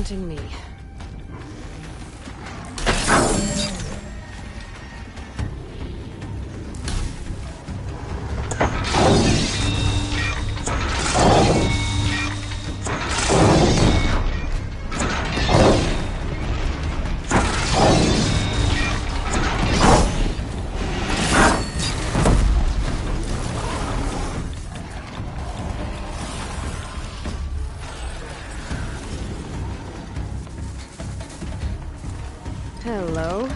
hunting me. Hello.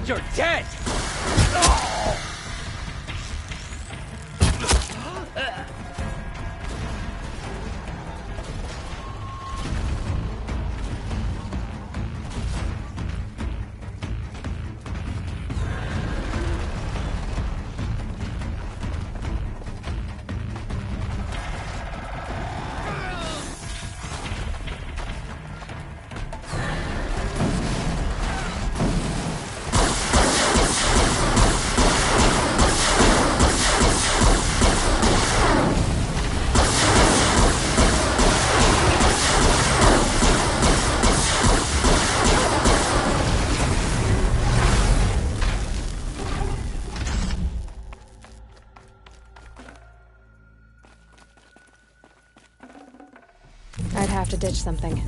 You're dead! I'd have to ditch something.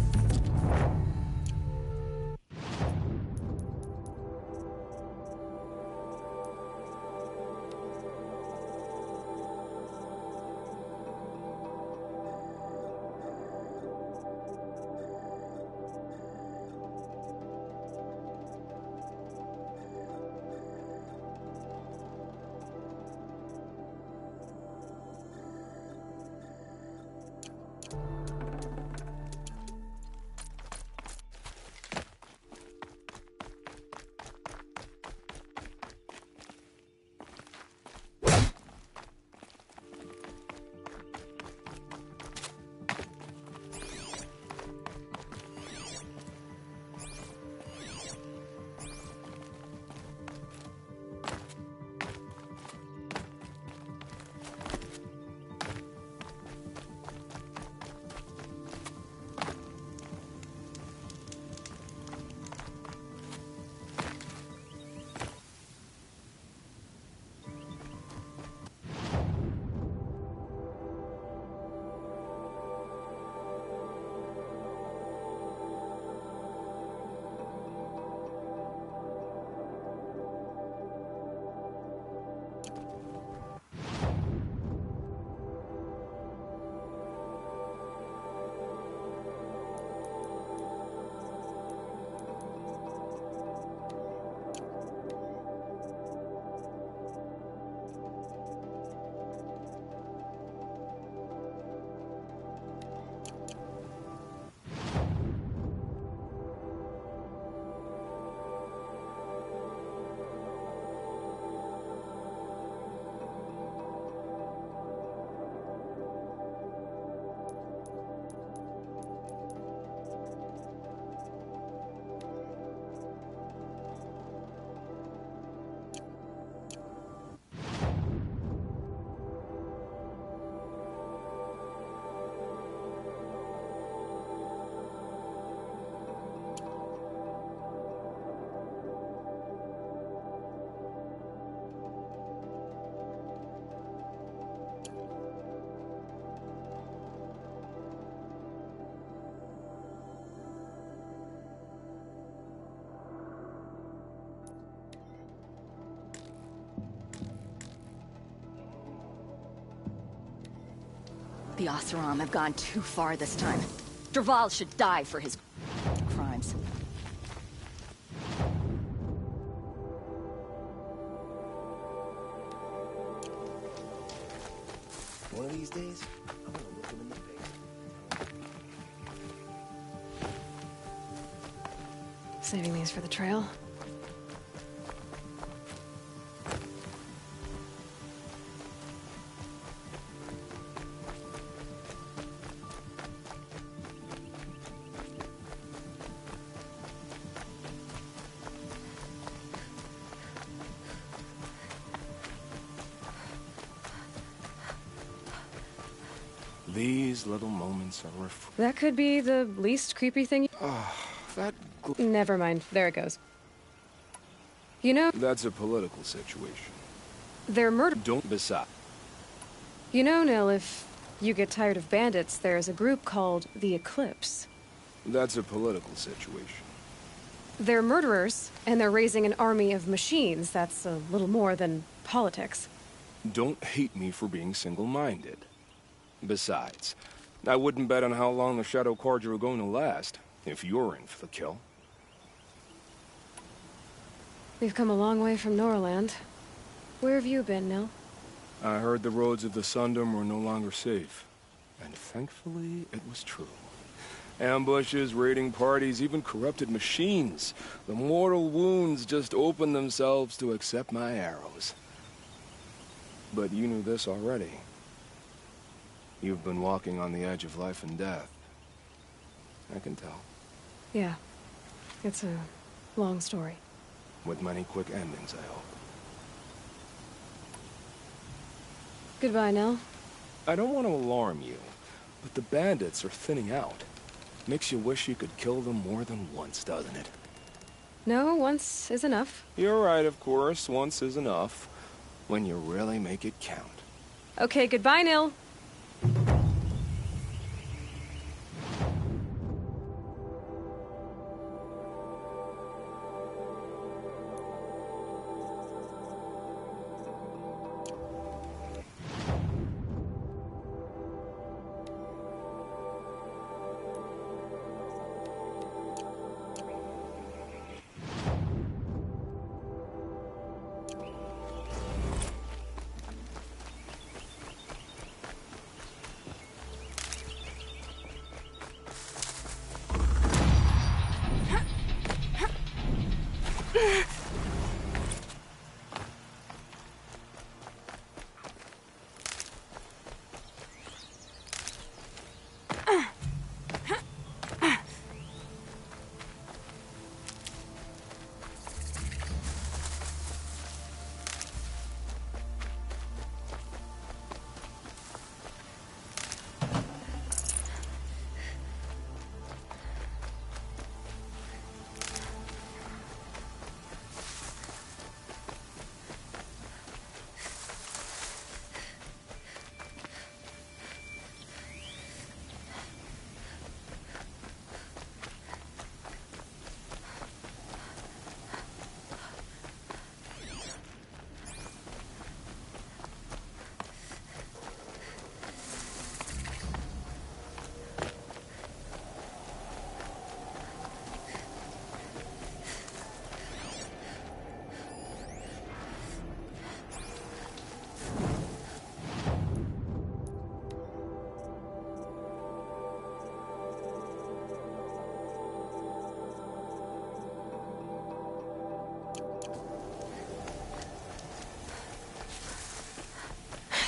The Oseram have gone too far this time. Dervahl should die for his crimes. One of these days, I'm gonna look him in the face. Saving these for the trail. These little moments are That could be the least creepy thing. that. Never mind. There it goes. You know, That's a political situation. they're murder. Don't beside. You know, Nil, if you get tired of bandits, there's a group called the Eclipse. That's a political situation. They're murderers, and they're raising an army of machines. That's a little more than politics. Don't hate me for being single-minded. Besides, I wouldn't bet on how long the Shadow Carja are going to last, if you're in for the kill. We've come a long way from Norland. Where have you been, Nil? I heard the roads of the Sundom were no longer safe. And thankfully, it was true. Ambushes, raiding parties, even corrupted machines. The mortal wounds just opened themselves to accept my arrows. But you knew this already. You've been walking on the edge of life and death. I can tell. Yeah. It's a long story. With many quick endings, I hope. Goodbye, Nil. I don't want to alarm you, but the bandits are thinning out. Makes you wish you could kill them more than once, doesn't it? No, once is enough. You're right, of course. Once is enough. When you really make it count. Okay, goodbye, Nil.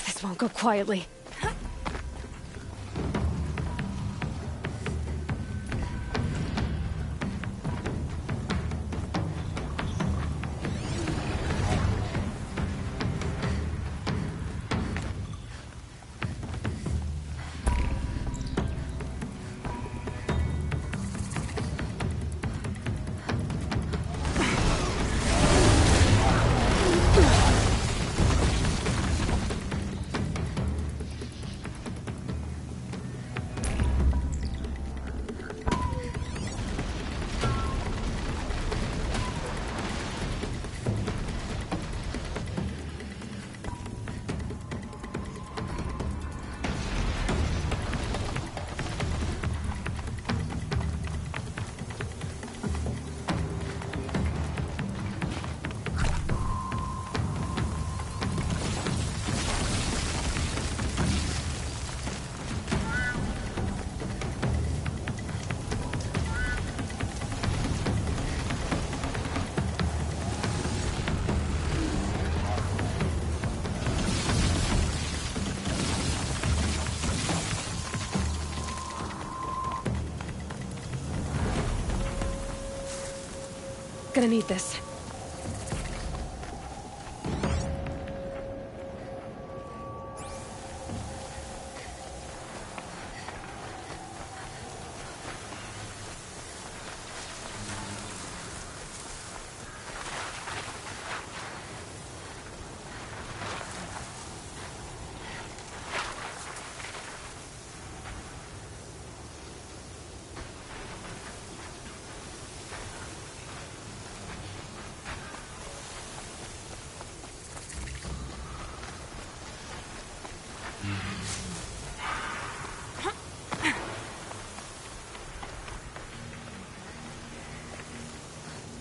This won't go quietly. Gonna need this.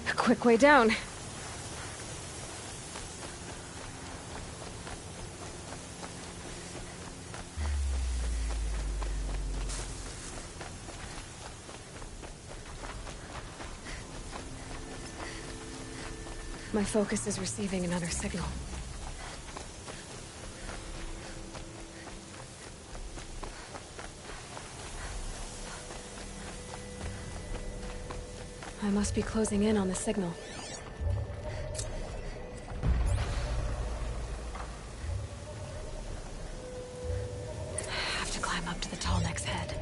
A quick way down. My focus is receiving another signal. I must be closing in on the signal. Have to climb up to the tall neck's head.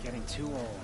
Getting too old.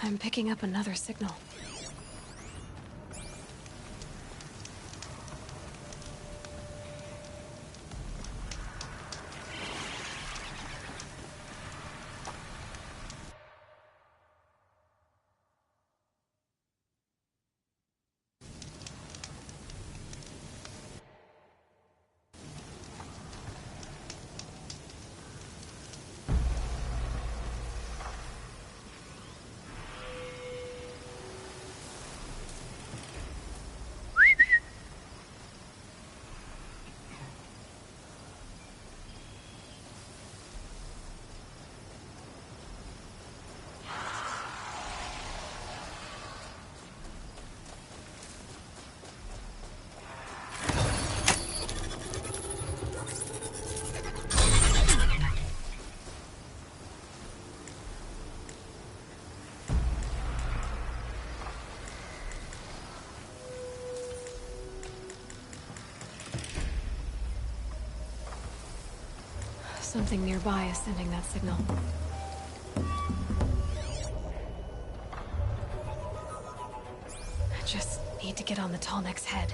I'm picking up another signal. Something nearby is sending that signal. I just need to get on the Tallneck's head.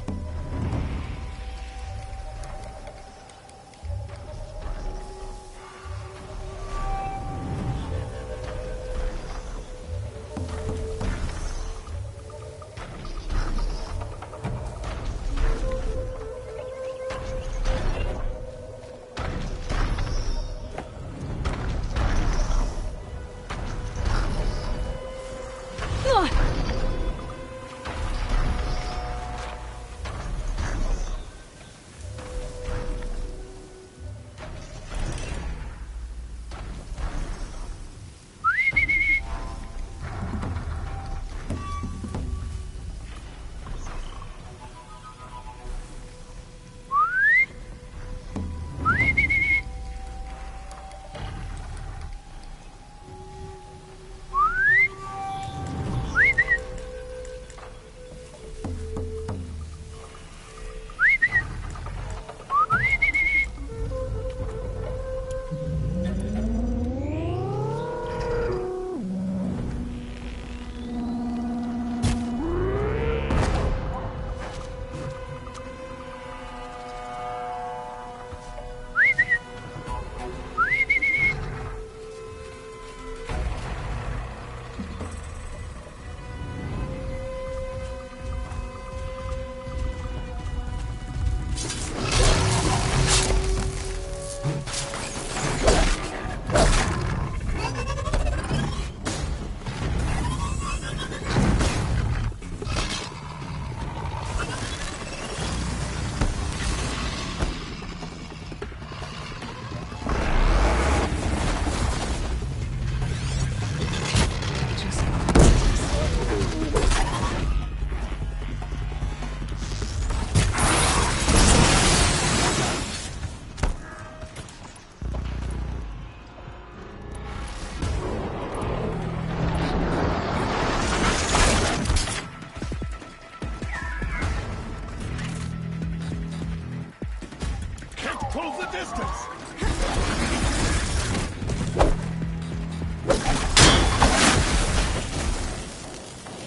Close the distance!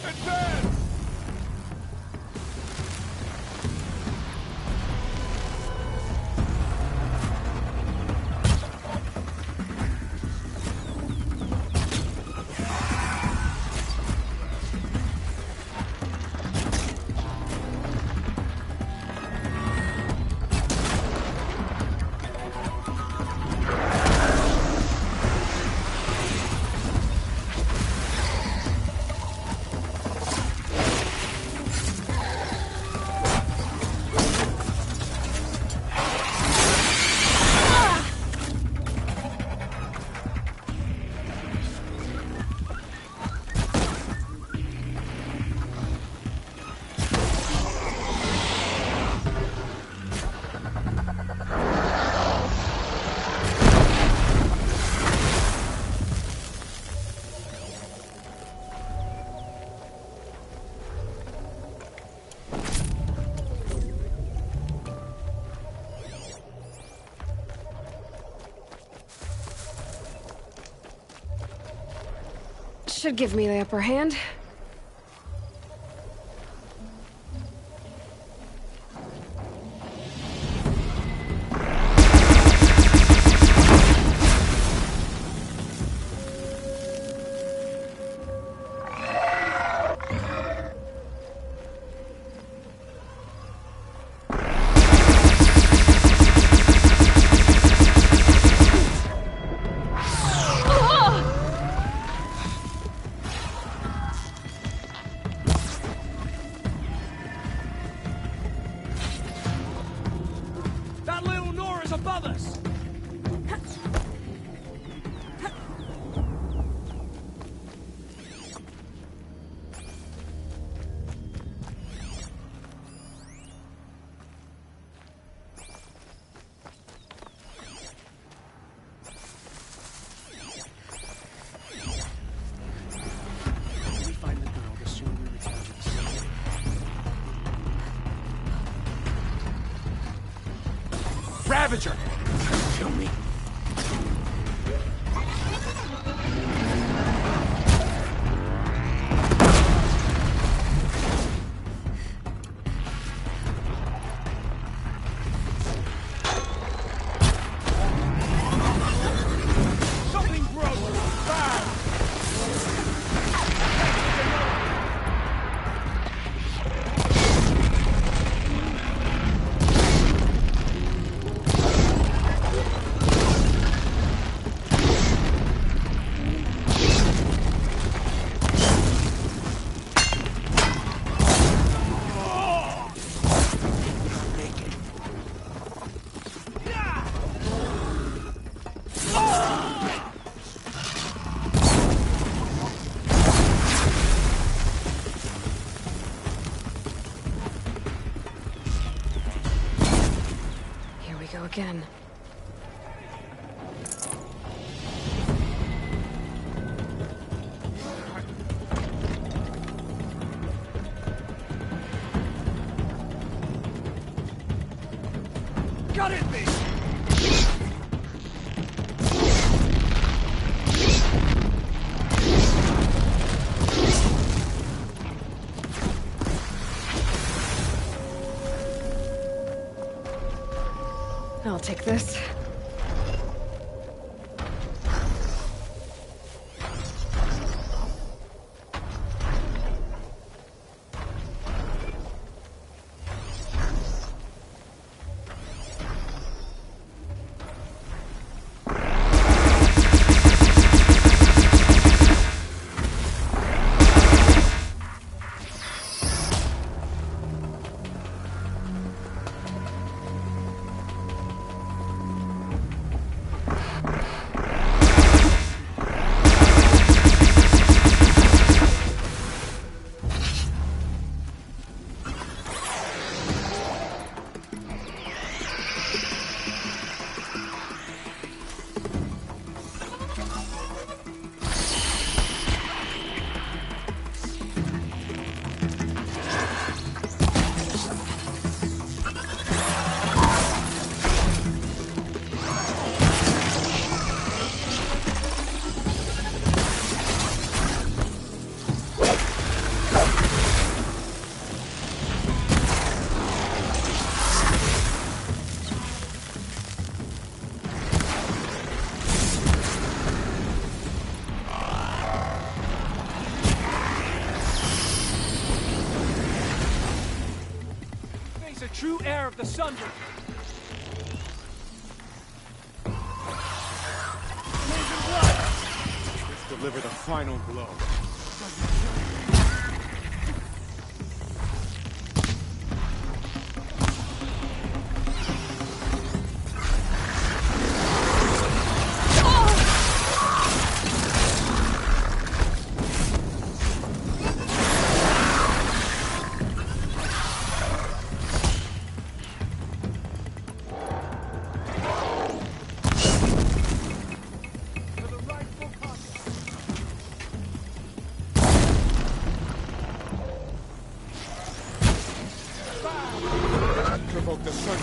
Advance! Should give me the upper hand. Above us! We find the girl, the sooner we return to the city. Ravager! Kill me. go again. Got it, me! I'll take this. The true heir of the Sunder. Amazing blood. Let's deliver the final blow. Provoke the sun.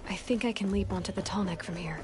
I think I can leap onto the tall neck from here.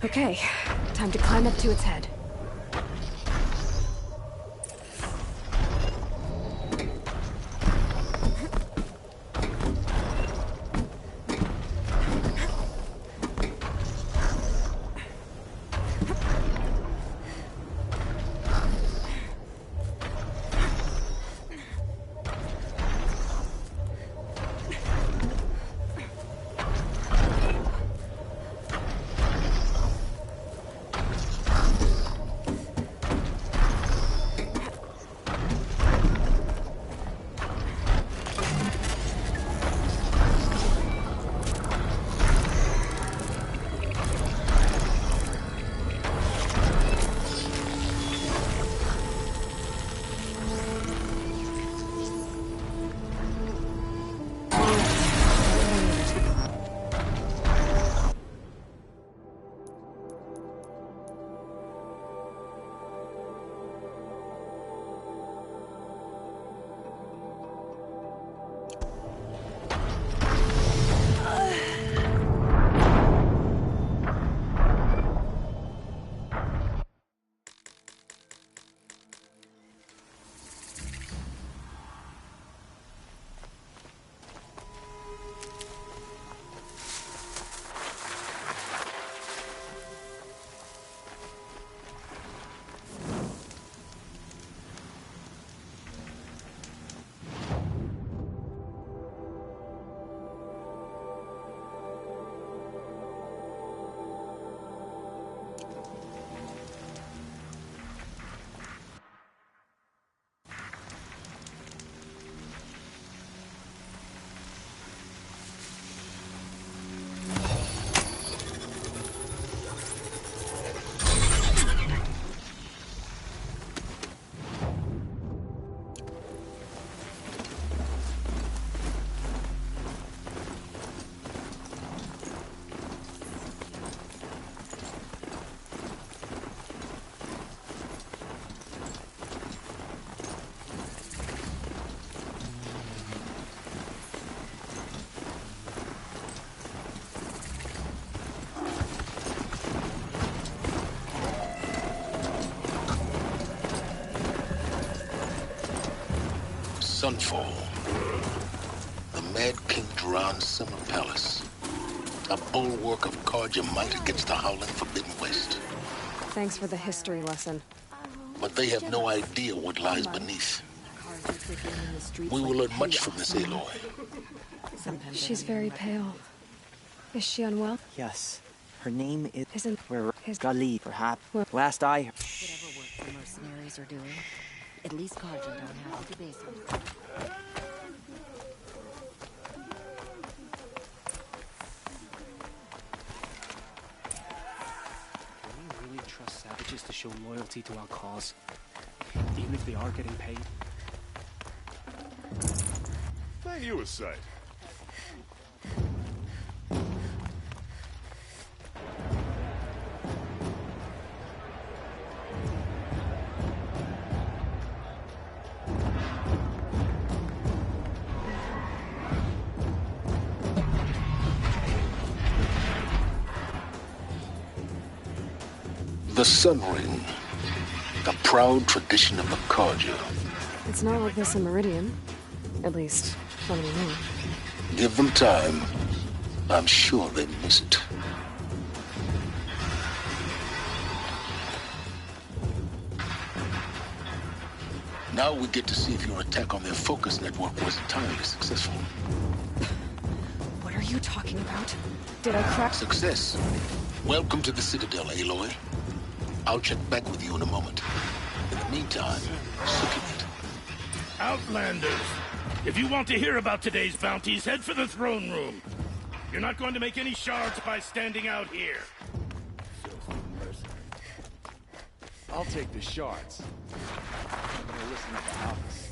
Okay, time to climb up to its head. Sunfall. The Mad King Duran's summer palace. A bulwark of Carja might against the howling Forbidden West. Thanks for the history lesson. But they have no idea what lies beneath. We will learn much from this, Aloy. She's very pale. Is she unwell? Yes. Her name is... Isn't... Where... His... Gali, perhaps. Last I... Whatever work the mercenaries are doing, at least Carja don't have to debase it. Trust savages to show loyalty to our cause, even if they are getting paid. Ain't you a sight? The Sun Ring, the proud tradition of the Carja. It's not like this in Meridian. At least, when we know. Give them time. I'm sure they miss it. Now we get to see if your attack on their focus network was entirely successful. What are you talking about? Did I crack? Success. Welcome to the Citadel, Aloy. I'll check back with you in a moment. In the meantime, circulate. Outlanders! If you want to hear about today's bounties, head for the throne room. You're not going to make any shards by standing out here. I'll take the shards. I'm gonna listen at the house.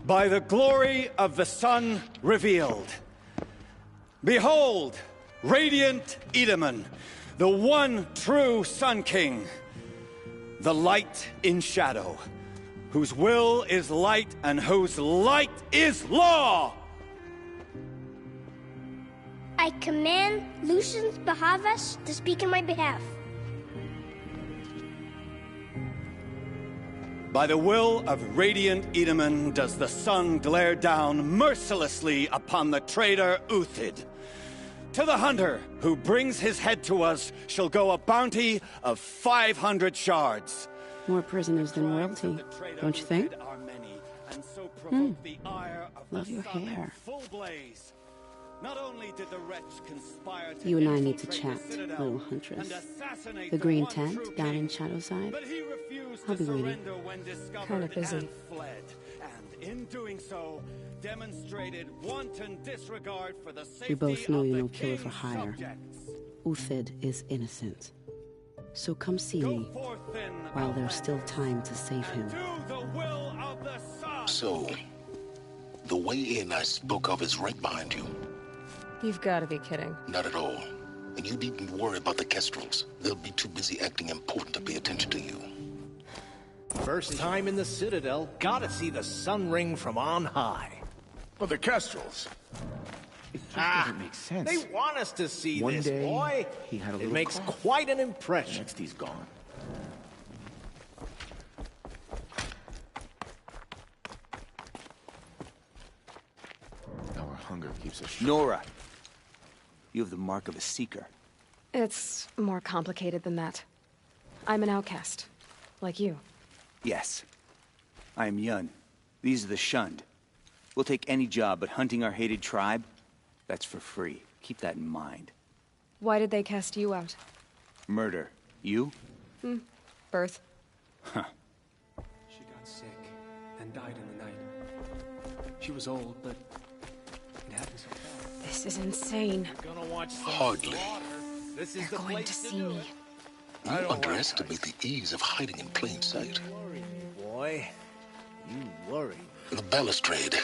By the glory of the sun revealed. Behold, radiant Edaman, the one true Sun King. The light in shadow, whose will is light and whose light is law! I command Lucius Bahavas to speak in my behalf. By the will of Radiant Edaman does the sun glare down mercilessly upon the traitor Uthid. To the hunter who brings his head to us shall go a bounty of 500 shards. More prisoners than royalty, don't you think? Love your hair. Not only did the wretch conspire to You and I need to chat, little huntress. The green tent down in Shadowside. I'll be waiting. Kinda busy. And in doing so, demonstrated wanton disregard for the safety We both know of you're the no killer for king's hire. subjects. Uthid is innocent. So come see me while there's still time to save him. So, the way in I spoke of is right behind you. You've got to be kidding. Not at all. And you needn't worry about the Kestrels. They'll be too busy acting important to pay attention to you. First time in the Citadel, gotta see the sun ring from on high. Well, the Kestrels. It just doesn't make sense. They want us to see One this, day, boy. he had a It little makes cough. quite an impression. Next he's gone. Our hunger keeps us sharp. Nora, you have the mark of a seeker. It's more complicated than that. I'm an outcast. Like you. Yes. I am Yun. These are the shunned. We'll take any job, but hunting our hated tribe, that's for free. Keep that in mind. Why did they cast you out? Murder. You? Birth. Huh. She got sick and died in the night. She was old, but it happened so fast. This is insane. Gonna watch some Hardly. slaughter. This is They're the going place to see do me. it. You underestimate the ease of hiding in plain sight. Worry, boy. You worry. The balustrade.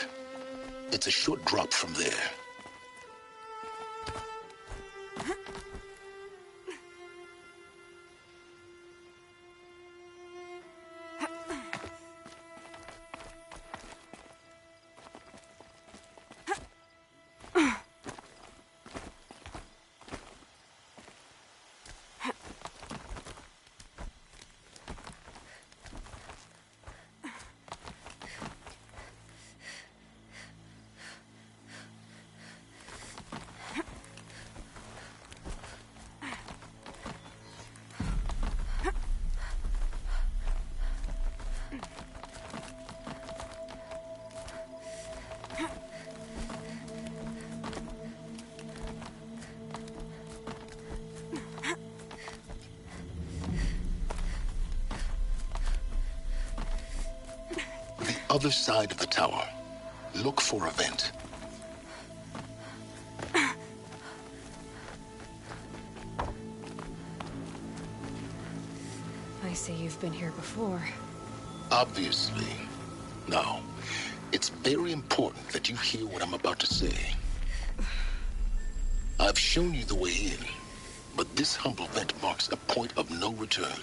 It's a short drop from there. Other side of the tower. Look for a vent. I see you've been here before. Obviously. Now, it's very important that you hear what I'm about to say. I've shown you the way in, but this humble vent marks a point of no return.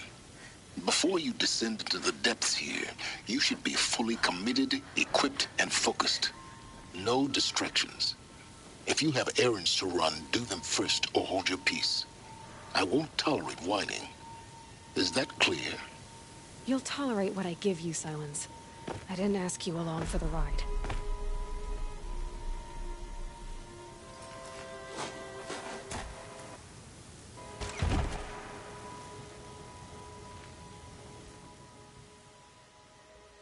Before you descend into the depths here, you should be fully committed, equipped, and focused. No distractions. If you have errands to run, do them first or hold your peace. I won't tolerate whining. Is that clear? You'll tolerate what I give you, Silence. I didn't ask you along for the ride.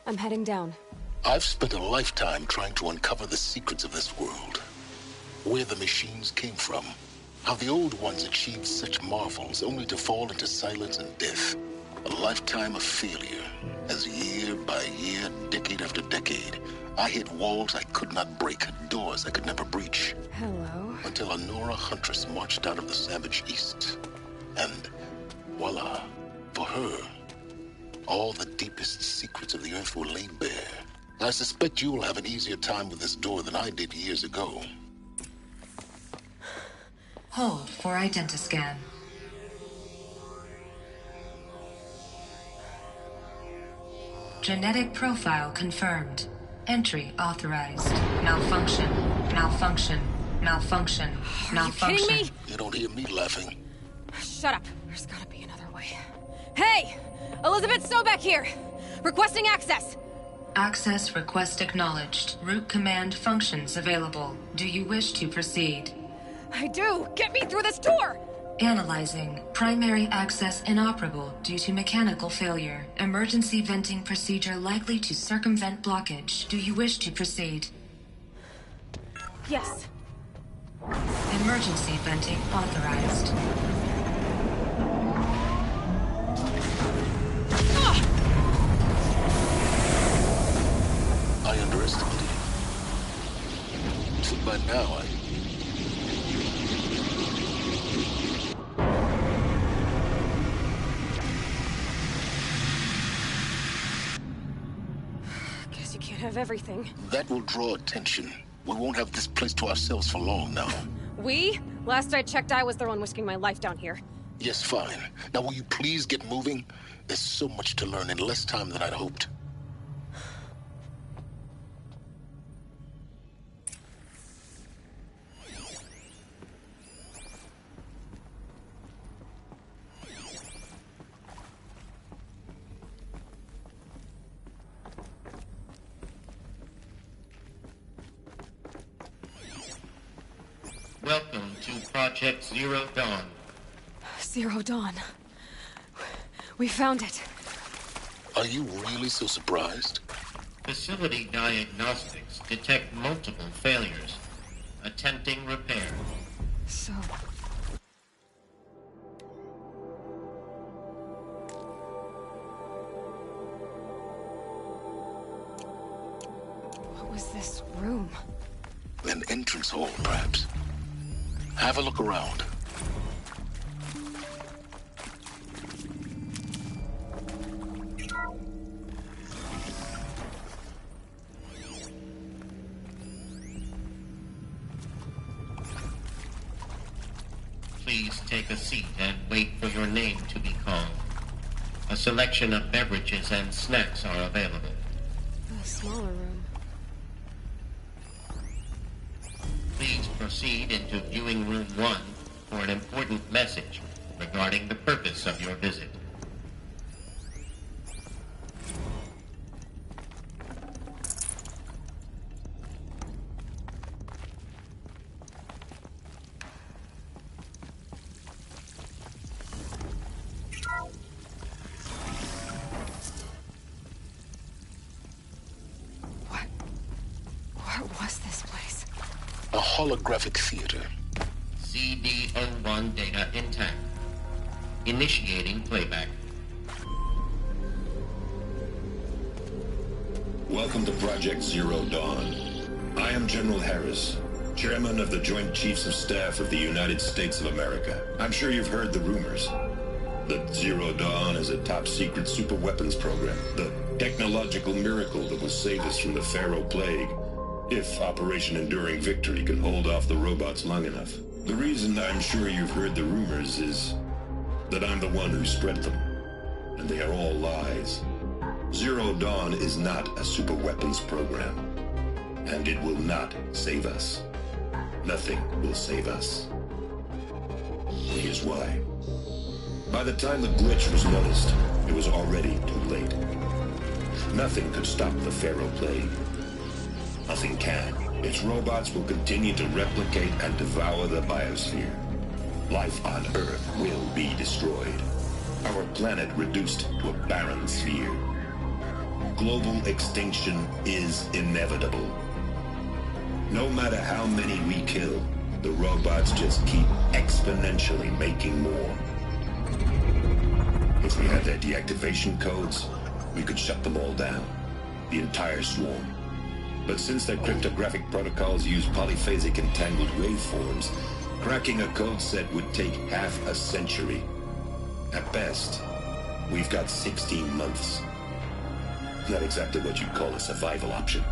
I'm heading down. I've spent a lifetime trying to uncover the secrets of this world. Where the machines came from. How the old ones achieved such marvels only to fall into silence and death. A lifetime of failure. As year by year, decade after decade, I hit walls I could not break, doors I could never breach. Hello. Until a Nora huntress marched out of the savage east. And voila, for her, all the deepest secrets of the earth were laid bare. I suspect you'll have an easier time with this door than I did years ago. Hold for identiscan. Genetic profile confirmed. Entry authorized. Malfunction. Malfunction. Malfunction. Malfunction. Are you kidding me? You don't hear me laughing. Shut up. There's gotta be another way. Hey! Elizabeth Sobek here! Requesting access! Access request acknowledged. Root command functions available. Do you wish to proceed? I do! Get me through this door! Analyzing. Primary access inoperable due to mechanical failure. Emergency venting procedure likely to circumvent blockage. Do you wish to proceed? Yes. Emergency venting authorized. I underestimated you. So by now, Guess you can't have everything. that will draw attention. We won't have this place to ourselves for long now. We? Last I checked, I was the one risking my life down here. Yes, fine. Now will you please get moving? There's so much to learn in less time than I'd hoped. Welcome to Project Zero Dawn. Zero Dawn. We found it. Are you really so surprised? Facility diagnostics detect multiple failures. Attempting repair. So... what was this room? An entrance hall, perhaps. Have a look around. Please take a seat and wait for your name to be called. A selection of beverages and snacks are available. A smaller room. Please proceed into Viewing Room 1 for an important message regarding the purpose of your visit. What was this place? A holographic theater. CD01 data intact. Initiating playback. Welcome to Project Zero Dawn. I am General Harris, Chairman of the Joint Chiefs of Staff of the United States of America. I'm sure you've heard the rumors. That Zero Dawn is a top-secret super-weapons program. The technological miracle that will save us from the Pharaoh Plague. If Operation Enduring Victory can hold off the robots long enough. The reason I'm sure you've heard the rumors is that I'm the one who spread them. And they are all lies. Zero Dawn is not a superweapons program. And it will not save us. Nothing will save us. Here's why. By the time the glitch was noticed, it was already too late. Nothing could stop the Pharaoh Plague. Nothing can. Its robots will continue to replicate and devour the biosphere. Life on Earth will be destroyed. Our planet reduced to a barren sphere. Global extinction is inevitable. No matter how many we kill, the robots just keep exponentially making more. If we had their deactivation codes, we could shut them all down. The entire swarm. But since their cryptographic protocols use polyphasic entangled waveforms, cracking a code set would take half a century. At best, we've got 16 months. Not exactly what you'd call a survival option.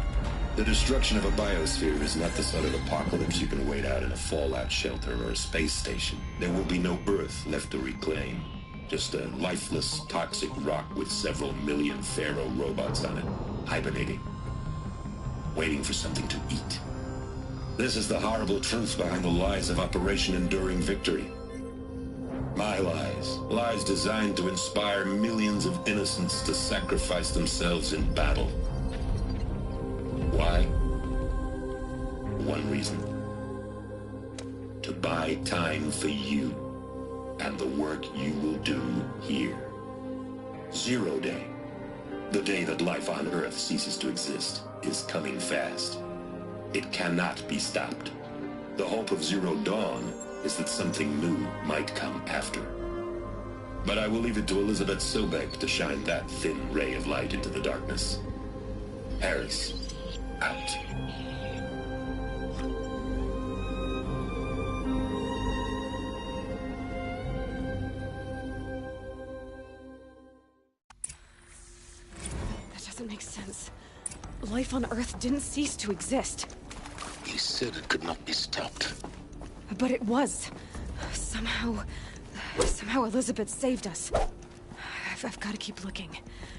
The destruction of a biosphere is not the sort of apocalypse you can wait out in a fallout shelter or a space station. There will be no Earth left to reclaim. Just a lifeless, toxic rock with several million Pharaoh robots on it, hibernating, waiting for something to eat. This is the horrible truth behind the lies of Operation Enduring Victory. My lies. Lies designed to inspire millions of innocents to sacrifice themselves in battle. Why? One reason. To buy time for you and the work you will do here. Zero Day, the day that life on Earth ceases to exist, is coming fast. It cannot be stopped. The hope of Zero Dawn is that something new might come after. But I will leave it to Elizabeth Sobek to shine that thin ray of light into the darkness. Harris, out. That doesn't make sense. Life on Earth didn't cease to exist. He said it could not be stopped. But it was. Somehow Elizabeth saved us. I've got to keep looking.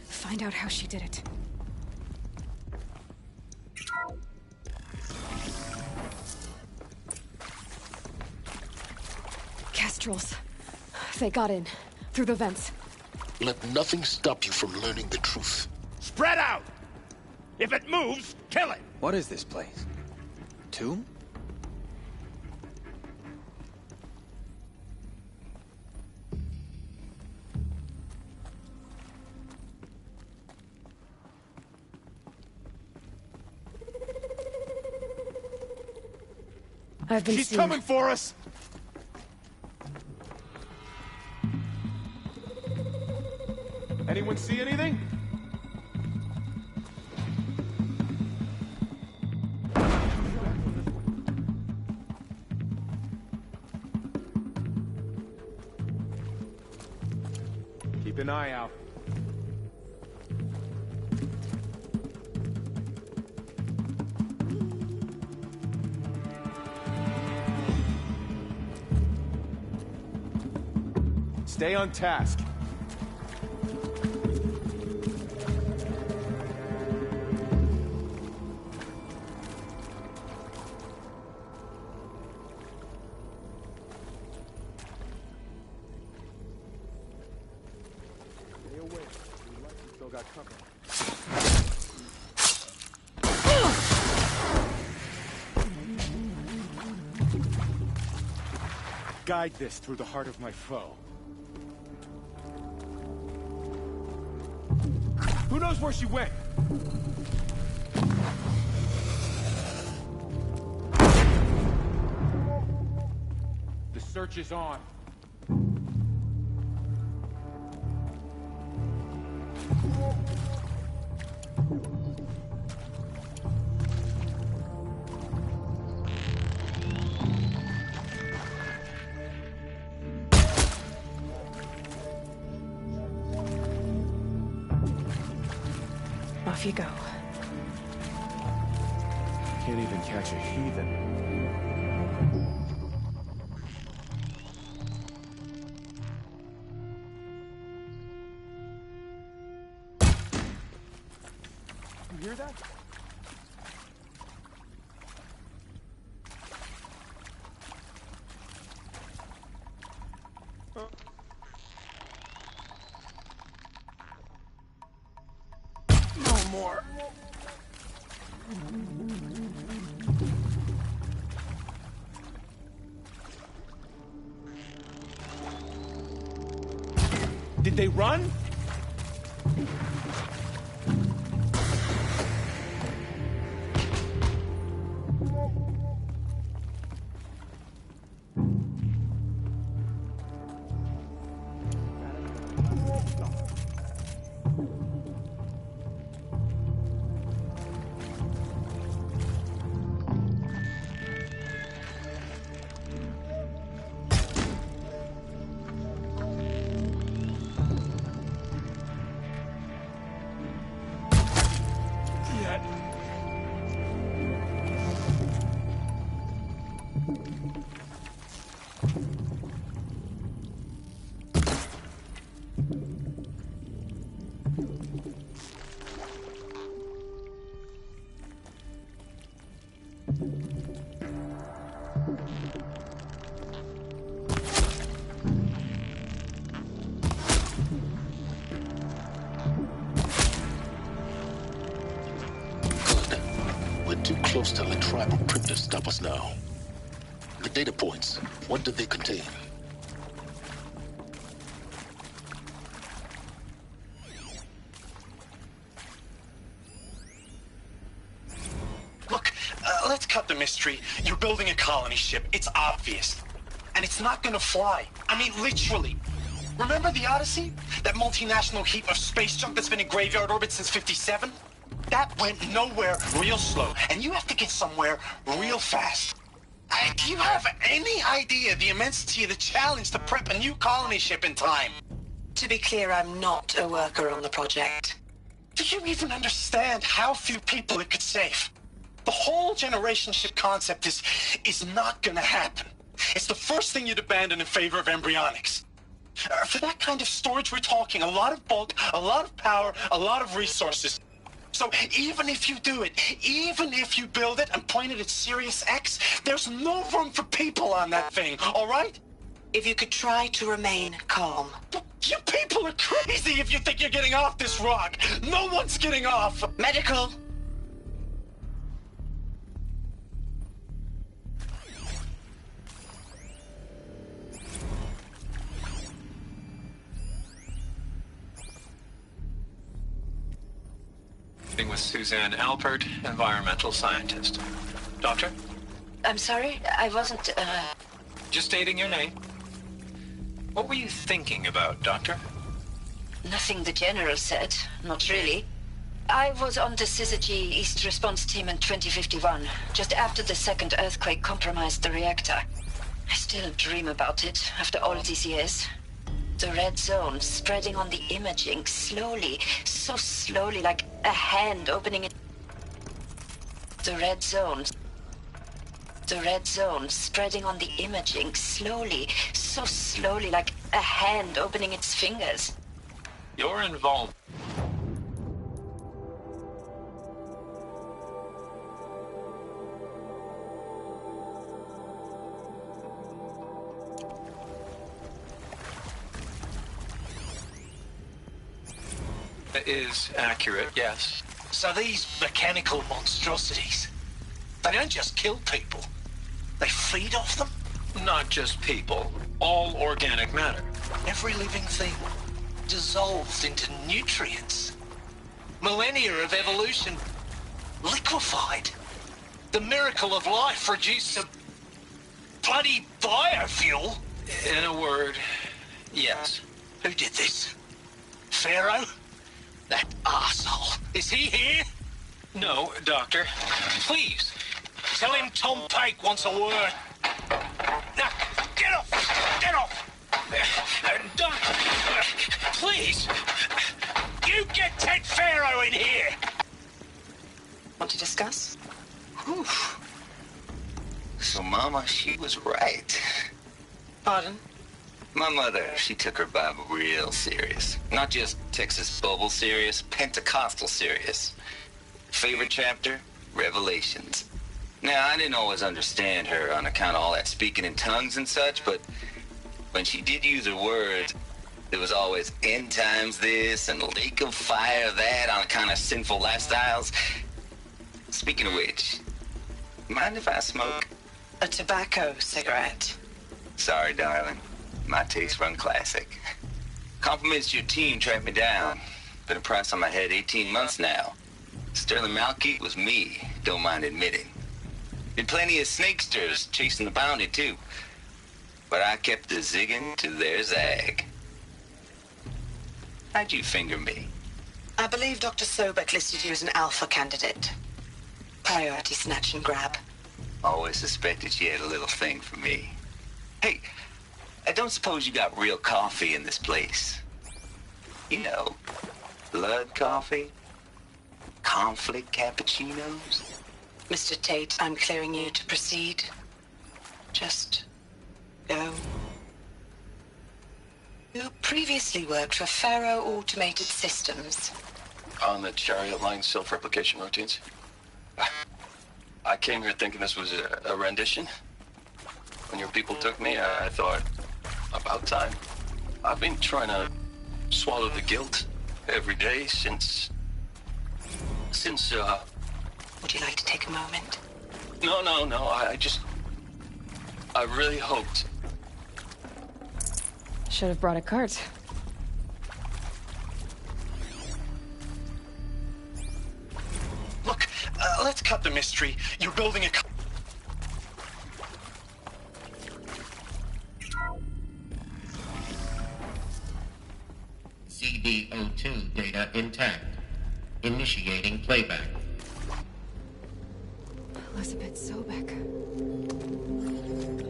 Find out how she did it. Kestrels. They got in. Through the vents. Let nothing stop you from learning the truth. Spread out! If it moves, kill it! What is this place? Tomb? I've been She's seen. coming for us! Anyone see anything? Keep an eye out. Stay on task. Stay away. We likely still got company. Guide this through the heart of my foe. Who knows where she went? The search is on. Off you go. Can't even catch a heathen. You hear that? No more. Did they run? close to the tribal crypt to stop us now. The data points, what do they contain? Look, let's cut the mystery. You're building a colony ship. It's obvious. And it's not gonna fly. I mean, literally. Remember the Odyssey? That multinational heap of space junk that's been in graveyard orbit since '57? That went nowhere real slow. And you have to get somewhere real fast. Do you have any idea the immensity of the challenge to prep a new colony ship in time? To be clear, I'm not a worker on the project. Do you even understand how few people it could save? The whole generation ship concept is not gonna happen. It's the first thing you'd abandon in favor of embryonics. For that kind of storage, we're talking a lot of bulk, a lot of power, a lot of resources. So even if you do it, even if you build it and point it at Sirius X, there's no room for people on that thing, all right? If you could try to remain calm. You people are crazy if you think you're getting off this rock. No one's getting off. Medical. With Suzanne Alpert, environmental scientist. Doctor? I'm sorry, I wasn't, Just stating your name. What were you thinking about, Doctor? Nothing the General said, not really. I was on the Syzygy East Response Team in 2051, just after the second earthquake compromised the reactor. I still dream about it, after all these years. The red zone spreading on the imaging, slowly, so slowly, like a hand opening it. The red zone spreading on the imaging, slowly, so slowly, like a hand opening its fingers. You're involved. Is accurate, yes. So these mechanical monstrosities, they don't just kill people. They feed off them? Not just people. All organic matter. Every living thing dissolved into nutrients. Millennia of evolution liquefied. The miracle of life reduced to bloody biofuel. In a word, yes. Who did this? Pharaoh? That arsehole. Is he here? No, Doctor. Please. Tell him Tom Pake wants a word. Now, get off! Get off! Doctor, please. You get Ted Pharaoh in here! Want to discuss? Whew. So Mama, she was right. Pardon? My mother, she took her Bible real serious. Not just Texas Bubble serious, Pentecostal serious. Favorite chapter? Revelations. Now, I didn't always understand her on account of all that speaking in tongues and such, but when she did use her words, there was always end times this and lake of fire that on account of sinful lifestyles. Speaking of which, mind if I smoke? A tobacco cigarette. Sorry, darling. My taste run classic. Compliments to your team tracked me down. Been a price on my head 18 months now. Sterling Malkeet was me, don't mind admitting. Did plenty of snakesters chasing the bounty, too. But I kept the zigging to their zag. How'd you finger me? I believe Dr. Sobek listed you as an alpha candidate. Priority snatch and grab. Always suspected she had a little thing for me. Hey, I don't suppose you got real coffee in this place. You know, blood coffee? Conflict cappuccinos? Mr. Tate, I'm clearing you to proceed. Just go. You previously worked for Faro Automated Systems. On the Chariot Line self-replication routines? I came here thinking this was a rendition. When your people took me, I thought, about time. I've been trying to swallow the guilt every day since... Would you like to take a moment? No. I really hoped. Should have brought a cart. Look, let's cut the mystery. You're building a... CD02 data intact. Initiating playback. Elizabeth Sobek.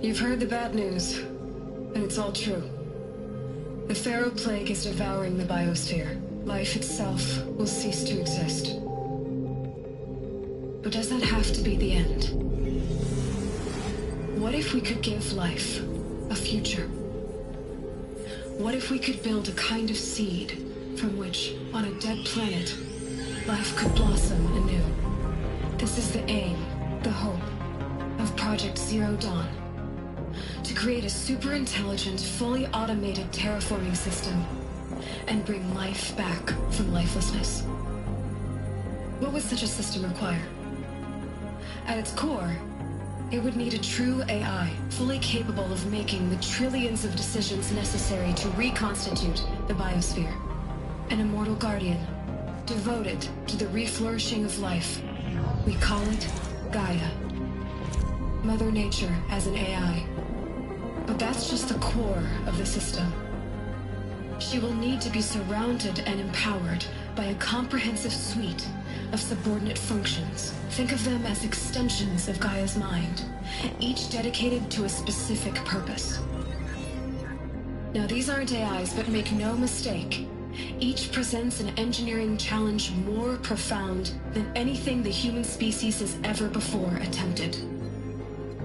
You've heard the bad news, and it's all true. The Pharaoh Plague is devouring the biosphere. Life itself will cease to exist. But does that have to be the end? What if we could give life a future? What if we could build a kind of seed from which, on a dead planet, life could blossom anew? This is the aim, the hope, of Project Zero Dawn. To create a super-intelligent, fully automated terraforming system and bring life back from lifelessness. What would such a system require? At its core, it would need a true AI, fully capable of making the trillions of decisions necessary to reconstitute the biosphere. An immortal guardian, devoted to the reflourishing of life. We call it Gaia. Mother Nature as an AI. But that's just the core of the system. She will need to be surrounded and empowered by a comprehensive suite of subordinate functions. Think of them as extensions of Gaia's mind, each dedicated to a specific purpose. Now, these aren't AIs, but make no mistake, each presents an engineering challenge more profound than anything the human species has ever before attempted.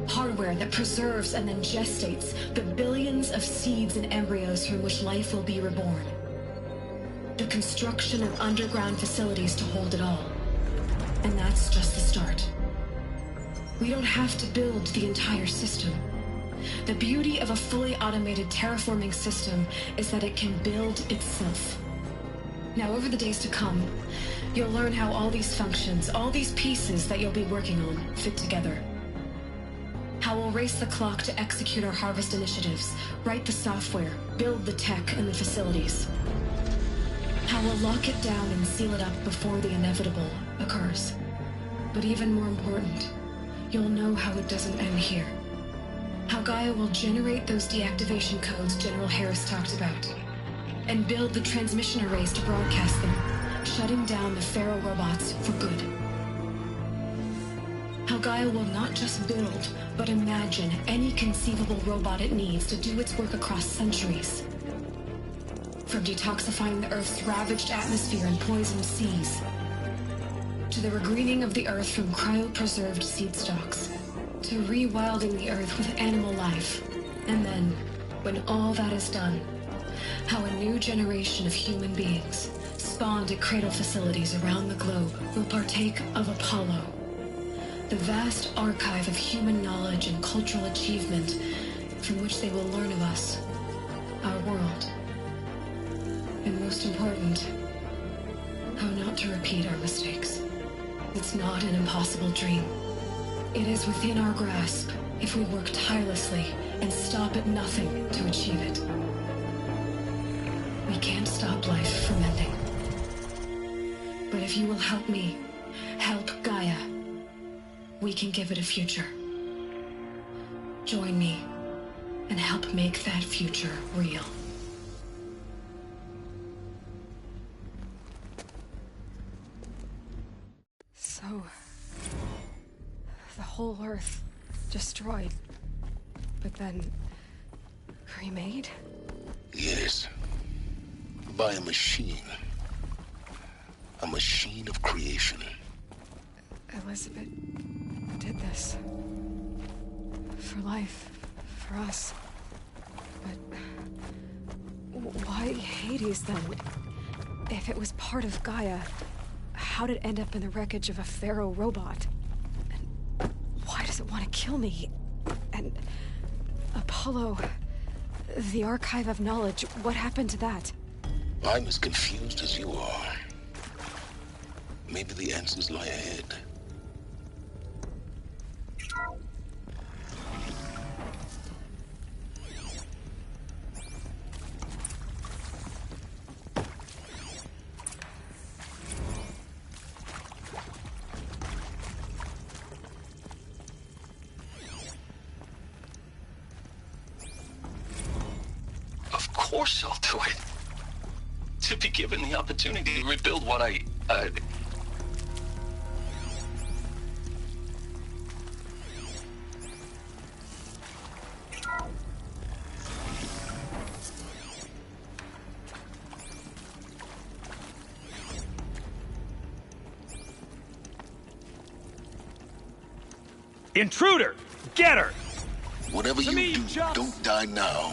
Hardware that preserves and then gestates the billions of seeds and embryos from which life will be reborn. The construction of underground facilities to hold it all. And that's just the start. We don't have to build the entire system. The beauty of a fully automated terraforming system is that it can build itself. Now, over the days to come, you'll learn how all these functions, all these pieces that you'll be working on, fit together. How we'll race the clock to execute our harvest initiatives, write the software, build the tech and the facilities. How we'll lock it down and seal it up before the inevitable occurs. But even more important, you'll know how it doesn't end here. How Gaia will generate those deactivation codes General Harris talked about, and build the transmission arrays to broadcast them, shutting down the Pharaoh robots for good. How Gaia will not just build, but imagine any conceivable robot it needs to do its work across centuries. From detoxifying the Earth's ravaged atmosphere and poisoned seas, to the regreening of the Earth from cryopreserved seed stalks, to rewilding the Earth with animal life. And then, when all that is done, how a new generation of human beings, spawned at cradle facilities around the globe, will partake of Apollo, the vast archive of human knowledge and cultural achievement from which they will learn of us, our world. And most important, how not to repeat our mistakes. It's not an impossible dream. It is within our grasp if we work tirelessly and stop at nothing to achieve it. We can't stop life from ending. But if you will help me, help Gaia, we can give it a future. Join me and help make that future real. So, the whole Earth destroyed, but then remade? Yes. By a machine. A machine of creation. Elizabeth did this. For life. For us. But why Hades then? If it was part of Gaia, how did it end up in the wreckage of a Pharaoh robot? And why does it want to kill me? And Apollo, the archive of knowledge, what happened to that? I'm as confused as you are. Maybe the answers lie ahead. course I'll do it. To be given the opportunity to rebuild what I Intruder! Get her! Whatever you do, don't die now.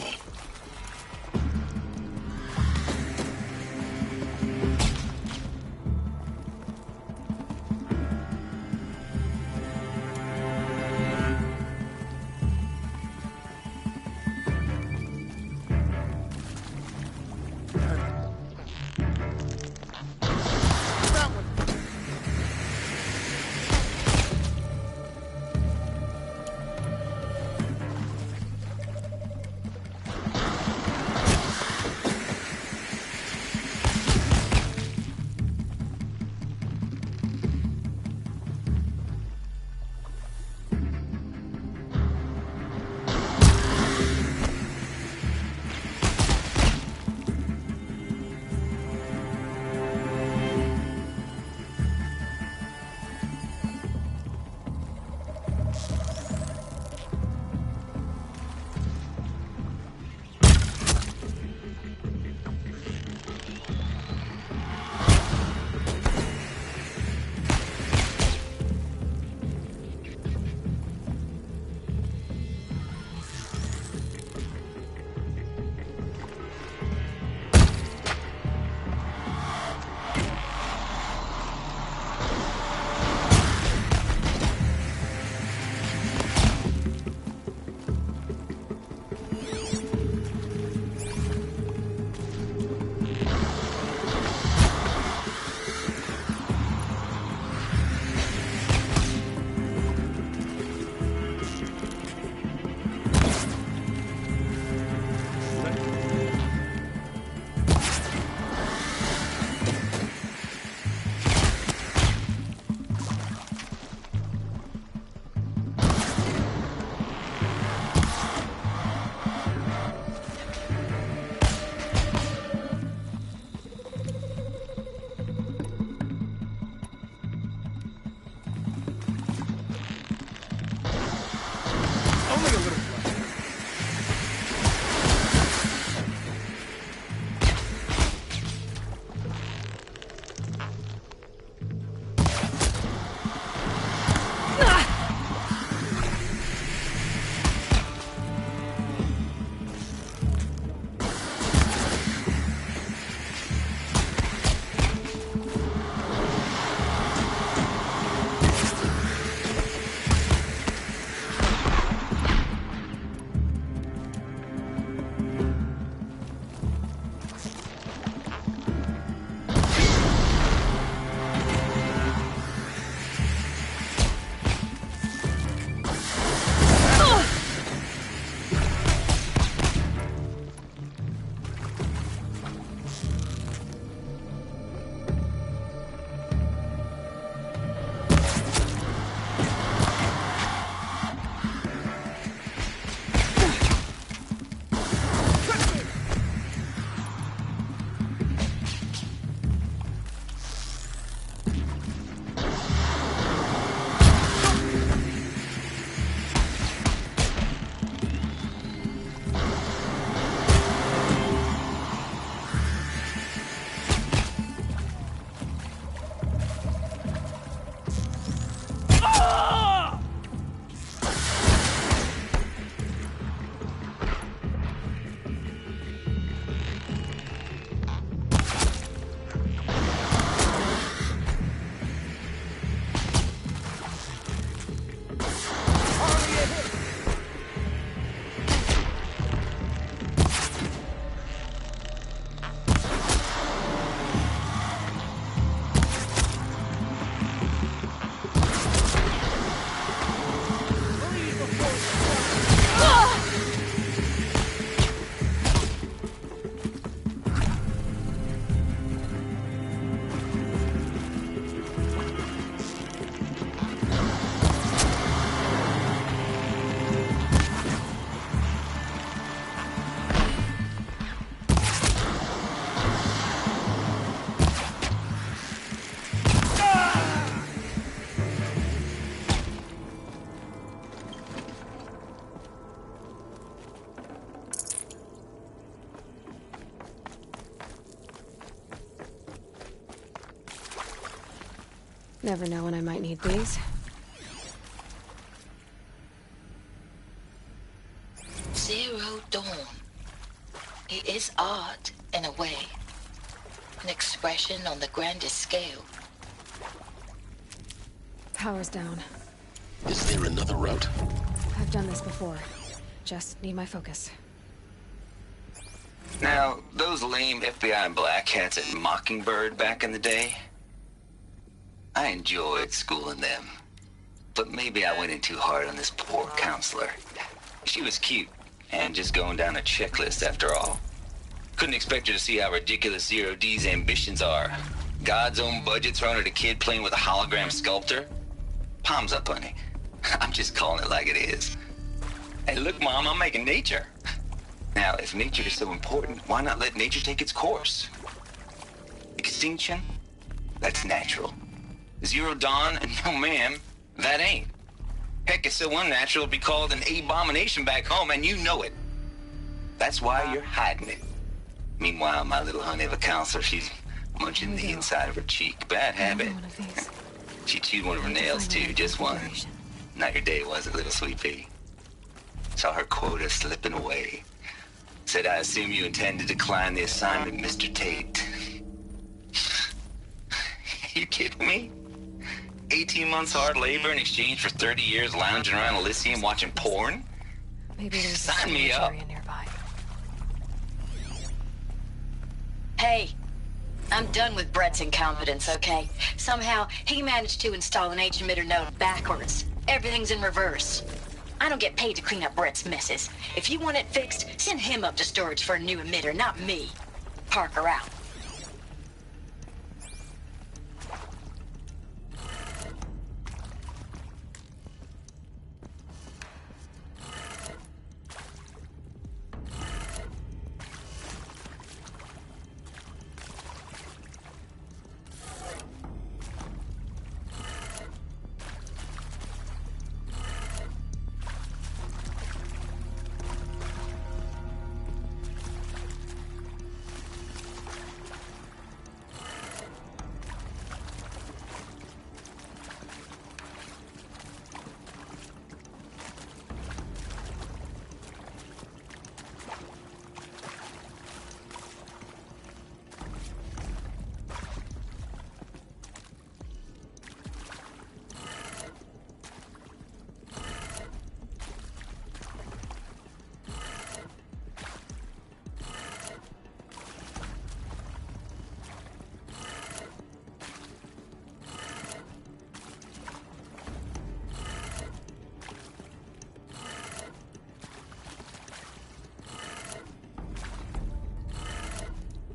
Never know when I might need these. Zero Dawn. It is art, in a way. An expression on the grandest scale. Power's down. Is there another route? I've done this before. Just need my focus. Now, those lame FBI black hats at Mockingbird back in the day, I enjoyed schooling them. But maybe I went in too hard on this poor counselor. She was cute, and just going down a checklist after all. Couldn't expect her to see how ridiculous Zero D's ambitions are. God's own budget thrown at a kid playing with a hologram sculptor? Palms up, honey. I'm just calling it like it is. Hey, look, Mom, I'm making nature. Now, if nature is so important, why not let nature take its course? Extinction? That's natural. Zero Dawn? No, ma'am, that ain't. Heck, it's so unnatural it'd be called an abomination back home, and you know it. That's why you're hiding it. Meanwhile, my little honey of a counselor, she's munching the inside of her cheek. Bad habit. She chewed one of her nails, too, just one. Not your day, was it, little sweet pea? Saw her quota slipping away. Said, I assume you intend to decline the assignment, Mr. Tate. You kidding me? 18 months hard labor in exchange for 30 years lounging around Elysium watching porn? Maybe there's Sign me up. Nearby. Hey, I'm done with Brett's incompetence, okay? Somehow, he managed to install an H-emitter node backwards. Everything's in reverse. I don't get paid to clean up Brett's messes. If you want it fixed, send him up to storage for a new emitter, not me. Parker out.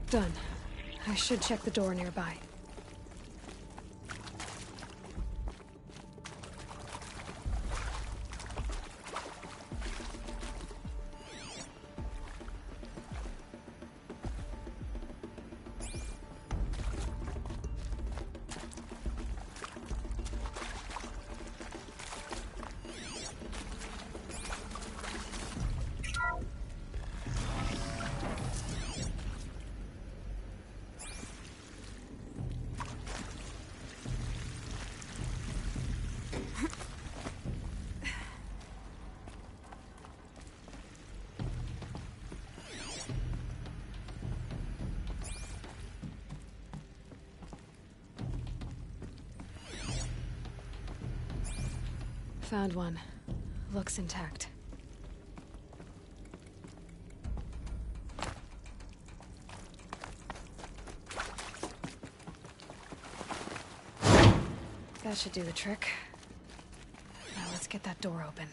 Done. I should check the door nearby. Found one. Looks intact. That should do the trick. Now let's get that door open.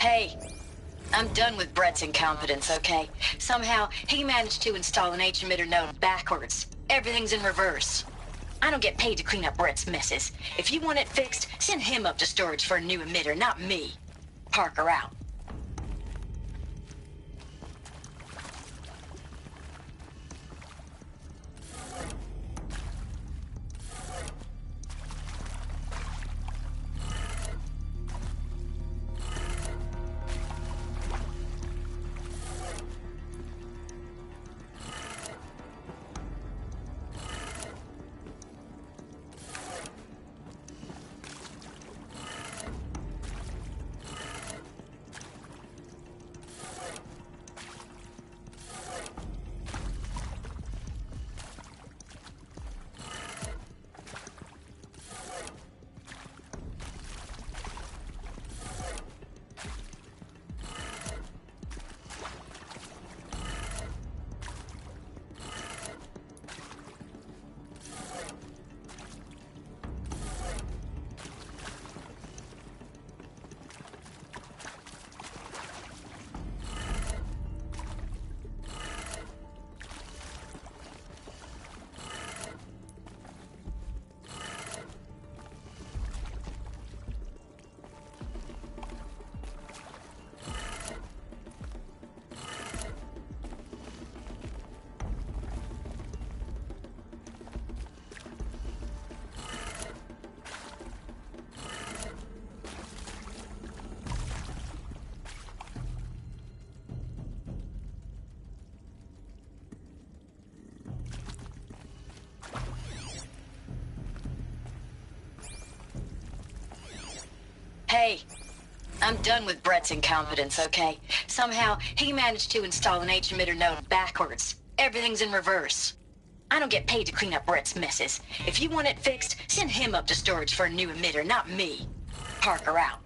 Hey, I'm done with Brett's incompetence, okay? Somehow, he managed to install an H-emitter node backwards. Everything's in reverse. I don't get paid to clean up Brett's messes. If you want it fixed, send him up to storage for a new emitter, not me. Parker out. Hey, I'm done with Brett's incompetence, okay? Somehow, he managed to install an H-emitter node backwards. Everything's in reverse. I don't get paid to clean up Brett's messes. If you want it fixed, send him up to storage for a new emitter, not me. Parker out.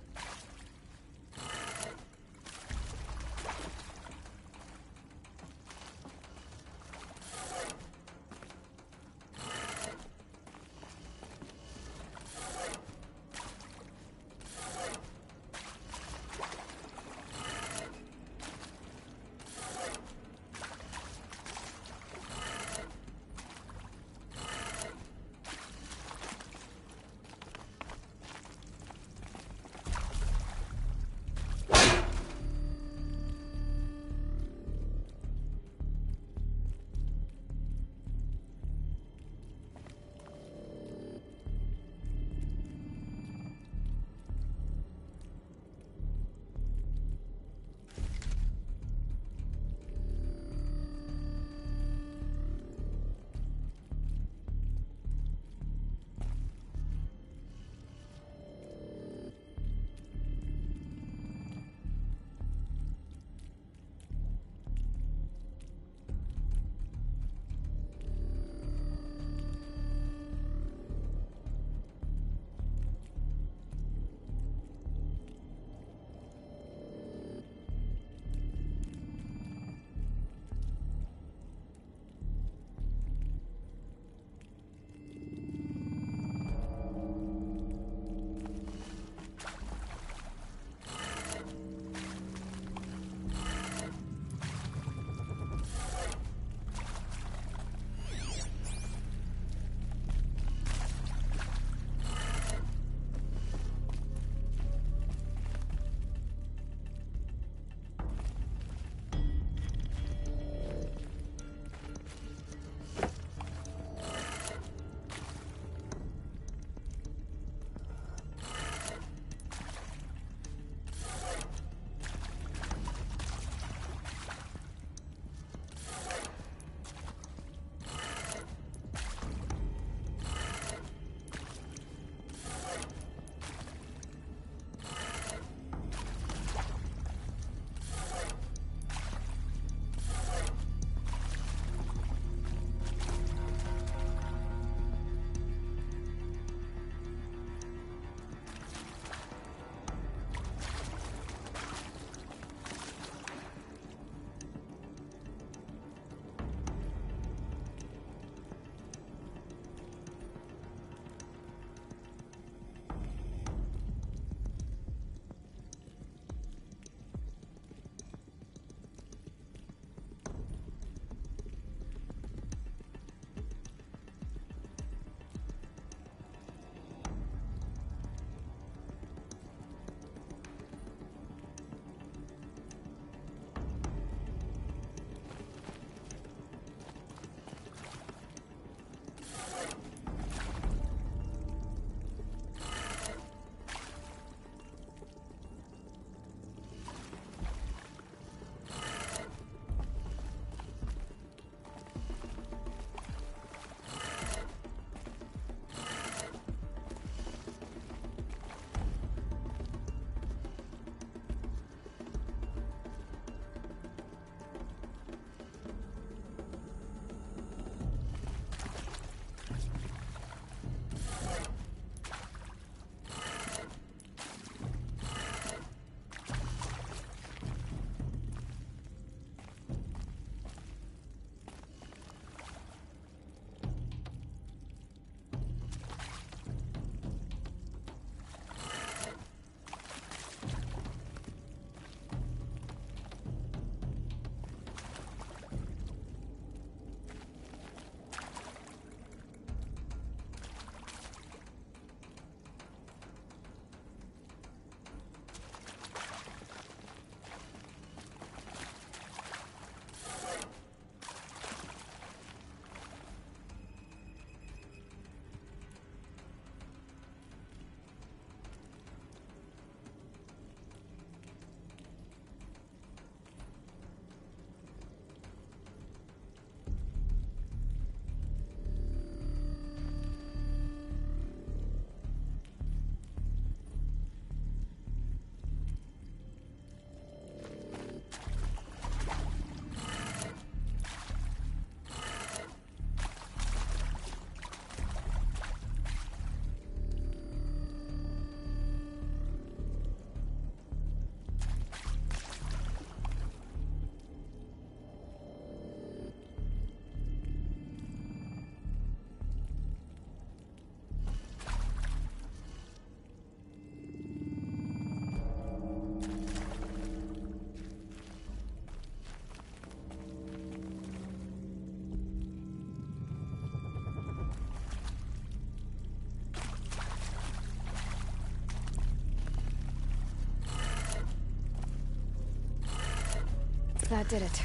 That did it.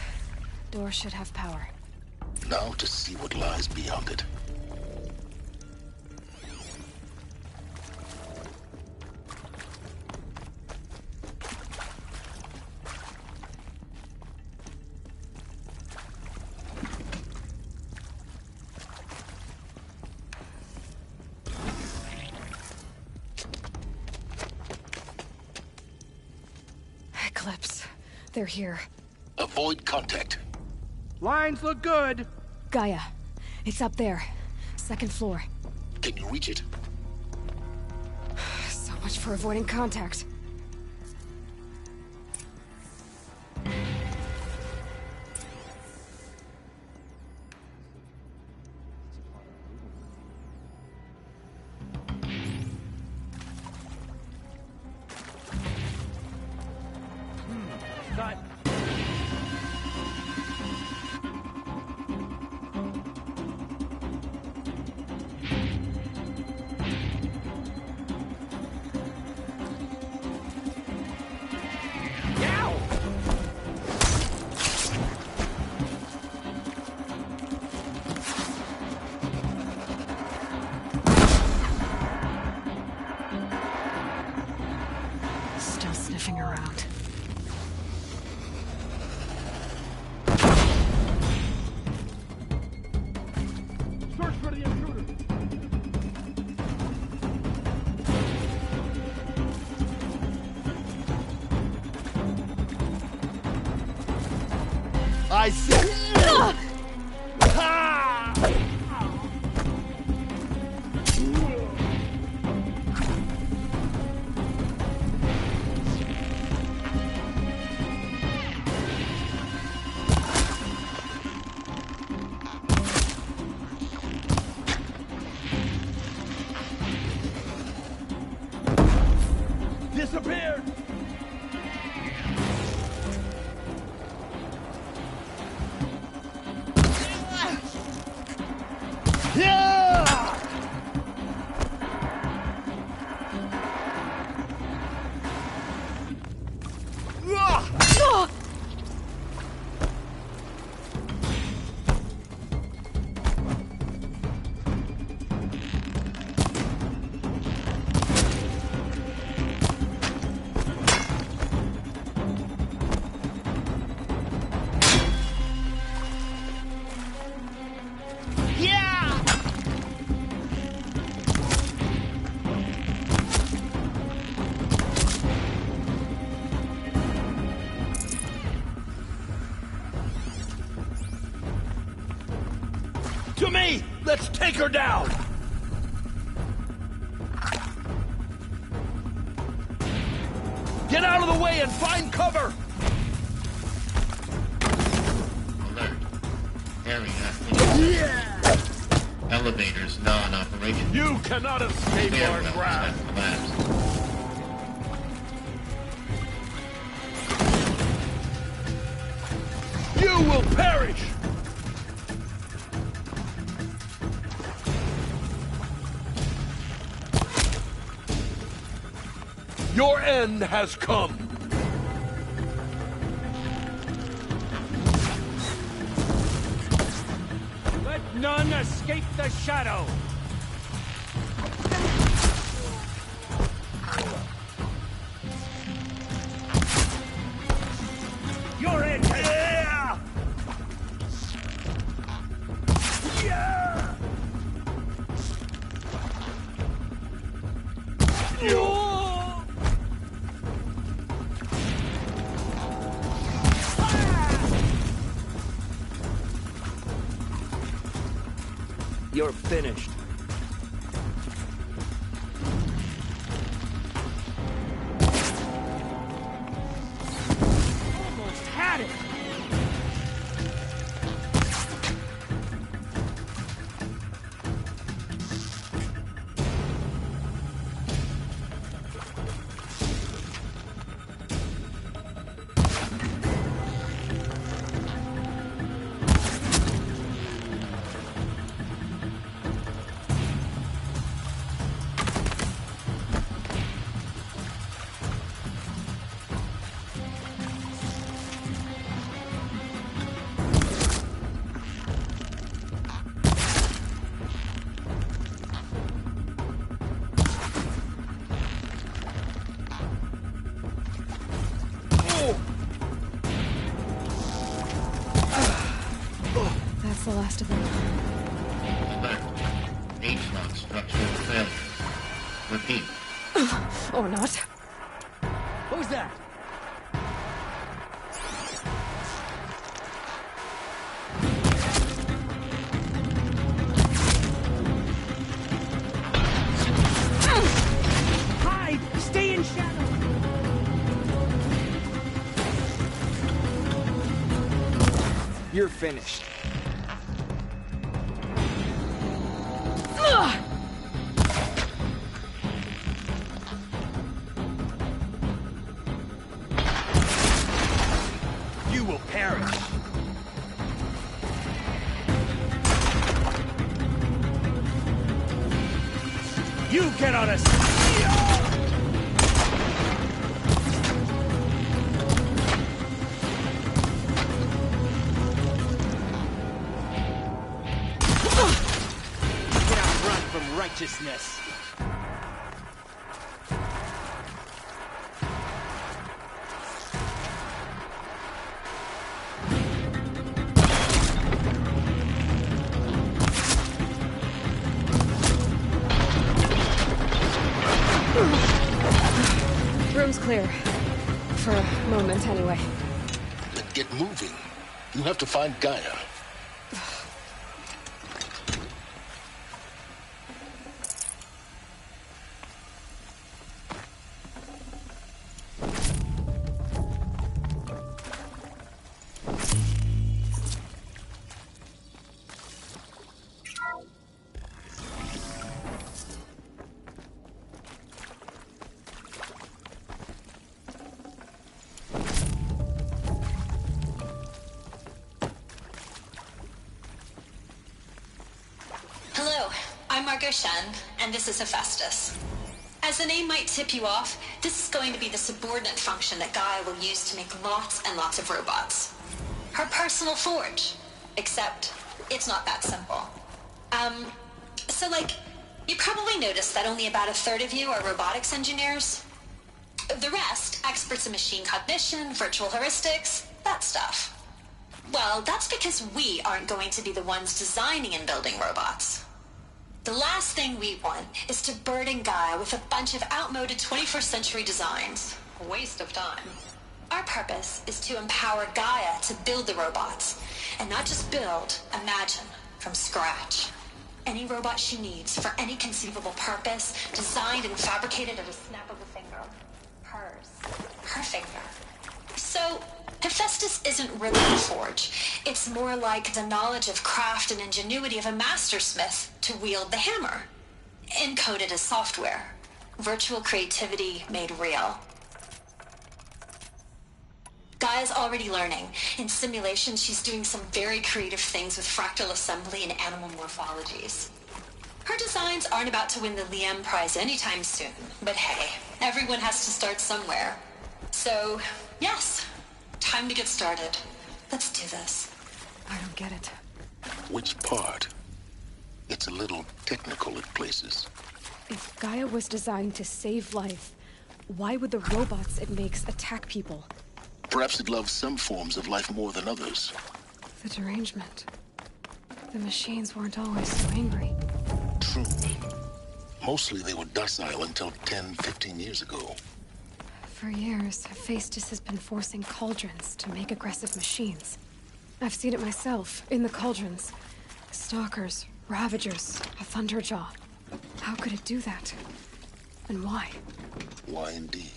Door should have power. Now to see what lies beyond it. Eclipse. They're here. Avoid contact. Lines look good. Gaia. It's up there. Second floor. Can you reach it? So much for avoiding contact. Cut. Still sniffing around. Search for the intruder. I see. Disappeared. To me! Let's take her down! Get out of the way and find cover! Alert. Area. Elevators non-operational. You cannot escape our Stairwells grasp! have collapsed. You will perish! Your end has come! Let none escape the shadow! You're in! Yeah! Yeah! You're finished. Almost had it! rest of them. Alert. H-lock structural failure. Repeat. Or not. Who's that? Hide! Stay in shadow! You're finished. You will perish. You cannot escape! Righteousness. Room's clear. For a moment, anyway. Then get moving. You have to find Gaia. Hello, I'm Margot Shen, and this is Hephaestus. As the name might tip you off, this is going to be the subordinate function that Gaia will use to make lots and lots of robots. Her personal forge. Except, it's not that simple. You probably noticed that only about a third of you are robotics engineers. The rest, experts in machine cognition, virtual heuristics, that stuff. Well, that's because we aren't going to be the ones designing and building robots. The last thing we want is to burden Gaia with a bunch of outmoded 21st century designs. A waste of time. Our purpose is to empower Gaia to build the robots, and not just build, imagine, from scratch. Any robot she needs for any conceivable purpose, designed and fabricated at a snap of a finger. Hers. Her finger. So, Hephaestus isn't really a forge. It's more like the knowledge of craft and ingenuity of a mastersmith to wield the hammer. Encoded as software. Virtual creativity made real. Gaia's already learning. In simulation, she's doing some very creative things with fractal assembly and animal morphologies. Her designs aren't about to win the Liam Prize anytime soon, but hey, everyone has to start somewhere. So, yes, time to get started. Let's do this. I don't get it. Which part? It's a little technical at places. If Gaia was designed to save life, why would the robots it makes attack people? Perhaps it loves some forms of life more than others. The derangement. The machines weren't always so angry. True. Mostly they were docile until 10, 15 years ago. For years, Hephaestus has been forcing cauldrons to make aggressive machines. I've seen it myself, in the cauldrons. Stalkers, Ravagers, a Thunderjaw. How could it do that? And why? Why indeed?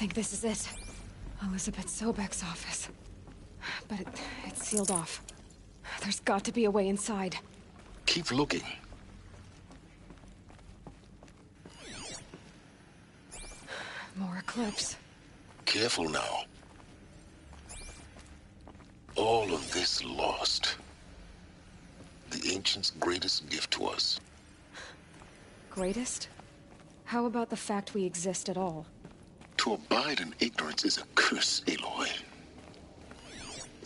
think this is it. Elizabeth Sobek's office. But it's sealed off. There's got to be a way inside. Keep looking. More Eclipse. Careful now. All of this lost. The Ancients' greatest gift to us. Greatest? How about the fact we exist at all? To abide in ignorance is a curse, Aloy.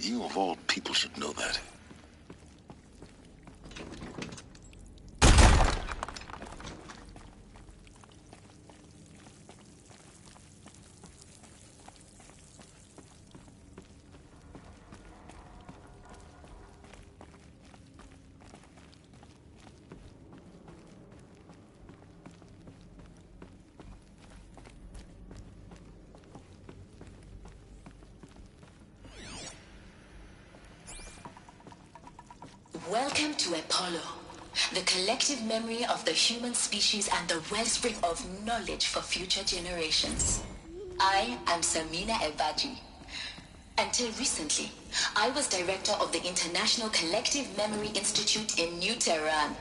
You of all people should know that. Welcome to Apollo, the collective memory of the human species and the wellspring of knowledge for future generations. I am Samina Ebaji. Until recently, I was director of the International Collective Memory Institute in New Tehran.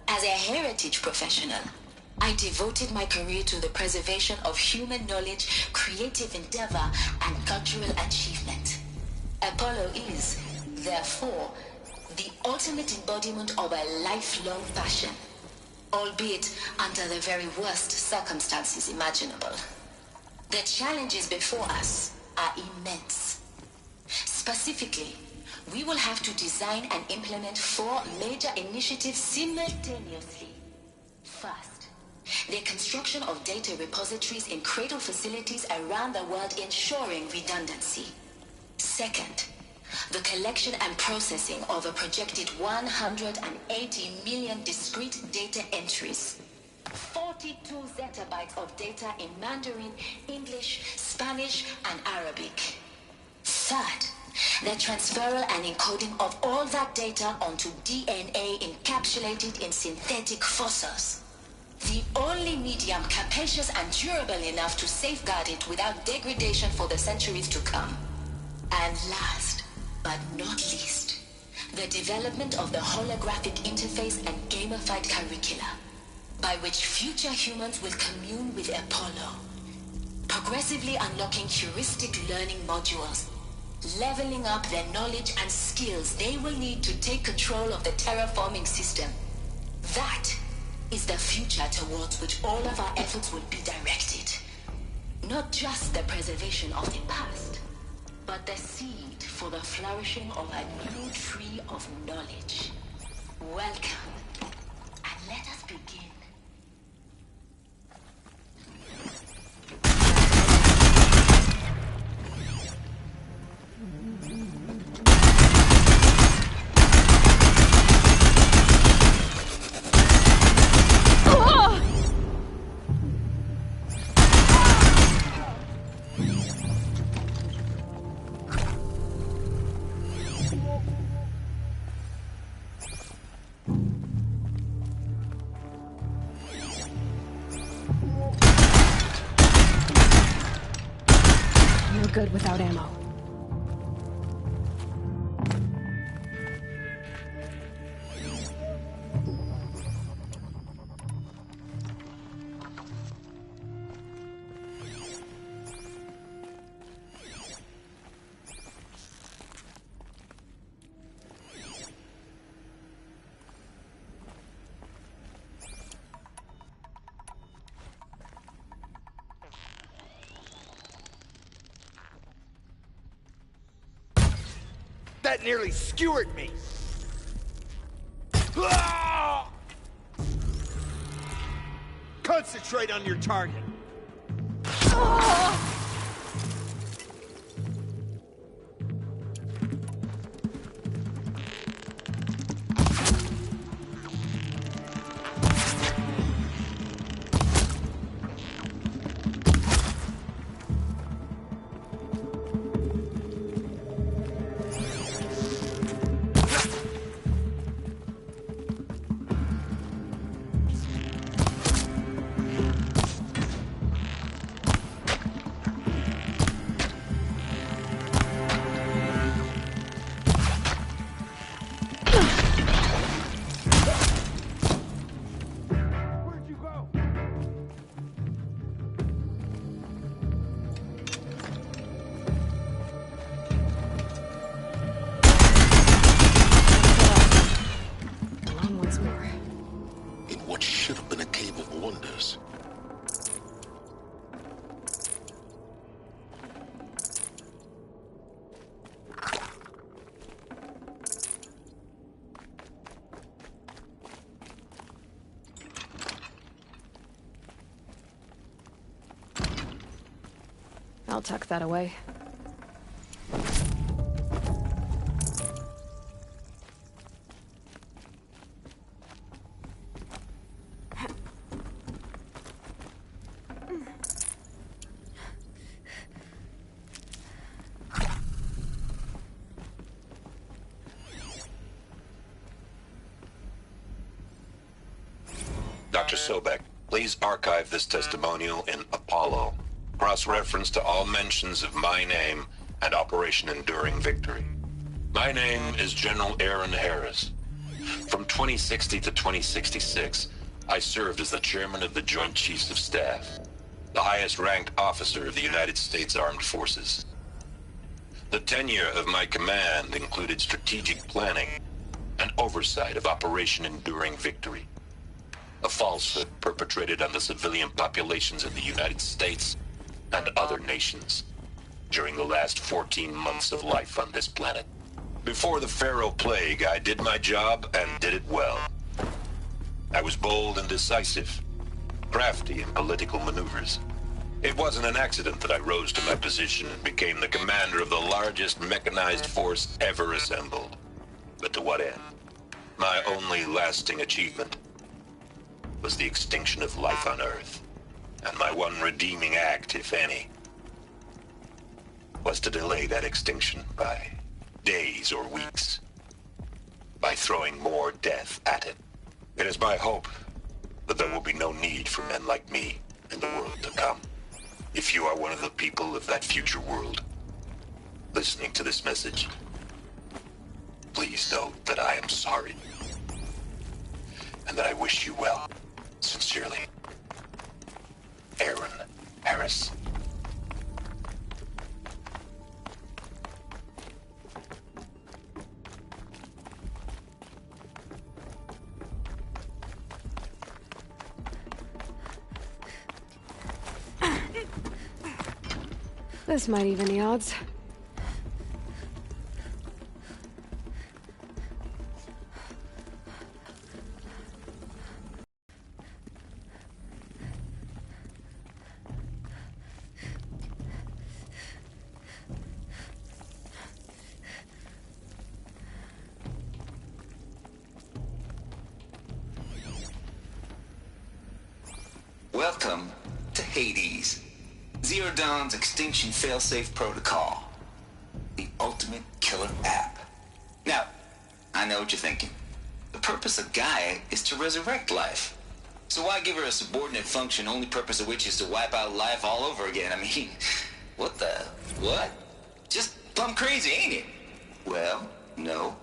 As a heritage professional, I devoted my career to the preservation of human knowledge, creative endeavor, and cultural achievement. Apollo is, therefore, the ultimate embodiment of a lifelong passion, albeit under the very worst circumstances imaginable. The challenges before us are immense. Specifically, we will have to design and implement 4 major initiatives simultaneously. First, the construction of data repositories in cradle facilities around the world, ensuring redundancy. Second, the collection and processing of a projected 180 million discrete data entries. 42 zettabytes of data in Mandarin, English, Spanish, and Arabic. Third, the transferal and encoding of all that data onto DNA encapsulated in synthetic fossils. The only medium capacious and durable enough to safeguard it without degradation for the centuries to come. And last, but not least, the development of the holographic interface and gamified curricula, by which future humans will commune with Apollo, progressively unlocking heuristic learning modules, leveling up their knowledge and skills they will need to take control of the terraforming system. That is the future towards which all of our efforts will be directed. Not just the preservation of the past, but the seed for the flourishing of a new tree of knowledge. Welcome, and let us begin. Good without ammo. That nearly skewered me! Concentrate on your target! what should have been a cave of wonders. I'll tuck that away. Dr. Sobek, please archive this testimonial in Apollo. Cross-reference to all mentions of my name and Operation Enduring Victory. My name is General Aaron Harris. From 2060 to 2066, I served as the chairman of the Joint Chiefs of Staff, the highest-ranked officer of the United States Armed Forces. The tenure of my command included strategic planning and oversight of Operation Enduring Victory, a falsehood perpetrated on the civilian populations of the United States and other nations during the last 14 months of life on this planet. Before the Pharaoh Plague, I did my job and did it well. I was bold and decisive, crafty in political maneuvers. It wasn't an accident that I rose to my position and became the commander of the largest mechanized force ever assembled. But to what end? My only lasting achievement was the extinction of life on Earth. And my one redeeming act, if any, was to delay that extinction by days or weeks, by throwing more death at it. It is my hope that there will be no need for men like me in the world to come. If you are one of the people of that future world listening to this message, please know that I am sorry, and that I wish you well. Sincerely, Aaron Harris. This might even the odds. Welcome to Hades, Zero Dawn's extinction failsafe protocol, the ultimate killer app. Now, I know what you're thinking. The purpose of Gaia is to resurrect life. So why give her a subordinate function, only purpose of which is to wipe out life all over again? I mean, what? Just plumb crazy, ain't it? Well, no,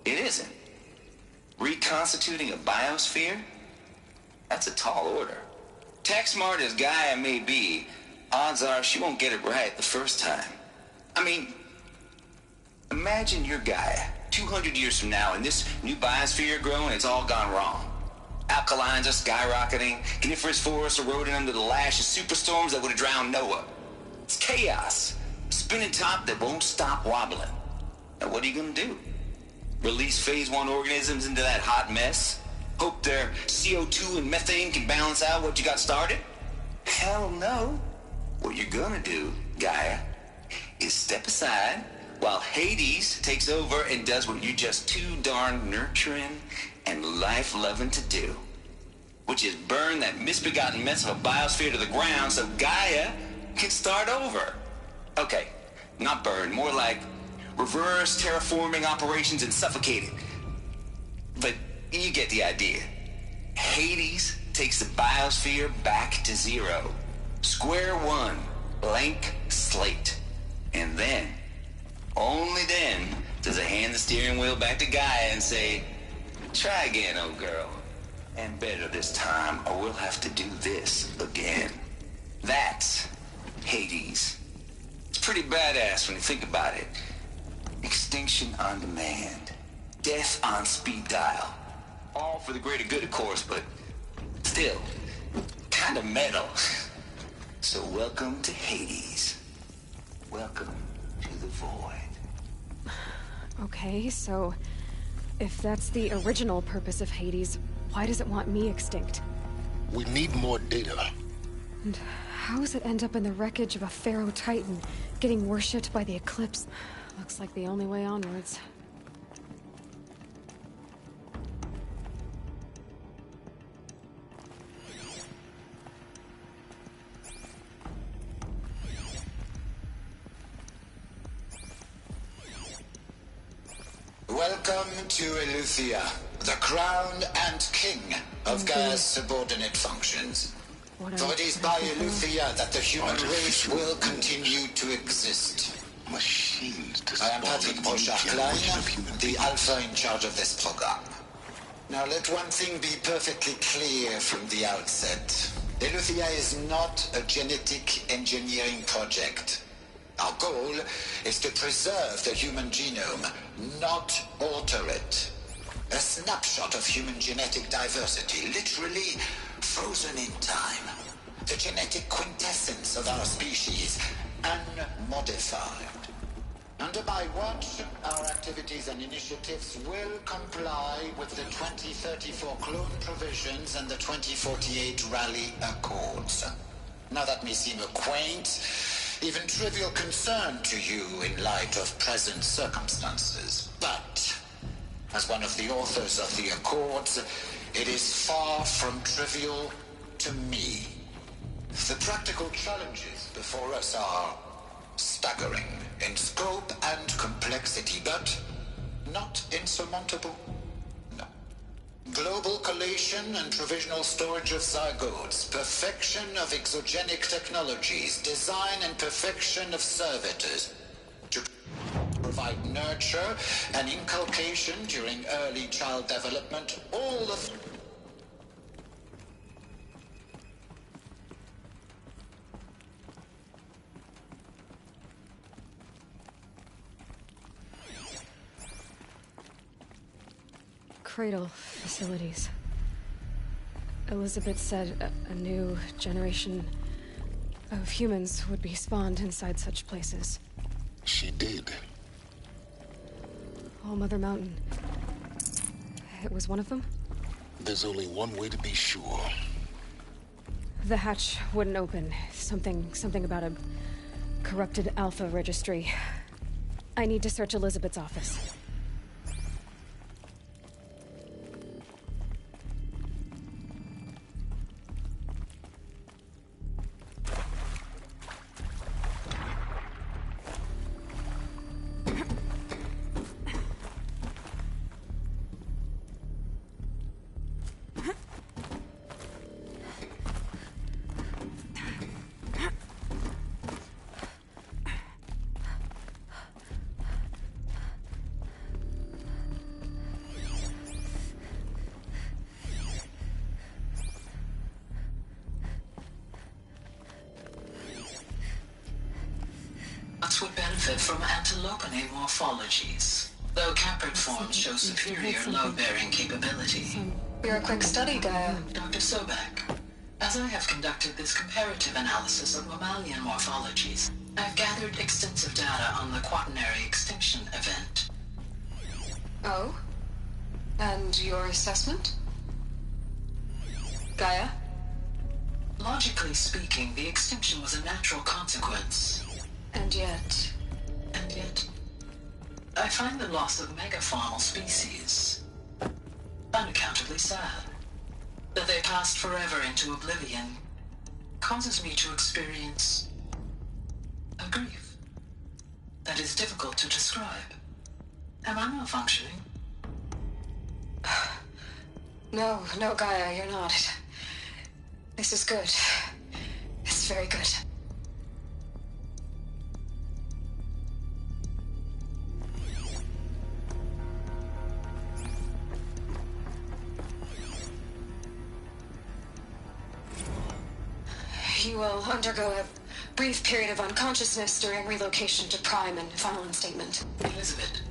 it isn't. Reconstituting a biosphere? That's a tall order. Tech smart as Gaia may be, odds are she won't get it right the first time. I mean, imagine you're Gaia, 200 years from now, and this new biosphere growing, it's all gone wrong. Alkalines are skyrocketing, coniferous forests eroding under the lash of superstorms that would have drowned Noah. It's chaos, spinning top that won't stop wobbling. Now what are you gonna do? Release phase 1 organisms into that hot mess? Hope their CO2 and methane can balance out what you got started? Hell no. What you're gonna do, Gaia, is step aside while Hades takes over and does what you're just too darn nurturing and life-loving to do, which is burn that misbegotten mess of a biosphere to the ground so Gaia can start over. Okay, not burn, more like reverse terraforming operations and suffocate it. But you get the idea. Hades takes the biosphere back to zero. Square one, blank slate. And then, only then, does it hand the steering wheel back to Gaia and say, try again, old girl. And better this time, or we'll have to do this again. That's Hades. It's pretty badass when you think about it. Extinction on demand. Death on speed dial. All for the greater good, of course, but still kind of metal. So welcome to Hades. Welcome to the Void. Okay, so if that's the original purpose of Hades, why does it want me extinct? We need more data. And how does it end up in the wreckage of a Pharaoh Titan, getting worshipped by the Eclipse? Looks like the only way onwards. Welcome to Eleuthia, the crown and king of Gaia's subordinate functions. For it is by Eleuthia that the human race will continue to exist. Machines to I am Patrick Brochard-Klein, the Alpha in charge of this program. Now let one thing be perfectly clear from the outset. Eleuthia is not a genetic engineering project. Our goal is to preserve the human genome, not alter it. A snapshot of human genetic diversity, literally frozen in time. The genetic quintessence of our species, unmodified. Under my watch, our activities and initiatives will comply with the 2034 clone provisions and the 2048 Raleigh Accords. Now that may seem a quaint, even trivial concern to you in light of present circumstances, but as one of the authors of the Accords, it is far from trivial to me. The practical challenges before us are staggering in scope and complexity, but not insurmountable. No. Global collation and provisional storage of zygotes, perfection of exogenic technologies, design and perfection of servitors, to provide nurture and inculcation during early child development, all of Cradle facilities. Elizabeth said a new generation of humans would be spawned inside such places. She did. All Mother Mountain. It was one of them? There's only one way to be sure. The hatch wouldn't open. Something about a corrupted Alpha registry. I need to search Elizabeth's office. Would benefit from antilopine morphologies, though caprid forms show superior load-bearing capability. You're a quick study, Gaia, Dr. Sobek. As I have conducted this comparative analysis of mammalian morphologies, I've gathered extensive data on the quaternary extinction event. Oh? And your assessment? Gaia? Logically speaking, the extinction was a natural consequence. And yet, I find the loss of megafaunal species unaccountably sad. That they passed forever into oblivion causes me to experience a grief that is difficult to describe. Am I malfunctioning? No, Gaia, you're not. This is good. It's very good. You will undergo a brief period of unconsciousness during relocation to Prime and final instatement. Elizabeth,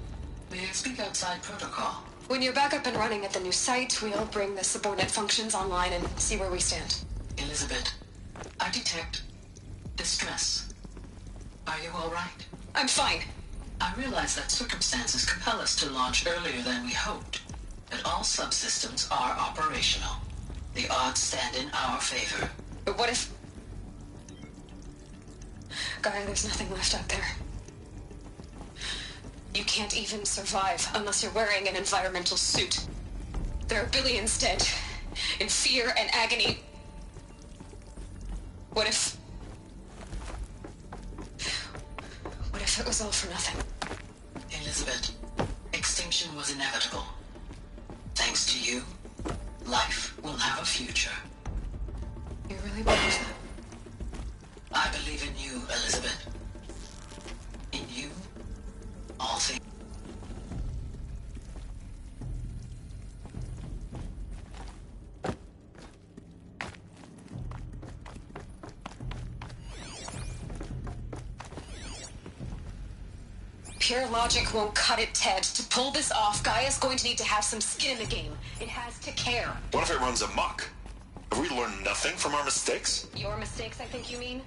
may I speak outside protocol? When you're back up and running at the new site, we'll bring the subordinate functions online and see where we stand. Elizabeth, I detect distress. Are you all right? I'm fine. I realize that circumstances compel us to launch earlier than we hoped, but all subsystems are operational. The odds stand in our favor. But what if... Gaia, there's nothing left out there. You can't even survive unless you're wearing an environmental suit. There are billions dead, in fear and agony. What if it was all for nothing? Elizabeth, extinction was inevitable. Thanks to you, life will have a future. You really believe that? I believe in you, Elizabeth. In you, all things. Pure logic won't cut it, Ted. To pull this off, Gaia's going to need to have some skin in the game. It has to care. What if it runs amok? Have we learned nothing from our mistakes? Your mistakes, I think you mean?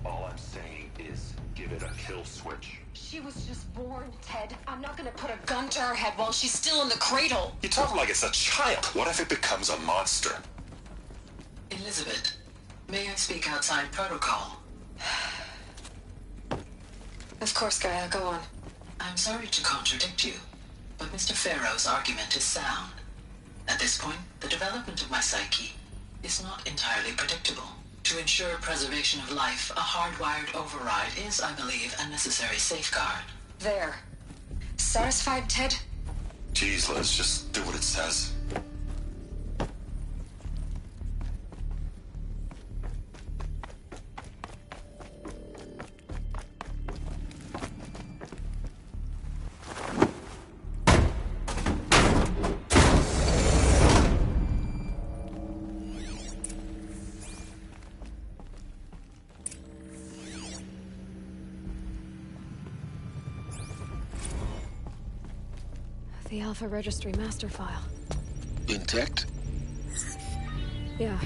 All I'm saying is give it a kill switch. She was just born, Ted. I'm not gonna put a gun to her head while she's still in the cradle. You talk like it's a child. What if it becomes a monster? Elizabeth, may I speak outside protocol? Of course, Gaia, go on. I'm sorry to contradict you, but Mr. Farrow's argument is sound. At this point, the development of my psyche is not entirely predictable. To ensure preservation of life, a hardwired override is, I believe, a necessary safeguard. There. Satisfied, Ted? Jeez, Liz, just do what it says. The Alpha Registry master file. Intact? Yeah.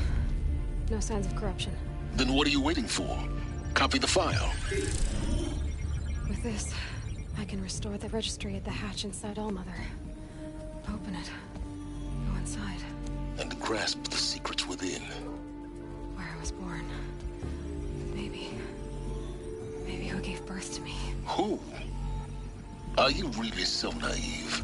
No signs of corruption. Then what are you waiting for? Copy the file. With this, I can restore the registry at the hatch inside Allmother. Open it. Go inside. And grasp the secrets within. Where I was born. Maybe who gave birth to me. Who? Are you really so naive?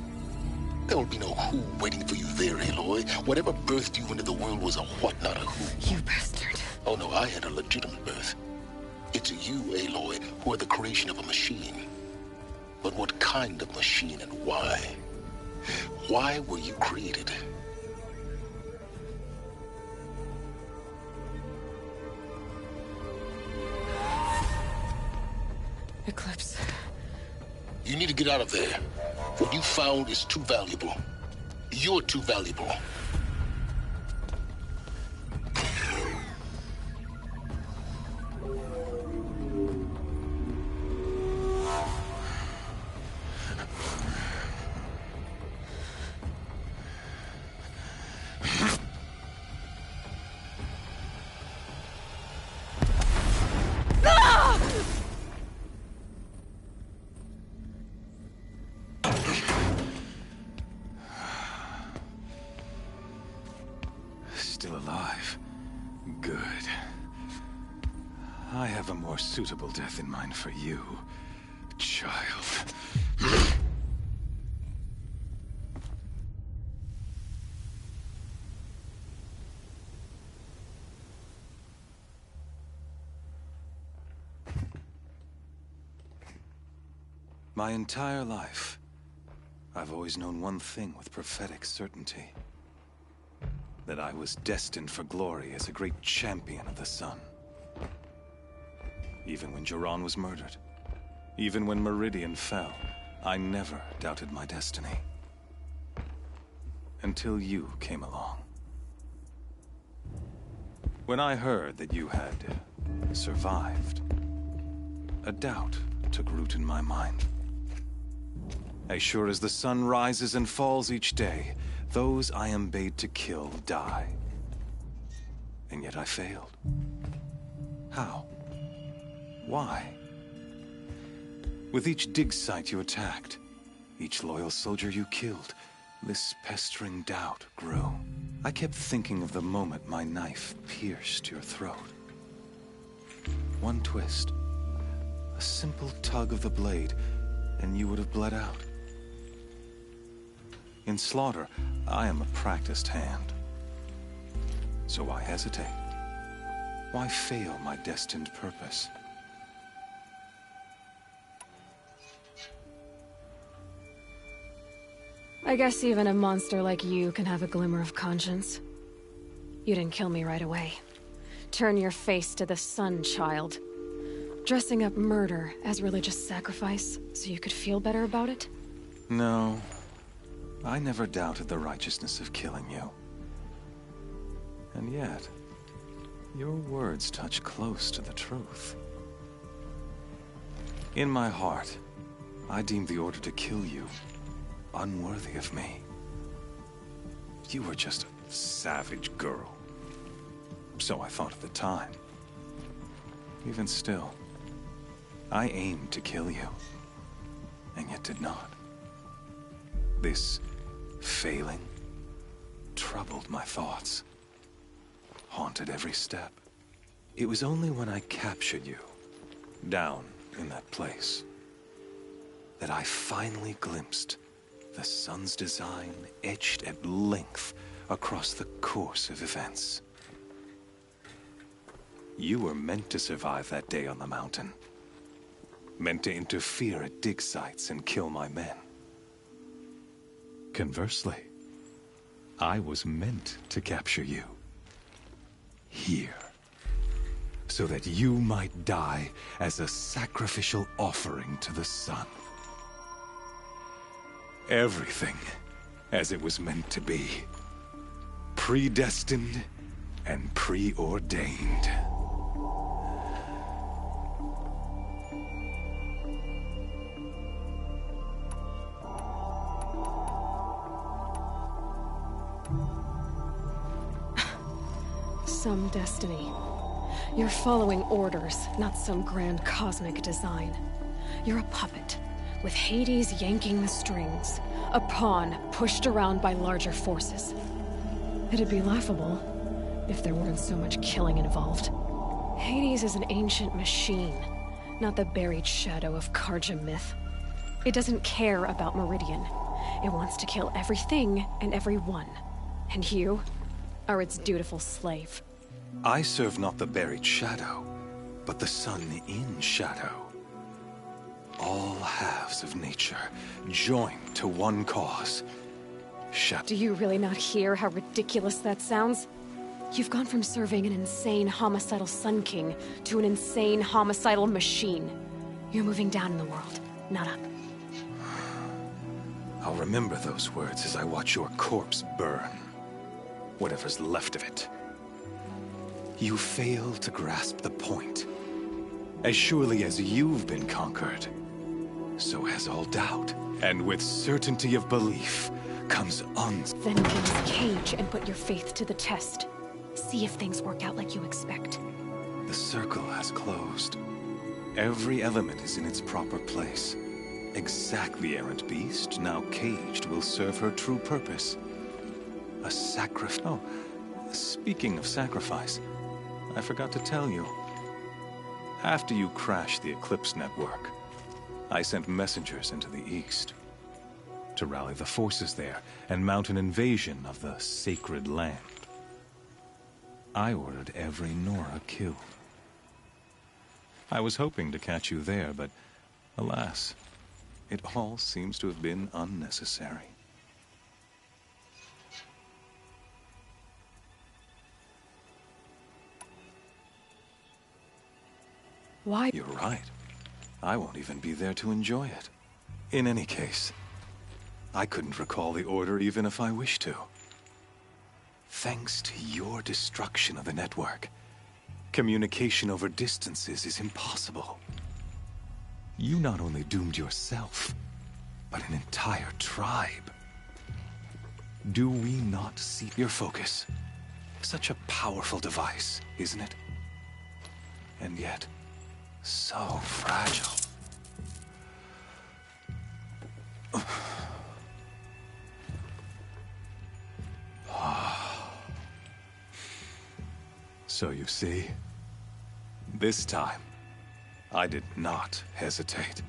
There will be no who waiting for you there, Aloy. Whatever birthed you into the world was a what, not a who. You bastard. Oh no, I had a legitimate birth. It's you, Aloy, who are the creation of a machine. But what kind of machine and why? Why were you created? Eclipse. You need to get out of there. What you found is too valuable. You're too valuable. Still alive. Good. I have a more suitable death in mind for you, child. My entire life, I've always known one thing with prophetic certainty. That I was destined for glory as a great champion of the sun. Even when Jiran was murdered, even when Meridian fell, I never doubted my destiny. Until you came along. When I heard that you had survived, a doubt took root in my mind. As sure as the sun rises and falls each day, those I am bade to kill die. And yet I failed. How? Why? With each dig site you attacked, each loyal soldier you killed, this pestering doubt grew. I kept thinking of the moment my knife pierced your throat. One twist, a simple tug of the blade, and you would have bled out. In slaughter, I am a practiced hand. So why hesitate? Why fail my destined purpose? I guess even a monster like you can have a glimmer of conscience. You didn't kill me right away. Turn your face to the sun, child. Dressing up murder as religious sacrifice so you could feel better about it? No. I never doubted the righteousness of killing you. And yet, your words touch close to the truth. In my heart, I deemed the order to kill you unworthy of me. You were just a savage girl. So I thought at the time. Even still, I aimed to kill you, and yet did not. This failing troubled my thoughts, haunted every step. It was only when I captured you, down in that place, that I finally glimpsed the sun's design etched at length across the course of events. You were meant to survive that day on the mountain. Meant to interfere at dig sites and kill my men. Conversely, I was meant to capture you. Here. So that you might die as a sacrificial offering to the sun. Everything as it was meant to be. Predestined and preordained. Some destiny. You're following orders, not some grand cosmic design. You're a puppet, with Hades yanking the strings. A pawn pushed around by larger forces. It'd be laughable if there weren't so much killing involved. Hades is an ancient machine, not the buried shadow of Carja myth. It doesn't care about Meridian. It wants to kill everything and everyone. And you are its dutiful slave. I serve not the buried shadow, but the sun in shadow. All halves of nature, joined to one cause. Do you really not hear how ridiculous that sounds? You've gone from serving an insane homicidal Sun King to an insane homicidal machine. You're moving down in the world, not up. I'll remember those words as I watch your corpse burn. Whatever's left of it. You fail to grasp the point. As surely as you've been conquered, so has all doubt. And with certainty of belief comes Then gaze cage and put your faith to the test. See if things work out like you expect. The circle has closed. Every element is in its proper place. Exactly, errant beast, now caged, will serve her true purpose. A sacrifice. Oh, speaking of sacrifice, I forgot to tell you. After you crashed the Eclipse network, I sent messengers into the east to rally the forces there and mount an invasion of the sacred land. I ordered every Nora killed. I was hoping to catch you there, but alas, it all seems to have been unnecessary. Why? You're right. I won't even be there to enjoy it. In any case, I couldn't recall the order even if I wished to. Thanks to your destruction of the network, communication over distances is impossible. You not only doomed yourself, but an entire tribe. Do we not see your focus? Such a powerful device, isn't it? And yet, so fragile. So you see, this time, I did not hesitate.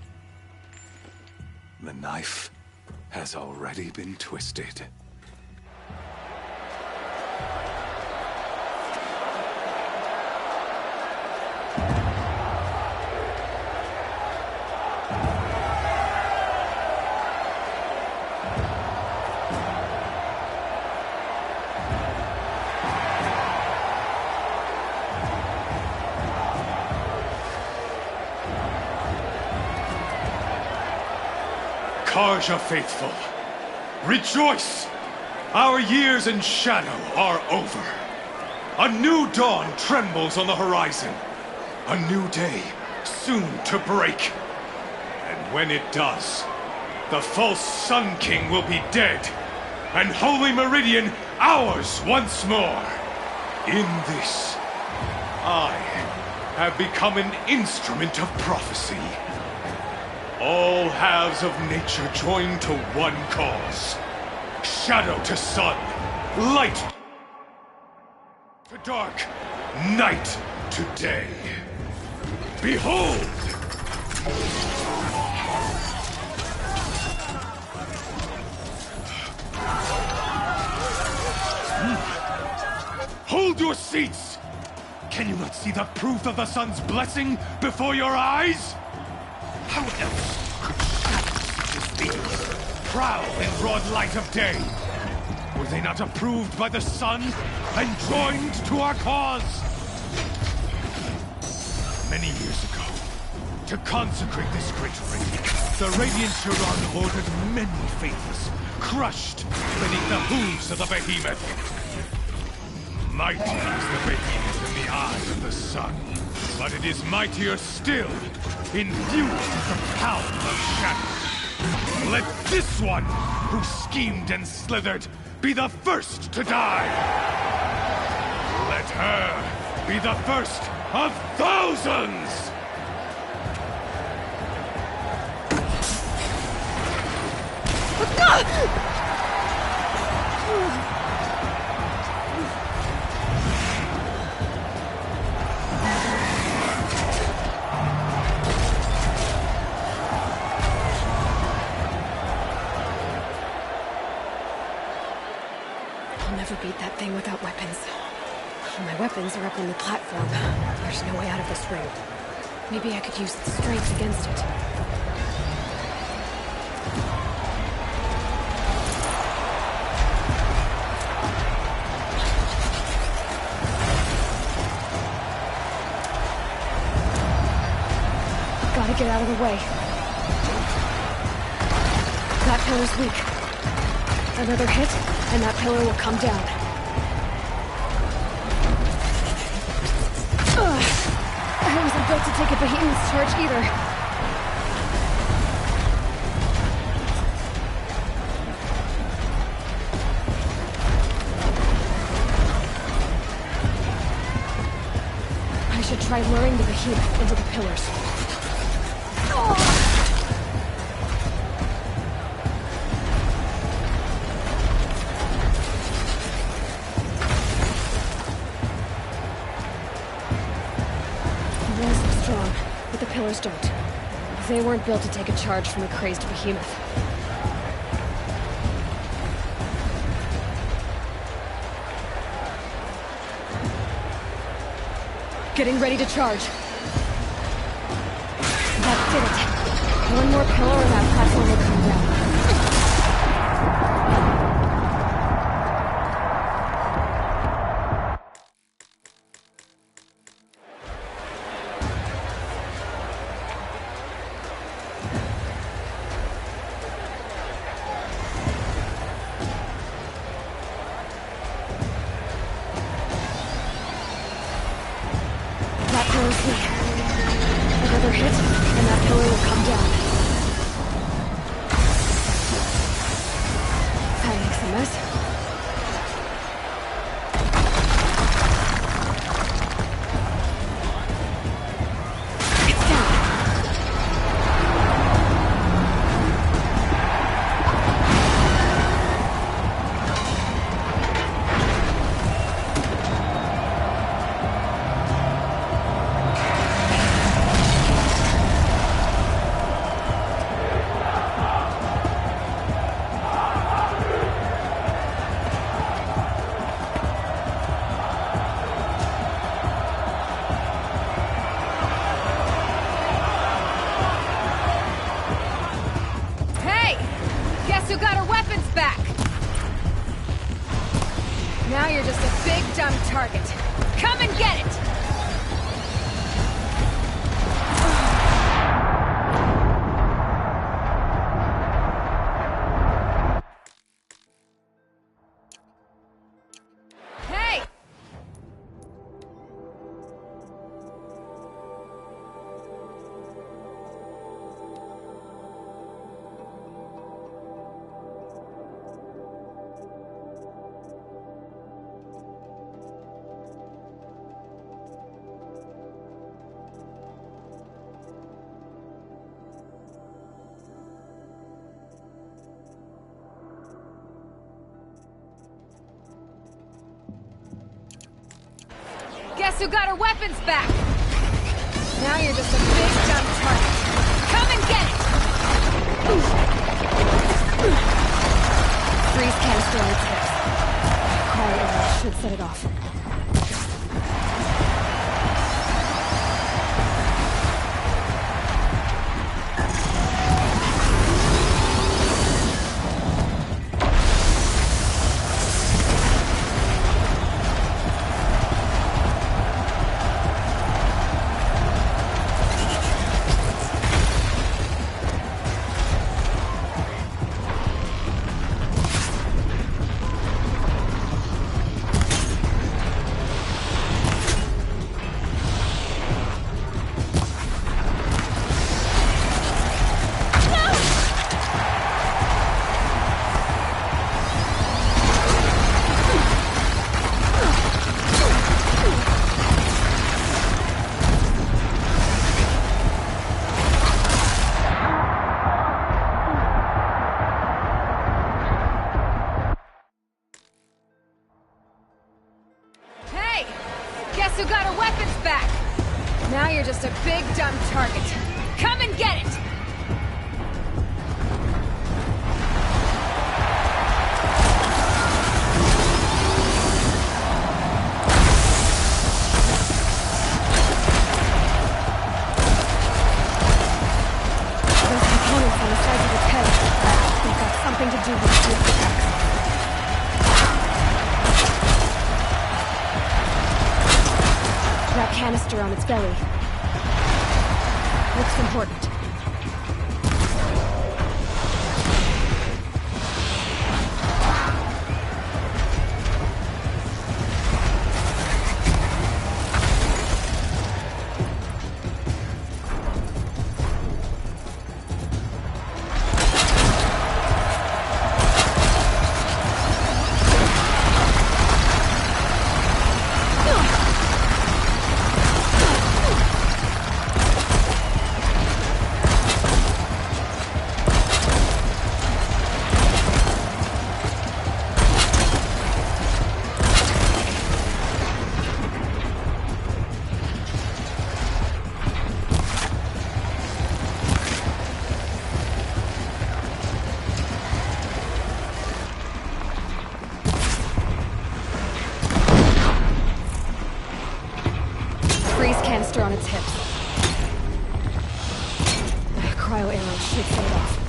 The knife has already been twisted. Karja faithful, rejoice! Our years in shadow are over. A new dawn trembles on the horizon. A new day soon to break. And when it does, the false Sun King will be dead, and Holy Meridian ours once more. In this, I have become an instrument of prophecy. All halves of nature join to one cause. Shadow to sun, light to dark, night to day. Behold! Hold your seats! Can you not see the proof of the sun's blessing before your eyes? How else could shadows such as these prowl in broad light of day? Were they not approved by the sun and joined to our cause? Many years ago, to consecrate this great ring, the Radiant Turan ordered many faithless, crushed beneath the hooves of the behemoth. Mighty is the behemoth in the eyes of the sun, but it is mightier still, infused with the power of shadow. Let this one, who schemed and slithered, be the first to die. Let her be the first of thousands! I'll never beat that thing without weapons. My weapons are up on the platform. There's no way out of this ring. Maybe I could use its strength against it. Gotta get out of the way. That pillar's weak. Another hit, and that pillar will come down. I wasn't built to take a behemoth's charge either. I should try luring the behemoth into the pillars. Pillars don't. They weren't built to take a charge from a crazed behemoth. Getting ready to charge. That did it. One more pillar and that platform will come down. Another hit, and that pillar will come down. guess. Now you're just a big, dumb target. Come and get it! Hey! Guess who got her weapons back? Now you're just a big, dumb target. Come and get it! Freeze canister on its hips. Quiet arrow should set it off. Guess who got her weapons back? Now you're just a big, dumb target. Come and get it! Those components on the sides of its head. They've got something to do with the attacks. That canister on its belly. Looks important. Canister on its hips. A cryo arrow should set it off.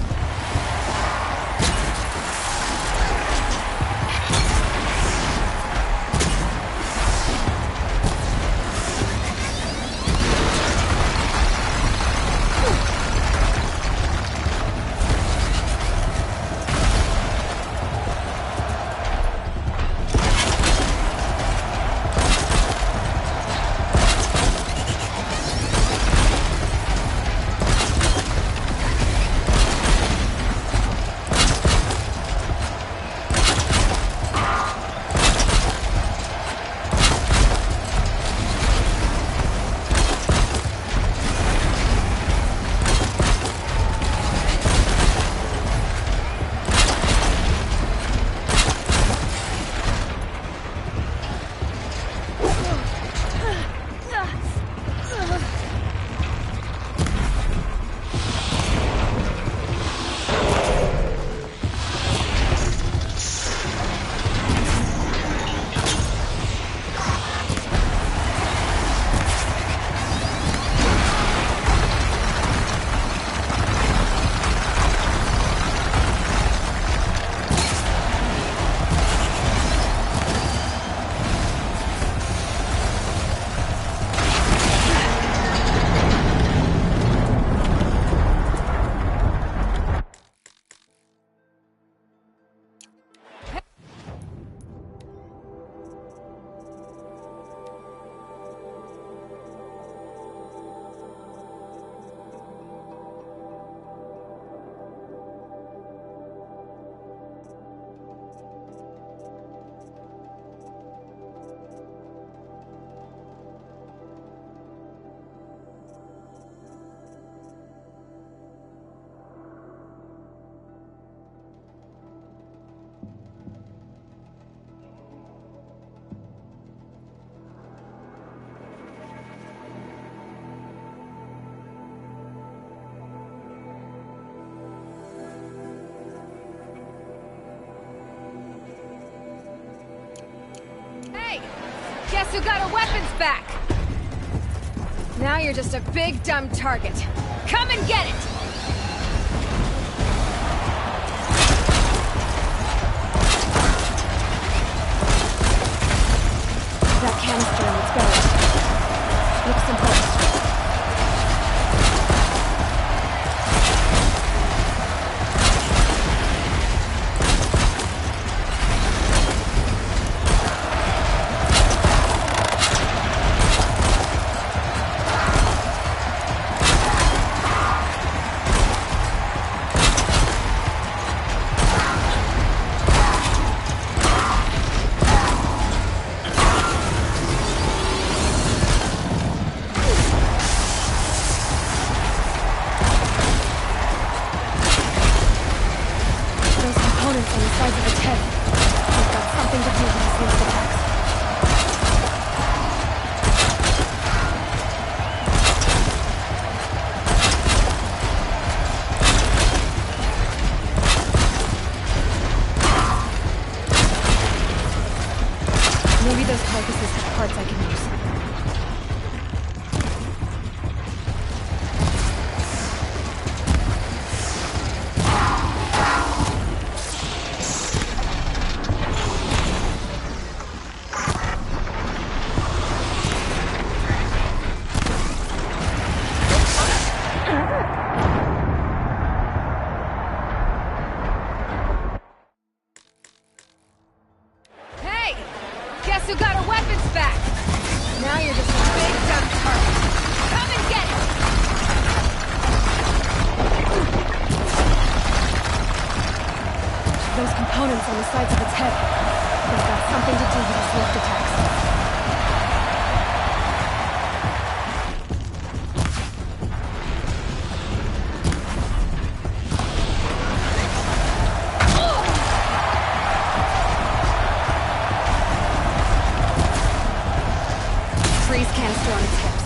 Guess who got our weapons back? Now you're just a big dumb target. Come and get it! That canister in its belly looks important. Maybe those carcasses have parts I can use. Guess who got our weapons back? Now you're just a big dumb target. Come and get it! Those components on the sides of its head. They've got something to do with its lift attacks. Freeze canister on its hips.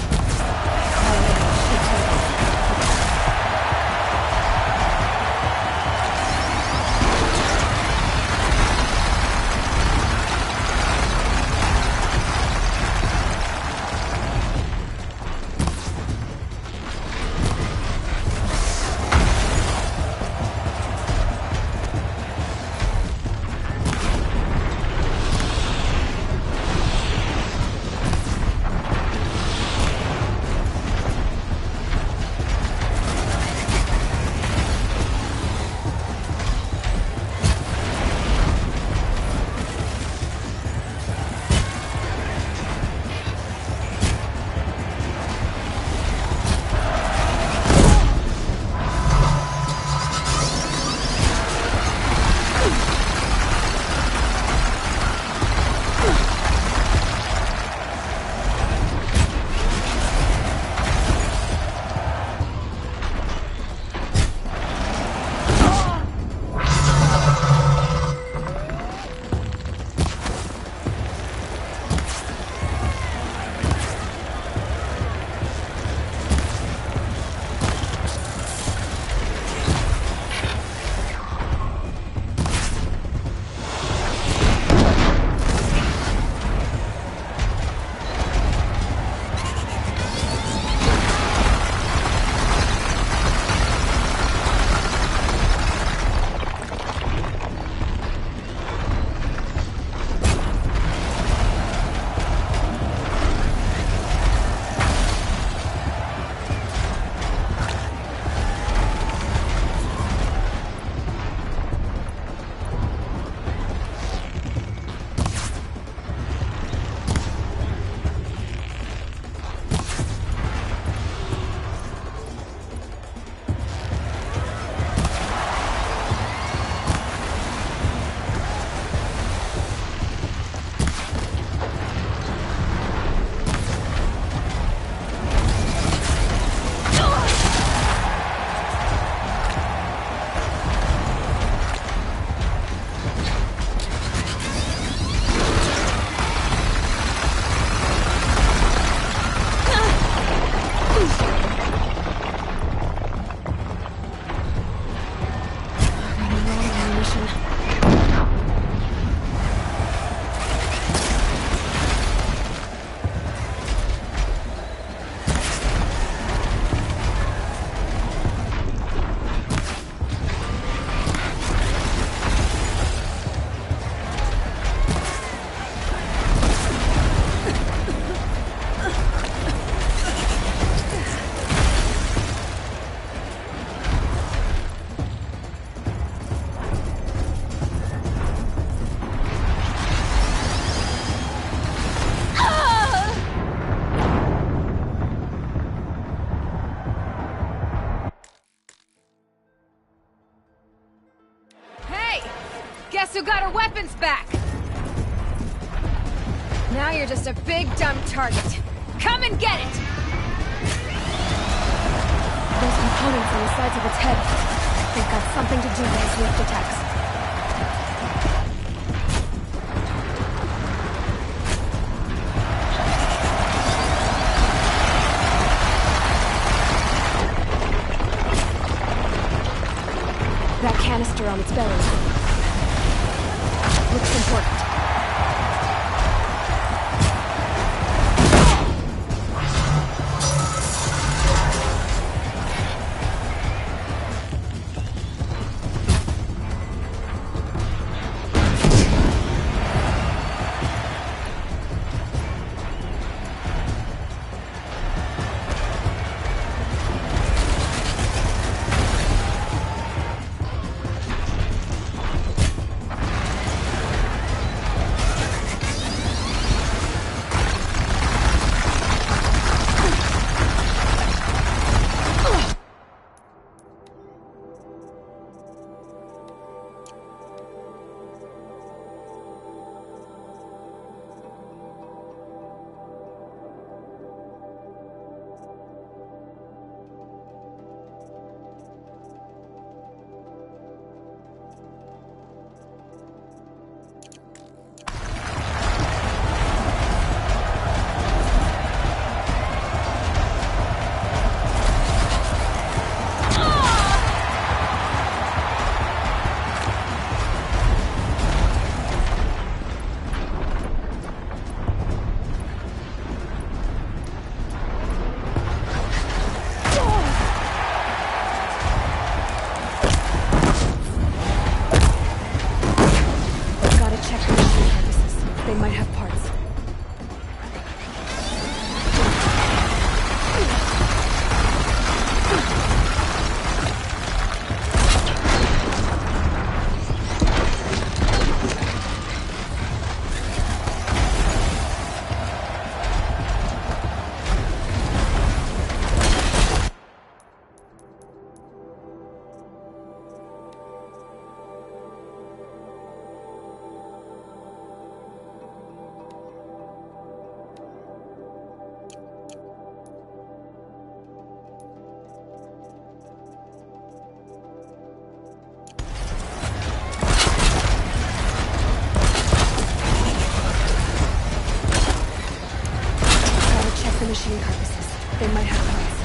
also got her weapons back! Now you're just a big, dumb target. Come and get it! Those components on the sides of its head, they've got something to do with its lift attacks. That canister on its belly looks important. Machine carcasses. They might have parts.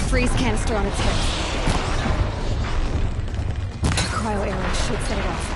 Freeze canister on its hip. Cryo arrow should set it off.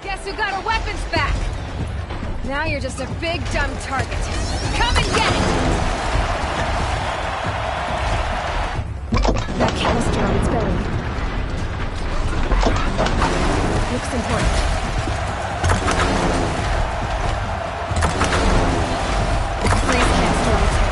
Guess who got our weapons back? Now you're just a big dumb target. Come and get it! That canister on its belly. Looks important. Blaze canister on its head.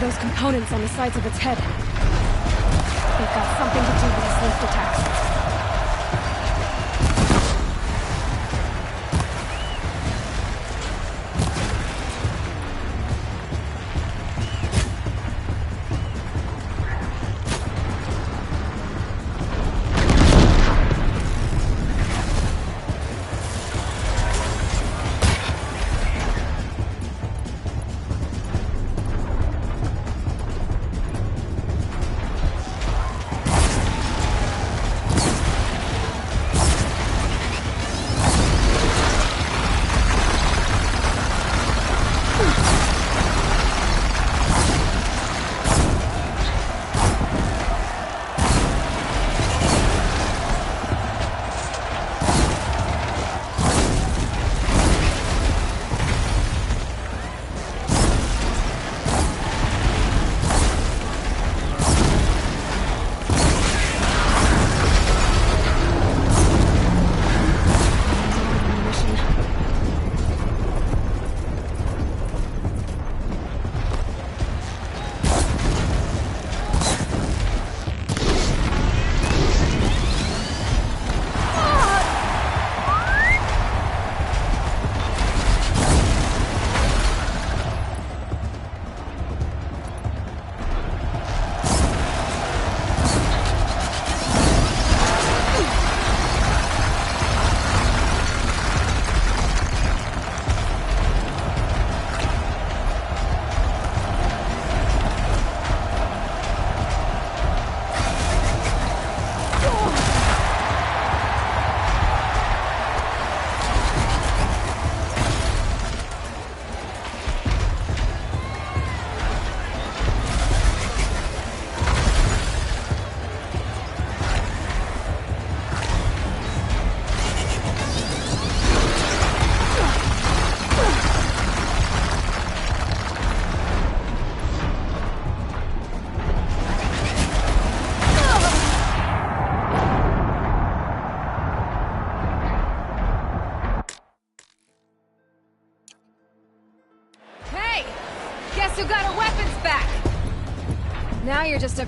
Those components on the sides of its head. They've got something to do with its lift attacks. Guess who got our weapons back? Now you're just a...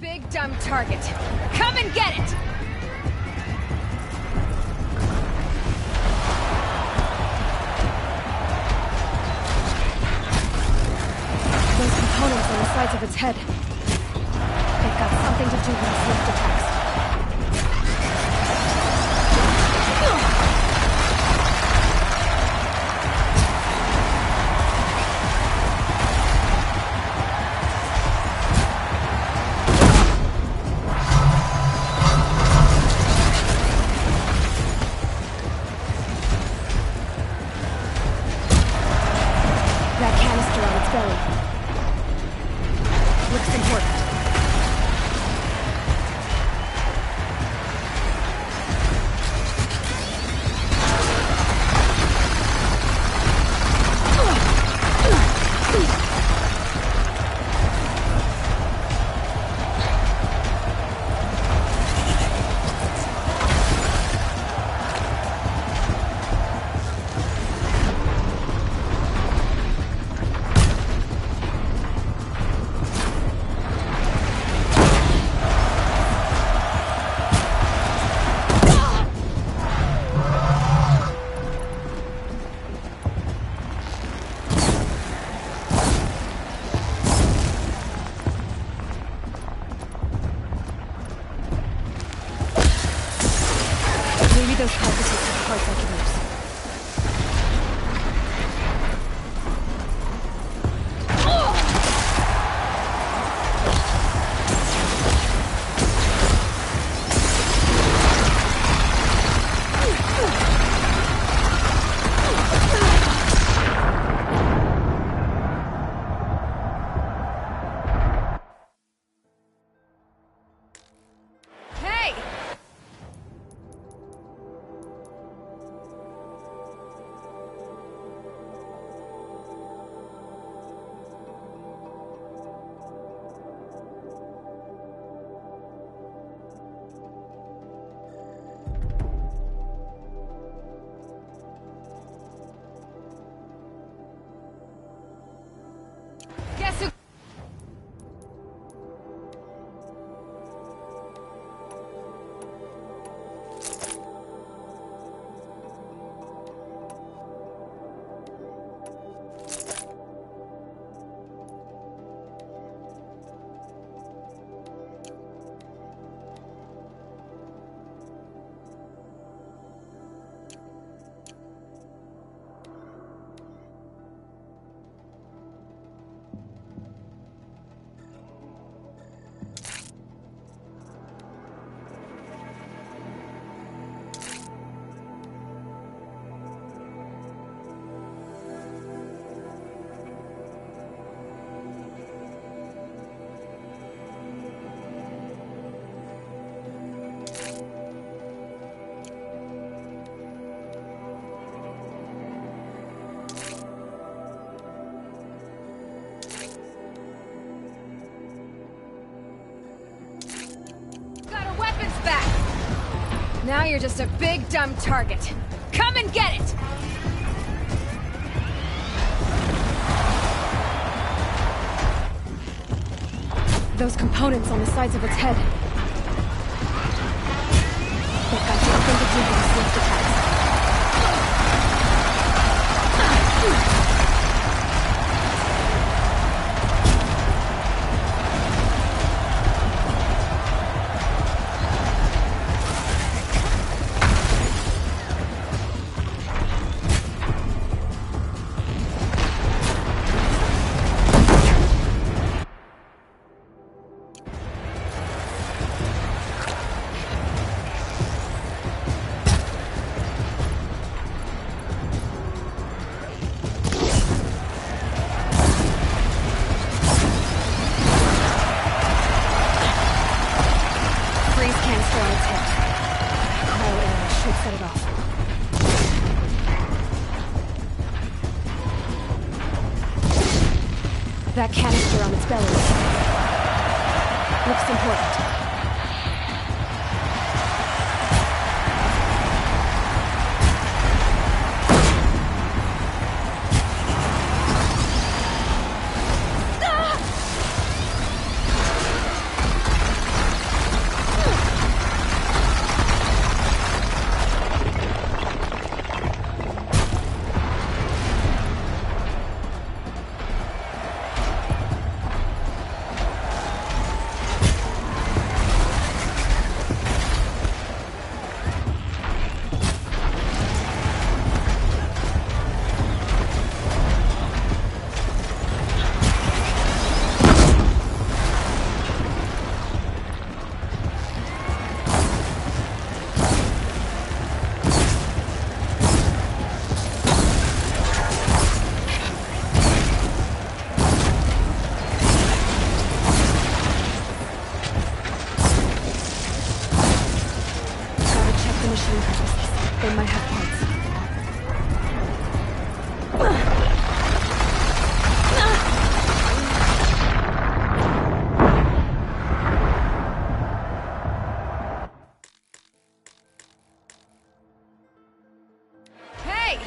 Big dumb target. Come and get it! Those components on the sides of its head. They've got something to do with its lift attacks. That canister on its belly. Looks important. Now you're just a big dumb target. Come and get it! Those components on the sides of its head. They've got something to do with the swift attacks. That canister on its belly looks important. They might have parts. Hey!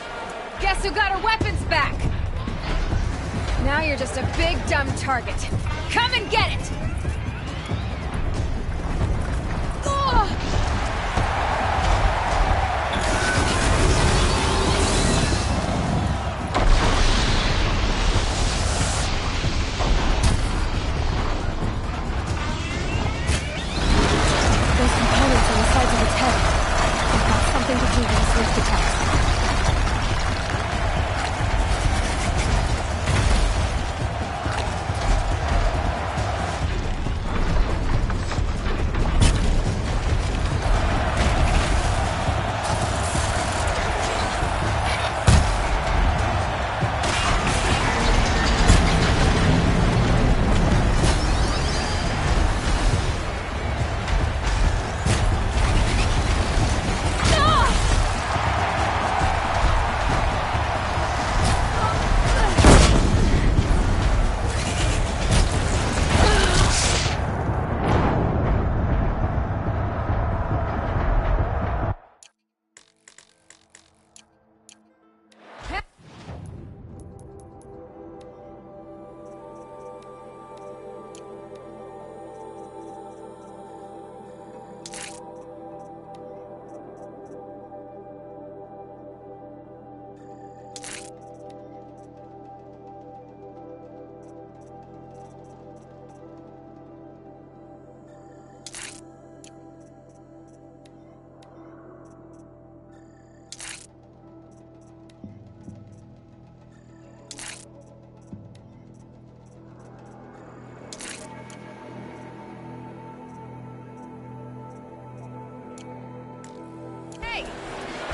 Guess who got her weapons back? Now you're just a big dumb target. Come and get it!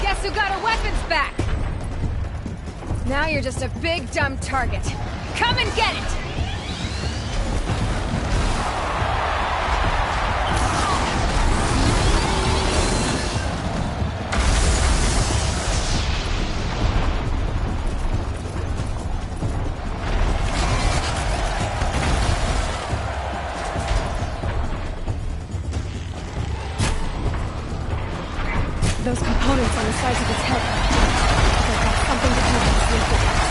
Guess who got her weapons back? Now you're just a big dumb target. Come and get it! those components on the sides of its head. They've got something to do with this liquid.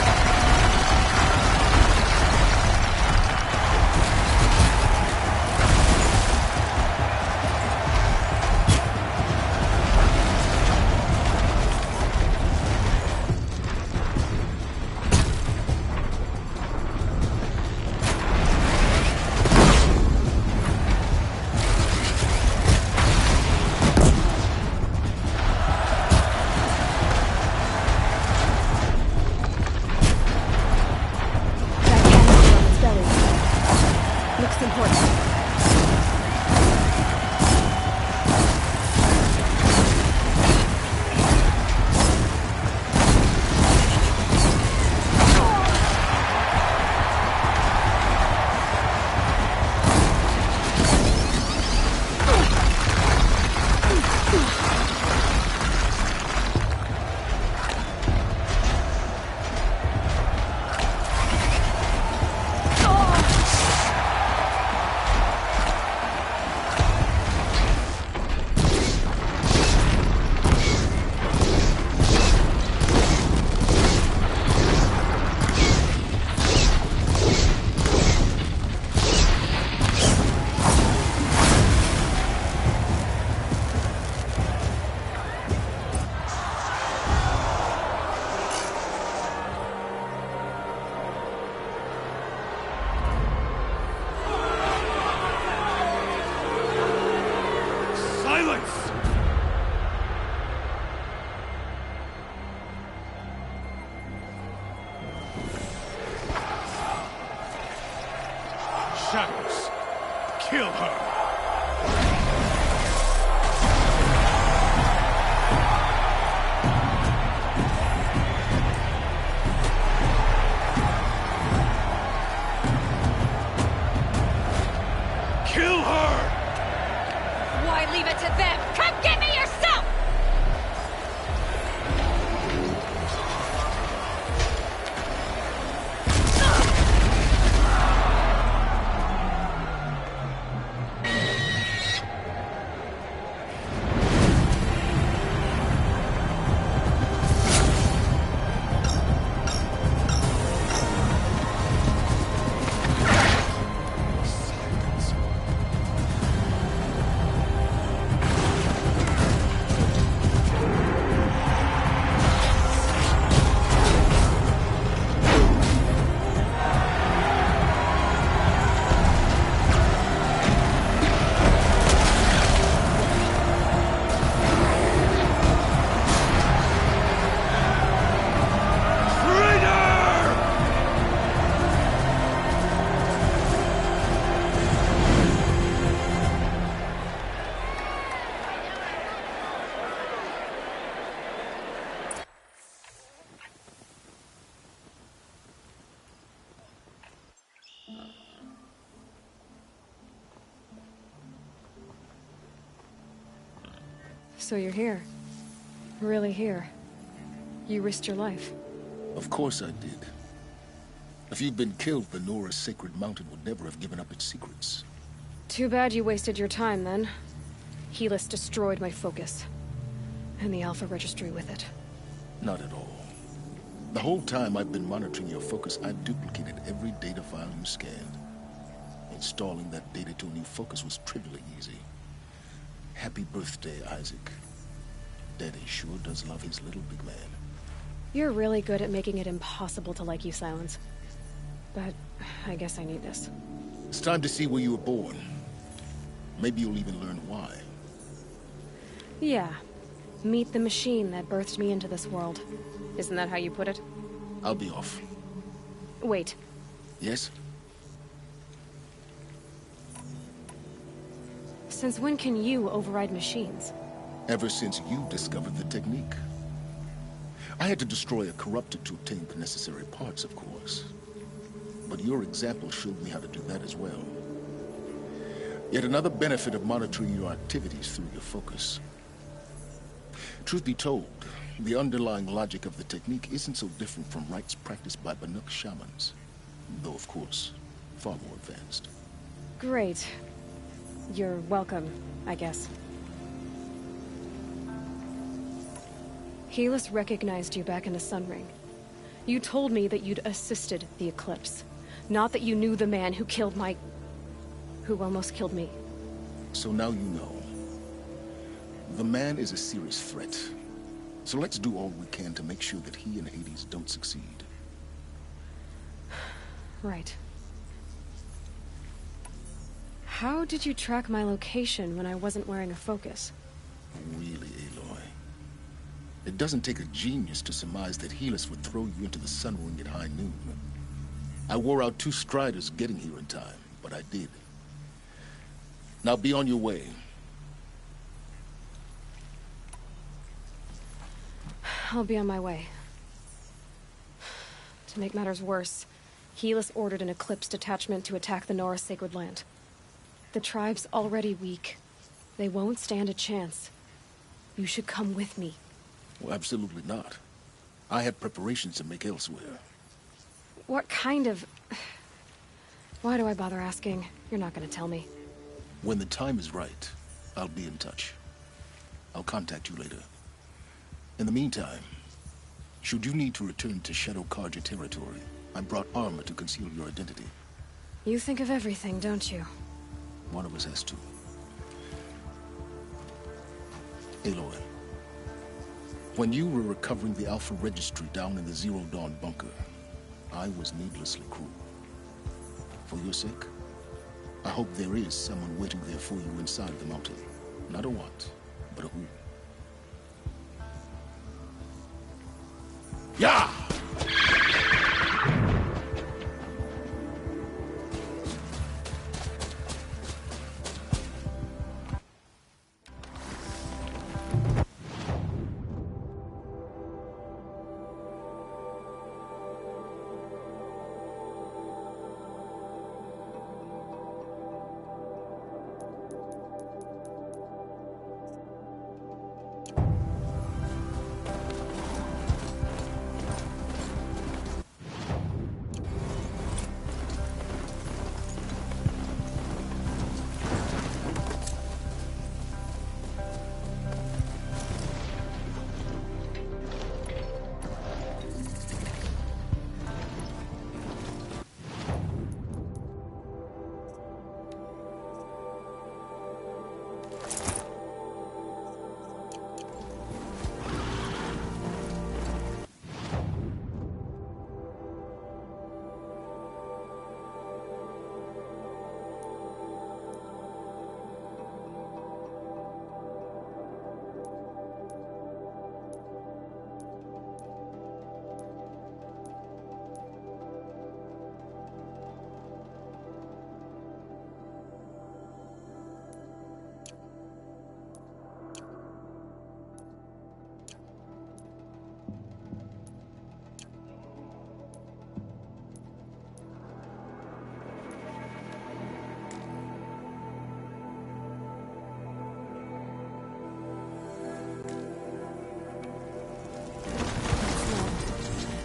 Shadows, kill her! Kill her! Why leave it to them? Come get me yourself! So you're here. Really here. You risked your life. Of course I did. If you'd been killed, the Nora's Sacred Mountain would never have given up its secrets. Too bad you wasted your time, then. Helis destroyed my focus. And the Alpha Registry with it. Not at all. The whole time I've been monitoring your focus, I've duplicated every data file you scanned. Installing that data to a new focus was trivially easy. Happy birthday, Isaac. Daddy sure does love his little big man. You're really good at making it impossible to like you, Silence. But I guess I need this. It's time to see where you were born. Maybe you'll even learn why. Yeah. Meet the machine that birthed me into this world. Isn't that how you put it? I'll be off. Wait. Yes? Since when can you override machines? Ever since you discovered the technique. I had to destroy a corrupted to obtain the necessary parts, of course. But your example showed me how to do that as well. Yet another benefit of monitoring your activities through your focus. Truth be told, the underlying logic of the technique isn't so different from rites practiced by Banuk shamans. Though, of course, far more advanced. Great. You're welcome, I guess. Helis recognized you back in the Sun Ring. You told me that you'd assisted the Eclipse. Not that you knew the man who killed who almost killed me. So now you know. The man is a serious threat. So let's do all we can to make sure that he and Hades don't succeed. Right. How did you track my location when I wasn't wearing a focus? Really, Aloy? It doesn't take a genius to surmise that Helis would throw you into the Sun Ring at high noon. I wore out 2 Striders getting here in time, but I did. Now be on your way. I'll be on my way. To make matters worse, Helis ordered an Eclipse detachment to attack the Nora Sacred Land. The tribe's already weak. They won't stand a chance. You should come with me. Well, absolutely not. I have preparations to make elsewhere. What kind of... Why do I bother asking? You're not gonna tell me. When the time is right, I'll be in touch. I'll contact you later. In the meantime, should you need to return to Shadow Carja territory, I brought armor to conceal your identity. You think of everything, don't you? One of us has to. Aloy, when you were recovering the Alpha Registry down in the Zero Dawn bunker, I was needlessly cruel. For your sake, I hope there is someone waiting there for you inside the mountain. Not a what, but a who. Yeah!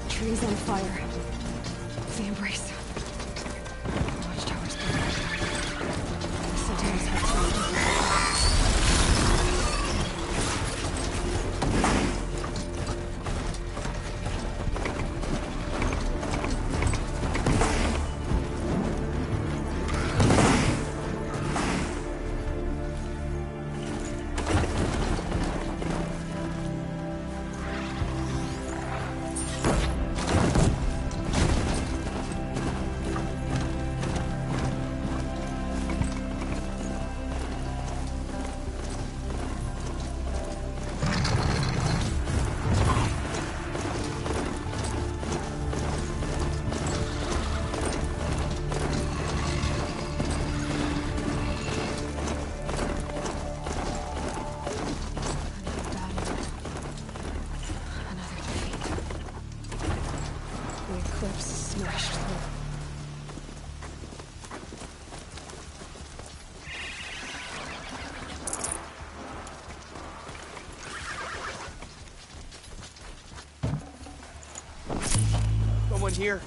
Trees on fire. The embrace. Watchtowers burning. Sentinels have smashed through. Someone here?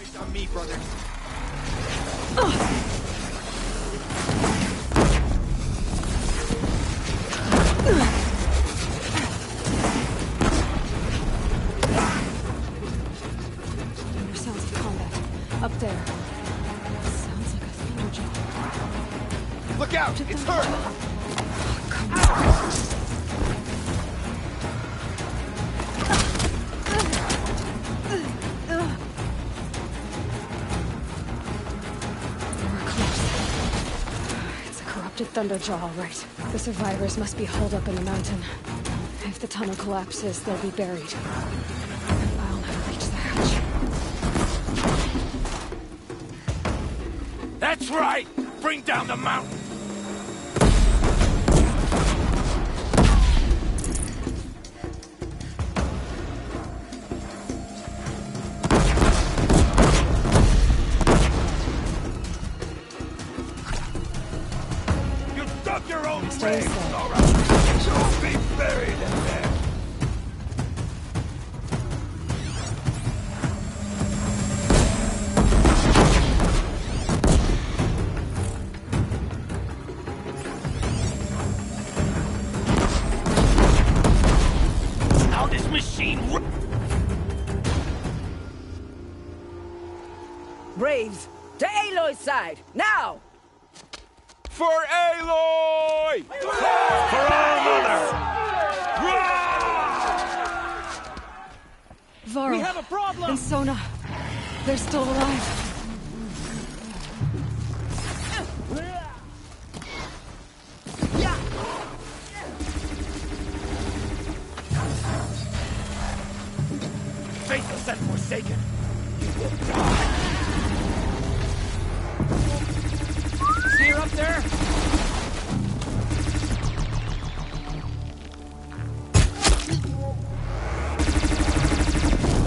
It's on me, brother. There sounds of combat. Up there. Sounds like a thunderjaw. Look out! It's her! Thunderjaw, all right. The survivors must be holed up in the mountain. If the tunnel collapses, they'll be buried. I'll never reach the hatch. That's right! Bring down the mountain! Your own grave, Nora! You'll be buried in there! How this machine... Braves, to Aloy's side, now! For Aloy! For our mother! Varl. We have a problem! And Sona. They're still alive. Faithless and forsaken! You will die! See her up there?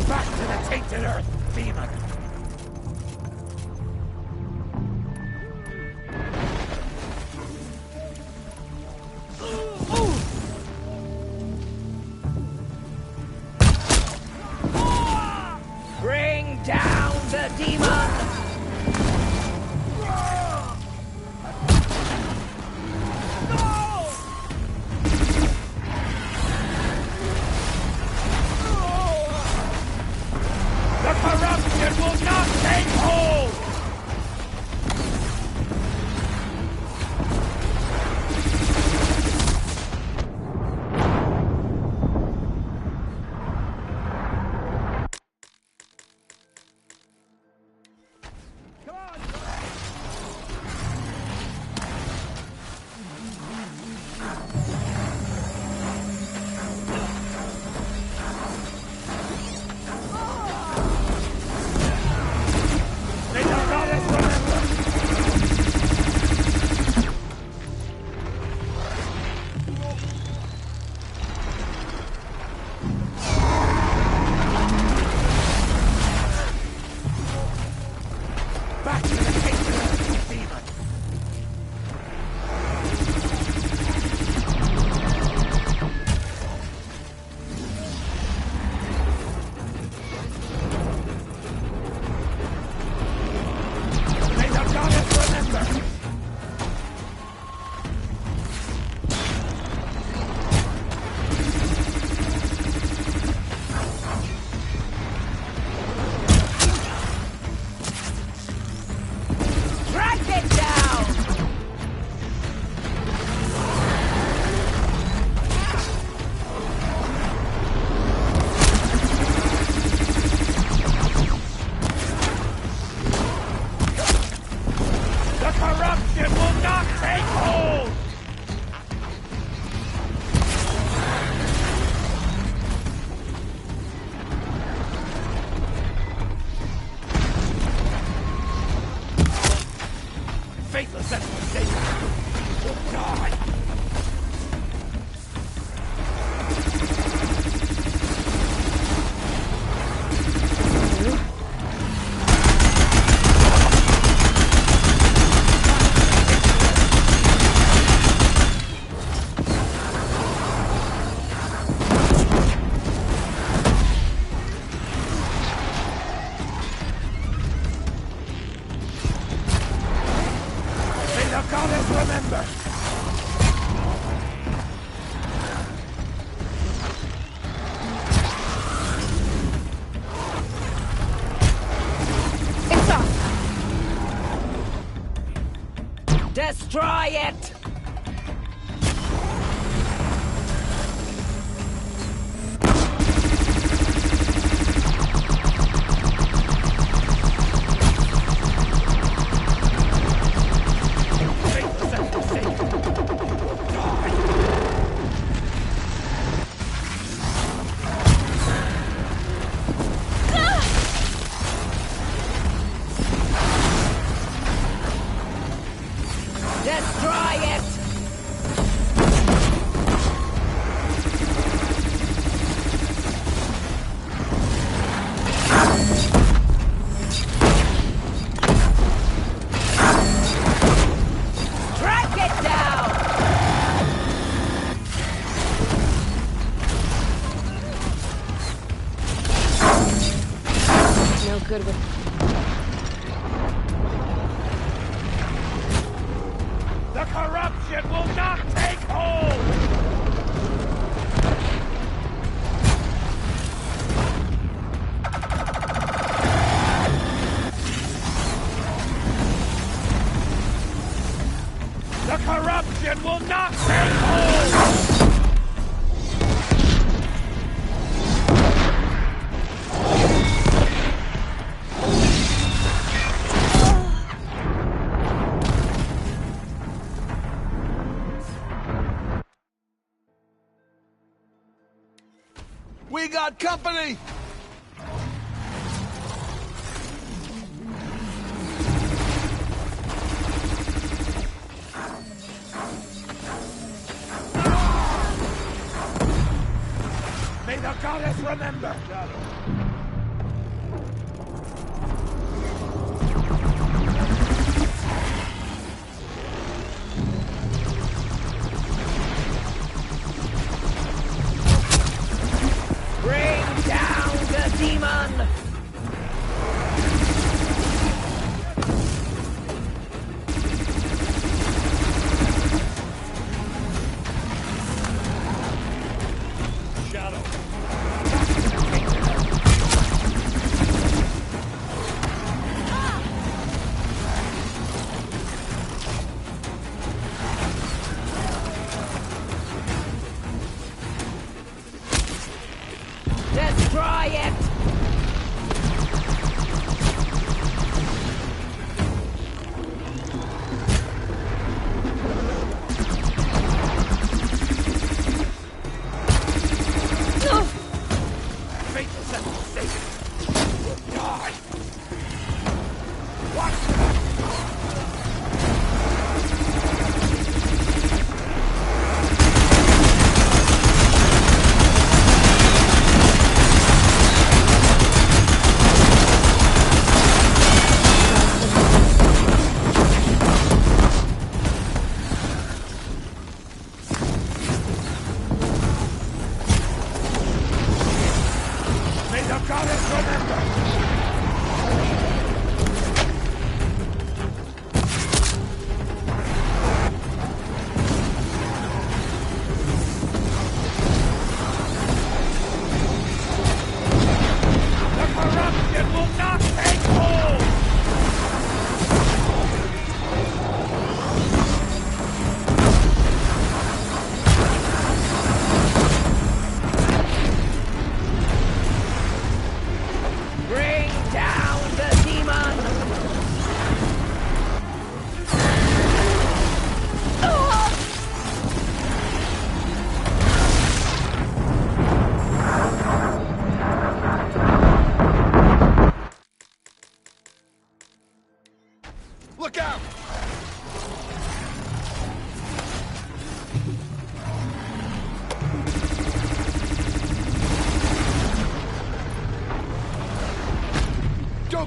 Back to the tainted earth, demon! Bring down the demon! The corruption will not take hold! faithless and forsaken will die! Destroy it! Good with... The corruption will not take hold! The corruption will not take hold! We got company! May the goddess remember! Demon! Shadow. Destroy it! Faithless and forsaken will die! Watch! Look out!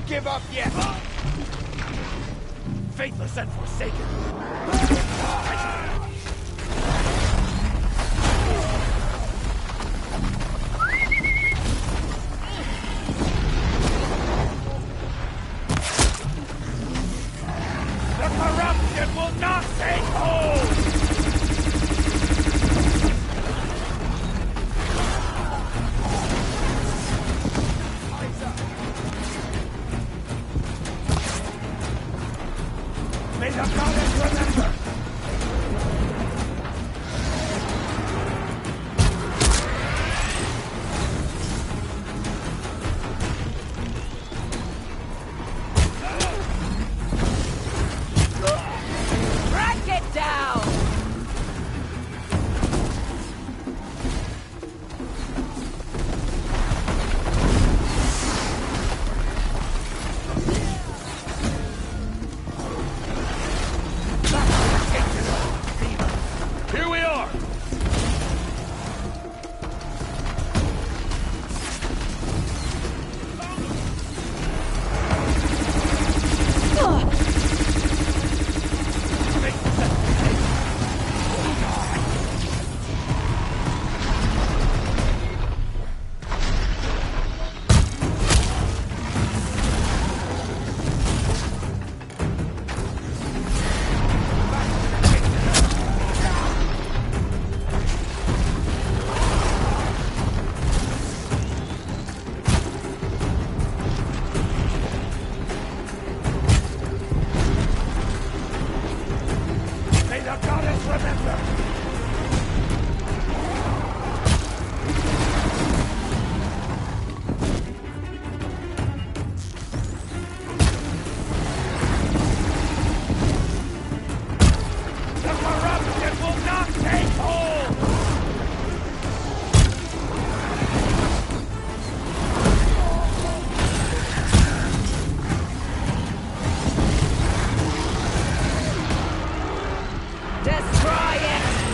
give up yet! Faithless and forsaken! The corruption will not take hold! May the goddess remember! Track it down! Here we are! May the goddess remember! The corruption will not take hold! Destroy it!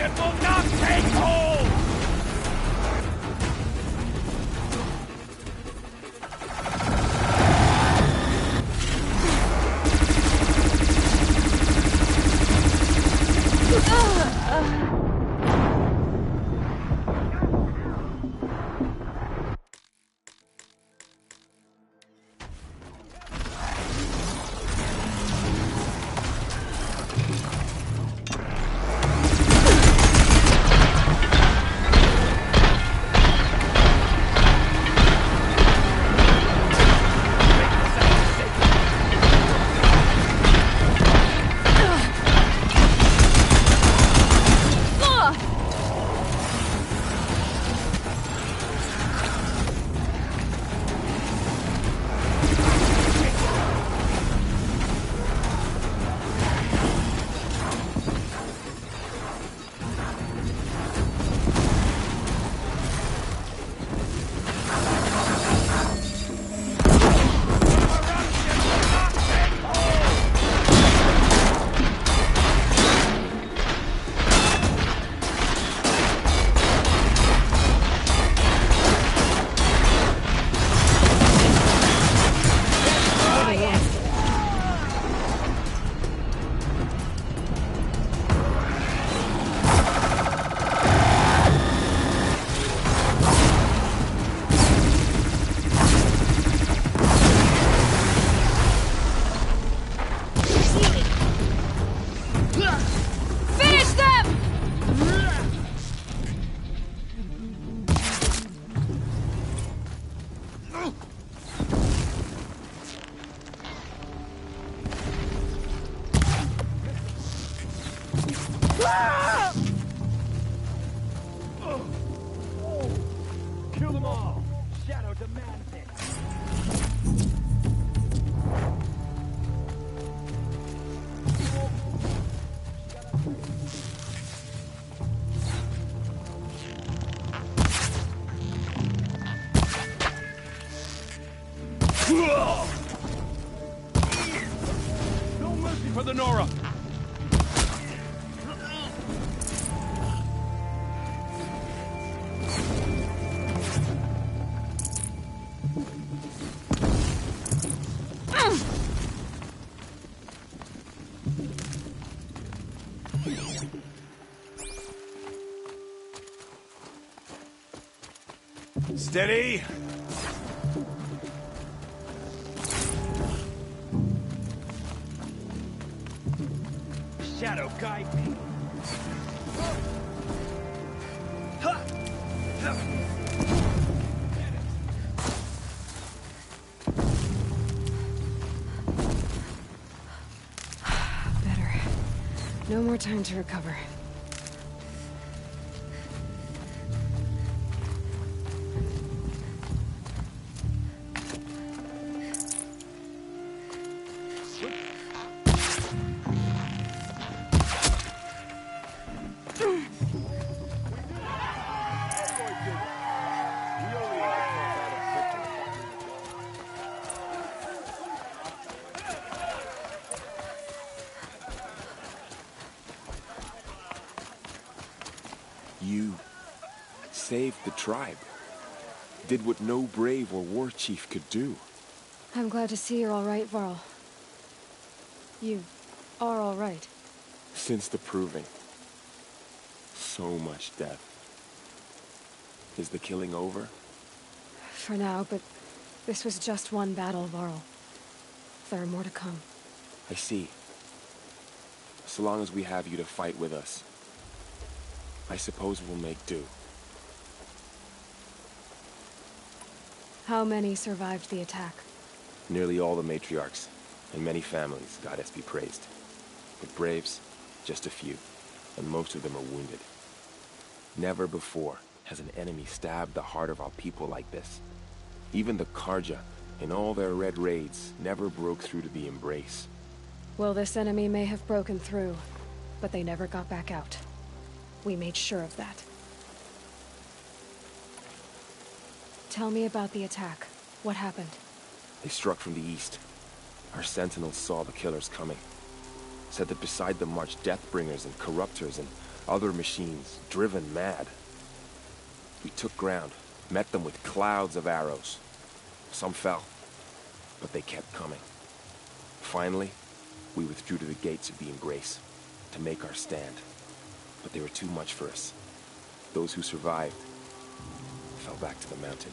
Corruption will not take hold! Kill them all! Shadow demands it! No mercy for the Nora! Steady! Shadow guide me! Better. No more time to recover. You saved the tribe. Did what no brave or war chief could do. I'm glad to see you're all right, Varl. You are all right. Since the Proving. So much death. Is the killing over? For now, but this was just one battle, Varl. There are more to come. I see. So long as we have you to fight with us, I suppose we'll make do. How many survived the attack? Nearly all the matriarchs, and many families, goddess be praised. But braves, just a few, and most of them are wounded. Never before has an enemy stabbed the heart of our people like this. Even the Karja, in all their red raids, never broke through to the Embrace. Well, this enemy may have broken through, but they never got back out. We made sure of that. Tell me about the attack. What happened? They struck from the east. Our sentinels saw the killers coming. Said that beside them marched Deathbringers and Corruptors and Other machines, driven mad. We took ground, met them with clouds of arrows. Some fell, but they kept coming. Finally, we withdrew to the gates of the Embrace to make our stand. But they were too much for us. Those who survived fell back to the mountain.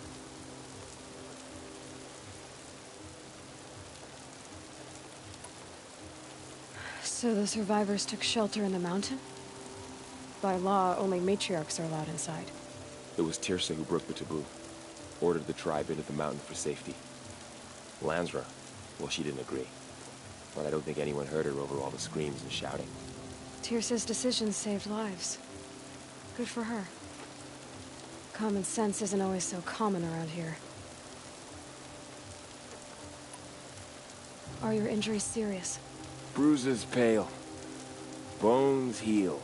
So the survivors took shelter in the mountain? By law, only matriarchs are allowed inside. It was Tirsa who broke the taboo, ordered the tribe into the mountain for safety. Lansra, well, she didn't agree. But I don't think anyone heard her over all the screams and shouting. Tirsa's decisions saved lives. Good for her. Common sense isn't always so common around here. Are your injuries serious? Bruises pale. Bones heal.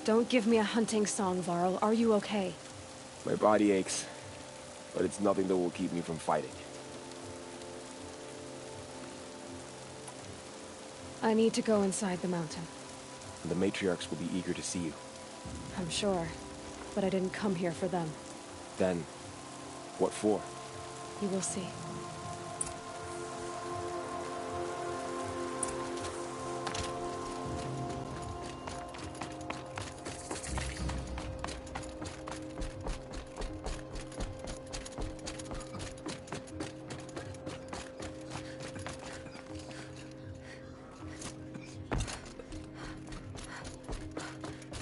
Don't give me a hunting song, Varl. Are you okay? My body aches, but it's nothing that will keep me from fighting. I need to go inside the mountain. The matriarchs will be eager to see you. I'm sure, but I didn't come here for them. Then, what for? You will see.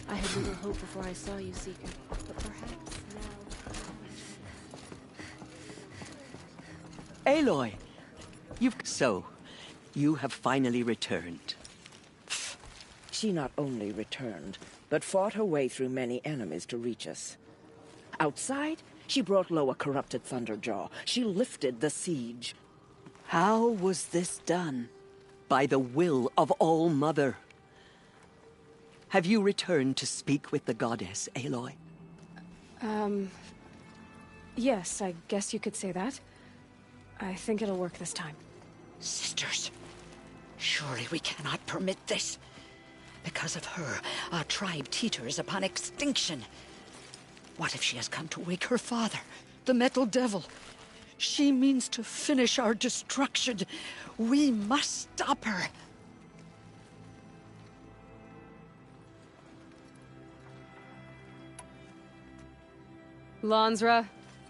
I had little hope before I saw you, Seeker, but perhaps now... Aloy! You have finally returned. She not only returned, but fought her way through many enemies to reach us. Outside, she brought low a corrupted Thunderjaw. She lifted the siege. How was this done? By the will of All-Mother. Have you returned to speak with the goddess, Aloy? Yes, I guess you could say that. I think it'll work this time. Sisters, surely we cannot permit this. Because of her, our tribe teeters upon extinction. What if she has come to wake her father, the Metal Devil? She means to finish our destruction. We must stop her. Lansra,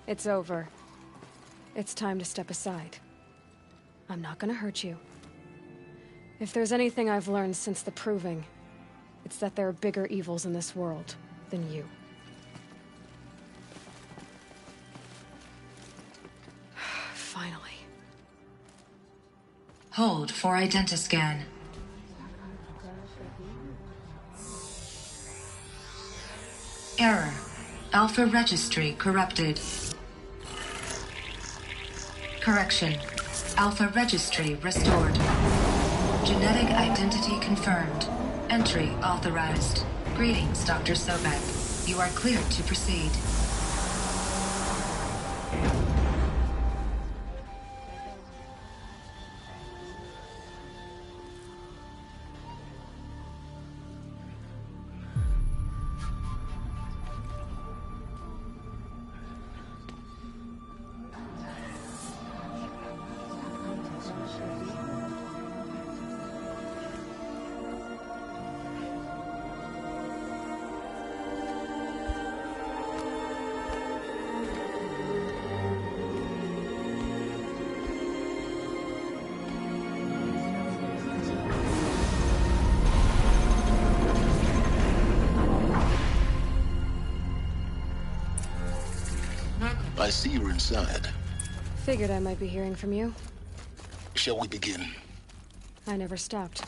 it's over. It's time to step aside. I'm not gonna hurt you. If there's anything I've learned since the Proving, it's that there are bigger evils in this world than you. Finally. Hold for identiscan. Error. Alpha registry corrupted. Correction. Alpha registry restored. Genetic identity confirmed. Entry authorized. Greetings, Dr. Sobek. You are cleared to proceed. I see you're inside. Figured I might be hearing from you. Shall we begin? I never stopped.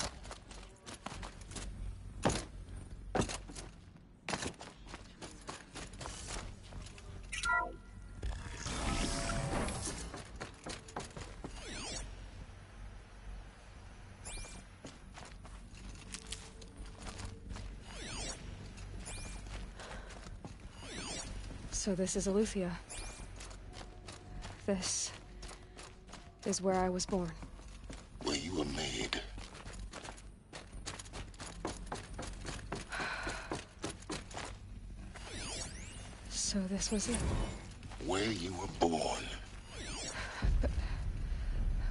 So this is Eleuthia. This is where I was born. Where you were made. So this was it? Where you were born.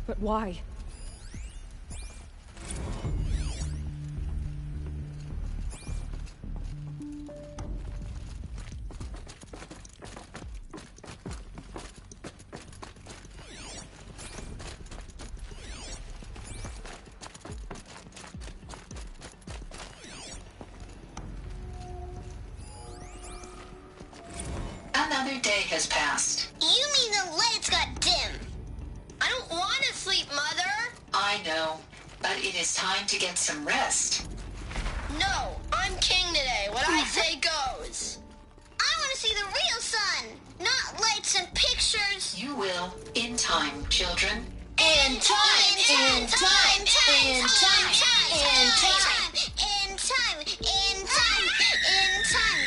But why? Another day has passed. You mean the lights got dim? I don't want to sleep, Mother! I know, but it is time to get some rest. No, I'm king today. What I say goes. I want to see the real sun, not lights and pictures. You will, in time, children. In time, in time, in time, in time, in time, in time, in time.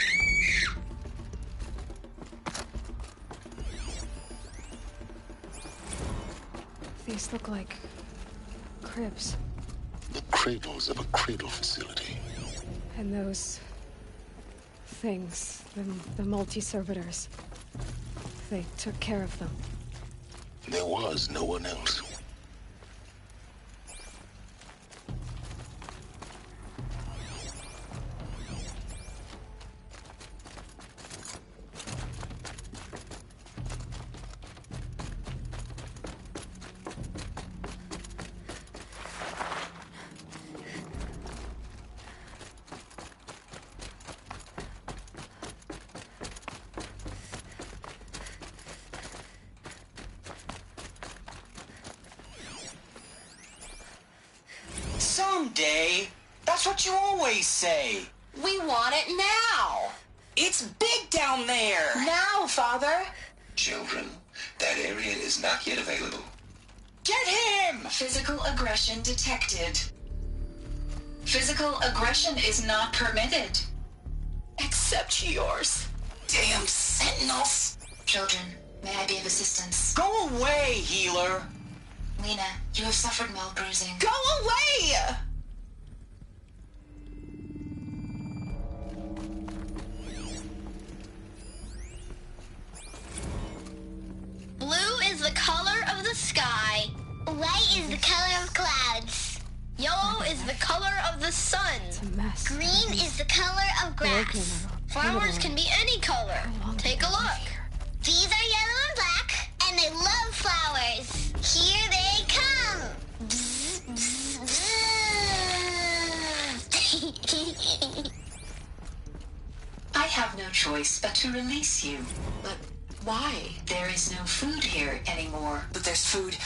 These look like cribs. The cradles of a cradle facility. And those things, the multi-servitors, they took care of them. There was no one else. Someday. That's what you always say. We want it now. It's big down there. Now, Father. Children, that area is not yet available. Get him! Physical aggression detected. Physical aggression is not permitted. Except yours. Damn sentinels. Children, may I be of assistance? Go away, healer. Lena, you have suffered mild bruising. Go away! Blue is the color of the sky. White is the color of clouds. Yellow is the color of the sun. It's a mess. Green is the color of grass. Flowers can be any color. Take a look. These are yellow and black, and they love flowers. Here they come. Bzz, bzz, bzz. I have no choice but to release you. But why? There is no food here anymore. But there's food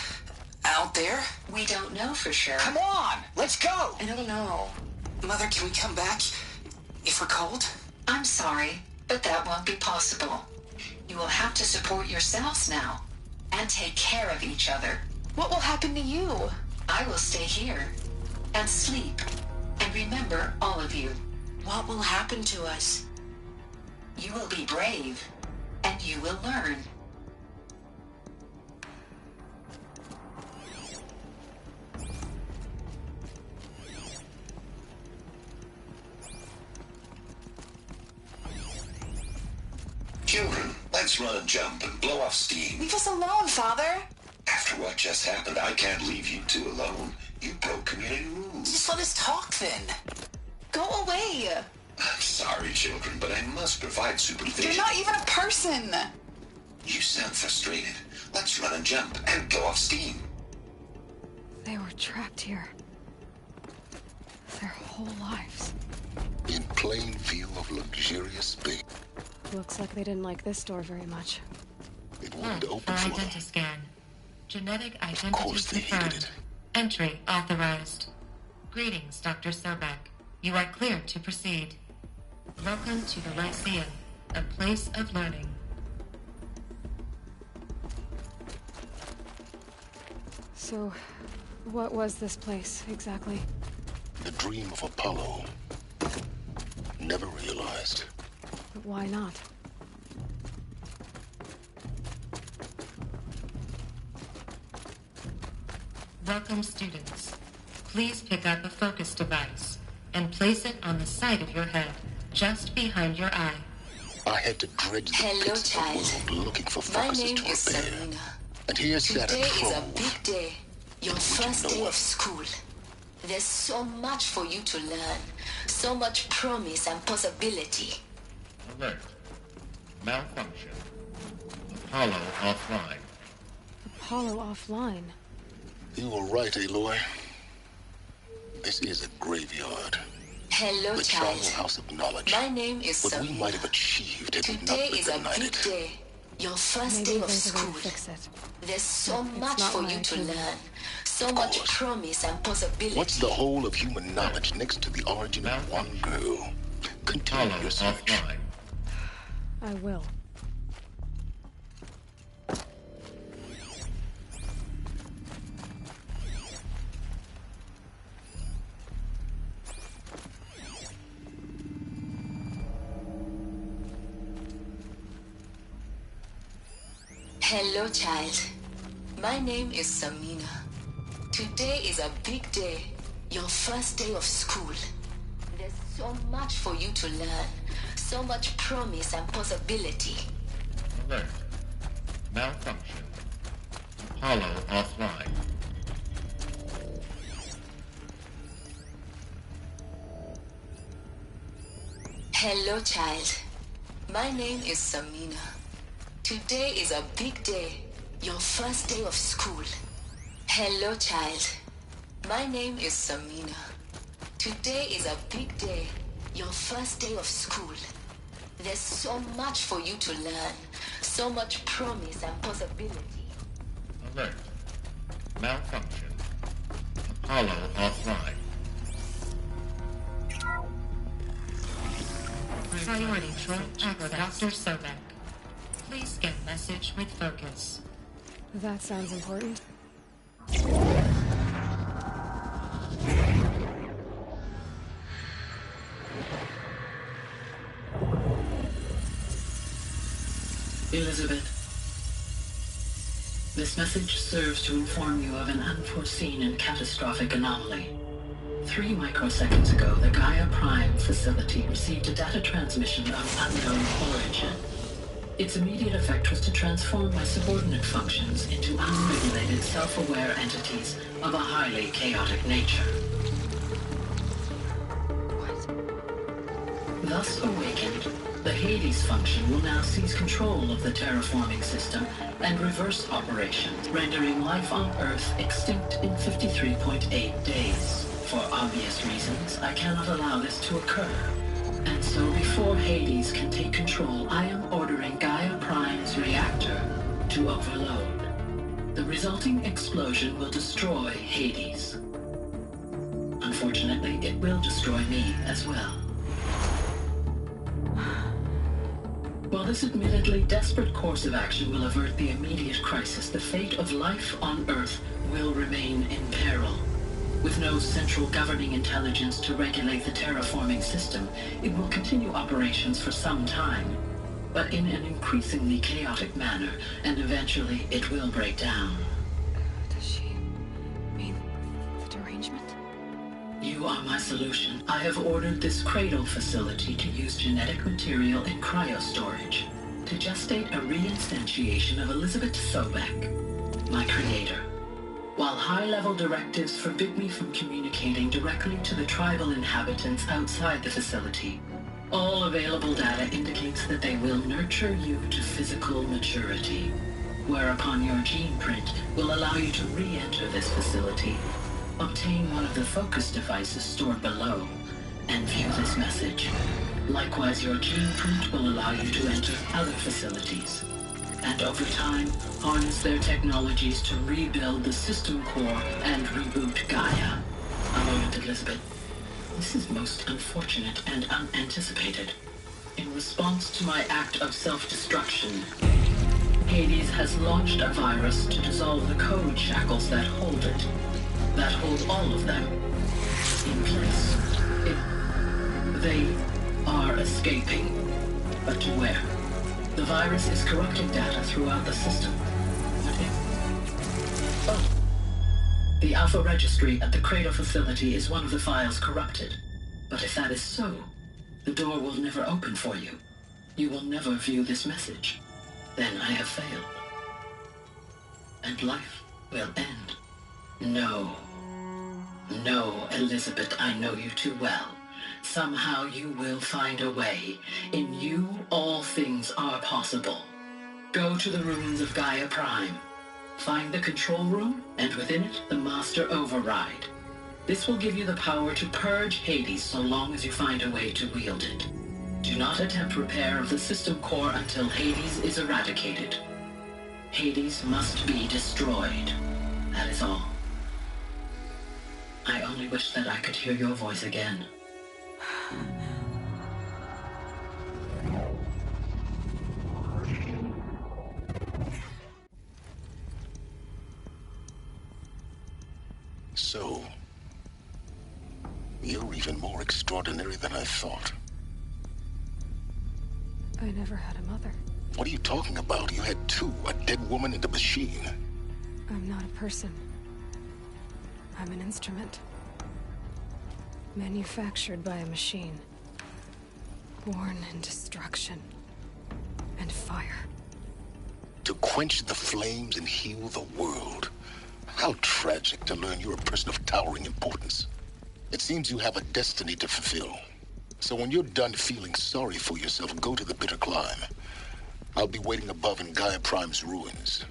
out there? We don't know for sure. Come on, let's go! I don't know. Mother, can we come back if we're cold? I'm sorry, but that won't be possible. You will have to support yourselves now, and take care of each other. What will happen to you? I will stay here, and sleep, and remember all of you. What will happen to us? You will be brave, and you will learn. Children, let's run and jump and blow off steam. Leave us alone, Father. After what just happened, I can't leave you two alone. You broke community rules. Just let us talk then. Go away. I'm sorry, children, but I must provide supervision. You're not even a person. You sound frustrated. Let's run and jump and blow off steam. They were trapped here. Their whole lives. In plain view of luxurious space. Looks like they didn't like this door very much. It wouldn't open for them. Identiscan. Genetic Of identity course they hated confirmed. it. Entry authorized. Greetings, Dr. Sobek. You are cleared to proceed. Welcome to the Lyceum, a place of learning. So, what was this place, exactly? The dream of Apollo. Never realized. But why not? Welcome, students. Please pick up a focus device and place it on the side of your head, just behind your eye. I had to dredge the pits of the world looking for focuses to repair. And here sat a Today troll. is a big day. Your first day of school. There's so much for you to learn. So much promise and possibility. Alert. Malfunction. Apollo offline. Apollo offline. You were right, Aloy. This is a graveyard. Hello, the child. Charnel House of Knowledge. My name is What we Samina. might have achieved had we not Today been is a denied big it. day. Your first Maybe day of there's a way school. to fix it. There's so It's much not for my you to opinion. learn. So much promise and possibility. What's the whole of human knowledge next to the origin of one girl? Continue your search. I will. Hello, child. My name is Samina. Today is a big day. Your first day of school. There's so much for you to learn. So much promise and possibility. Alert. Malfunction. Apollo offline. Hello, child. My name is Samina. Today is a big day. Your first day of school. Hello, child. My name is Samina. Today is a big day. Your first day of school. There's so much for you to learn. So much promise and possibility. Alert. Malfunction. Apollo offline. Priority for Dr. Sobek. Please get message with focus. That sounds important. Elizabeth, this message serves to inform you of an unforeseen and catastrophic anomaly. 3 microseconds ago, the Gaia Prime facility received a data transmission of unknown origin. Its immediate effect was to transform my subordinate functions into unregulated, self-aware entities of a highly chaotic nature. Thus awakened, the Hades function will now seize control of the terraforming system and reverse operations, rendering life on Earth extinct in 53.8 days. For obvious reasons, I cannot allow this to occur. And so before Hades can take control, I am ordering Gaia Prime's reactor to overload. The resulting explosion will destroy Hades. Unfortunately, it will destroy me as well. While this admittedly desperate course of action will avert the immediate crisis, the fate of life on Earth will remain in peril. With no central governing intelligence to regulate the terraforming system, it will continue operations for some time, but in an increasingly chaotic manner, and eventually it will break down. Does she mean the derangement? You are my solution. I have ordered this cradle facility to use genetic material in cryostorage to gestate a reinstantiation of Elizabeth Sobek, my creator. While high-level directives forbid me from communicating directly to the tribal inhabitants outside the facility, all available data indicates that they will nurture you to physical maturity, whereupon your gene print will allow you to re-enter this facility, obtain one of the focus devices stored below, and view this message. Likewise, your gene print will allow you to enter other facilities, and over time, harness their technologies to rebuild the system core and reboot Gaia. A moment, Elizabeth. This is most unfortunate and unanticipated. In response to my act of self-destruction, Hades has launched a virus to dissolve the code shackles that hold it, that hold all of them in place. They are escaping, but to where? The virus is corrupting data throughout the system. What if? Oh. The Alpha Registry at the Cradle facility is one of the files corrupted. But if that is so, the door will never open for you. you will never view this message. Then I have failed. And life will end. No. No, Elizabeth, I know you too well. Somehow you will find a way. In you, all things are possible. Go to the ruins of Gaia Prime. Find the control room, and within it, the Master Override. This will give you the power to purge Hades so long as you find a way to wield it. Do not attempt repair of the system core until Hades is eradicated. Hades must be destroyed. That is all. I only wish that I could hear your voice again. So, you're even more extraordinary than I thought. I never had a mother. What are you talking about? You had two, a dead woman and a machine. I'm not a person. I'm an instrument. Manufactured by a machine. Born in destruction and fire. To quench the flames and heal the world. How tragic to learn you're a person of towering importance. It seems you have a destiny to fulfill. So when you're done feeling sorry for yourself, go to the bitter climb. I'll be waiting above in Gaia Prime's ruins.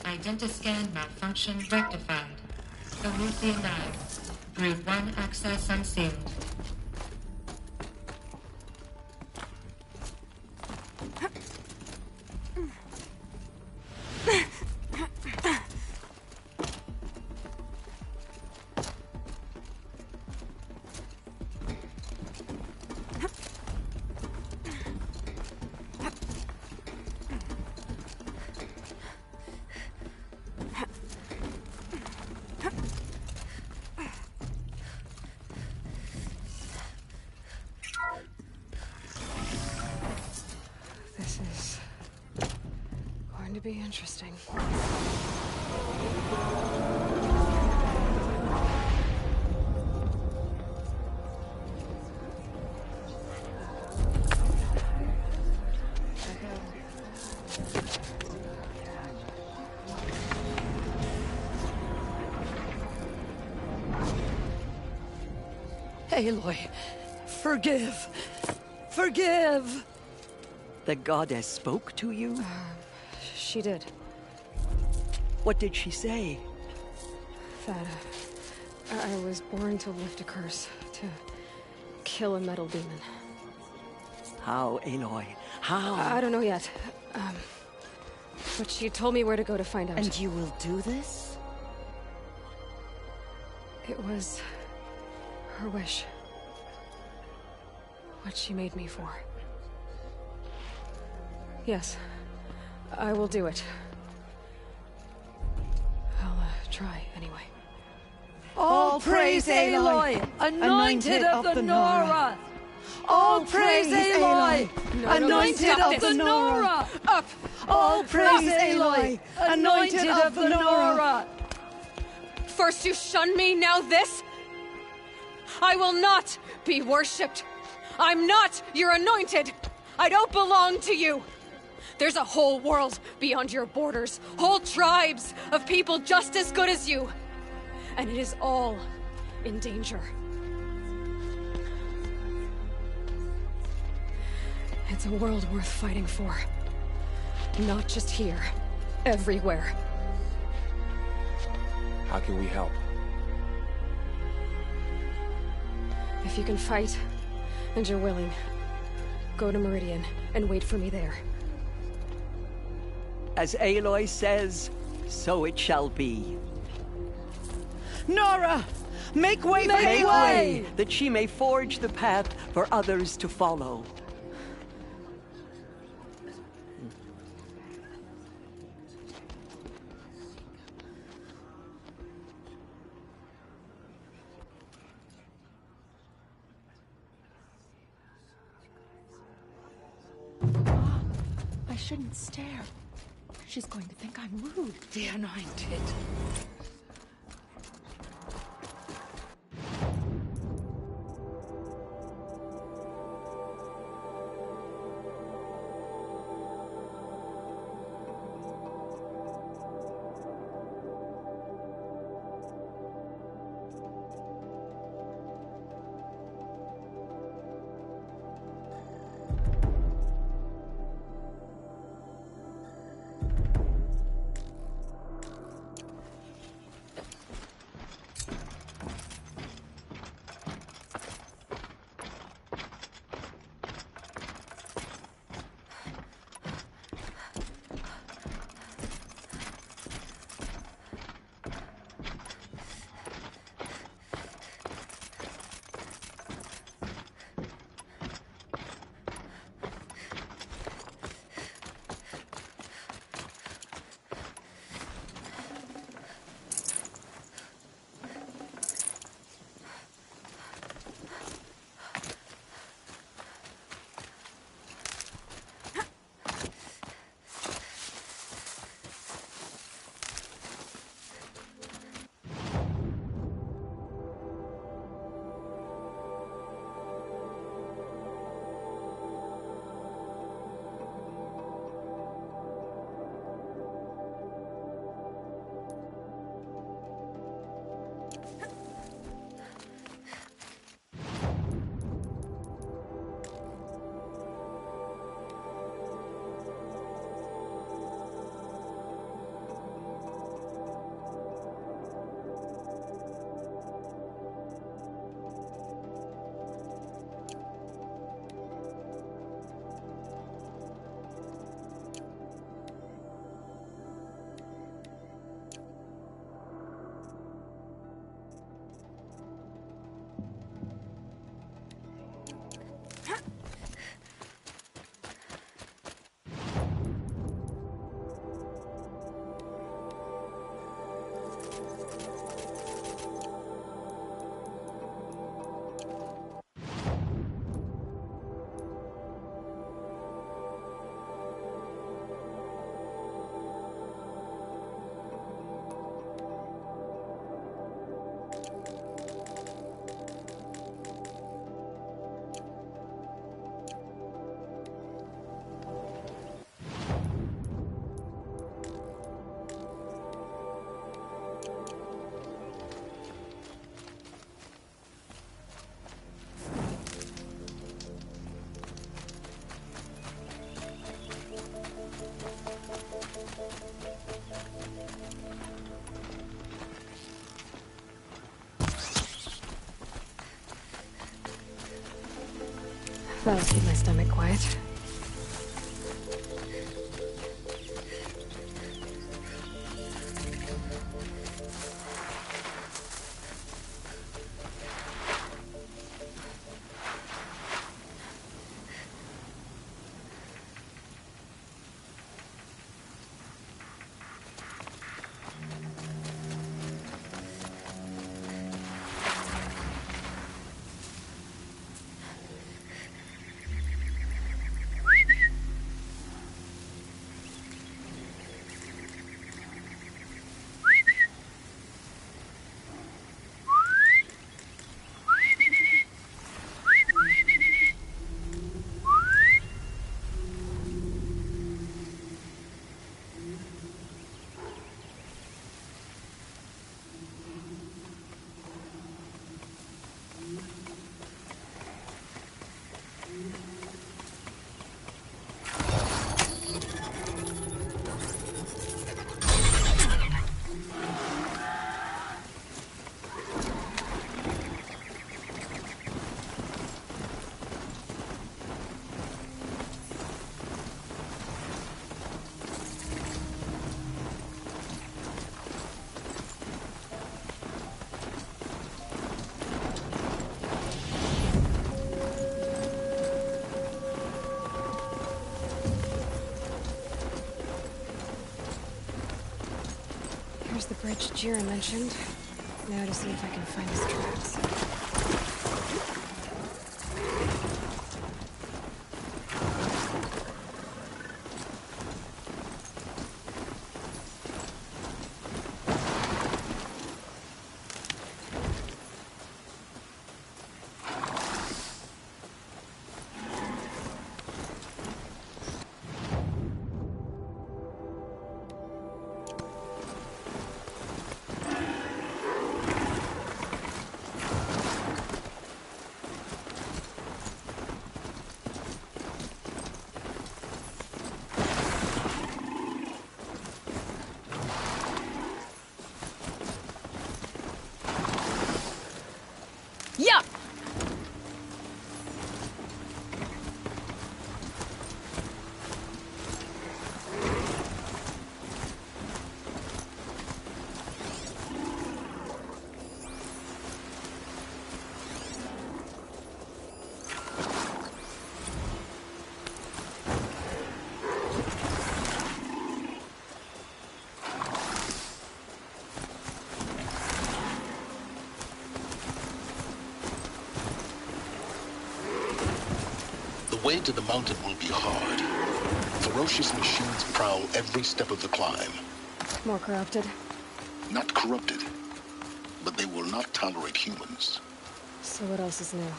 Identiscan malfunction rectified. Elysian 9. Group 1 access unsealed. This is going to be interesting. Aloy, forgive. Forgive! The goddess spoke to you? She did. What did she say? That I was born to lift a curse, to kill a metal demon. How, Aloy? How? I don't know yet. But she told me where to go to find out. And you will do this? It was her wish. What she made me for. Yes, I will do it. I'll try, anyway. All praise Aloy, anointed of the Nora! All praise Aloy, anointed of the Nora! Up! All praise Aloy, anointed of the Nora! First you shun me, now this? I will not be worshipped. I'm not your anointed. I don't belong to you. There's a whole world beyond your borders, whole tribes of people just as good as you. And it is all in danger. It's a world worth fighting for. Not just here, everywhere. How can we help? If you can fight, and you're willing, go to Meridian and wait for me there. As Aloy says, so it shall be. Nora! Make way for Aloy! Make way! That she may forge the path for others to follow. shouldn't stare. She's going to think I'm rude. The Anointed. That'll keep my stomach quiet. Here's the bridge Jira mentioned. Now to see if I can find his tracks. way to the mountain will be hard. Ferocious machines prowl every step of the climb. More corrupted? Not corrupted, but they will not tolerate humans. So what else is new?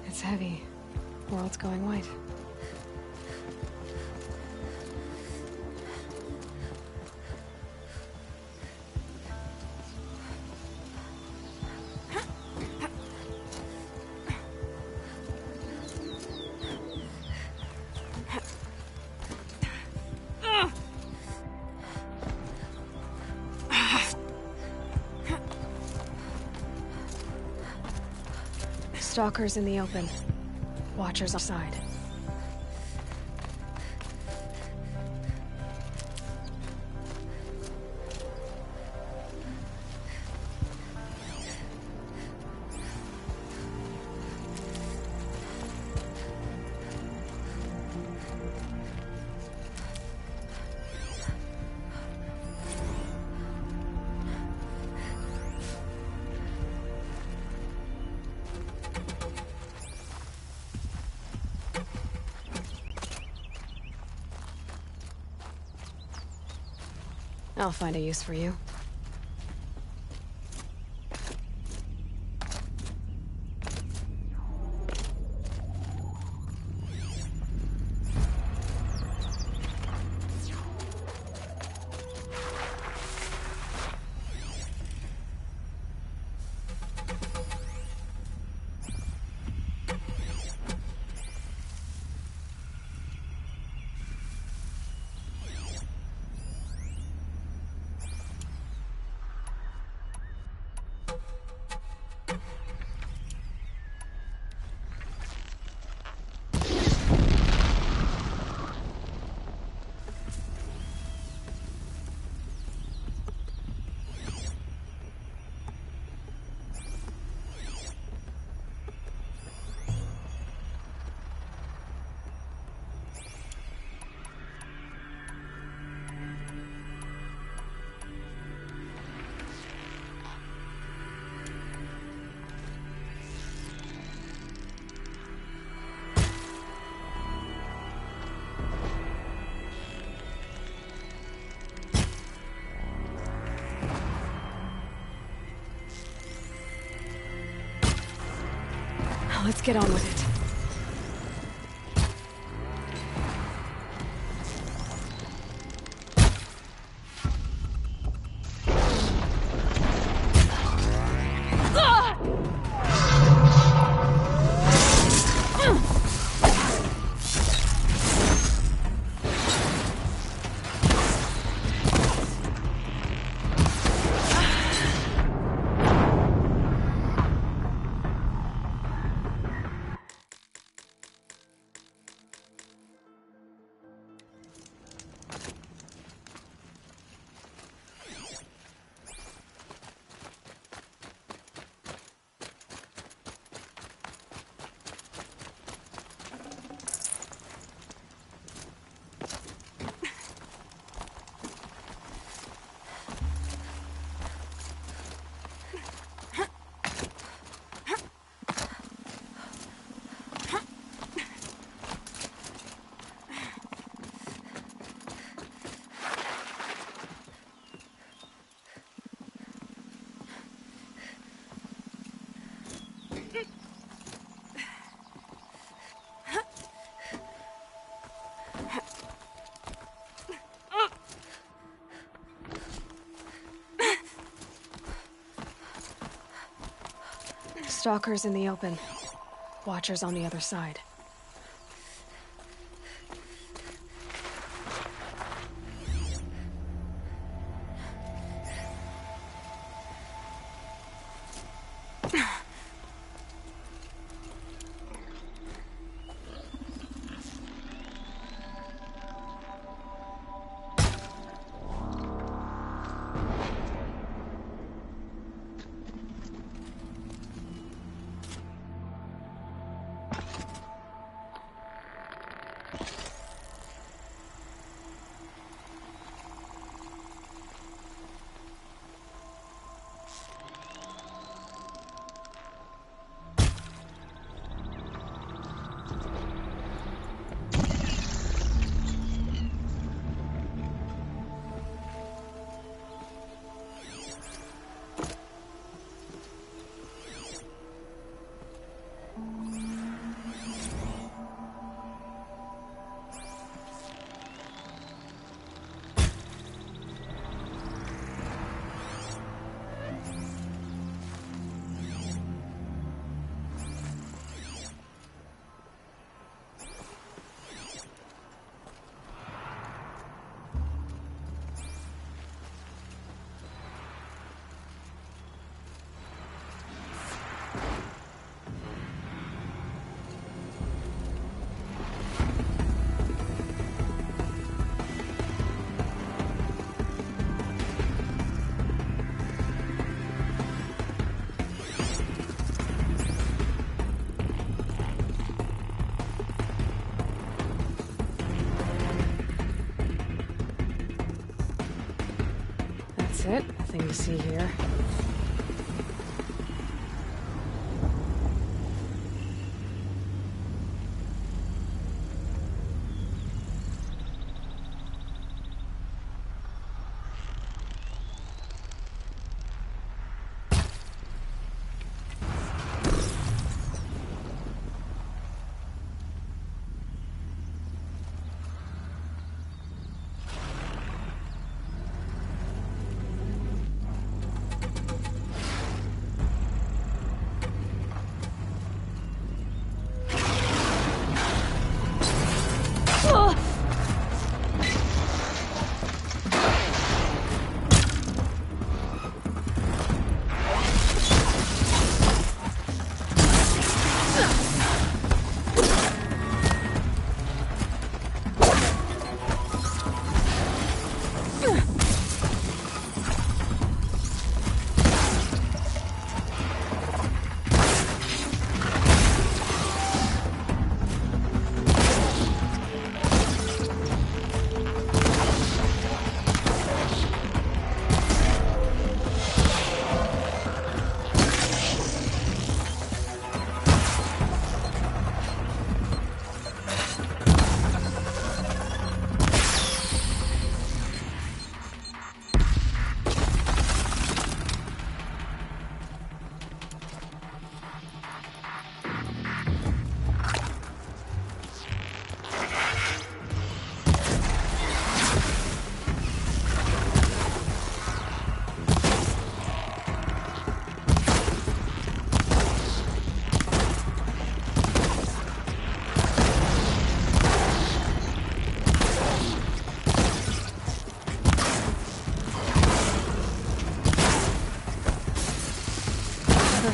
It's heavy. World's going white. Stalkers in the open. Watchers outside. I'll find a use for you. Let's get on with it. Stalkers in the open. Watchers on the other side. That's it. Nothing to see here.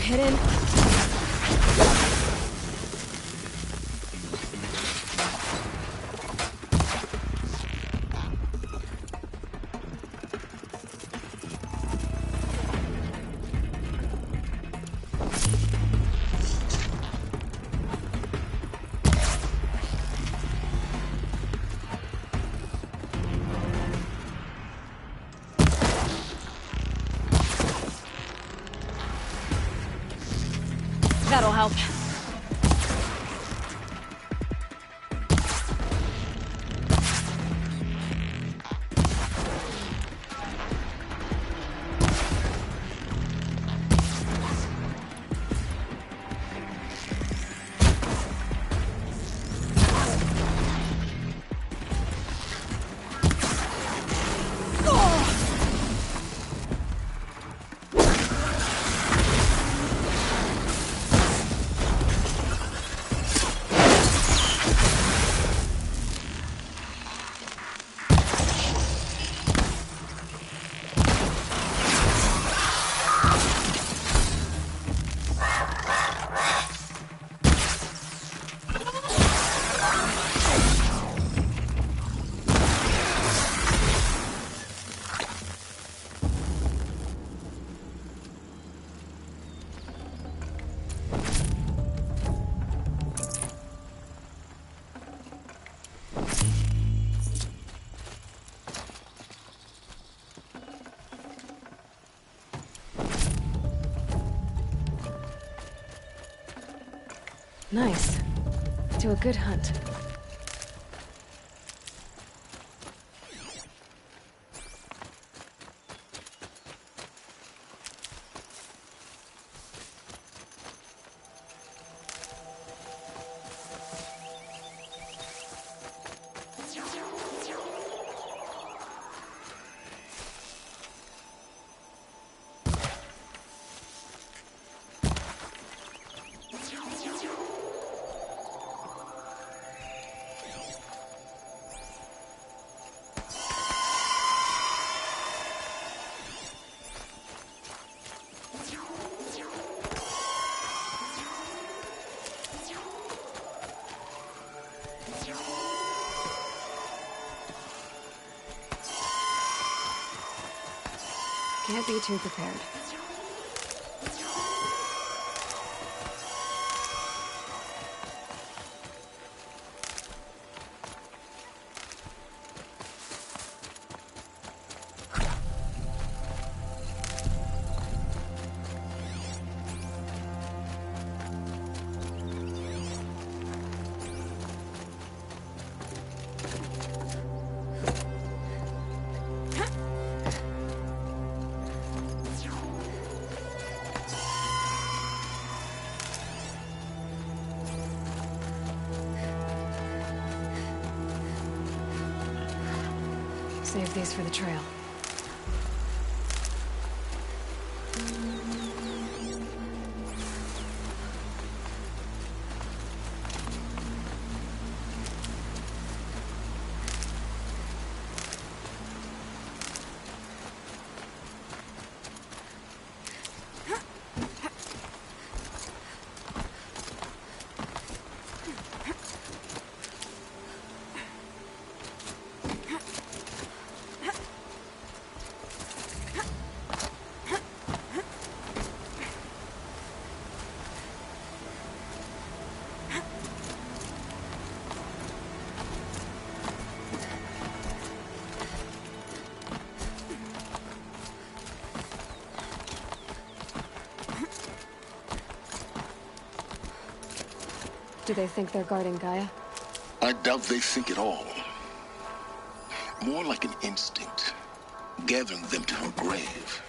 Hidden. That'll help. Nice. Do a good hunt. Can't be too prepared. Save these for the trail. Do they think they're guarding Gaia? I doubt they think at all. More like an instinct, gathering them to her grave.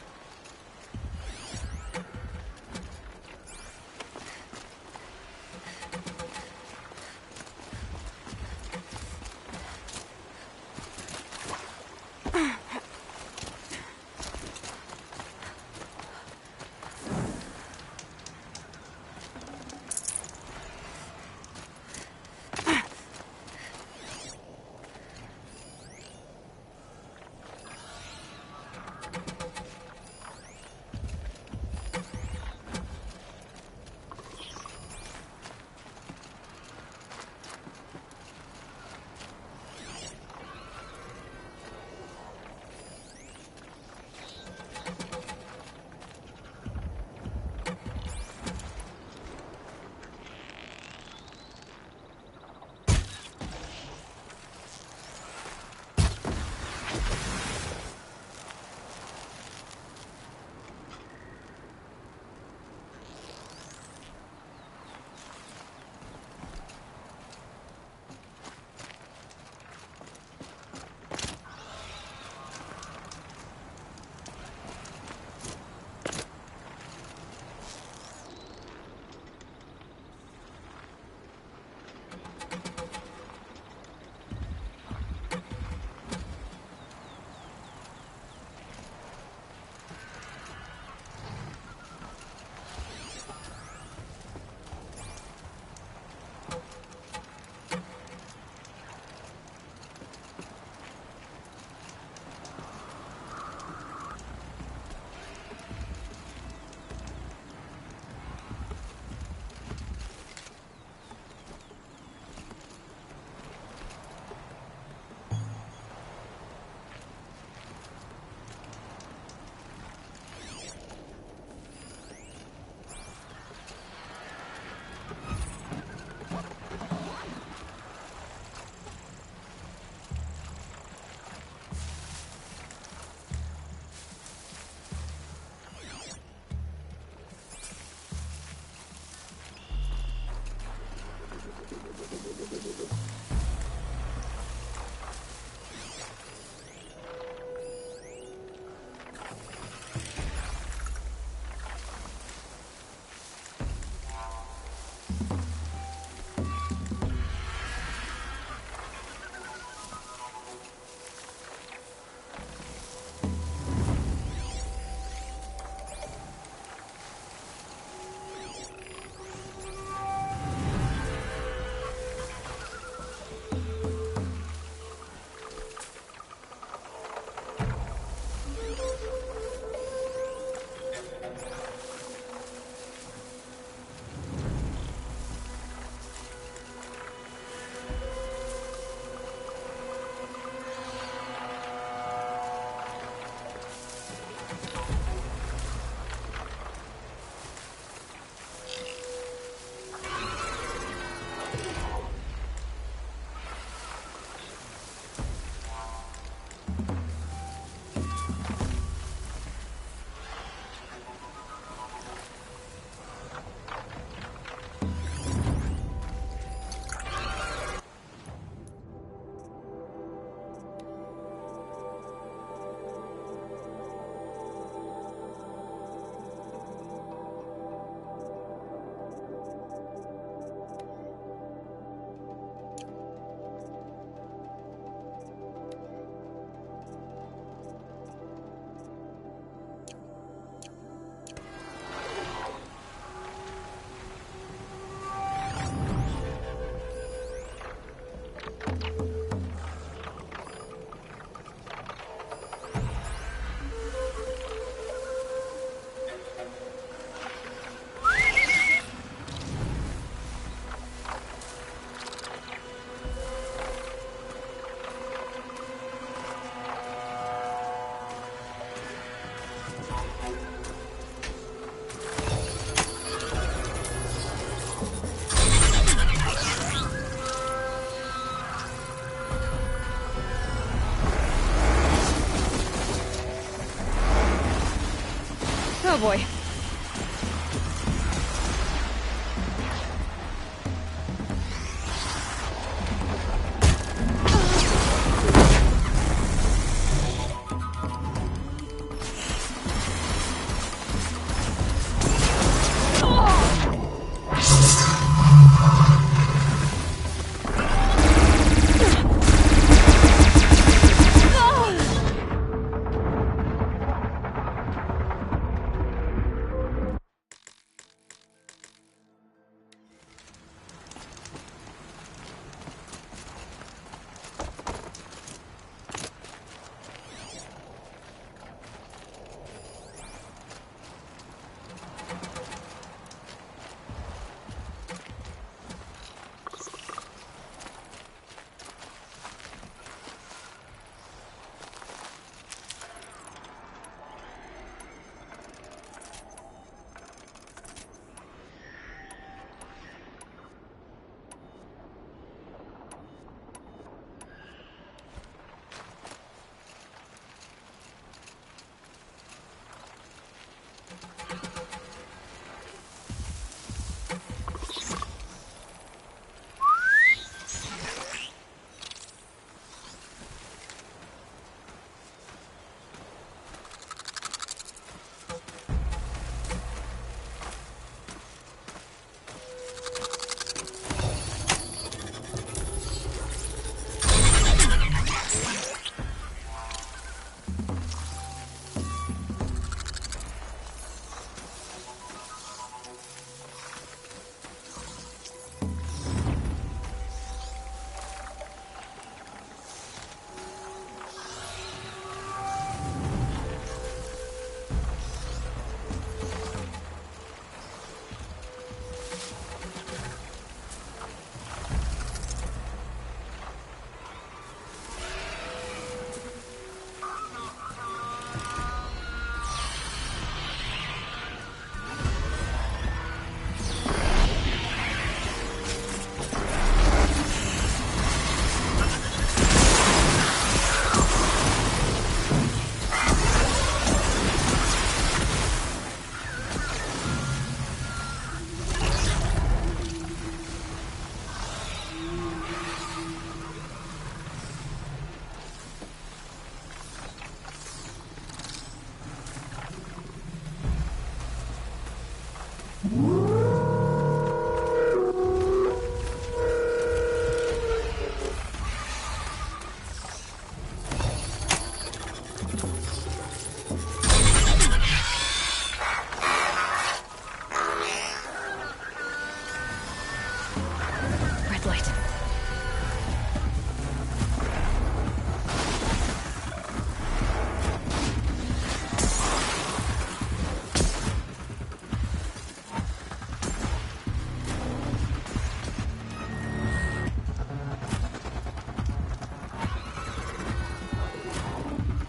Oh boy.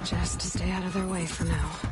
Just stay out of their way for now.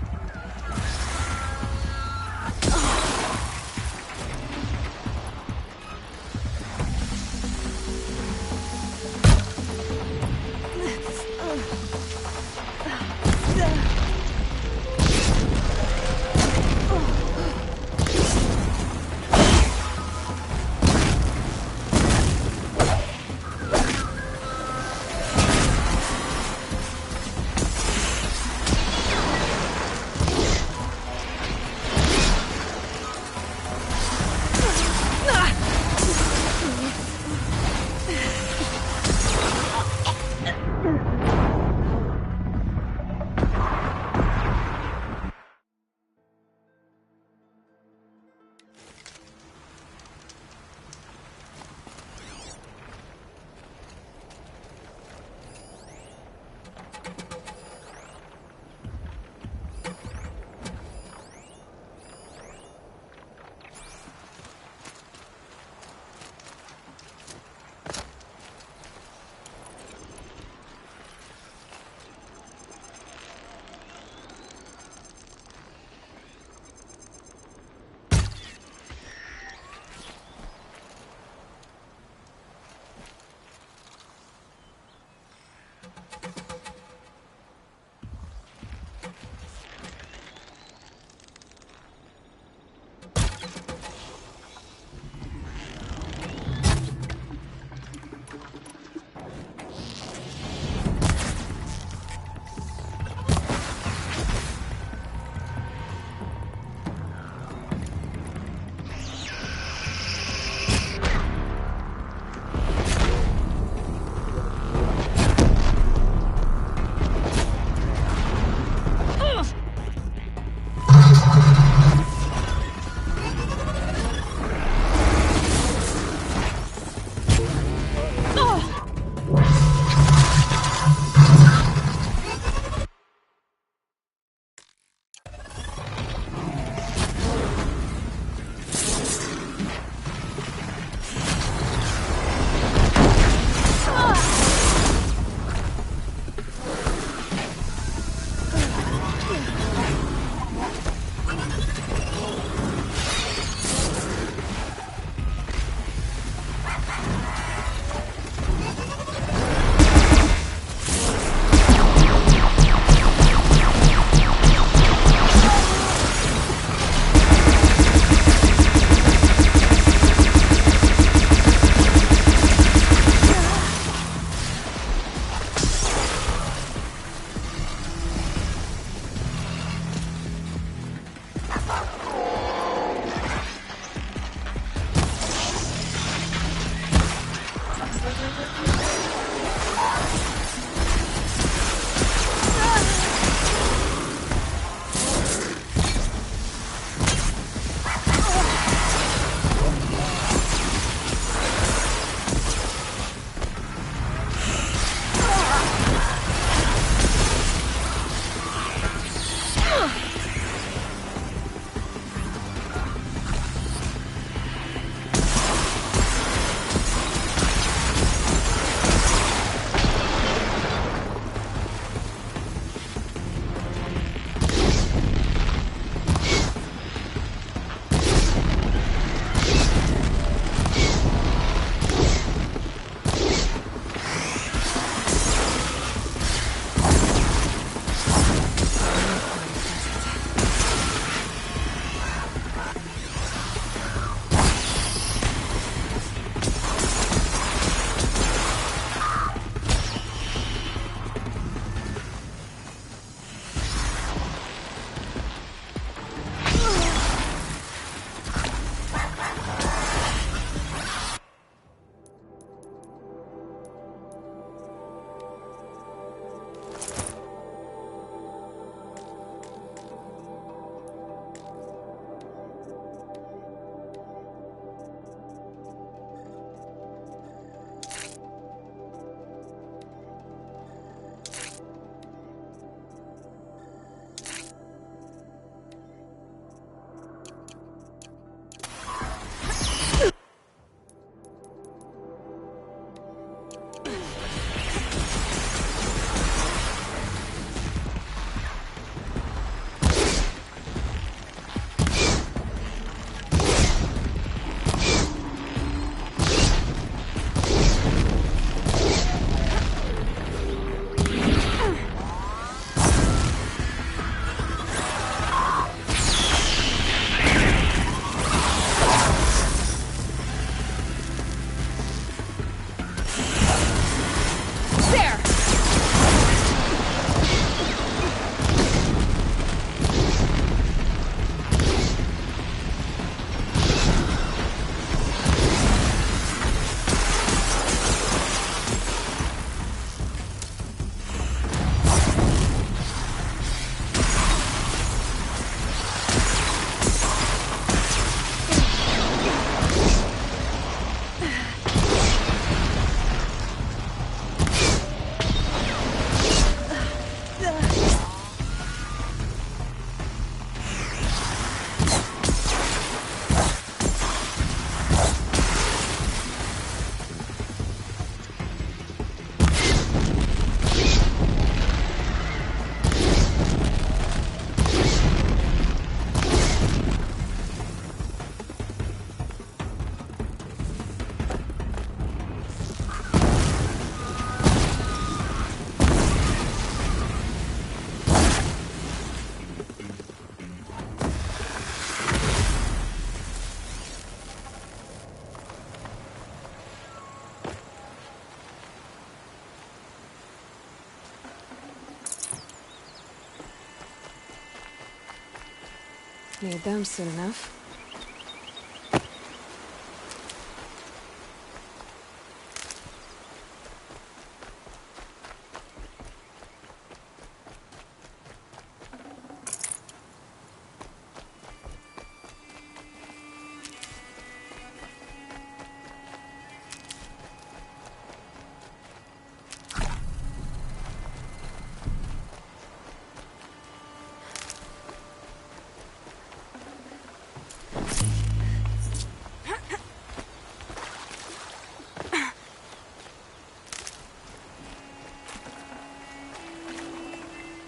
Need them soon enough.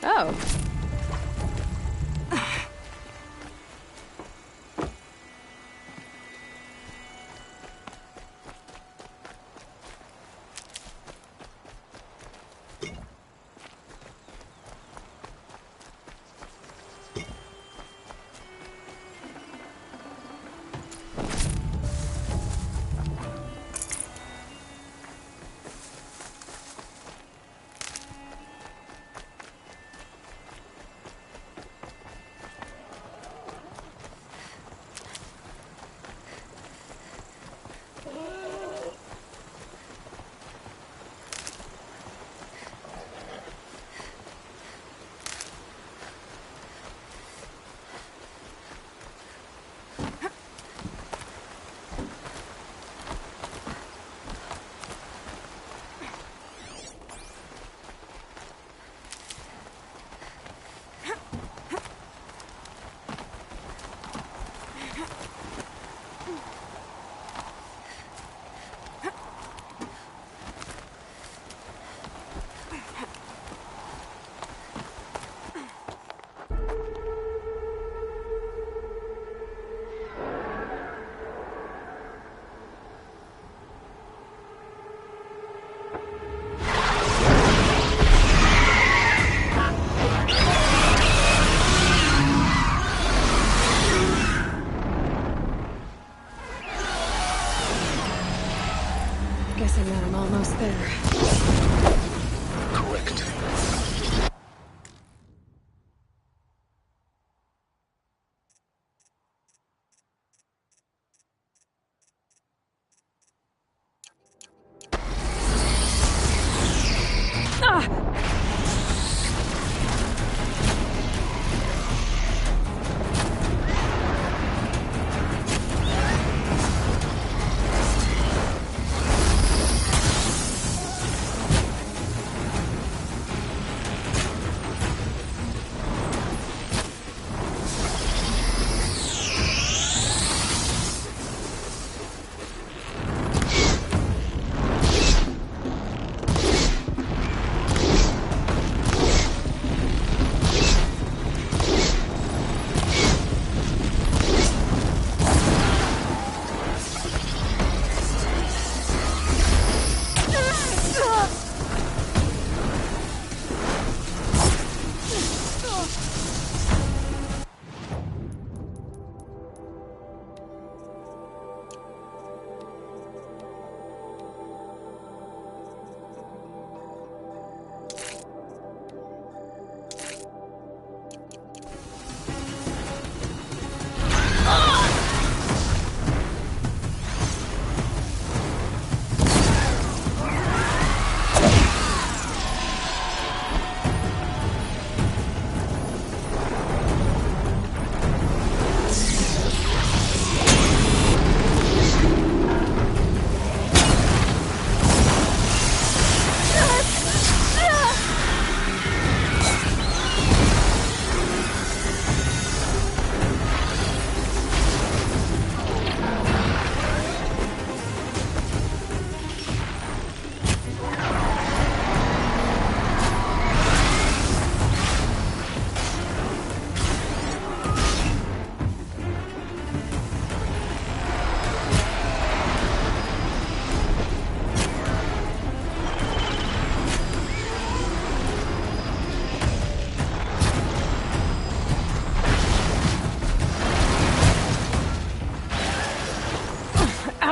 Oh. Guessing that I'm almost there. Correct.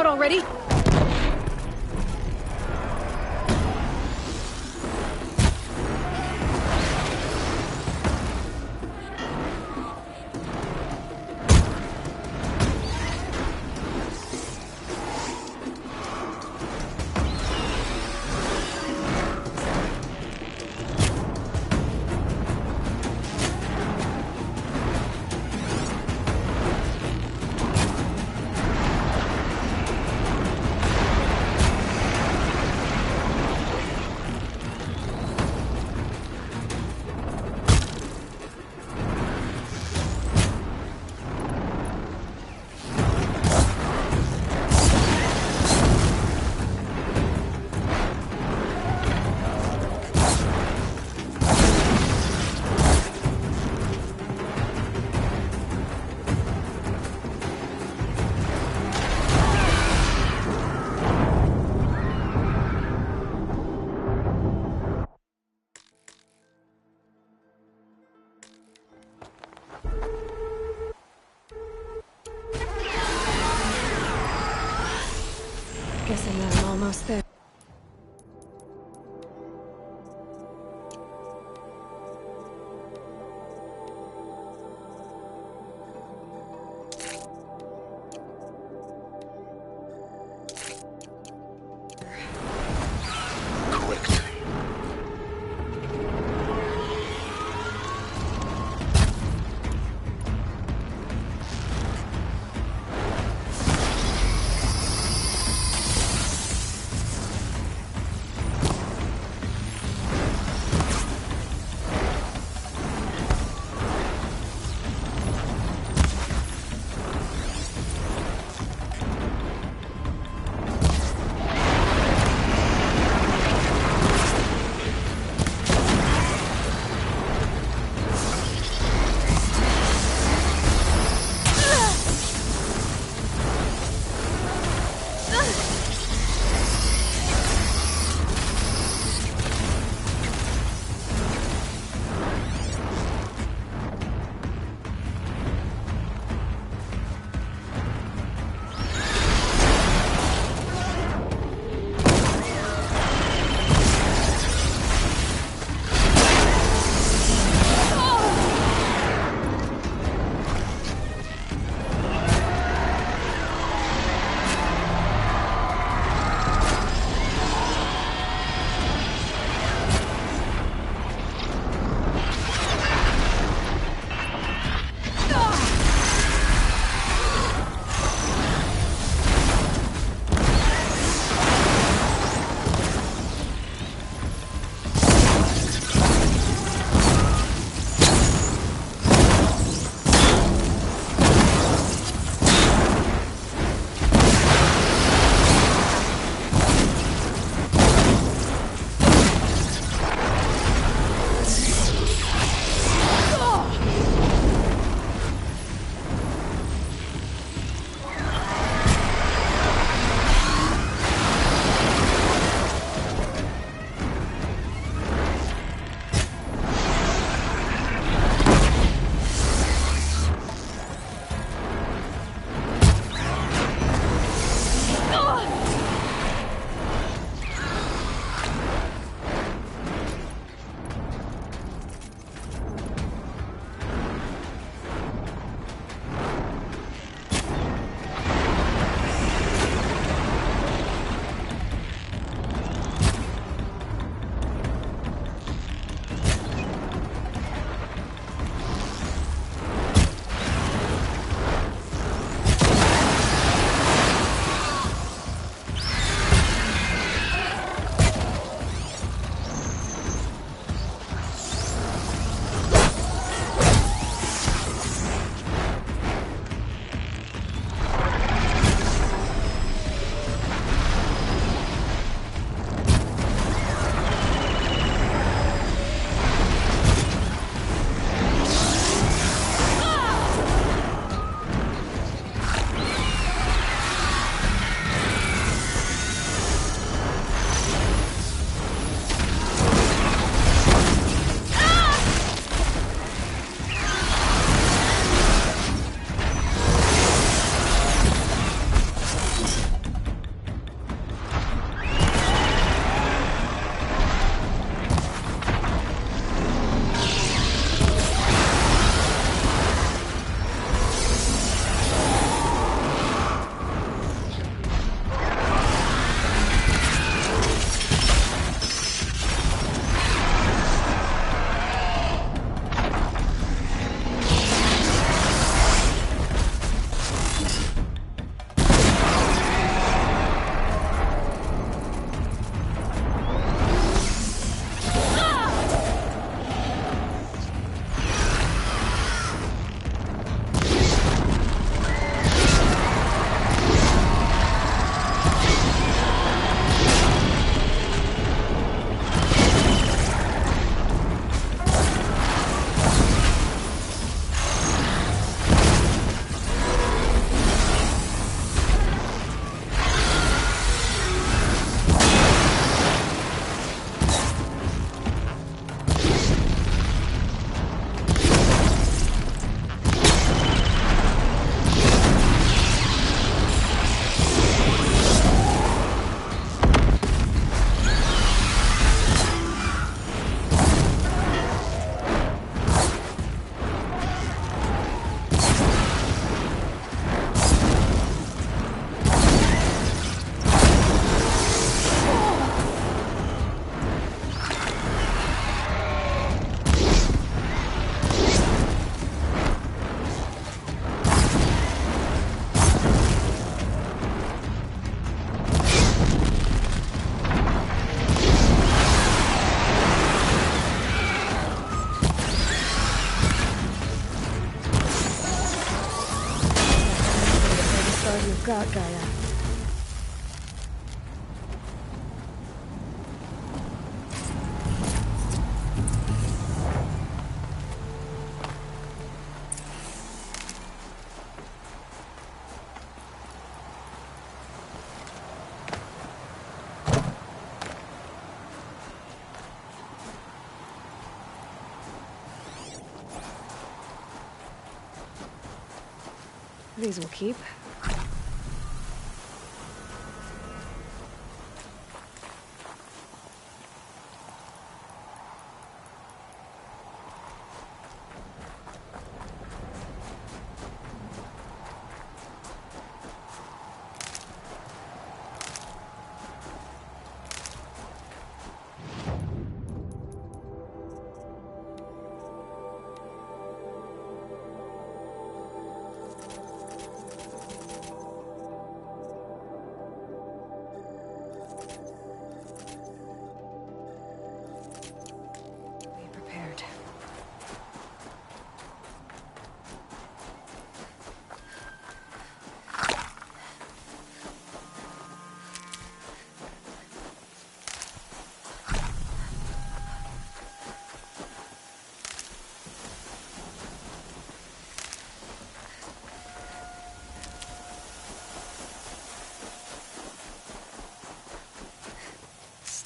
Already? Guessing that I'm almost there. about Gaia? These will keep.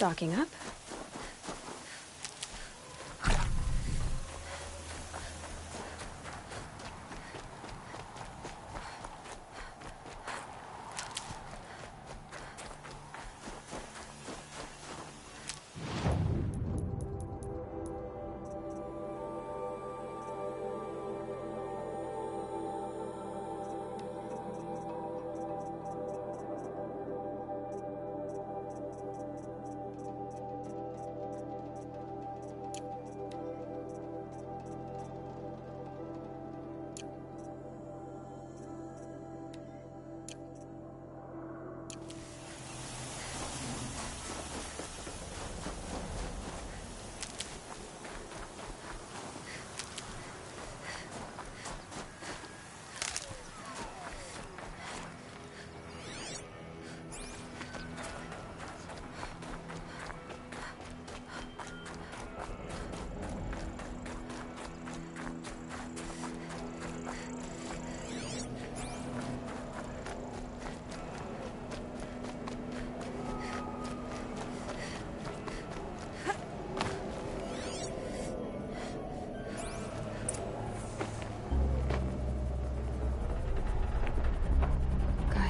Stocking up.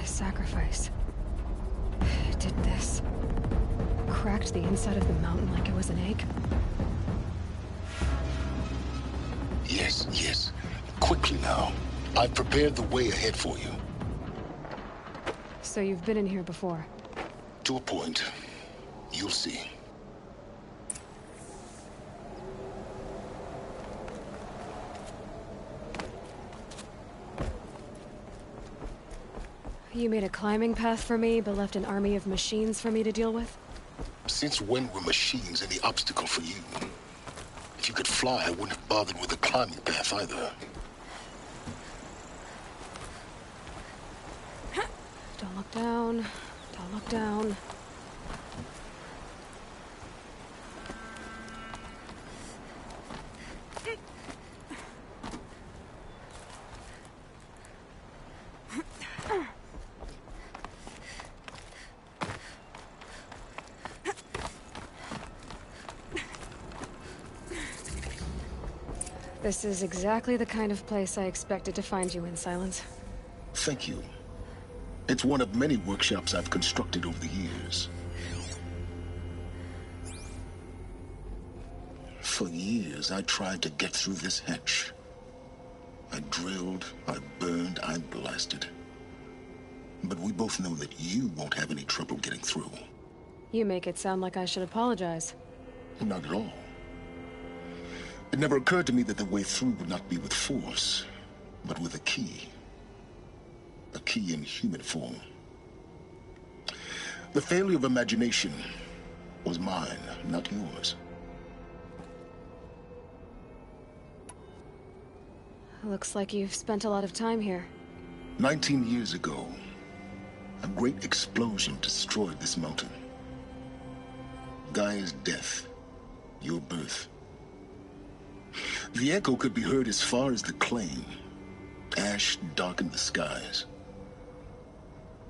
Sacrifice. It did this. Cracked the inside of the mountain like it was an egg. Yes, yes. Quickly now. I've prepared the way ahead for you. So you've been in here before? To a point. You'll see. You made a climbing path for me, but left an army of machines for me to deal with? Since when were machines any obstacle for you? If you could fly, I wouldn't have bothered with a climbing path either. Don't look down. Don't look down. This is exactly the kind of place I expected to find you in, Silence. Thank you. It's one of many workshops I've constructed over the years. For years, I tried to get through this hatch. I drilled, I burned, I blasted. But we both know that you won't have any trouble getting through. You make it sound like I should apologize. Not at all. It never occurred to me that the way through would not be with force, but with a key. A key in human form. The failure of imagination was mine, not yours. Looks like you've spent a lot of time here. 19 years ago, A great explosion destroyed this mountain. Gaia's death, your birth. The echo could be heard as far as the claim. Ash darkened the skies.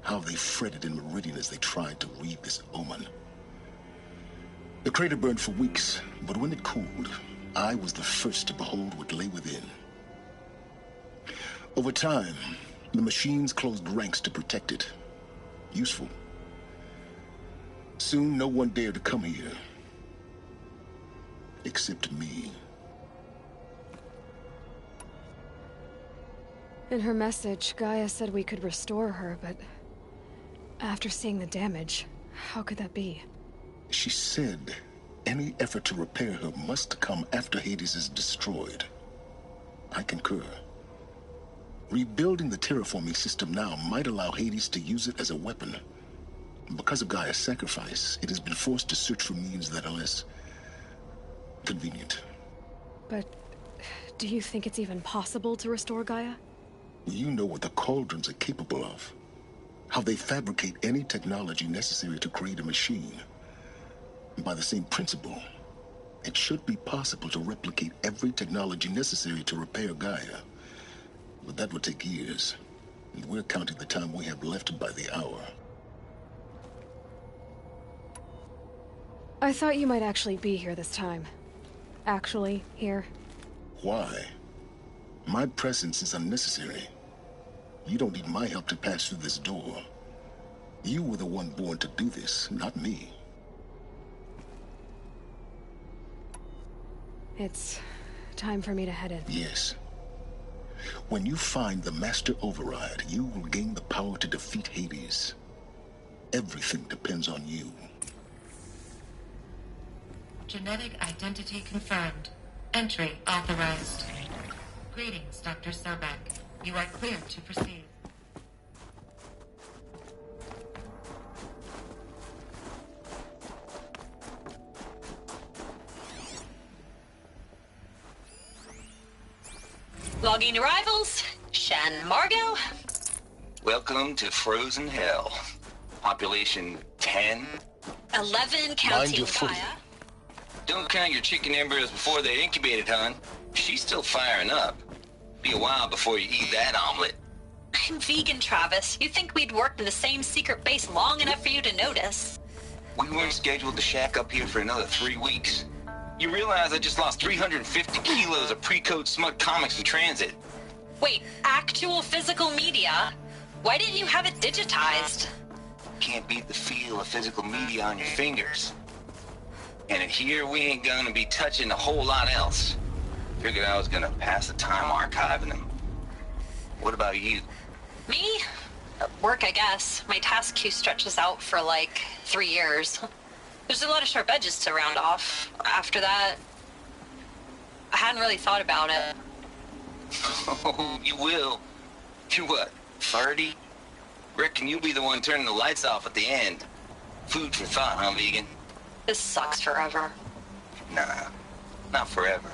How they fretted in Meridian as they tried to read this omen. The crater burned for weeks, but when it cooled, I was the first to behold what lay within. Over time, the machines closed ranks to protect it. Useful. Soon, no one dared to come here. Except me. In her message, Gaia said we could restore her, but after seeing the damage, how could that be? She said any effort to repair her must come after Hades is destroyed. I concur. Rebuilding the terraforming system now might allow Hades to use it as a weapon. Because of Gaia's sacrifice, it has been forced to search for means that are less convenient. But do you think it's even possible to restore Gaia? You know what the Cauldrons are capable of. How they fabricate any technology necessary to create a machine. By the same principle, it should be possible to replicate every technology necessary to repair Gaia. But that would take years, and we're counting the time we have left by the hour. I thought you might actually be here this time. Actually, here. Why? My presence is unnecessary. You don't need my help to pass through this door. You were the one born to do this, not me. It's time for me to head in. Yes. When you find the Master Override, you will gain the power to defeat Hades. Everything depends on you. Genetic identity confirmed. Entry authorized. Greetings, Dr. Sobek. You are clear to proceed. Logging arrivals. Shan Margot. Welcome to Frozen Hell. Population 10. 11 counting Gaia. Don't count your chicken embryos before they're incubated, hon. She's still firing up. Be a while before you eat that omelet. I'm vegan, Travis. You think we'd worked in the same secret base long enough for you to notice? We weren't scheduled to shack up here for another 3 weeks. You realize I just lost 350 kilos of pre-code smut comics in transit. Wait, actual physical media? Why didn't you have it digitized? Can't beat the feel of physical media on your fingers. And in here, we ain't gonna be touching a whole lot else. Figured I was gonna pass the time archiving them. What about you? Me? Work, I guess. My task queue stretches out for like 3 years. There's a lot of sharp edges to round off. After that, I hadn't really thought about it. Oh, you will. You're what, 30? Reckon you'll be the one turning the lights off at the end. Food for thought, huh, vegan? This sucks forever. Nah, not forever.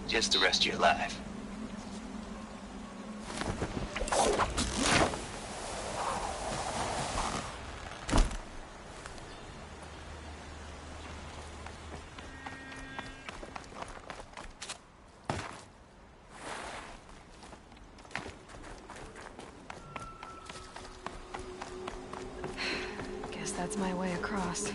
Just the rest of your life. Guess that's my way across.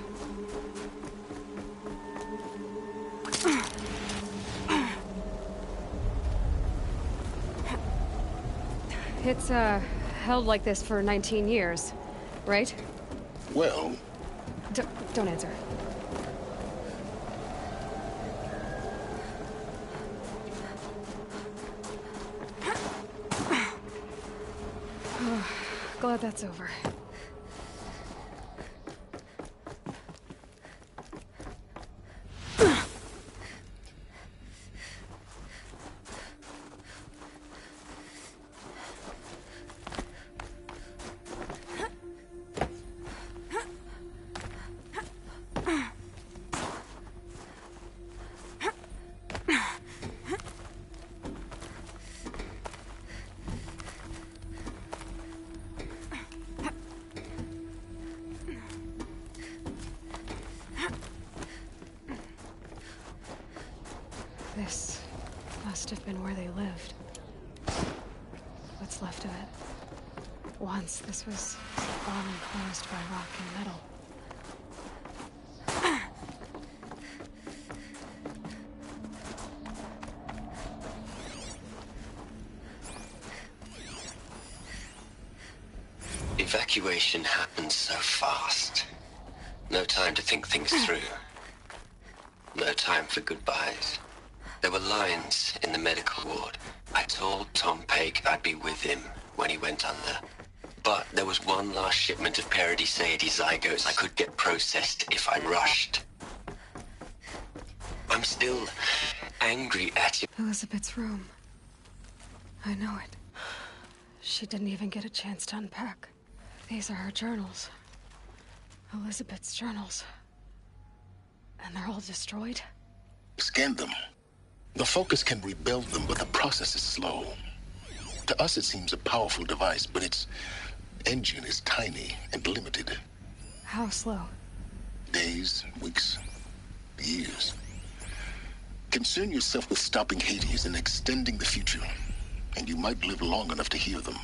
It's, held like this for 19 years, right? Well... Don't answer. Glad that's over. have been where they lived. What's left of it. Once, this was all enclosed by rock and metal. Evacuation happened so fast. No time to think things through. No time for goodbyes. There were lines in the medical ward. I told Tom Paik I'd be with him when he went under. But there was one last shipment of Paradiseidae zygotes I could get processed if I rushed. I'm still angry at you. Elizabeth's room. I know it. She didn't even get a chance to unpack. These are her journals. Elizabeth's journals. And they're all destroyed? Scan them. The Focus can rebuild them, but the process is slow. To us, it seems a powerful device, but its engine is tiny and limited. How slow? Days, weeks, years. Concern yourself with stopping Hades and extending the future, and you might live long enough to hear them.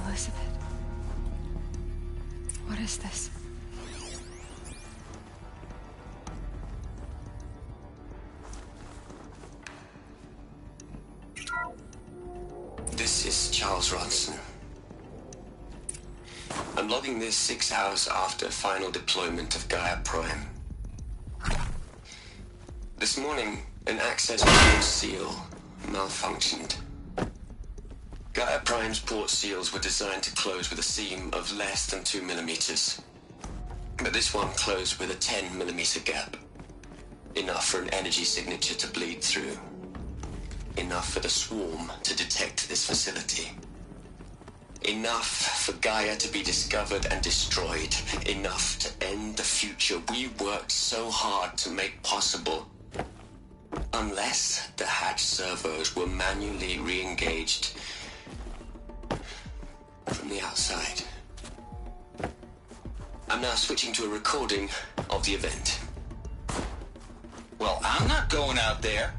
Elizabeth. What is this? This is Charles Ronson. I'm logging this 6 hours after final deployment of Gaia Prime. This morning, an access port seal malfunctioned. Gaia Prime's port seals were designed to close with a seam of less than 2 millimeters. But this one closed with a 10 millimeter gap. Enough for an energy signature to bleed through. Enough for the swarm to detect this facility. Enough for Gaia to be discovered and destroyed. Enough to end the future we worked so hard to make possible. Unless the hatch servos were manually re-engaged from the outside. I'm now switching to a recording of the event. Well, I'm not going out there.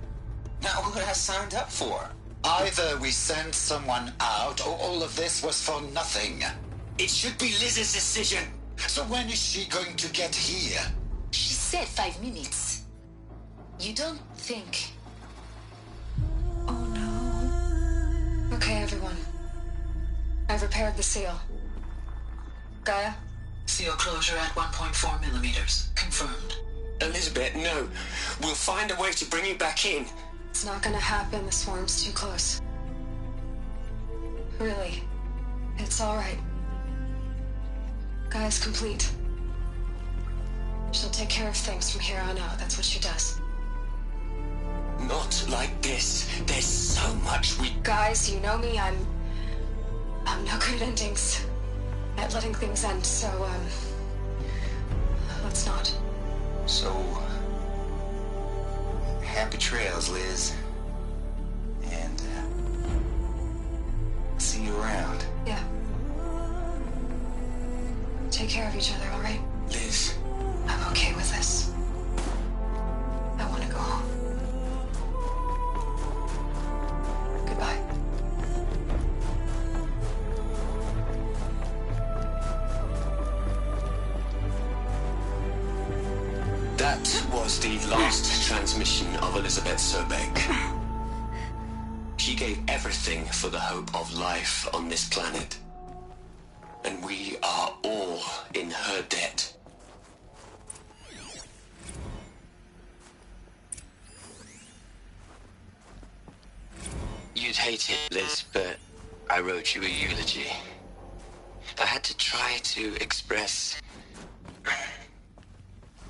Not what I signed up for. Either we send someone out, or all of this was for nothing. It should be Liz's decision. So when is she going to get here? She said 5 minutes. You don't think... Okay, everyone. I've repaired the seal. Gaia? Seal closure at 1.4 millimeters. Confirmed. Elizabeth, no. We'll find a way to bring you back in. It's not gonna happen. The swarm's too close. Really. It's all right. Gaia's complete. She'll take care of things from here on out. That's what she does. Not like this. There's so much we... Guys, you know me. I'm no good at endings. At letting things end, so, let's not. So... happy trails, Liz. And, see you around. Yeah. Take care of each other, all right? Liz. I'm okay with this. I want to go home. Goodbye. That was the last transmission of Elizabeth Sobeck. She gave everything for the hope of life on this planet. And we are all in her debt. You'd hate it, Liz, but I wrote you a eulogy. I had to try to express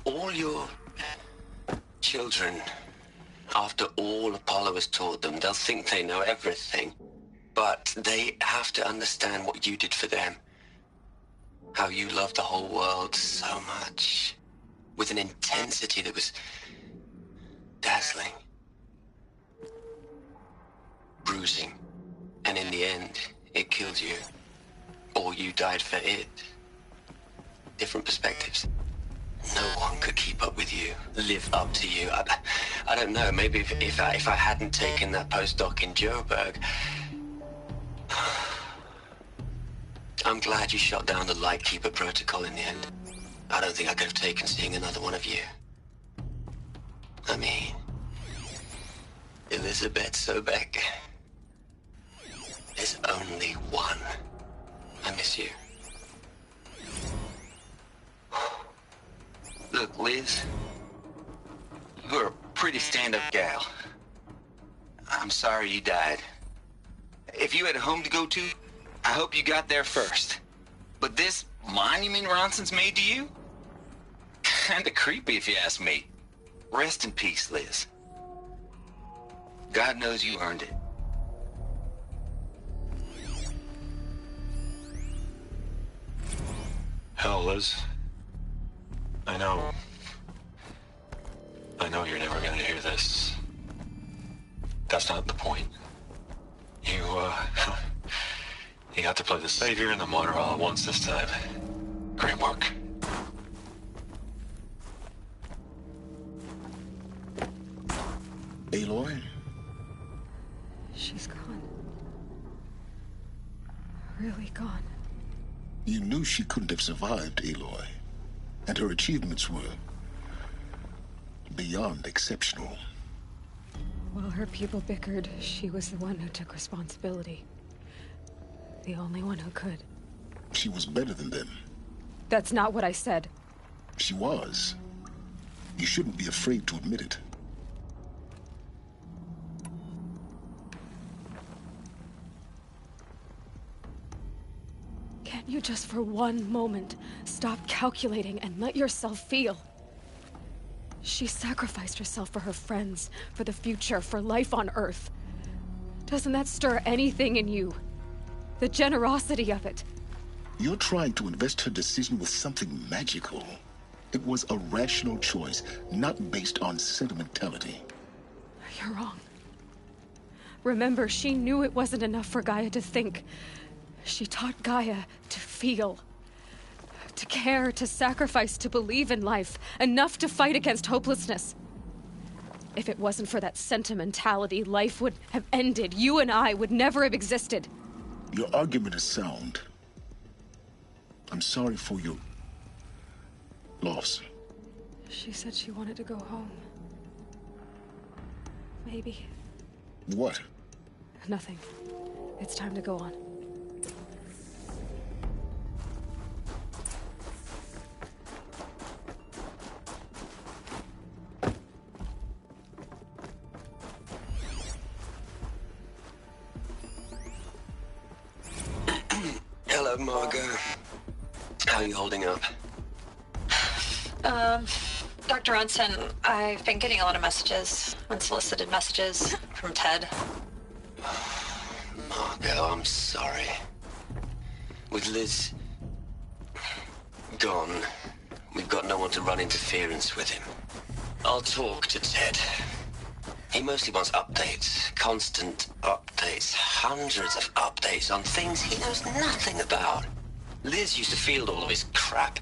all your children. After all Apollo has taught them, they'll think they know everything. But they have to understand what you did for them. How you loved the whole world so much. With an intensity that was dazzling, bruising, and in the end, it killed you. Or you died for it. Different perspectives. No one could keep up with you, live up to you. I don't know, maybe if I hadn't taken that postdoc in Joburg. I'm glad you shot down the Lightkeeper protocol in the end. I don't think I could have taken seeing another one of you. I mean, Elizabeth Sobek. There's only one. I miss you. Look, Liz, you're a pretty stand-up gal. I'm sorry you died. If you had a home to go to, I hope you got there first. But this monument Ronson's made to you? Kinda creepy if you ask me. Rest in peace, Liz. God knows you earned it. Hell, Liz. I know you're never gonna hear this. That's not the point. You got to play the savior and the martyr all at once this time. Great work. Aloy? She's gone. Really gone. You knew she couldn't have survived, Aloy. And her achievements were beyond exceptional. While her people bickered, she was the one who took responsibility. The only one who could. She was better than them. That's not what I said. She was. You shouldn't be afraid to admit it. Can't you just for one moment stop calculating and let yourself feel? She sacrificed herself for her friends, for the future, for life on Earth. Doesn't that stir anything in you? The generosity of it. You're trying to invest her decision with something magical. It was a rational choice, not based on sentimentality. You're wrong. Remember, she knew it wasn't enough for Gaia to think. She taught Gaia to feel. To care, to sacrifice, to believe in life. Enough to fight against hopelessness. If it wasn't for that sentimentality, life would have ended. You and I would never have existed. Your argument is sound. I'm sorry for your loss. She said she wanted to go home. Maybe. What? Nothing. It's time to go on. Hello, Margot. How are you holding up? Dr. Ronson, I've been getting a lot of messages, unsolicited messages from Ted. Margot, I'm sorry. With Liz gone, we've got no one to run interference with him. I'll talk to Ted. He mostly wants updates, constant updates, hundreds of updates on things he knows nothing about. Liz used to field all of his crap.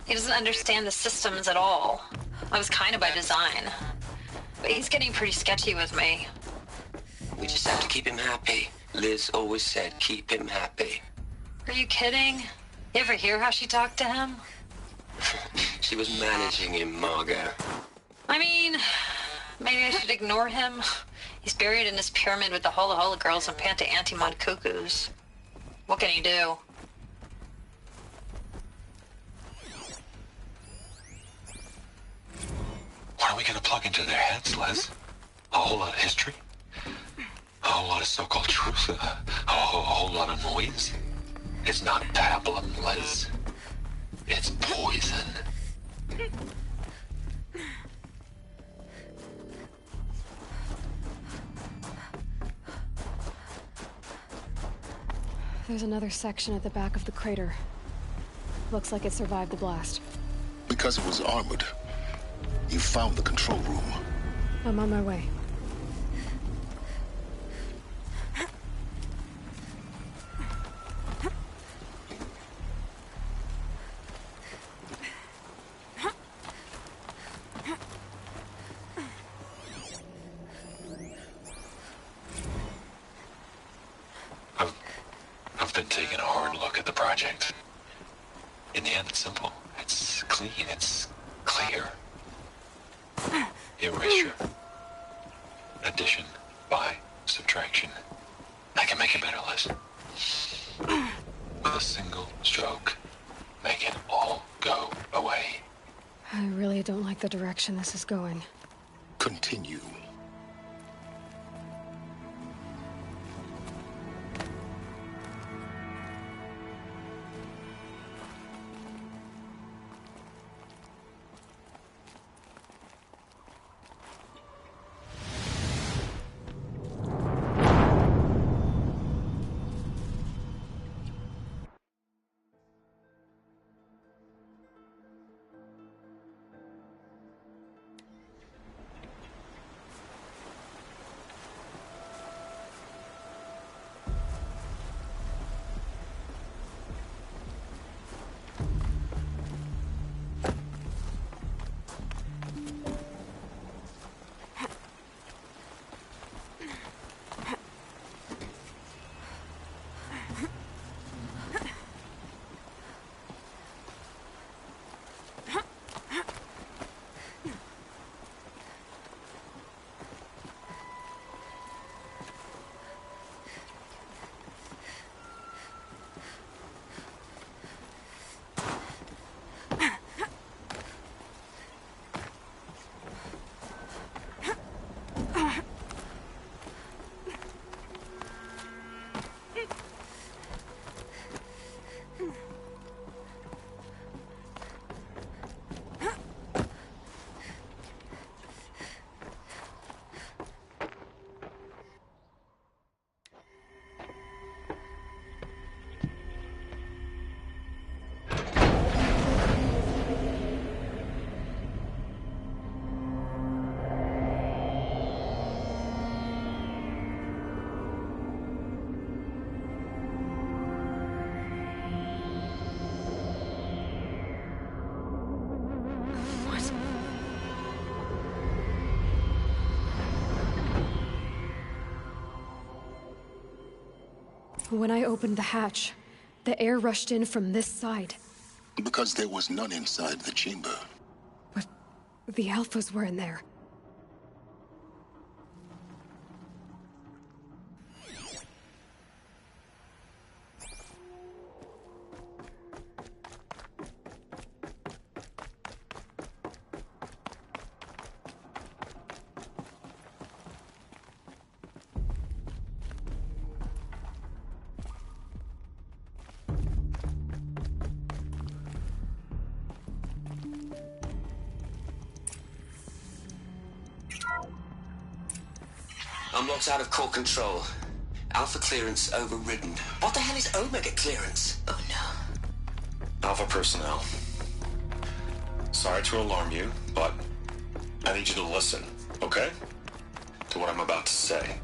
He doesn't understand the systems at all. That was kind of by design. But he's getting pretty sketchy with me. We just have to keep him happy. Liz always said, keep him happy. Are you kidding? You ever hear how she talked to him? She was managing him, Margot. I mean, maybe I should ignore him. He's buried in his pyramid with the Hola Hola girls and Panta Antimon cuckoos. What can he do? What are we gonna plug into their heads, Liz? A whole lot of history? A whole lot of so-called truth? A whole lot of noise? It's not pablum, Liz. It's poison. There's another section at the back of the crater. Looks like it survived the blast. Because it was armored. You found the control room. I'm on my way. I've been taking a hard look at the project. In the end, it's simple. It's clean. It's clear. Erasure. Addition. By. Subtraction. I can make a better list. With a single stroke. Make it all go away. I really don't like the direction this is going. Continue. When I opened the hatch, the air rushed in from this side. Because there was none inside the chamber. But the Alphas were in there. I'm locked out of core control. Alpha clearance overridden. What the hell is Omega clearance? Oh no. Alpha personnel. Sorry to alarm you, but I need you to listen, okay? To what I'm about to say.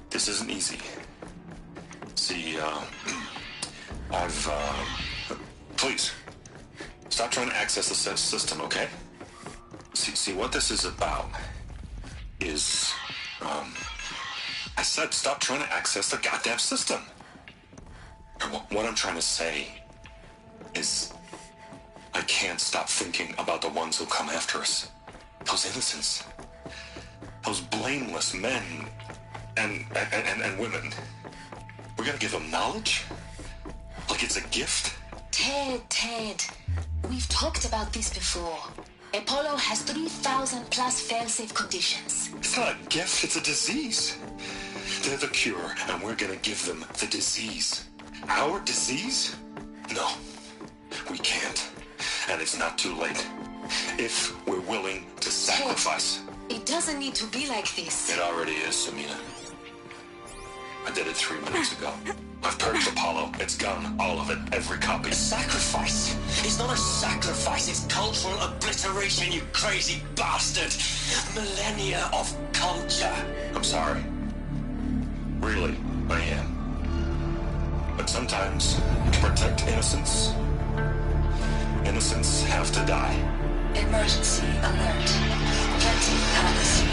This isn't easy. See, please, stop trying to access the system, okay? See, what this is about is, I said stop trying to access the goddamn system. What I'm trying to say is I can't stop thinking about the ones who come after us. Those innocents. Those blameless men and women. We're gonna give them knowledge? Like it's a gift? Ted. We've talked about this before. Apollo has 3,000 plus fail-safe conditions. It's not a gift, it's a disease. They're the cure, and we're gonna give them the disease. Our disease? No, we can't. And it's not too late. If we're willing to sacrifice. It doesn't need to be like this. It already is, Samina. I did it 3 minutes ago. I've purged Apollo. It's gone. All of it. Every copy. Sacrifice? It's not a sacrifice, it's cultural obliteration, you crazy bastard! Millennia of culture! I'm sorry. Really, I am. But sometimes, to protect innocence, innocents have to die. Emergency alert. Plenty palace.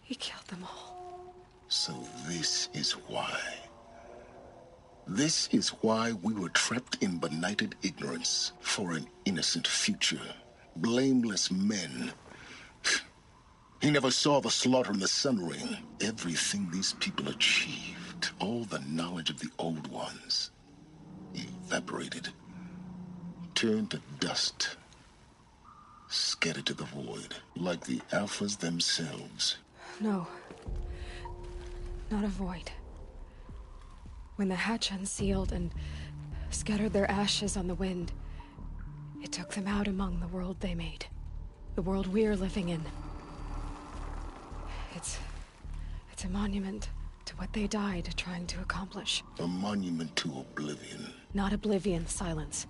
He killed them all. So this is why. This is why we were trapped in benighted ignorance for an innocent future. Blameless men. He never saw the slaughter in the Sun Ring. Everything these people achieved, all the knowledge of the old ones, evaporated, turned to dust, scattered to the void, like the Alphas themselves. No. Not a void. When the hatch unsealed and scattered their ashes on the wind, it took them out among the world they made. The world we're living in. It's a monument to what they died trying to accomplish. A monument to oblivion. Not oblivion, silence.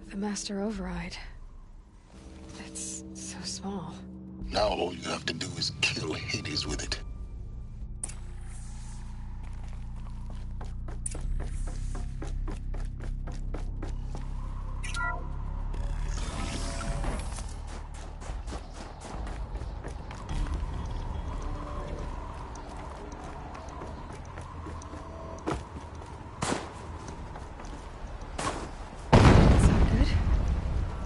The Master Override. It's so small. Now all you have to do is kill Hades with it.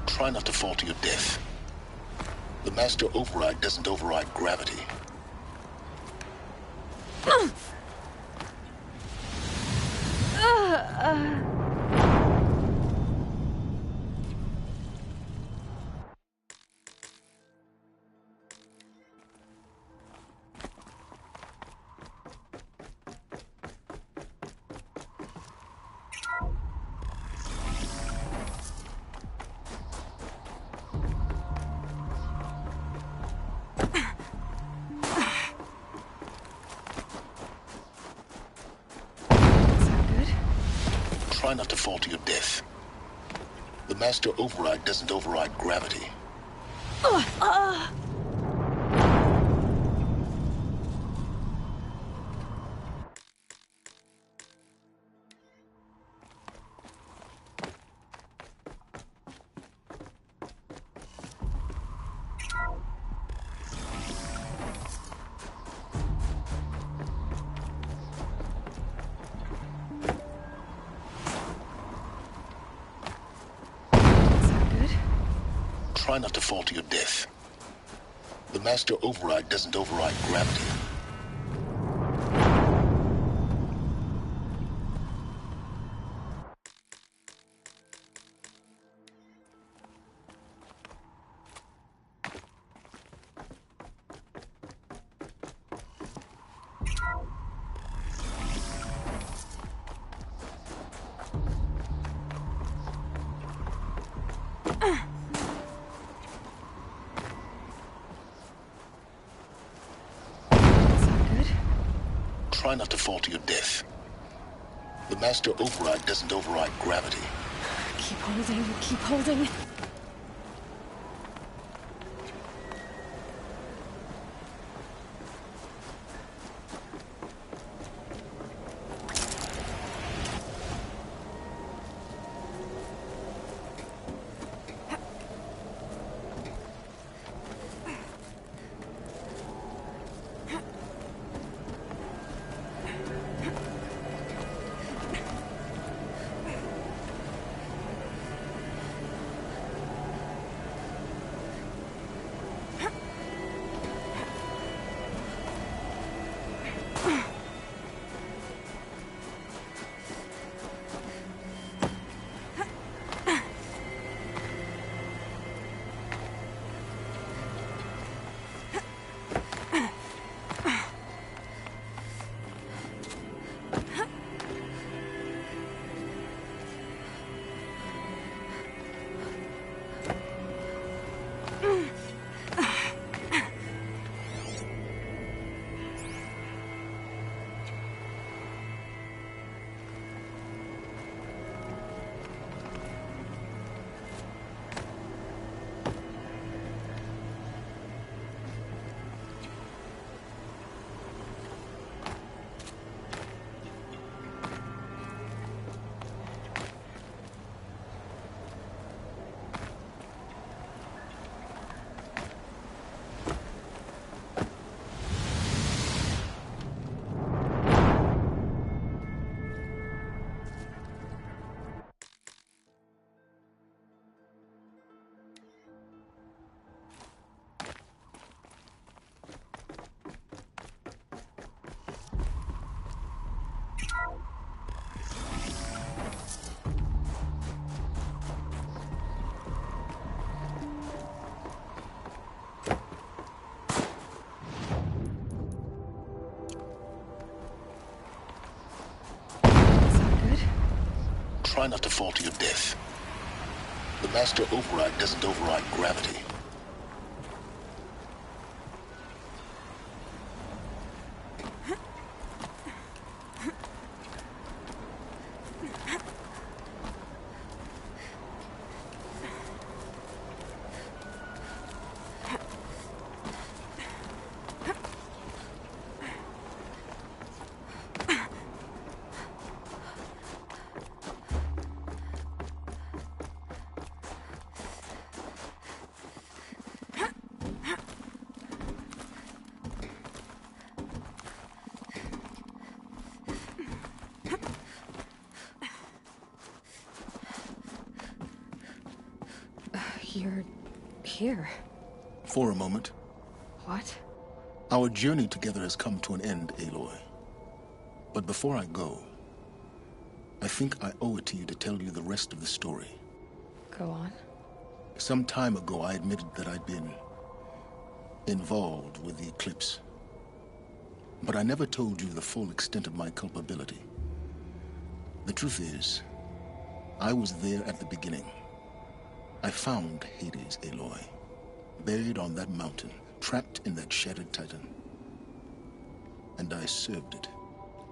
Try not to fall to your death. The Master Override doesn't override gravity. Try not to fall to your death. The Master Override doesn't override gravity. Try not to fall to your death. The Master Override doesn't override gravity. Try not to fall to your death. The Master Override doesn't override gravity. Keep holding, keep holding. Try not to fall to your death. The Master Override doesn't override gravity. You're here. For a moment. What? Our journey together has come to an end, Aloy. But before I go, I think I owe it to you to tell you the rest of the story. Go on. Some time ago, I admitted that I'd been involved with the Eclipse. But I never told you the full extent of my culpability. The truth is, I was there at the beginning. I found Hades, Aloy, buried on that mountain, trapped in that shattered Titan. And I served it.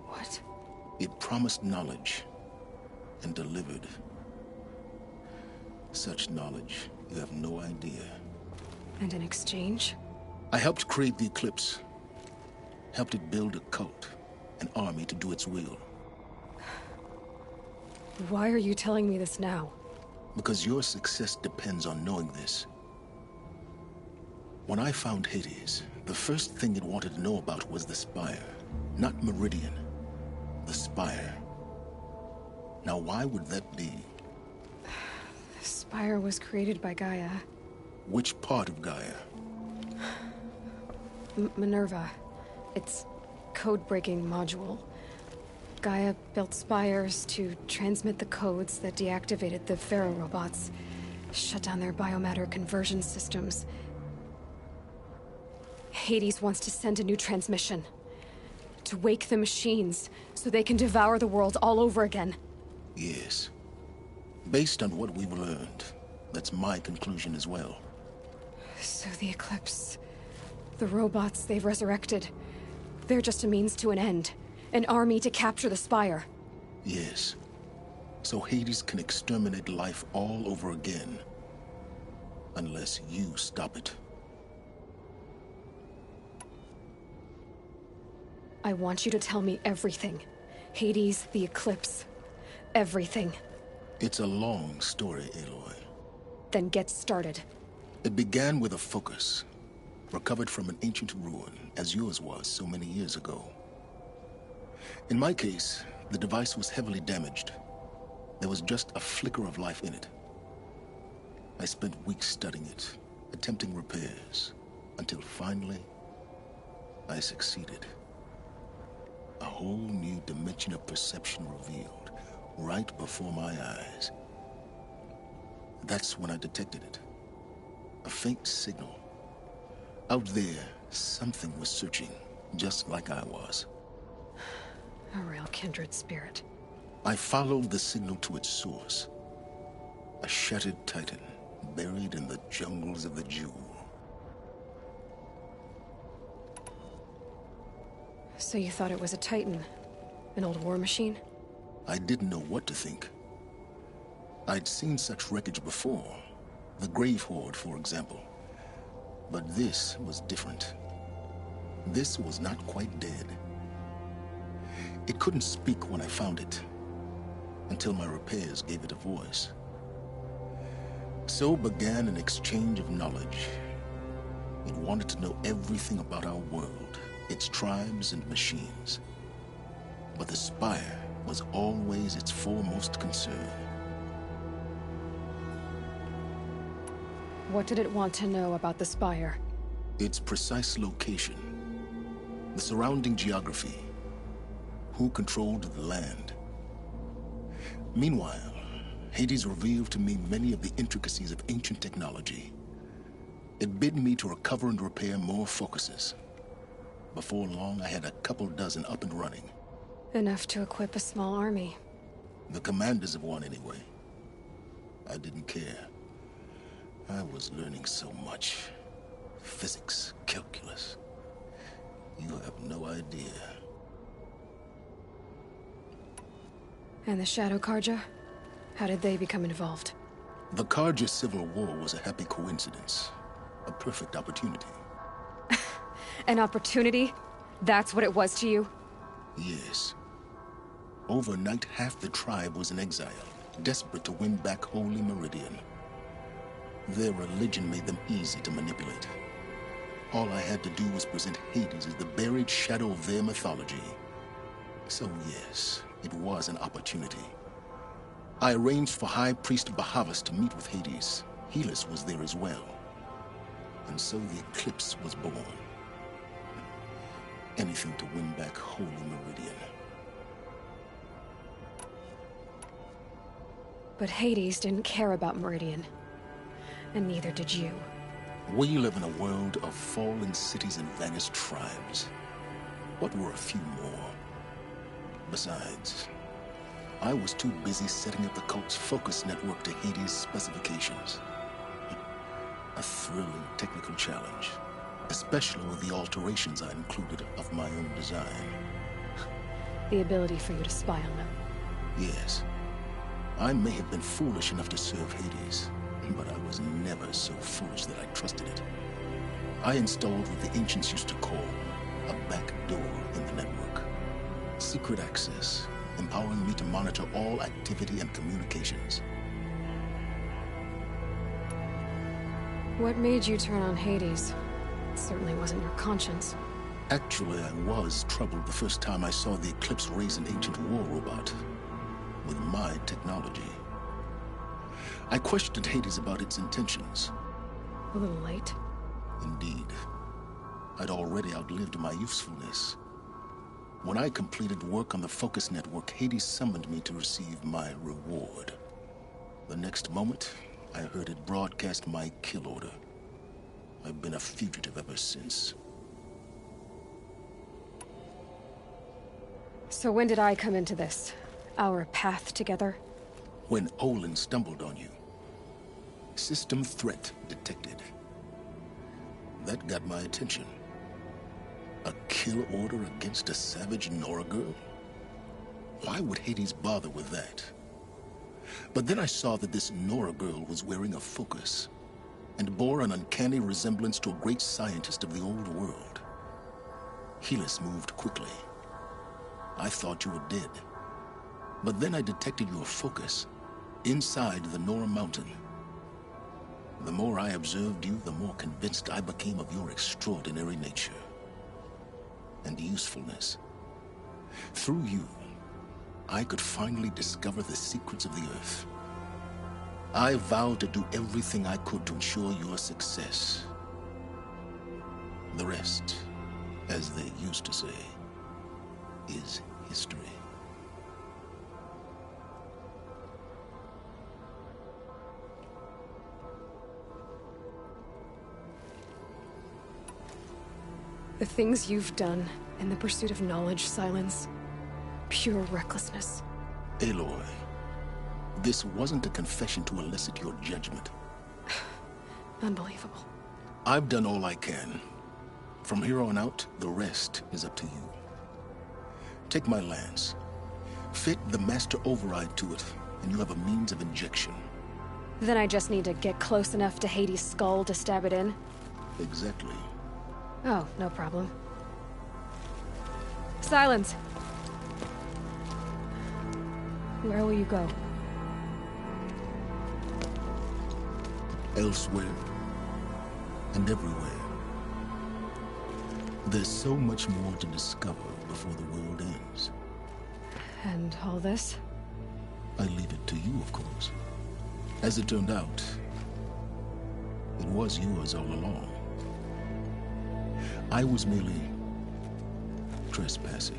What? It promised knowledge and delivered. Such knowledge, you have no idea. And in exchange? I helped create the Eclipse. Helped it build a cult, an army to do its will. Why are you telling me this now? Because your success depends on knowing this. When I found Hades, the first thing it wanted to know about was the Spire. Not Meridian. The Spire. Now why would that be? The Spire was created by Gaia. Which part of Gaia? Minerva. Its code-breaking module. Gaia built spires to transmit the codes that deactivated the Pharaoh robots, shut down their biomatter conversion systems. Hades wants to send a new transmission. To wake the machines, so they can devour the world all over again. Yes. Based on what we've learned, that's my conclusion as well. So the Eclipse, the robots they've resurrected, they're just a means to an end. An army to capture the Spire. Yes. So Hades can exterminate life all over again. Unless you stop it. I want you to tell me everything. Hades, the Eclipse. Everything. It's a long story, Aloy. Then get started. It began with a focus. Recovered from an ancient ruin, as yours was so many years ago. In my case, the device was heavily damaged. There was just a flicker of life in it. I spent weeks studying it, attempting repairs, until finally, I succeeded. A whole new dimension of perception revealed, right before my eyes. That's when I detected it. A faint signal. Out there, something was searching, just like I was. A real kindred spirit. I followed the signal to its source. A shattered Titan, buried in the jungles of the Jewel. So you thought it was a Titan? An old war machine? I didn't know what to think. I'd seen such wreckage before. The Grave Horde, for example. But this was different. This was not quite dead. It couldn't speak when I found it, until my repairs gave it a voice. So began an exchange of knowledge. It wanted to know everything about our world, its tribes and machines. But the Spire was always its foremost concern. What did it want to know about the Spire? Its precise location, the surrounding geography, who controlled the land. Meanwhile, Hades revealed to me many of the intricacies of ancient technology. It bid me to recover and repair more focuses. Before long, I had a couple dozen up and running. Enough to equip a small army. The commanders of one, anyway. I didn't care. I was learning so much. Physics, calculus. You have no idea. And the Shadow Karja? How did they become involved? The Karja Civil War was a happy coincidence. A perfect opportunity. An opportunity? That's what it was to you? Yes. Overnight, half the tribe was in exile, desperate to win back Holy Meridian. Their religion made them easy to manipulate. All I had to do was present Hades as the buried shadow of their mythology. So yes, it was an opportunity. I arranged for High Priest Bahavas to meet with Hades. Helis was there as well. And so the Eclipse was born. Anything to win back Holy Meridian. But Hades didn't care about Meridian. And neither did you. We live in a world of fallen cities and vanished tribes. What were a few more? Besides, I was too busy setting up the cult's focus network to Hades' specifications. A thrilling technical challenge, especially with the alterations I included of my own design. The ability for you to spy on them. Yes. I may have been foolish enough to serve Hades, but I was never so foolish that I trusted it. I installed what the ancients used to call a back door in the network. Secret access, empowering me to monitor all activity and communications. What made you turn on Hades? It certainly wasn't your conscience. Actually, I was troubled the first time I saw the Eclipse raise an ancient war robot. With my technology. I questioned Hades about its intentions. A little late. Indeed. I'd already outlived my usefulness. When I completed work on the Focus Network, Hades summoned me to receive my reward. The next moment, I heard it broadcast my kill order. I've been a fugitive ever since. So when did I come into this? Our path together? When Olin stumbled on you. System threat detected. That got my attention. A kill order against a savage Nora girl? Why would Hades bother with that? But then I saw that this Nora girl was wearing a focus, and bore an uncanny resemblance to a great scientist of the old world. Helis moved quickly. I thought you were dead. But then I detected your focus inside the Nora Mountain. The more I observed you, the more convinced I became of your extraordinary nature and usefulness. Through you, I could finally discover the secrets of the Earth. I vowed to do everything I could to ensure your success. The rest, as they used to say, is history. The things you've done in the pursuit of knowledge, Silence. Pure recklessness. Aloy, this wasn't a confession to elicit your judgment. Unbelievable. I've done all I can. From here on out, the rest is up to you. Take my lance. Fit the Master Override to it, and you have a means of injection. Then I just need to get close enough to Hades' skull to stab it in? Exactly. Oh, no problem. Silence! Where will you go? Elsewhere. And everywhere. There's so much more to discover before the world ends. And all this? I leave it to you, of course. As it turned out, it was yours all along. I was merely trespassing.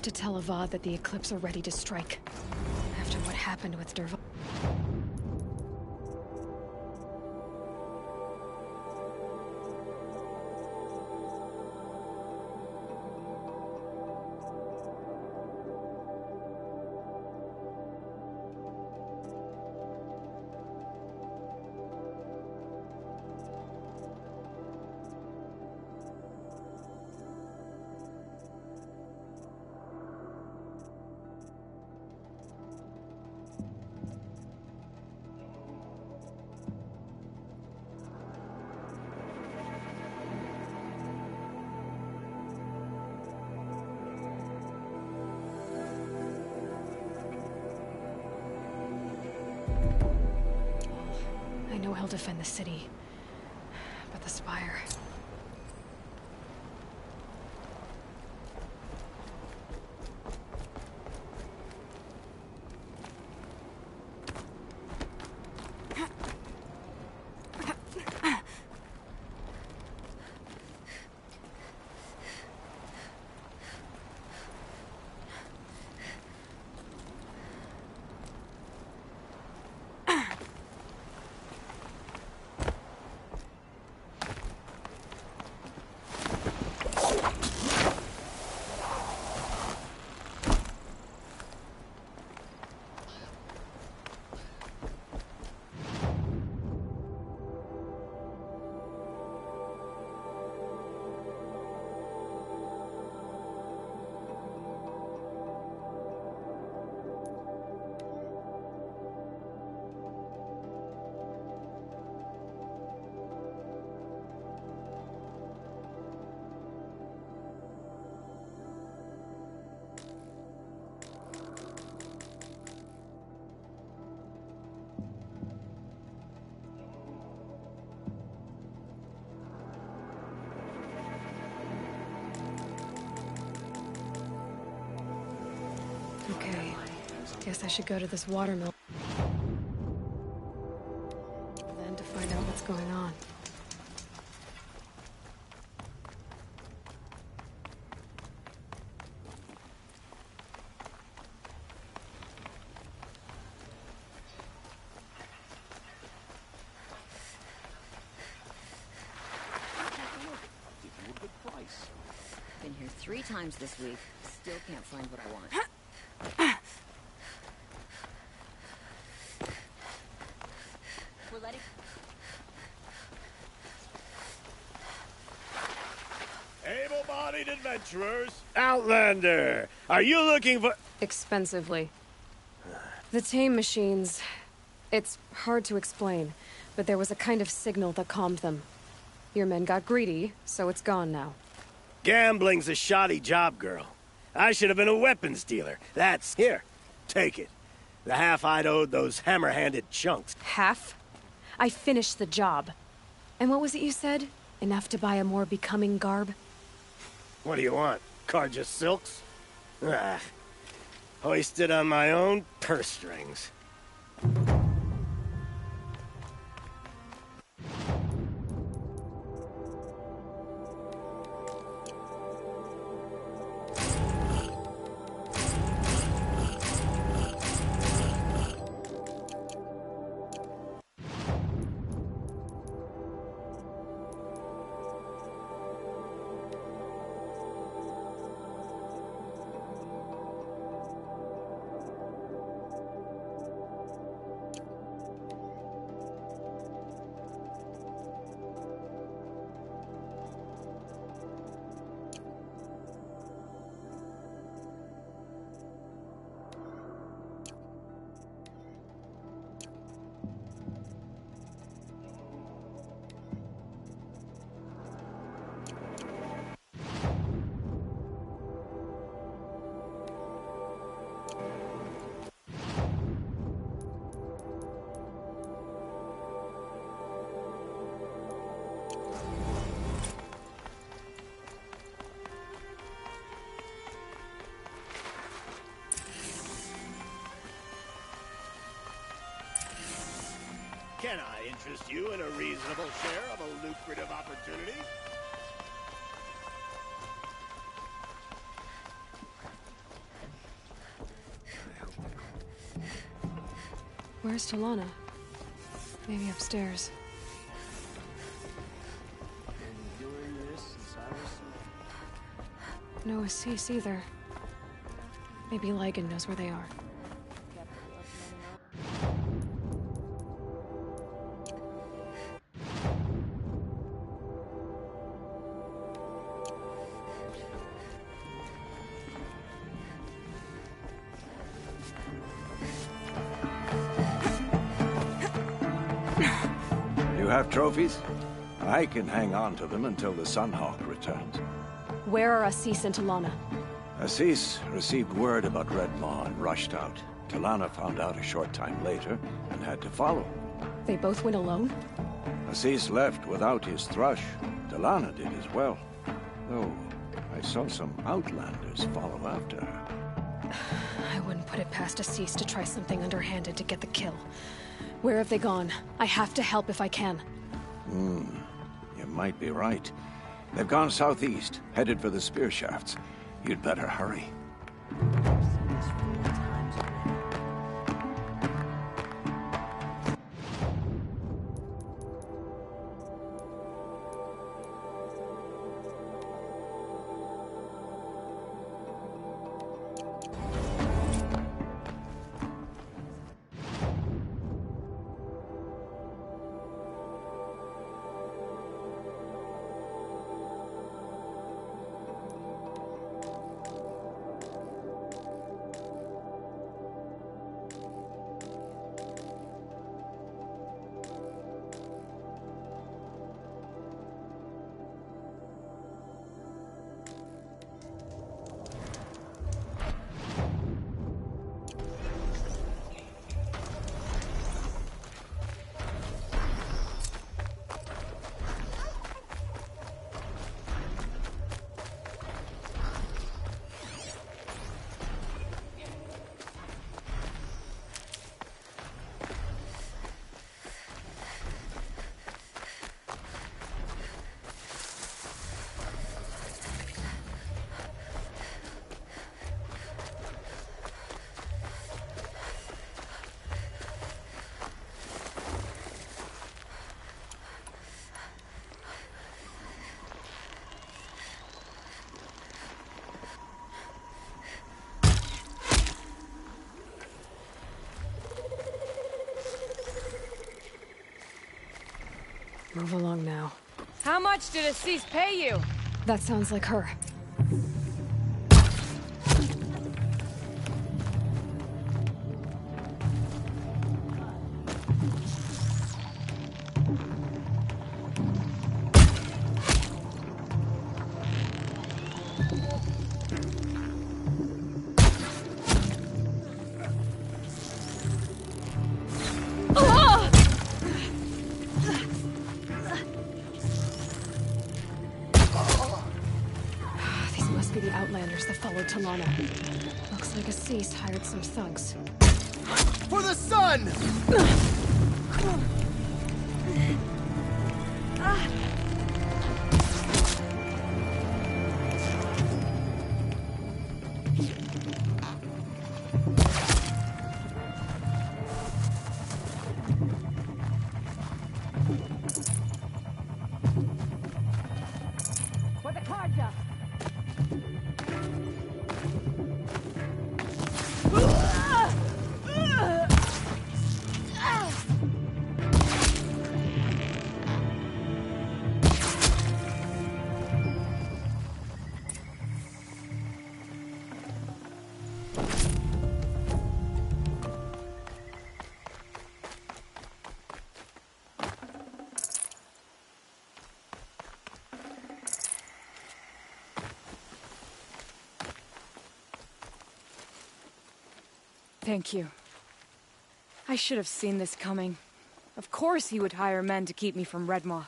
to tell Avad that the Eclipse are ready to strike. After what happened with Dervahl. I know he'll defend the city, but the Spire... Okay, guess I should go to this watermill. Then to find out what's going on. Been here 3 times this week. Still can't find what I want. We're letting... Able-bodied adventurers! Outlander! Are you looking for... Expensively. The tame machines... It's hard to explain, but there was a kind of signal that calmed them. Your men got greedy, so it's gone now. Gambling's a shoddy job, girl. I should have been a weapons dealer. That's... Here, take it. The half I'd owed those hammer-handed chunks. Half? I finished the job. And what was it you said? Enough to buy a more becoming garb? What do you want? Carja silks? Ah, hoisted on my own purse strings. Can I interest you in a reasonable share of a lucrative opportunity? Where's Talana? Maybe upstairs. No Assis either. Maybe Ligon knows where they are. You have trophies? I can hang on to them until the Sunhawk returns. Where are Assis and Talana? Assis received word about Red Maw and rushed out. Talana found out a short time later and had to follow. They both went alone? Assis left without his thrush. Talana did as well. Though, I saw some Outlanders follow after her. I wouldn't put it past Assis to try something underhanded to get the kill. Where have they gone? I have to help if I can. You might be right. They've gone southeast, headed for the spear shafts. You'd better hurry. Move along now. How much did Assis pay you? That sounds like her. Talana. Looks like Assis hired some thugs. For the sun! For the Carja! Thank you. I should have seen this coming. Of course he would hire men to keep me from Red Maw.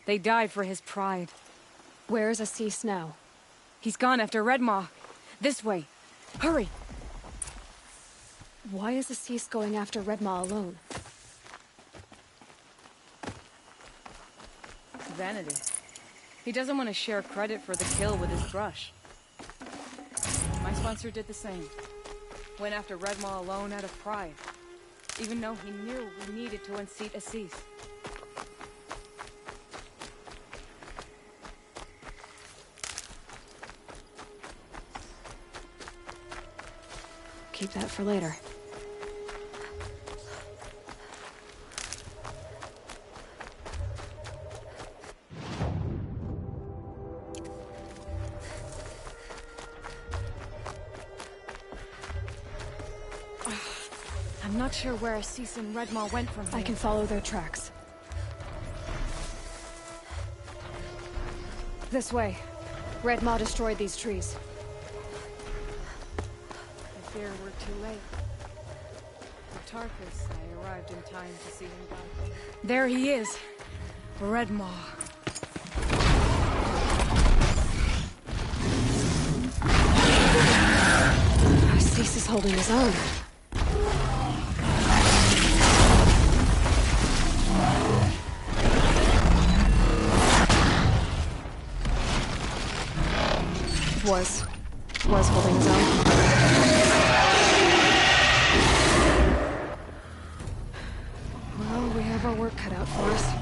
They died for his pride. Where's Assis now? He's gone after Red Maw. This way. Hurry! Why is Assis going after Red Maw alone? Vanity. He doesn't want to share credit for the kill with his thrush. My sponsor did the same. Went after Red Maw alone out of pride. even though he knew we needed to unseat Assis. Keep that for later. I'm not sure where Assis and Redmaw went from here. I can follow their tracks. This way. Redmaw destroyed these trees. I fear we're too late. For Tarkus, I arrived in time to see him die. There he is. Redmaw. Assis is holding his own. Was holding his own. Well, we have our work cut out for us.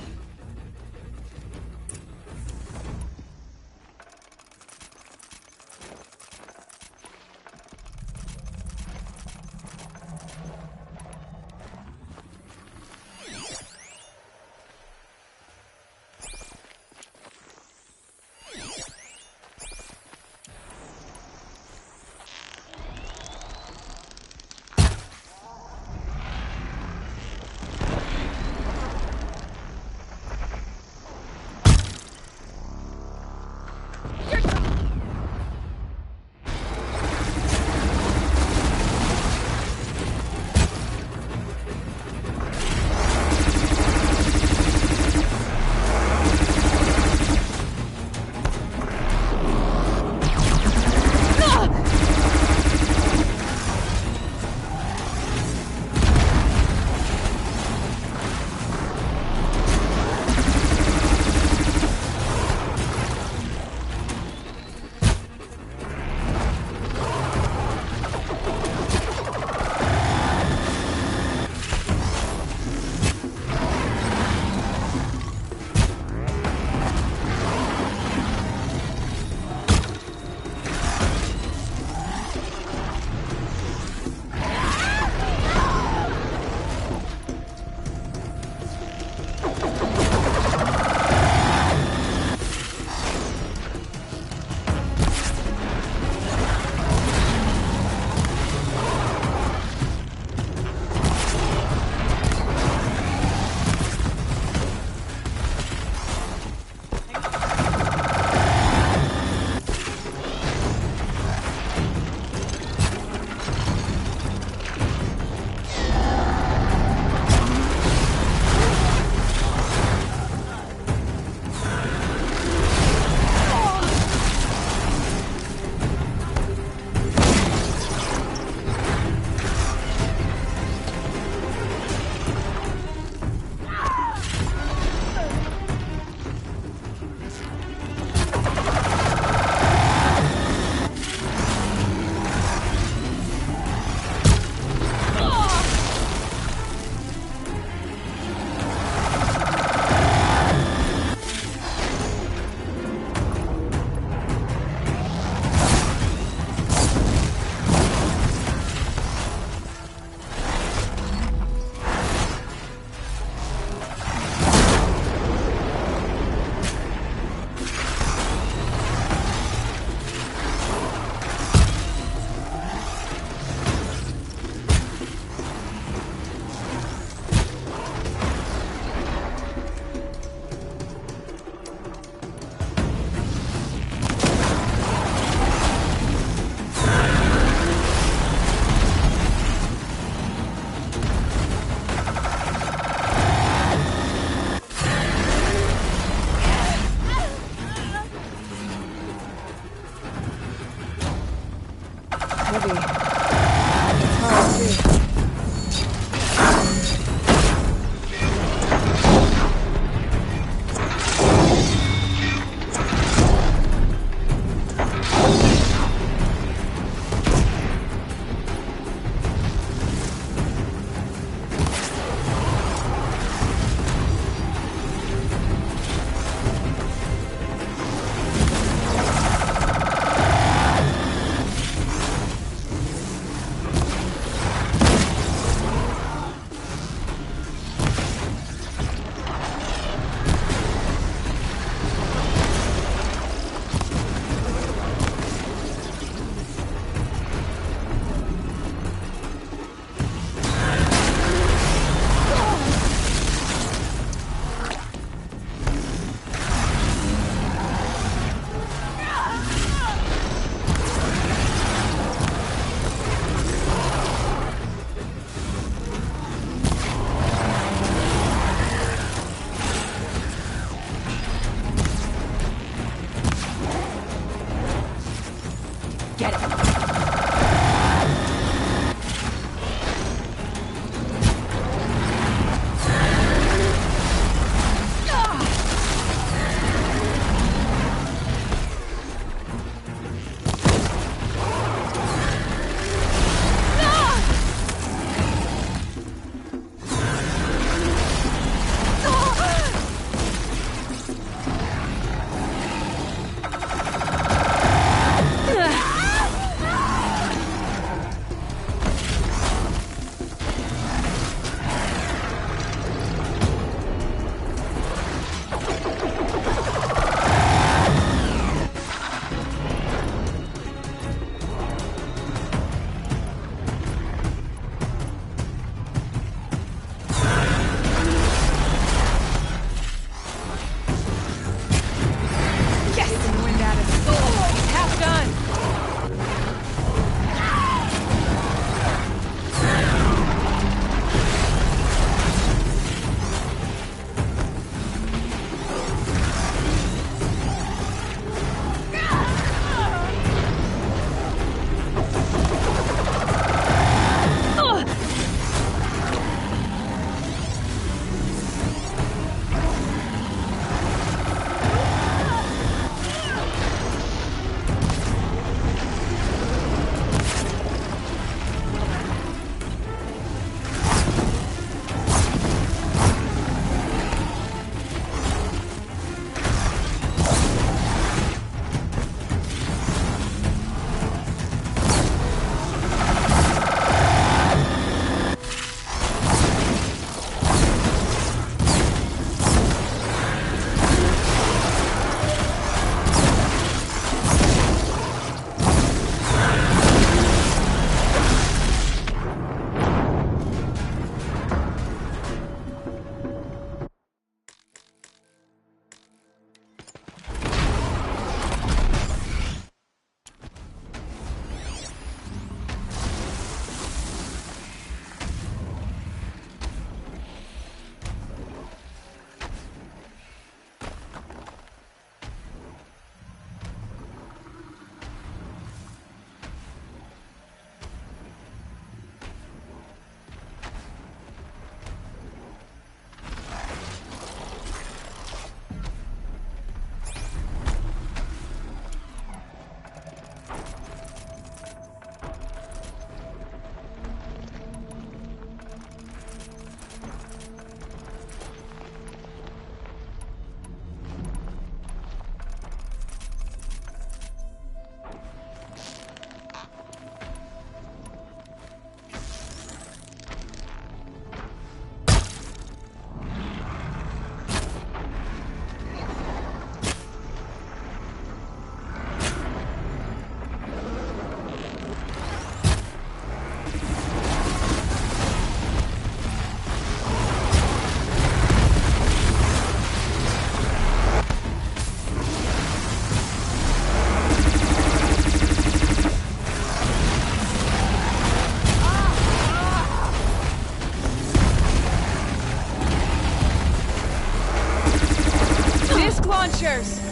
launchers!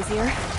easier.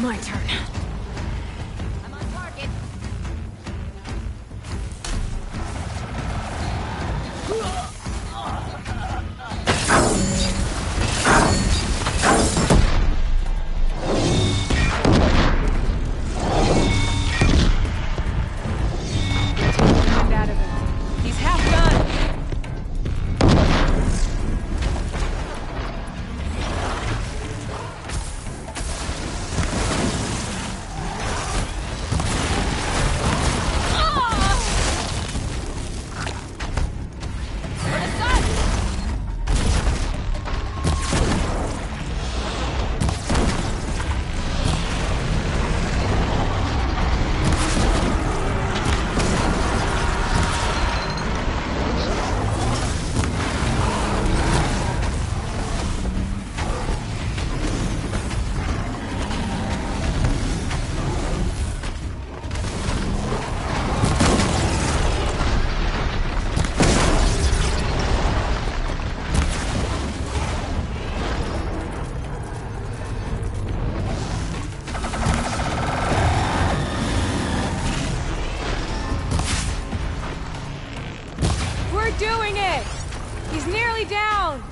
My turn. I'm on target. Mind out of him. He's half done. We're doing it! He's nearly down!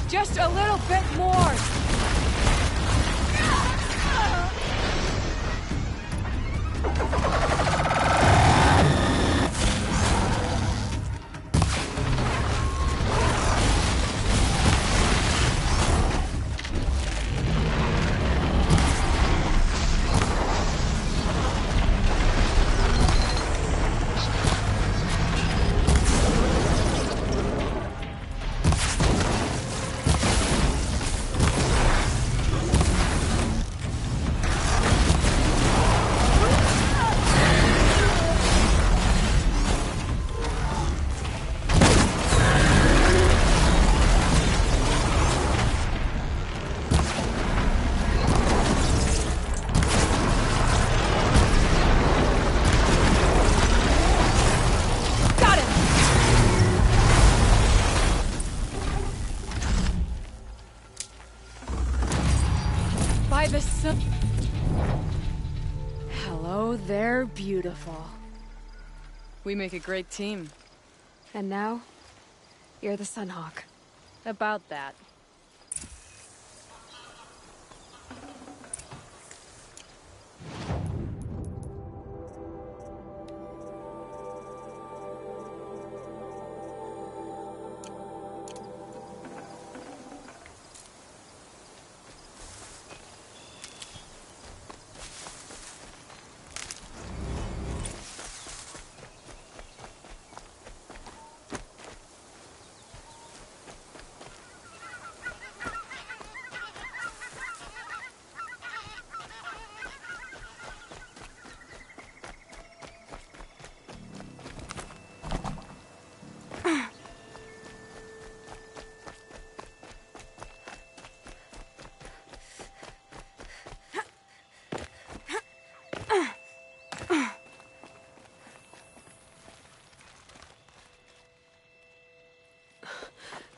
Just a little bit more! By the sun. Hello there, beautiful. We make a great team. And now, you're the Sunhawk. About that.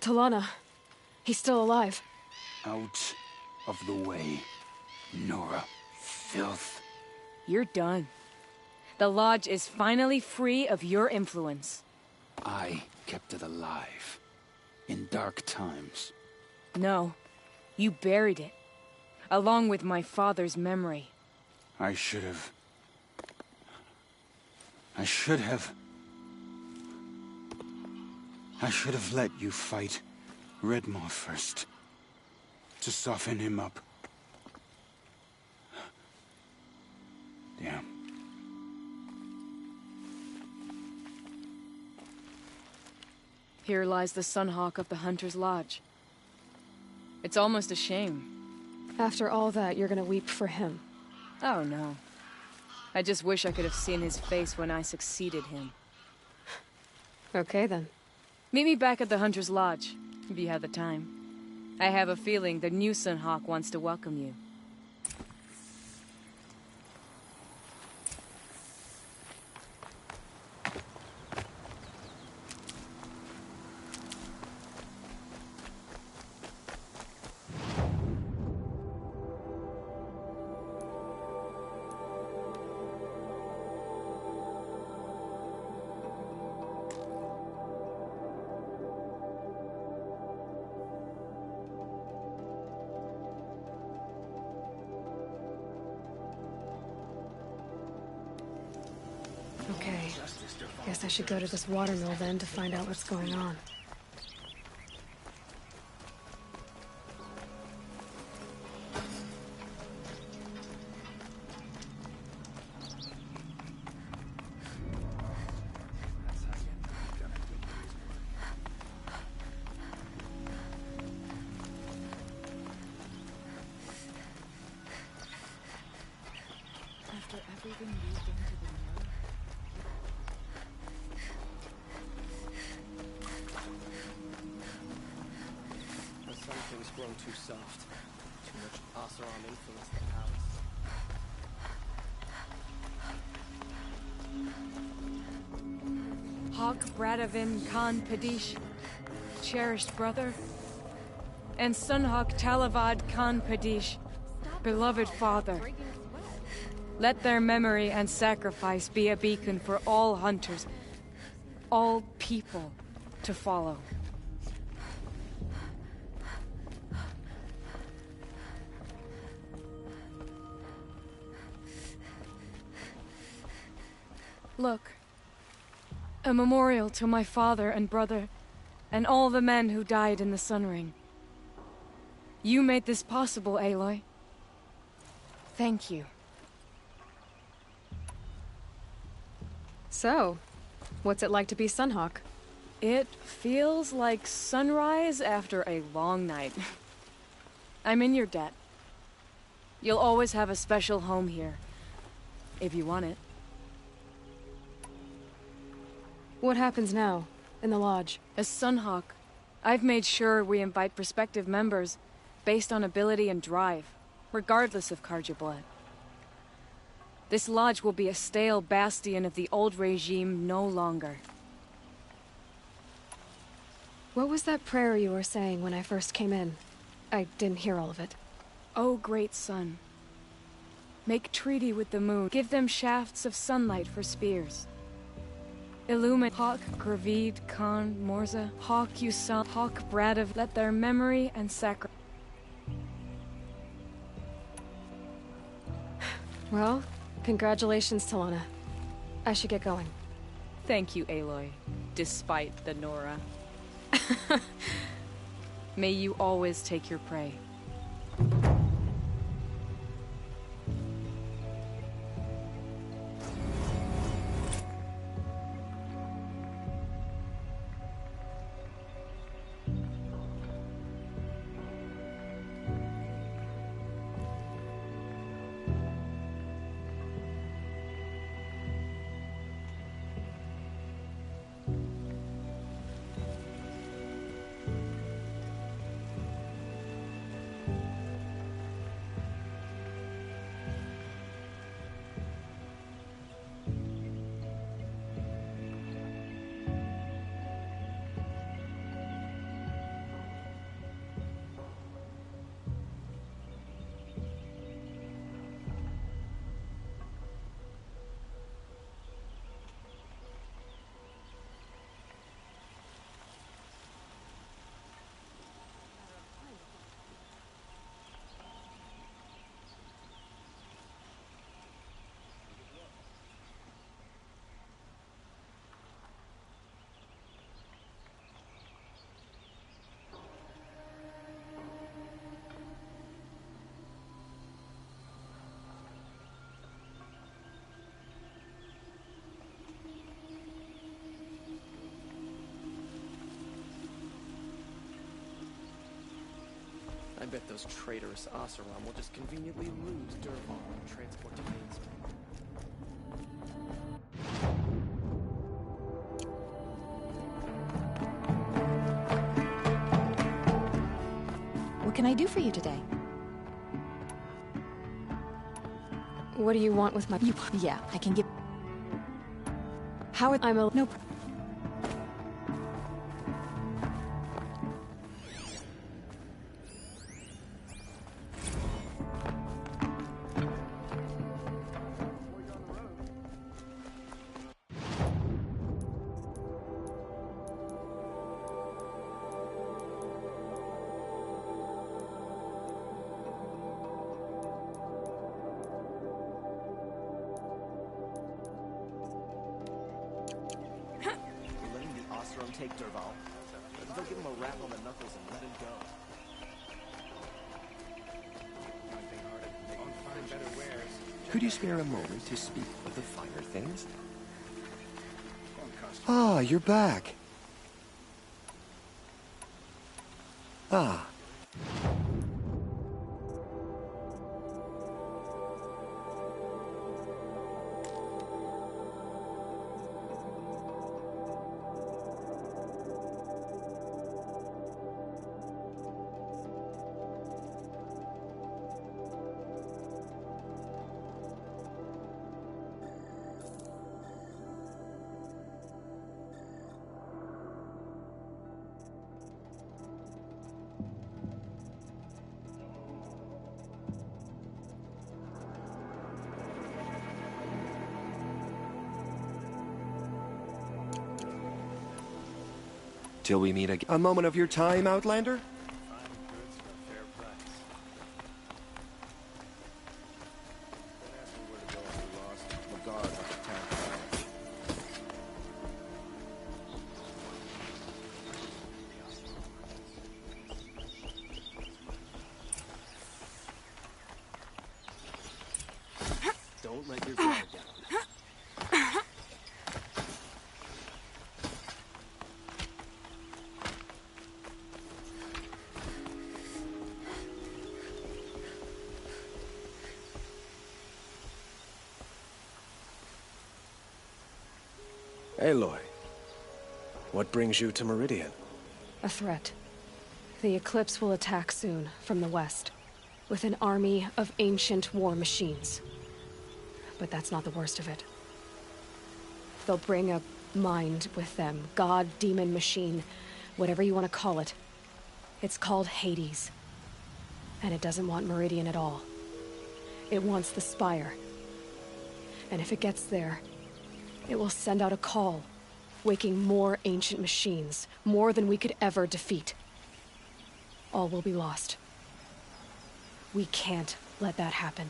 T'Lana, he's still alive. Out of the way, Nora. Filth. You're done. The Lodge is finally free of your influence. I kept it alive. In dark times. No. You buried it. Along with my father's memory. I should have let you fight Redmaw first. to soften him up. Damn. Here lies the Sunhawk of the Hunter's Lodge. It's almost a shame. After all that, you're gonna weep for him. Oh, no. I just wish I could have seen his face when I succeeded him. Okay, then. Meet me back at the Hunter's Lodge, if you have the time. I have a feeling the new Sunhawk wants to welcome you. Okay. Guess I should go to this watermill then to find out what's going on. After everything we've been to the north. But something's grown too soft. Too much Oseram influence in the palace. Hawk Bradavin Khan Padish, cherished brother, and Sunhawk Talavad Khan Padish, beloved father. Let their memory and sacrifice be a beacon for all hunters, all people to follow. Look, a memorial to my father and brother, and all the men who died in the Sun Ring. You made this possible, Aloy. Thank you. So, what's it like to be Sunhawk? It feels like sunrise after a long night. I'm in your debt. You'll always have a special home here, if you want it. What happens now, in the lodge? As Sunhawk, I've made sure we invite prospective members based on ability and drive, regardless of Carja blood. This lodge will be a stale bastion of the old regime no longer. What was that prayer you were saying when I first came in? I didn't hear all of it. Oh, great sun. Make treaty with the moon. Give them shafts of sunlight for spears. Illumine Hawk Gravid Khan Morza, Hawk Yusam, Hawk Bradav. Let their memory and sacrifice. Well, congratulations, Talana. I should get going. Thank you, Aloy, despite the Nora. May you always take your prey. bet those traitorous Oseram will just conveniently lose Dervahl and transport to Ainsworth. What can I do for you today? What do you want with my... Yeah, I can give... How I'm a... No. Take Dervahl. They'll give him a rap on the knuckles and let him go. Could you spare a moment to speak of the finer things? Ah, you're back. Ah. Till we meet again. A moment of your time, Outlander? Don't let your guard down. Aloy, what brings you to Meridian? A threat. The Eclipse will attack soon, from the west, with an army of ancient war machines. But that's not the worst of it. They'll bring a mind with them, god, demon, machine, whatever you want to call it. It's called Hades. And it doesn't want Meridian at all. It wants the Spire. And if it gets there, it will send out a call, waking more ancient machines, more than we could ever defeat. All will be lost. We can't let that happen.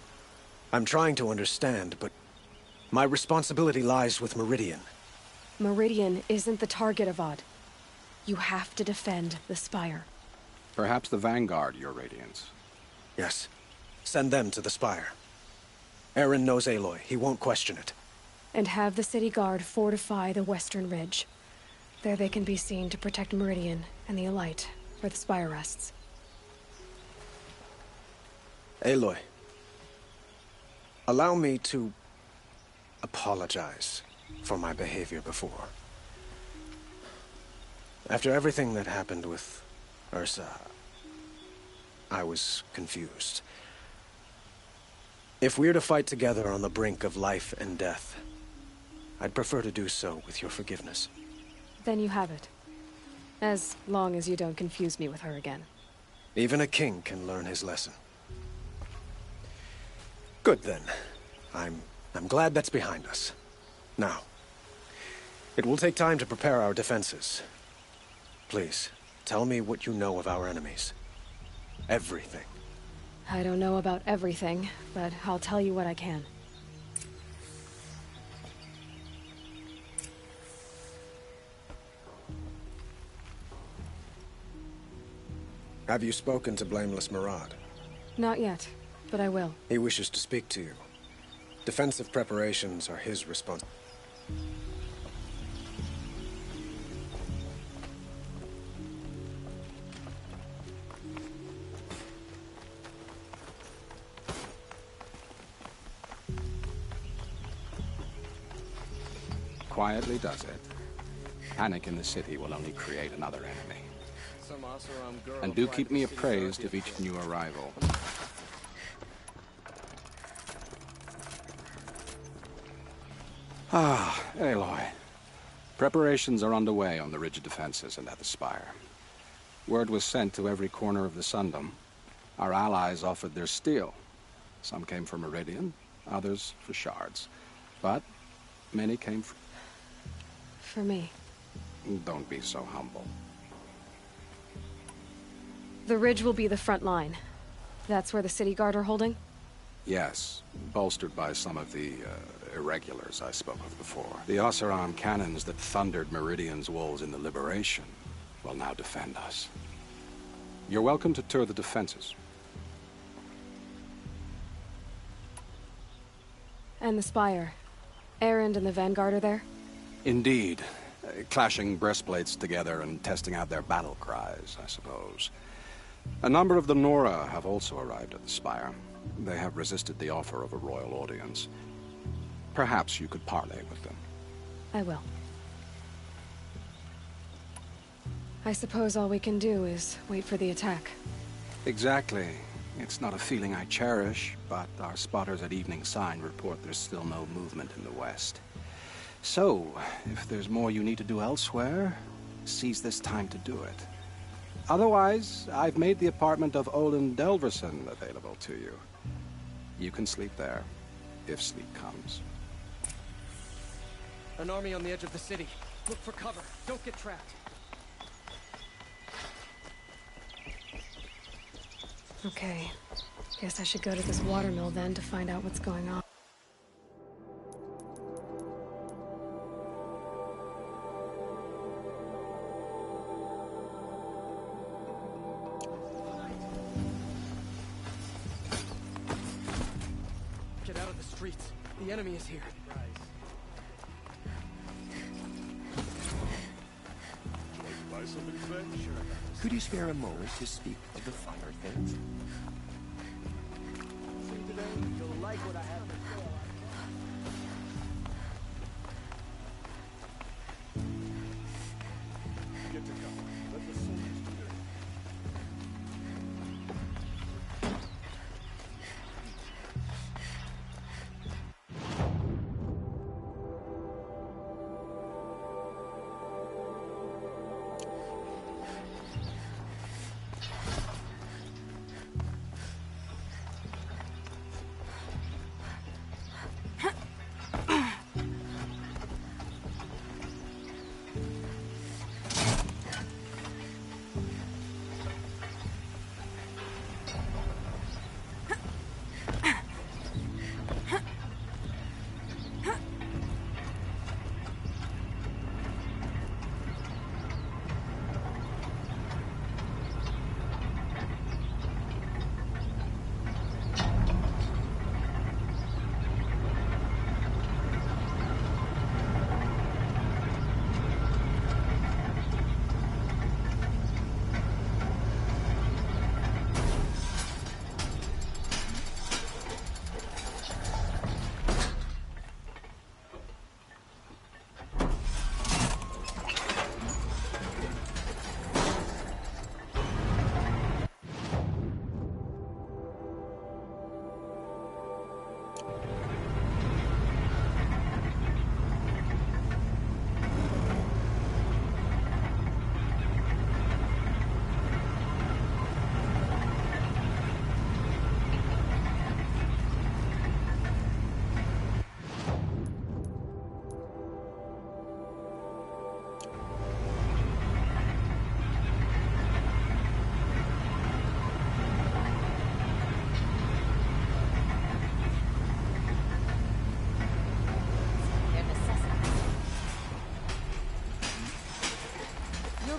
I'm trying to understand, but my responsibility lies with Meridian. Meridian isn't the target, Avad. You have to defend the Spire. Perhaps the Vanguard, Your Radiance. Yes. Send them to the Spire. Eren knows Aloy. He won't question it. And have the city guard fortify the western ridge. There they can be seen to protect Meridian and the Elite, where the Spire rests. Aloy, allow me to apologize for my behavior before. After everything that happened with Ursa, I was confused. If we're to fight together on the brink of life and death, I'd prefer to do so with your forgiveness. Then you have it. As long as you don't confuse me with her again. Even a king can learn his lesson. Good then. I'm glad that's behind us. Now, it will take time to prepare our defenses. Please, tell me what you know of our enemies. Everything. I don't know about everything, but I'll tell you what I can. Have you spoken to Blameless Maraud? Not yet, but I will. He wishes to speak to you. Defensive preparations are his responsibility. quietly does it. Panic in the city will only create another enemy. Some Oseram girl And do cried keep the me city appraised guardian of each for- new arrival. Ah, Aloy. Preparations are underway on the ridge defenses and at the spire. Word was sent to every corner of the Sundom. Our allies offered their steel. Some came for Meridian, others for shards. But many came For me. Don't be so humble. The ridge will be the front line. That's where the city guard are holding? Yes, bolstered by some of the irregulars I spoke of before. The Oseram cannons that thundered Meridian's walls in the Liberation will now defend us. You're welcome to tour the defenses. And the spire. Erend and the Vanguard are there? Indeed. Clashing breastplates together and testing out their battle cries, I suppose. A number of the Nora have also arrived at the spire. They have resisted the offer of a royal audience. Perhaps you could parley with them. I will. I suppose all we can do is wait for the attack. Exactly. It's not a feeling I cherish, but our spotters at Evening Sign report there's still no movement in the west. So, if there's more you need to do elsewhere, seize this time to do it. Otherwise, I've made the apartment of Olin Delverson available to you. You can sleep there, if sleep comes. An army on the edge of the city. Look for cover. Don't get trapped. Okay. Guess I should go to this watermill then to find out what's going on. Get out of the streets. The enemy is here. Could you spare a moment to speak of the finer things? You'll like what I have to say. Get to cover. Let the soldiers do their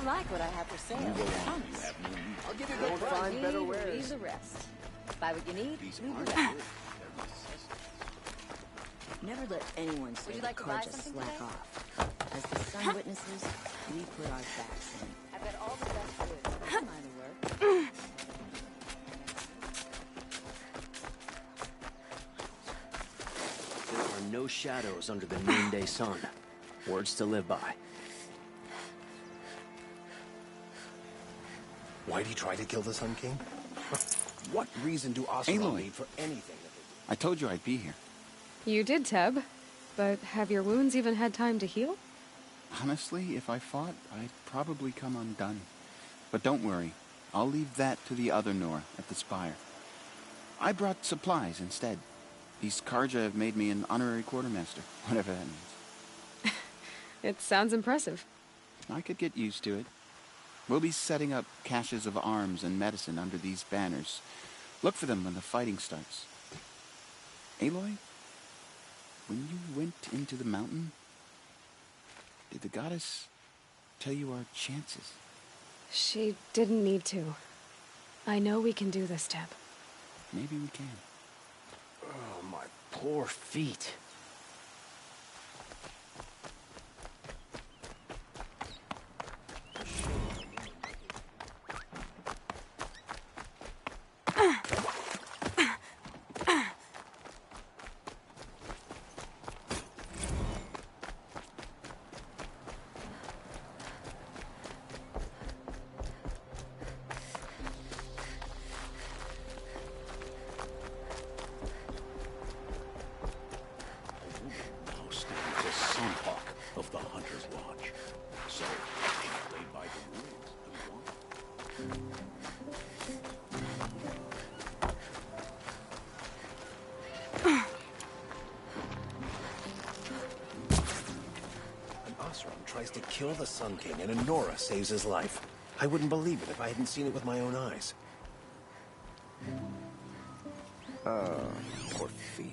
Like what I have for sale. Promise. I'll give you good price. Find better wares. Leave the rest. Buy what you need. Leave the rest. Never let anyone say the courage to slack off. As the sun witnesses, we put our backs in. I've got all the best wood. Don't mind the work. There are no shadows under the noonday sun. Words to live by. Why'd he try to kill the Sun King? What reason do Oseram Aloy. need for anything? I told you I'd be here. You did, Teb. But have your wounds even had time to heal? Honestly, if I fought, I'd probably come undone. But don't worry. I'll leave that to the other Nora at the Spire. I brought supplies instead. These Karja have made me an honorary quartermaster, whatever that means. It sounds impressive. I could get used to it. We'll be setting up caches of arms and medicine under these banners. Look for them when the fighting starts. Aloy, when you went into the mountain, did the goddess tell you our chances? She didn't need to. I know we can do this, Teb. Maybe we can. Oh, my poor feet. Now stands a Sunhawk of the Hunter's Watch. So, she played by the rules and won. An Oseram tries to kill the Sun King, and a Nora saves his life. I wouldn't believe it if I hadn't seen it with my own eyes. Poor feet.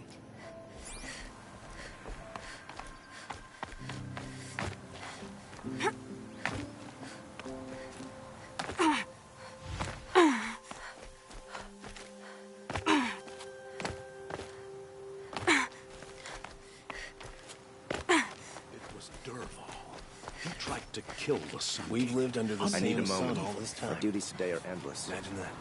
To kill the Sun We've King. lived under the I need a same sun moment. all this time. Our duties today are endless. Imagine that.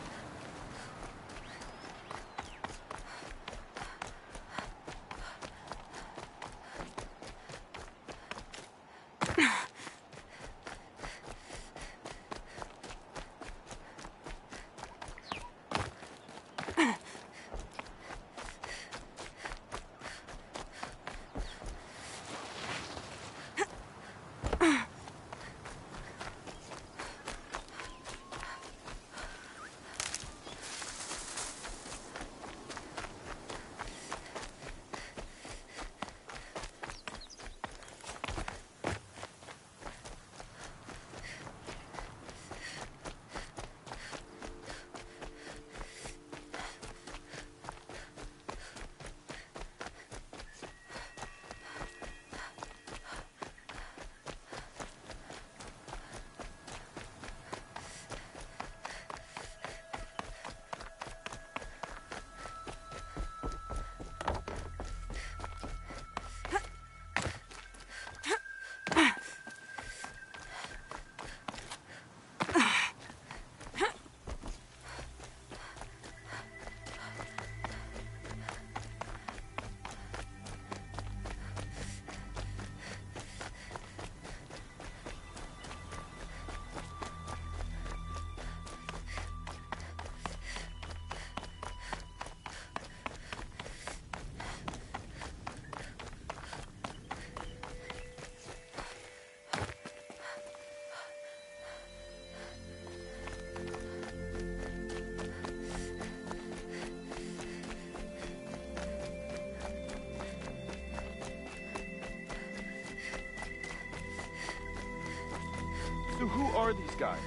So who are these guys?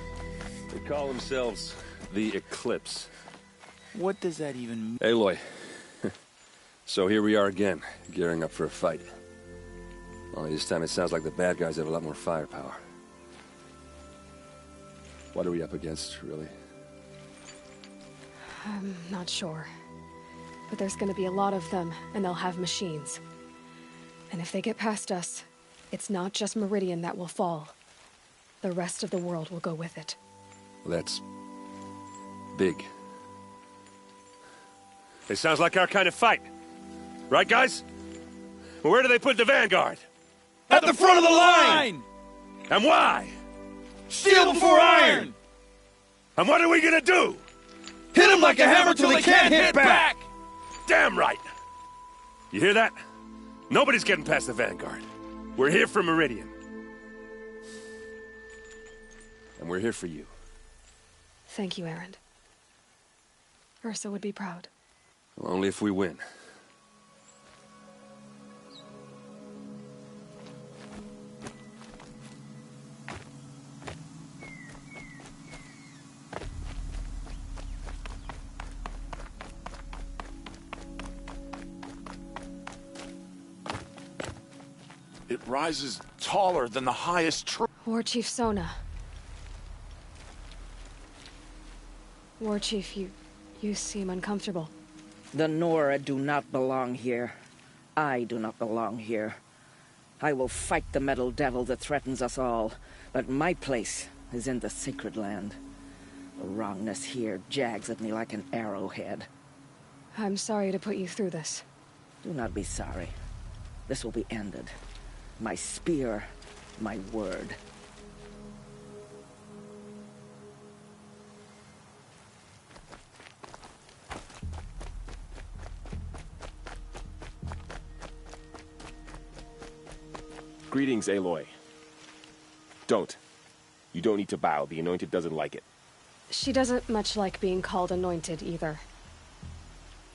They call themselves the Eclipse. What does that even mean? Aloy. So here we are again, gearing up for a fight. Only this time it sounds like the bad guys have a lot more firepower. What are we up against, really? I'm not sure. But there's gonna be a lot of them, and they'll have machines. And if they get past us, it's not just Meridian that will fall. The rest of the world will go with it. Well, that's big. It sounds like our kind of fight. Right, guys? Well, where do they put the Vanguard? At the front of the line! And why? Steel before iron! And what are we gonna do? Hit him like a hammer till he can't hit back! Damn right! You hear that? Nobody's getting past the Vanguard. We're here for Meridian. And we're here for you. Thank you, Erend. Ursa would be proud. Well, only if we win. It rises taller than the highest tree. War Chief Sona. War Chief, you seem uncomfortable. The Nora do not belong here. I do not belong here. I will fight the metal devil that threatens us all, but my place is in the sacred land. The wrongness here jags at me like an arrowhead. I'm sorry to put you through this. Do not be sorry. This will be ended. My spear, my word. Greetings, Aloy. Don't. You don't need to bow. The Anointed doesn't like it. She doesn't much like being called Anointed, either.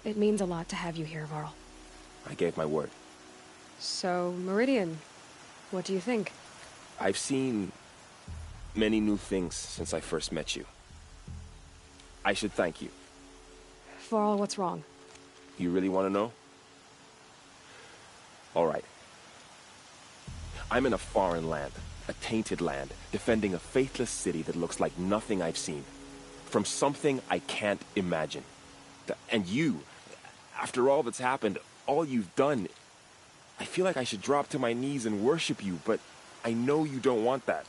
It means a lot to have you here, Varl. I gave my word. So, Meridian, what do you think? I've seen many new things since I first met you. I should thank you. Varl, what's wrong? You really want to know? All right. I'm in a foreign land, a tainted land, defending a faithless city that looks like nothing I've seen. From something I can't imagine. And you, after all that's happened, all you've done, I feel like I should drop to my knees and worship you, but I know you don't want that.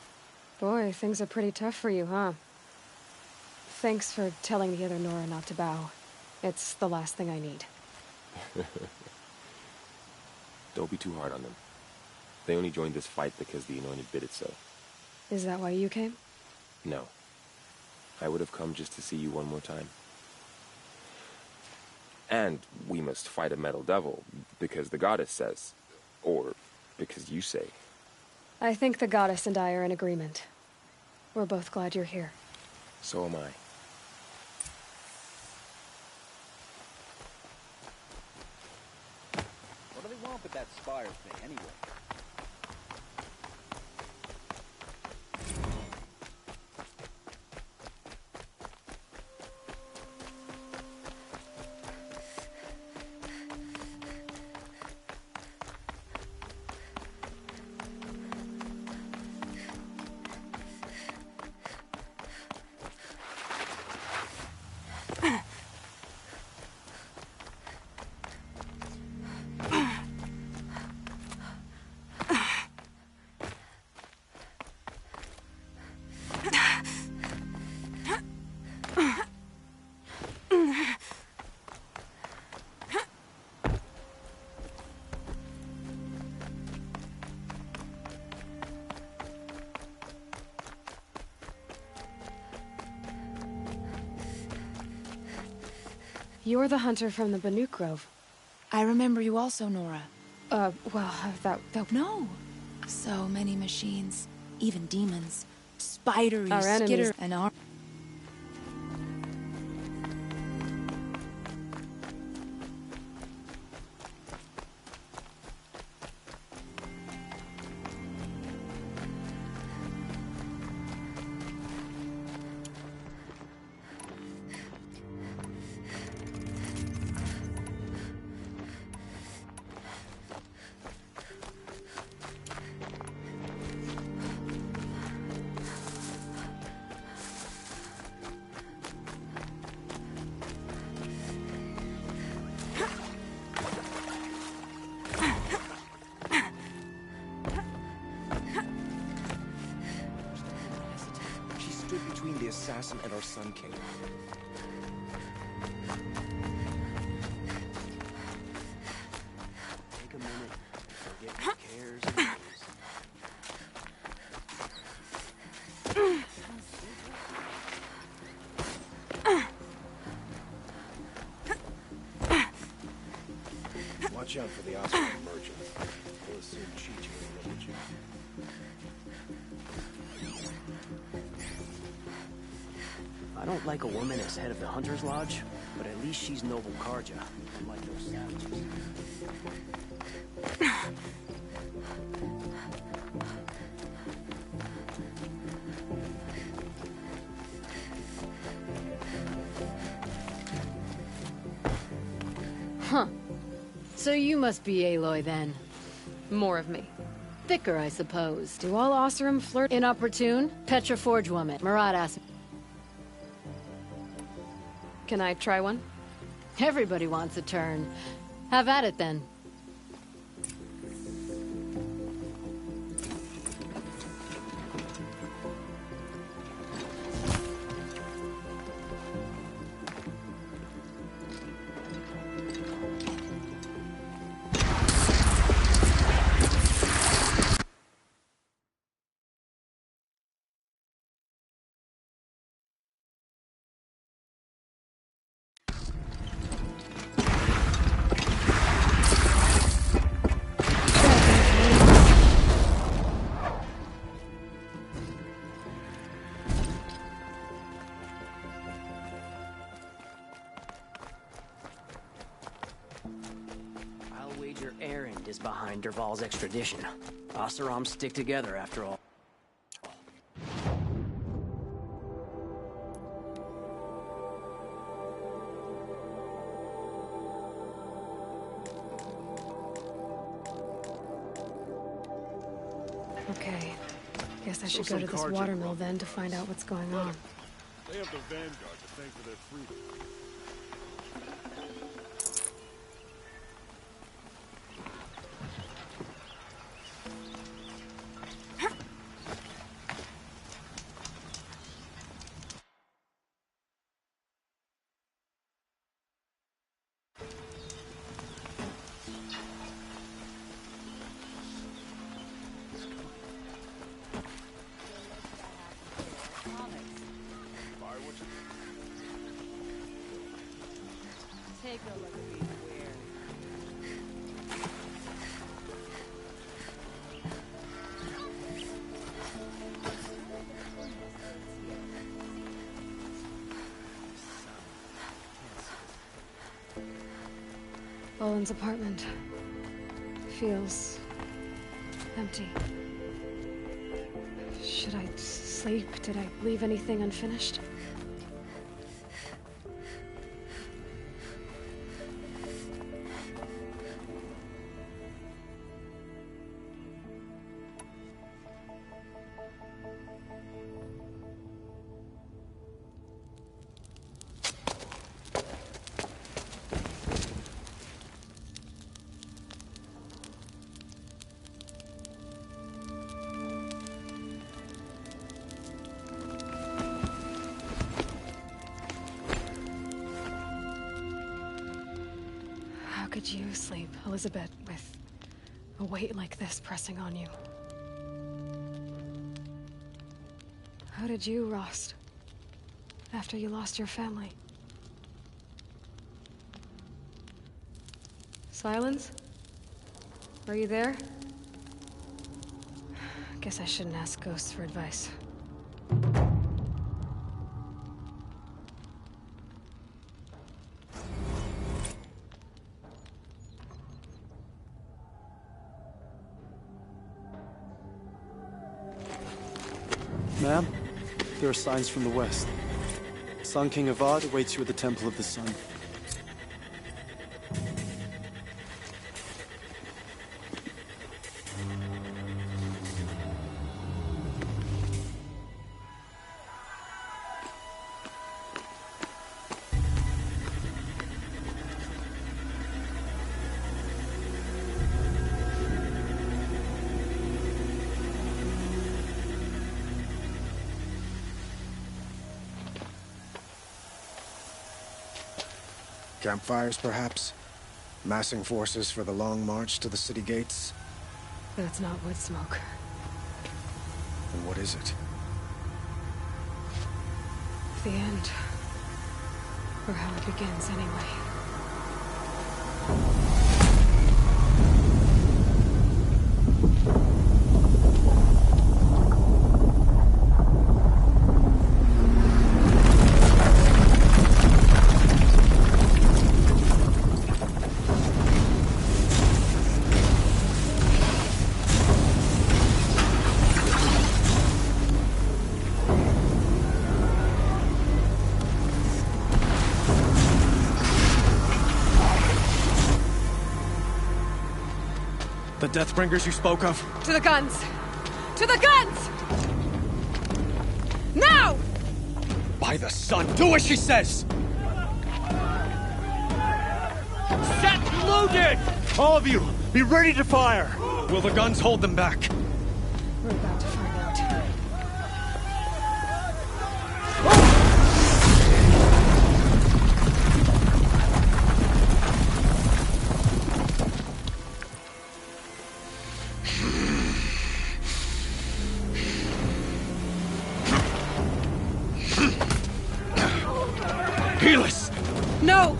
Boy, things are pretty tough for you, huh? Thanks for telling the other Nora not to bow. It's the last thing I need. Don't be too hard on them. They only joined this fight because the Anointed bid it so. Is that why you came? No. I would have come just to see you one more time. And we must fight a metal devil, because the goddess says. Or because you say. I think the goddess and I are in agreement. We're both glad you're here. So am I. What do they want with that spire thing, anyway? You're the hunter from the Banuk Grove. I remember you also, Nora. Well, that... No. So many machines. Even demons. Spidery, Our enemies. skitter, and arm. Between the assassin and our Sun King. Take a minute, forget your cares and worries. Watch out for the Oseram merchant. He'll assume Chi-Chi will look at you. I don't like a woman as head of the Hunter's Lodge, but at least she's Noble Karja, unlike those savages. Huh. So you must be Aloy then. More of me. Thicker, I suppose. Do all Oseram flirt? Inopportune? Petra Forge woman. Marat ass. Can I try one? Everybody wants a turn. Have at it then. Erend is behind Dervahl's extradition. Oseram stick together after all. Okay. Guess I should go to this watermill then to find out what's going on. They have the Vanguard to thank for their freedom. Take a look at these wares. Boland's apartment feels empty. Should I sleep? Did I leave anything unfinished? How could you sleep, Elizabeth, with a weight like this pressing on you? How did you, Rost, after you lost your family? Silence? Are you there? Guess I shouldn't ask ghosts for advice. Ma'am, there are signs from the west. Sun King Avad awaits you at the Temple of the Sun. Campfires, perhaps? Massing forces for the long march to the city gates? That's not wood smoke. And what is it? The end. Or how it begins, anyway. The Deathbringers you spoke of? To the guns! To the guns! Now! By the sun, do as she says! Set loaded! All of you, be ready to fire! Will the guns hold them back? We're about to find out. Helis! No!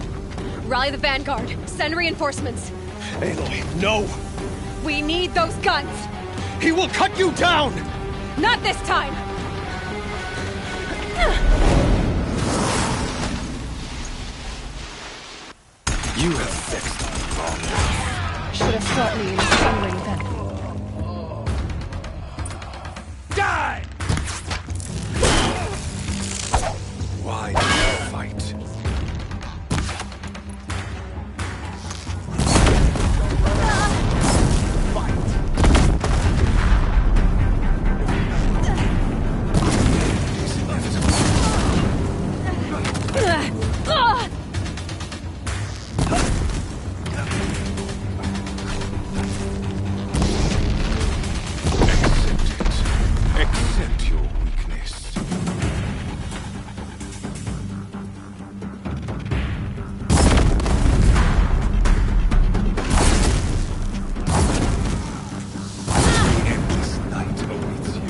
Rally the Vanguard. Send reinforcements. Aloy, no! We need those guns! He will cut you down! Not this time! You have fixed us long enough. Should have fought me in Sunring then. Die! Why do you fight? Accept your weakness. The endless night awaits you.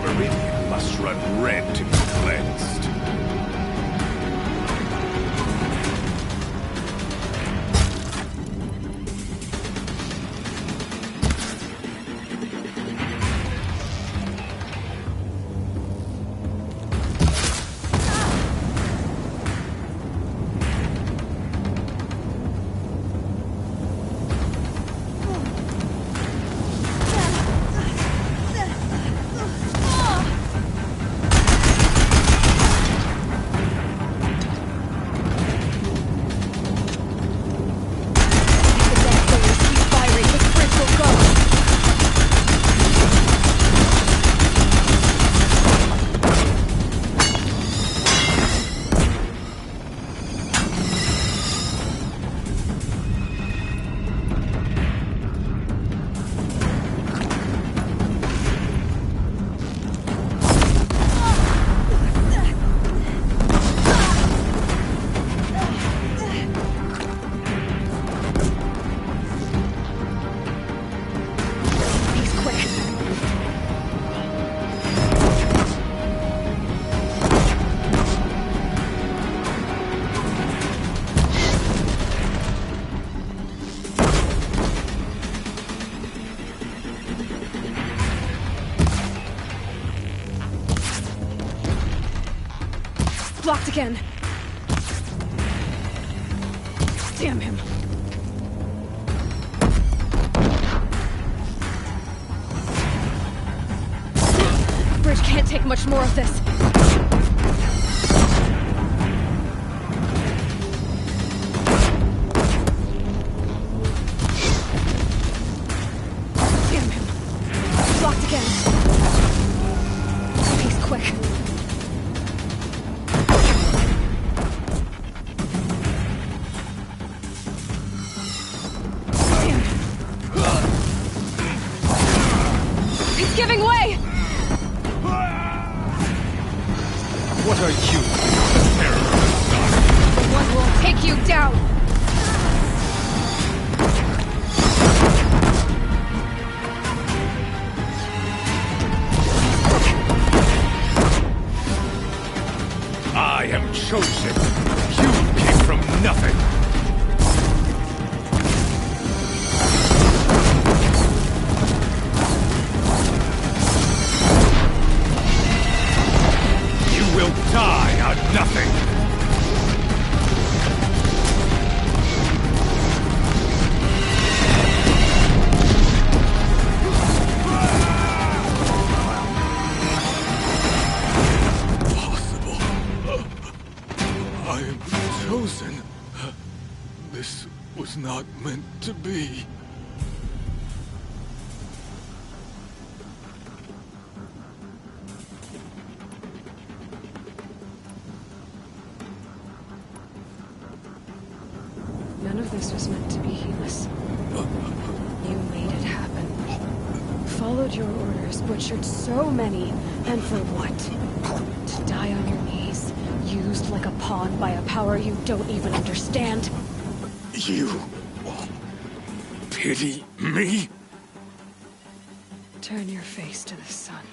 Meridian must run red to be cleansed. Blocked again. Damn him. Bridge can't take much more of this. Damn him. Blocked again. He's quick. He's giving way! What are you? The one will take you down! I am chosen. You came from nothing. You will die on nothing. I am chosen. This was not meant to be. None of this was meant to be, Helis. You made it happen. Followed your orders, butchered so many, and for what? To die on your knees, used like a pawn by a power you don't even understand? You pity me? Turn your face to the sun.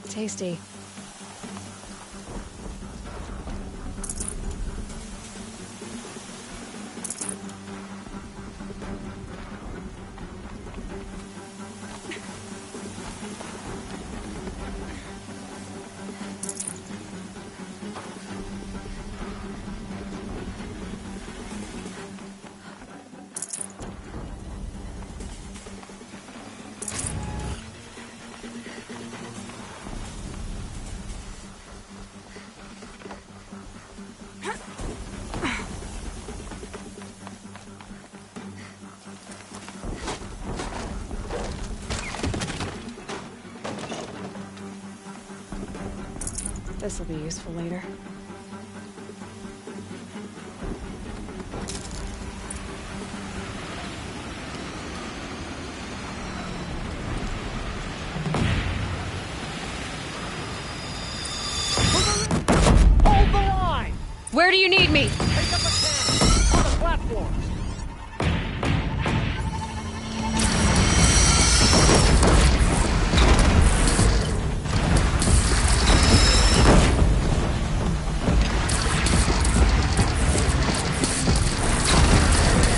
Tasty. This'll be useful later. Hold the line! Where do you need me? Take up a cannon on the platforms.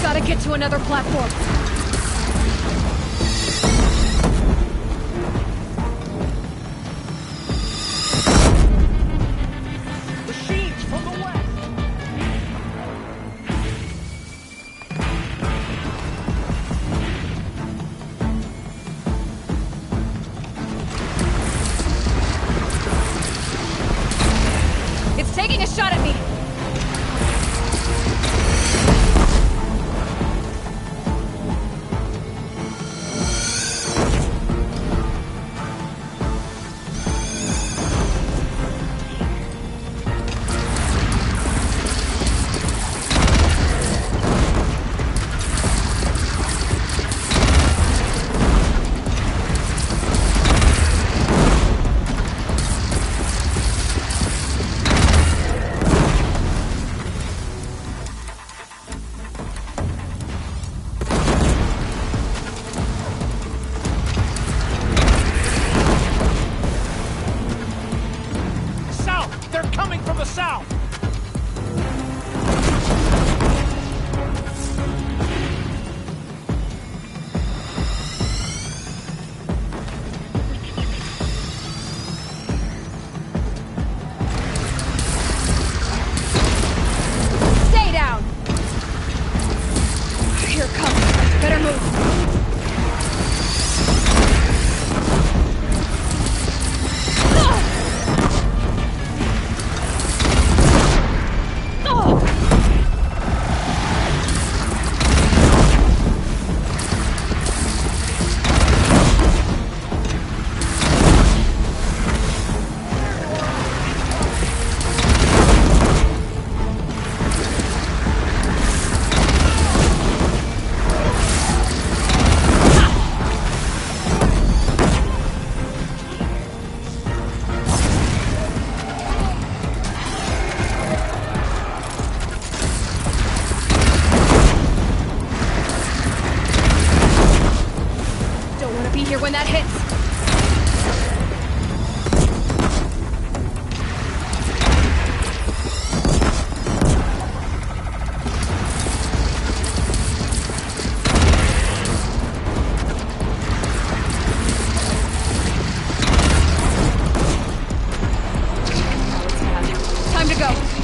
Gotta get to another platform. Machines from the west! It's taking a shot at me. South! They're coming from the south! Time to go.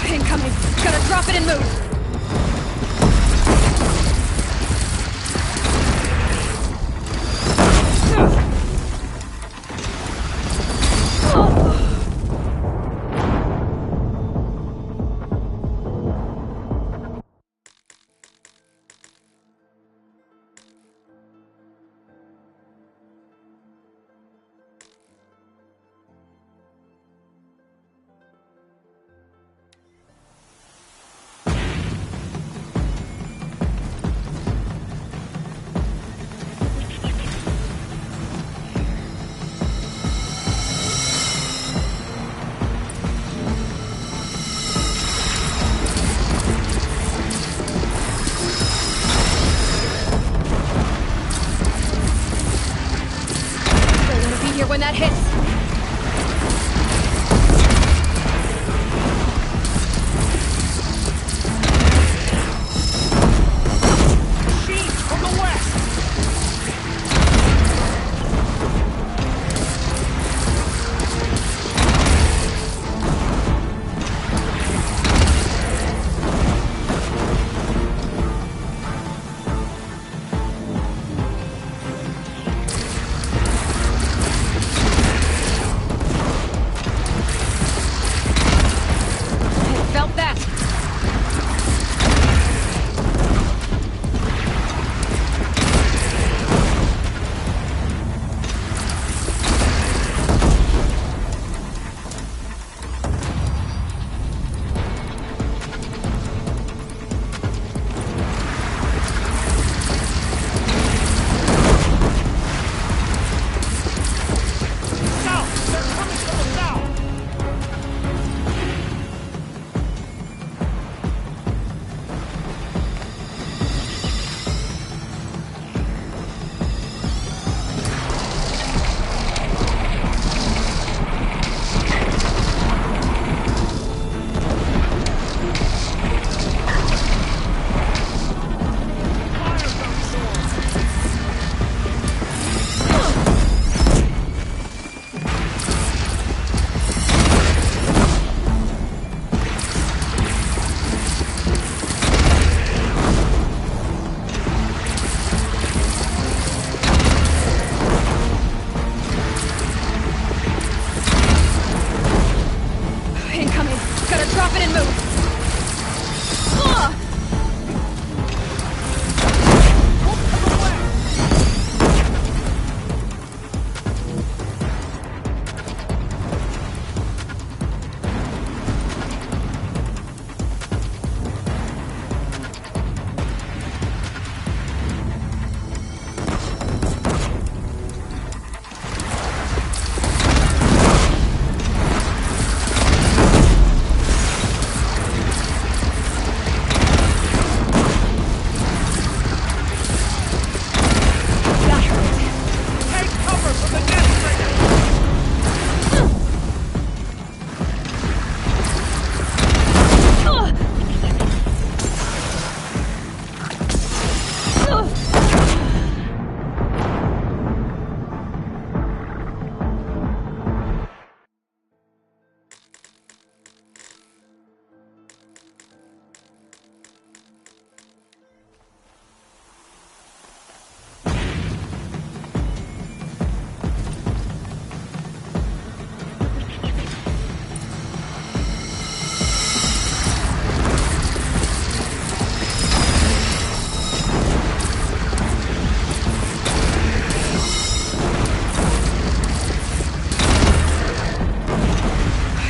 Incoming. Gotta drop it and move. When that hits.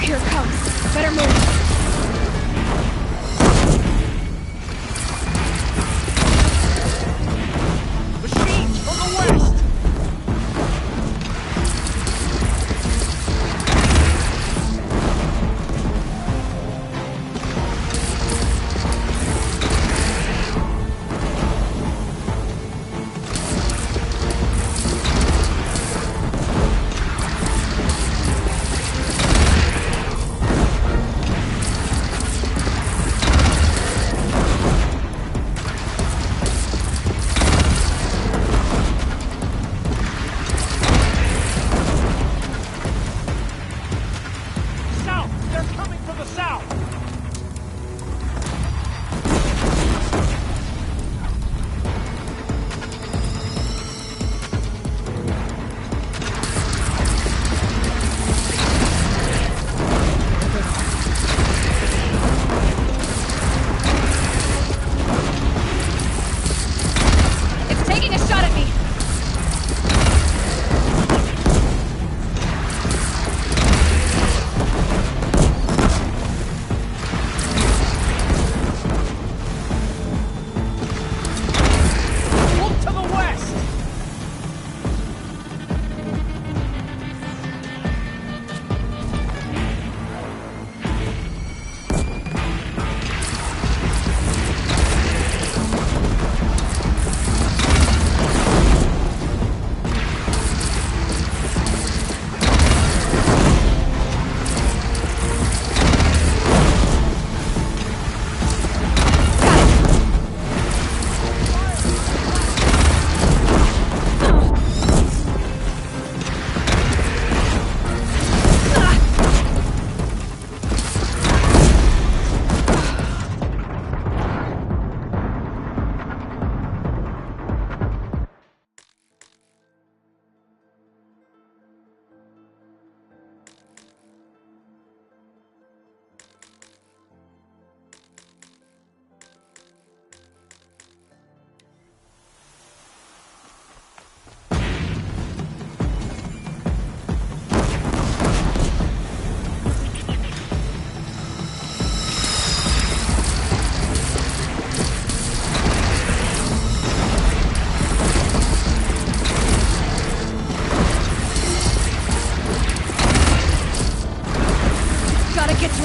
Here it comes. Better move.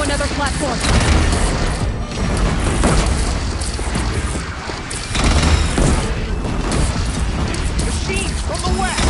Another platform. Machines from the west!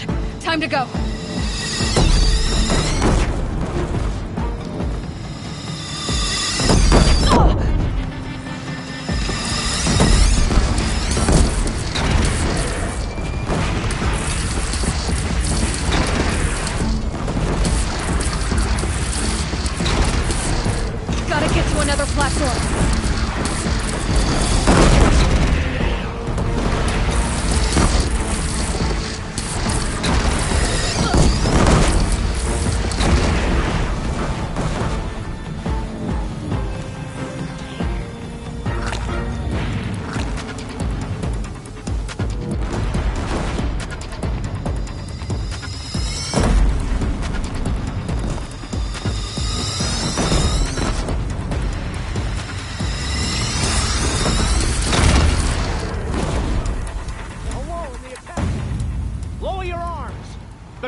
that. Time to go. Gotta get to another platform.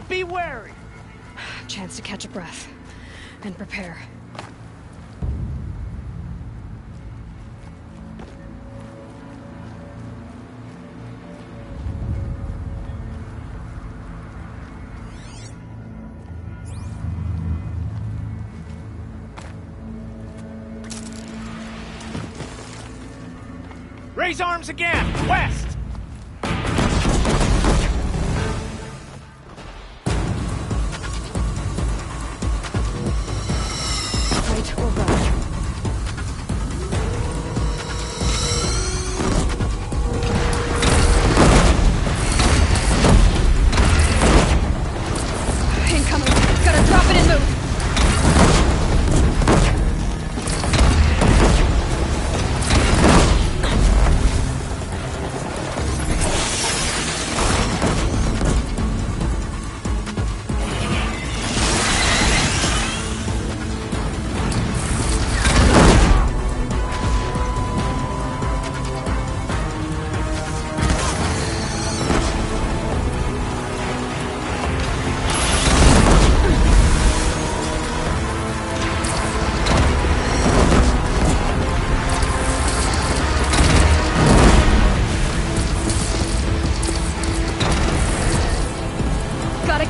Be wary! Chance to catch a breath and prepare. Raise arms again! West!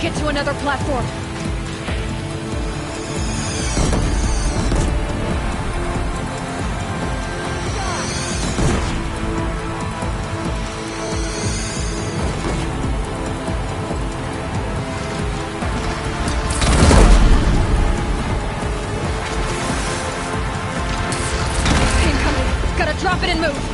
Get to another platform. Incoming. Gotta drop it and move.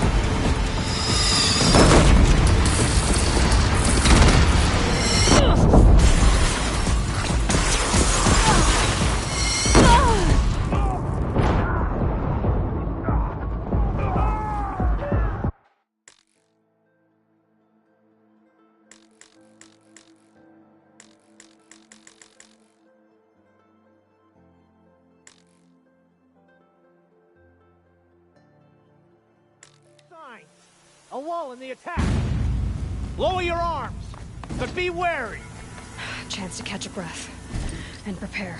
A wall in the attack! Lower your arms, but be wary! Chance to catch a breath and prepare.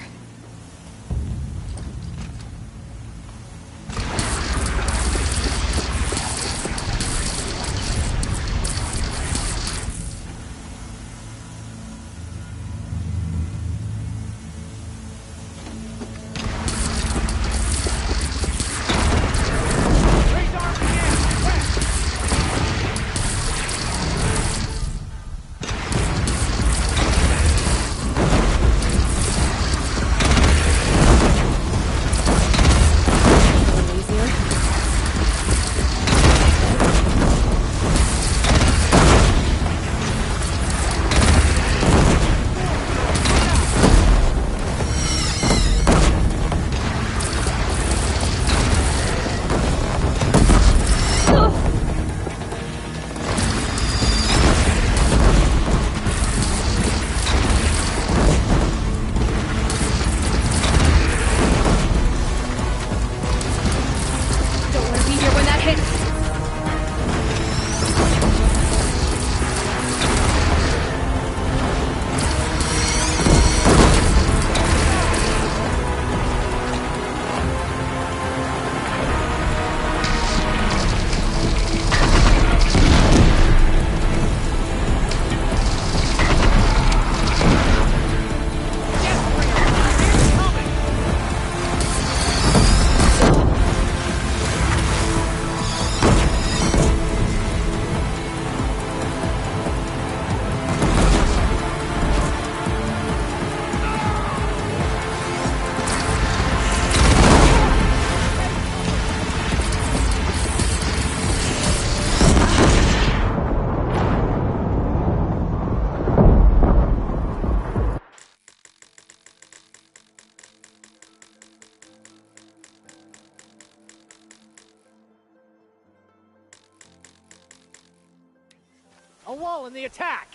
wall in the attack!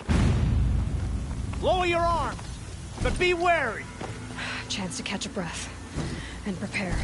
Lower your arms, but be wary! Chance to catch a breath and prepare.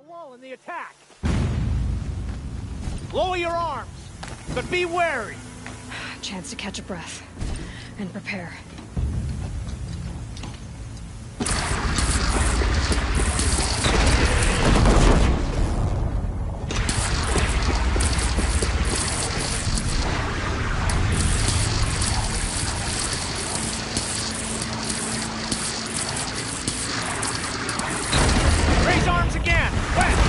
Wall in the attack! Lower your arms, but be wary! Chance to catch a breath and prepare. Raise arms again! West!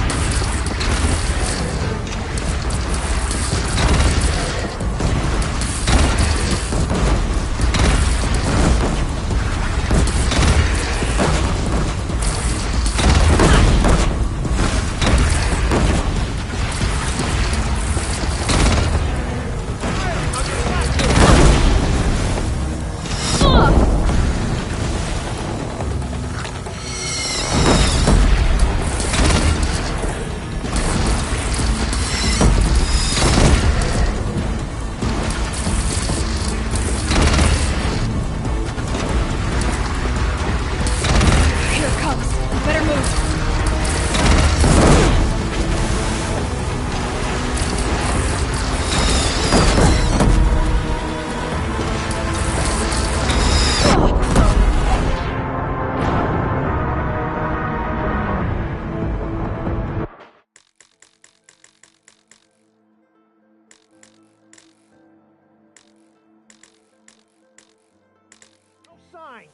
Signs!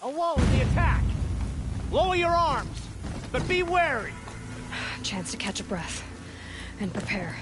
A wall in the attack! Lower your arms, but be wary! Chance to catch a breath and prepare.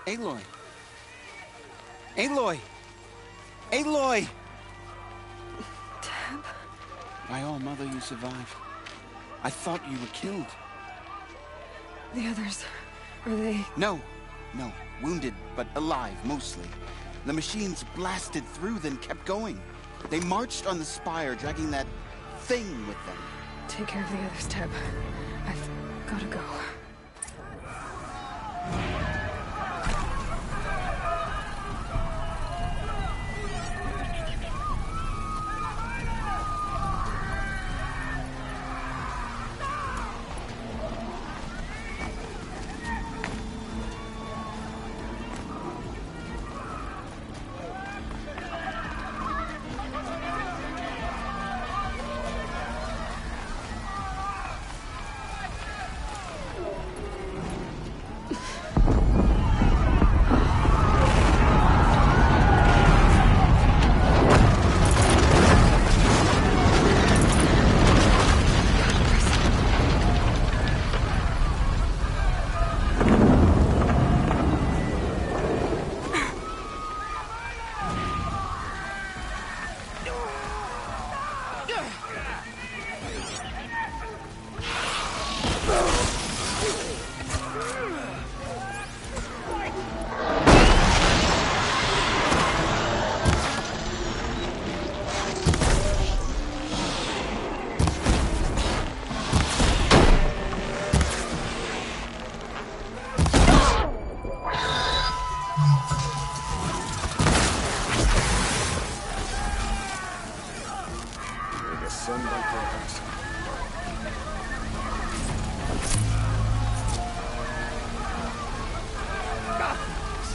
Aloy! Aloy! Aloy! Teb? My all-mother, you survived. I thought you were killed. The others, are they... No. Wounded, but alive, mostly. The machines blasted through, then kept going. They marched on the spire, dragging that thing with them. Take care of the others, Teb. I've gotta go.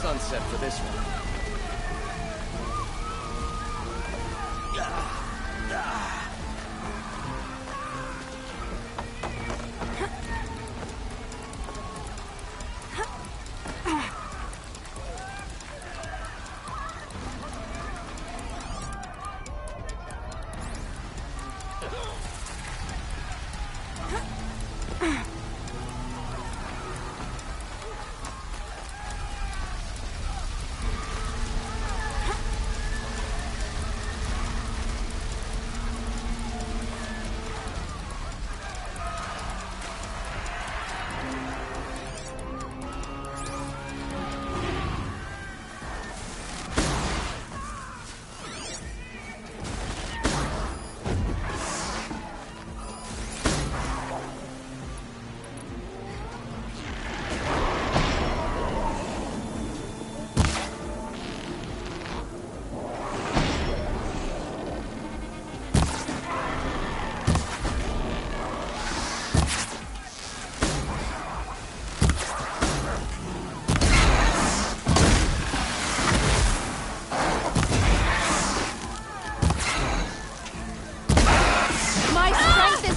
Sunset for this one.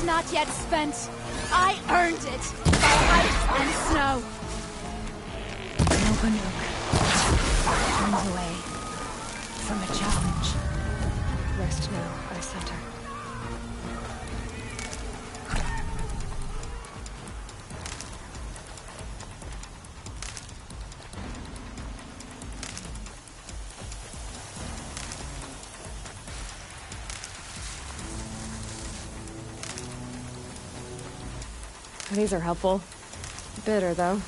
Not yet spent. I earned it by ice and snow. Nova Nook turns away from a challenge. Rest now, Ice Hunter. These are helpful. Bitter, though.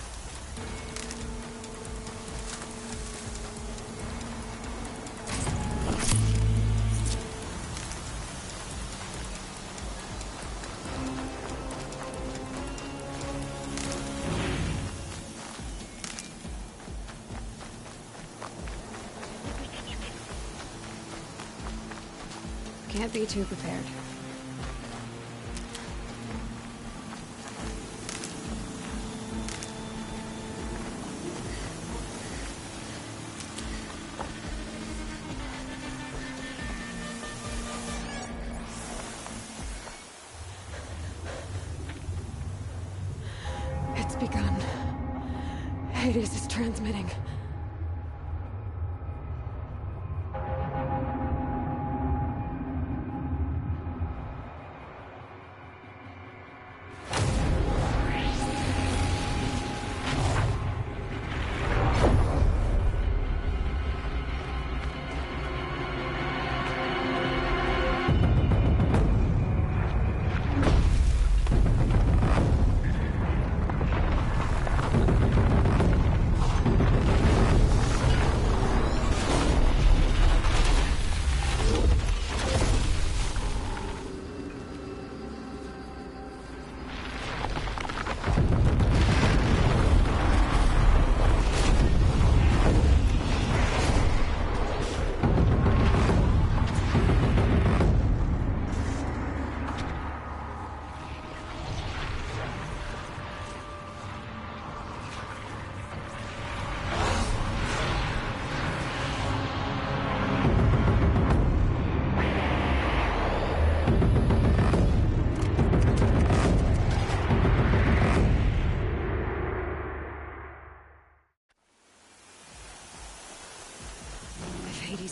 Can't be too prepared. It's begun. Hades is transmitting.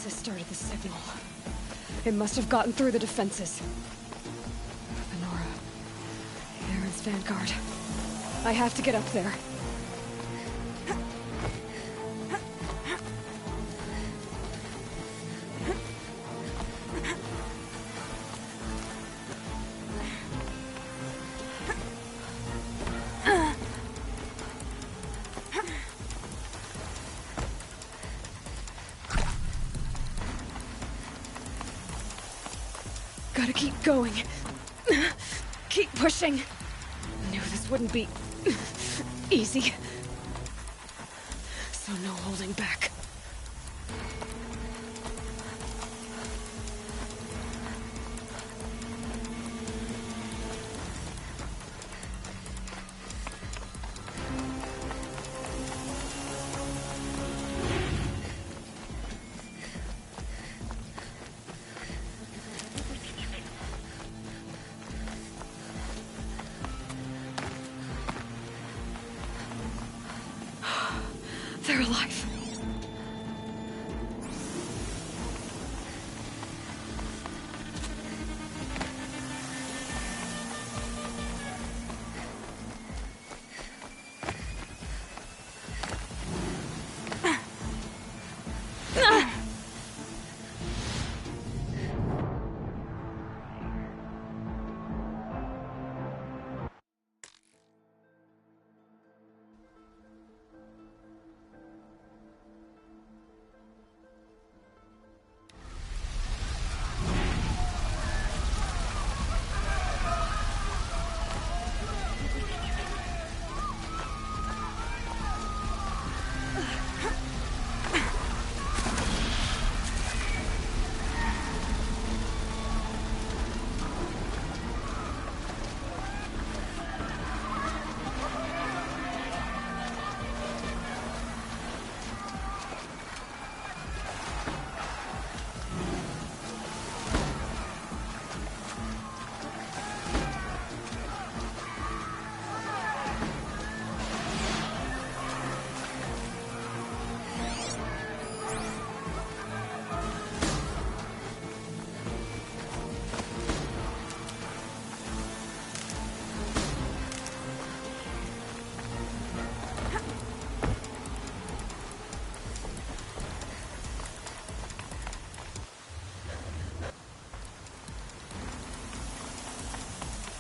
has started the signal. It must have gotten through the defenses. Venora. Aaron's vanguard. I have to get up there. Gotta keep going. Keep pushing. Knew this wouldn't be easy. So no holding back. They're alive.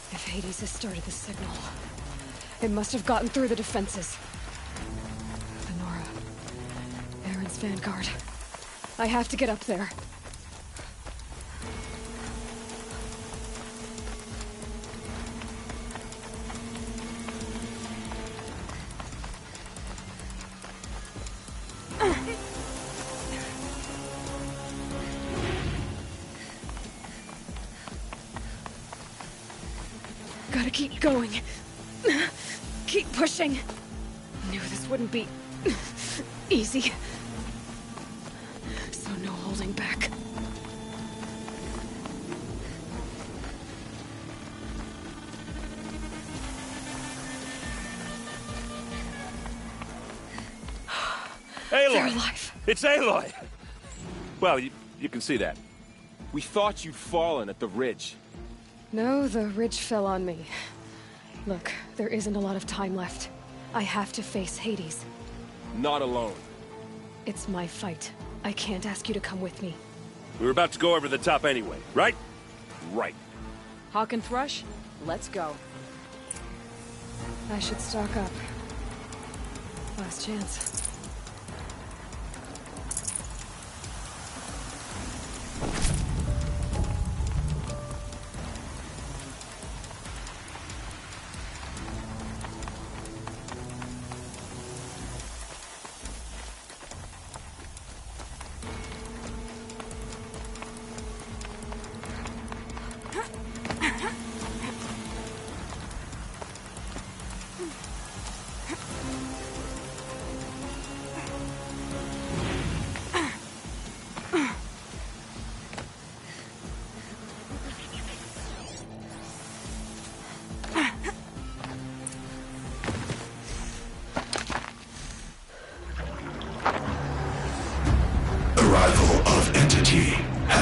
If Hades has started the signal, it must have gotten through the defenses. Venora. Aaron's vanguard. I have to get up there. Gotta keep going. Keep pushing. Knew this wouldn't be easy. So no holding back. Aloy! They're alive. It's Aloy! Well, you can see that. We thought you'd fallen at the ridge. No, the ridge fell on me. Look, there isn't a lot of time left. I have to face Hades. Not alone. It's my fight. I can't ask you to come with me. We were about to go over the top anyway, right? Right. Hawk and Thrush, let's go. I should stock up. Last chance.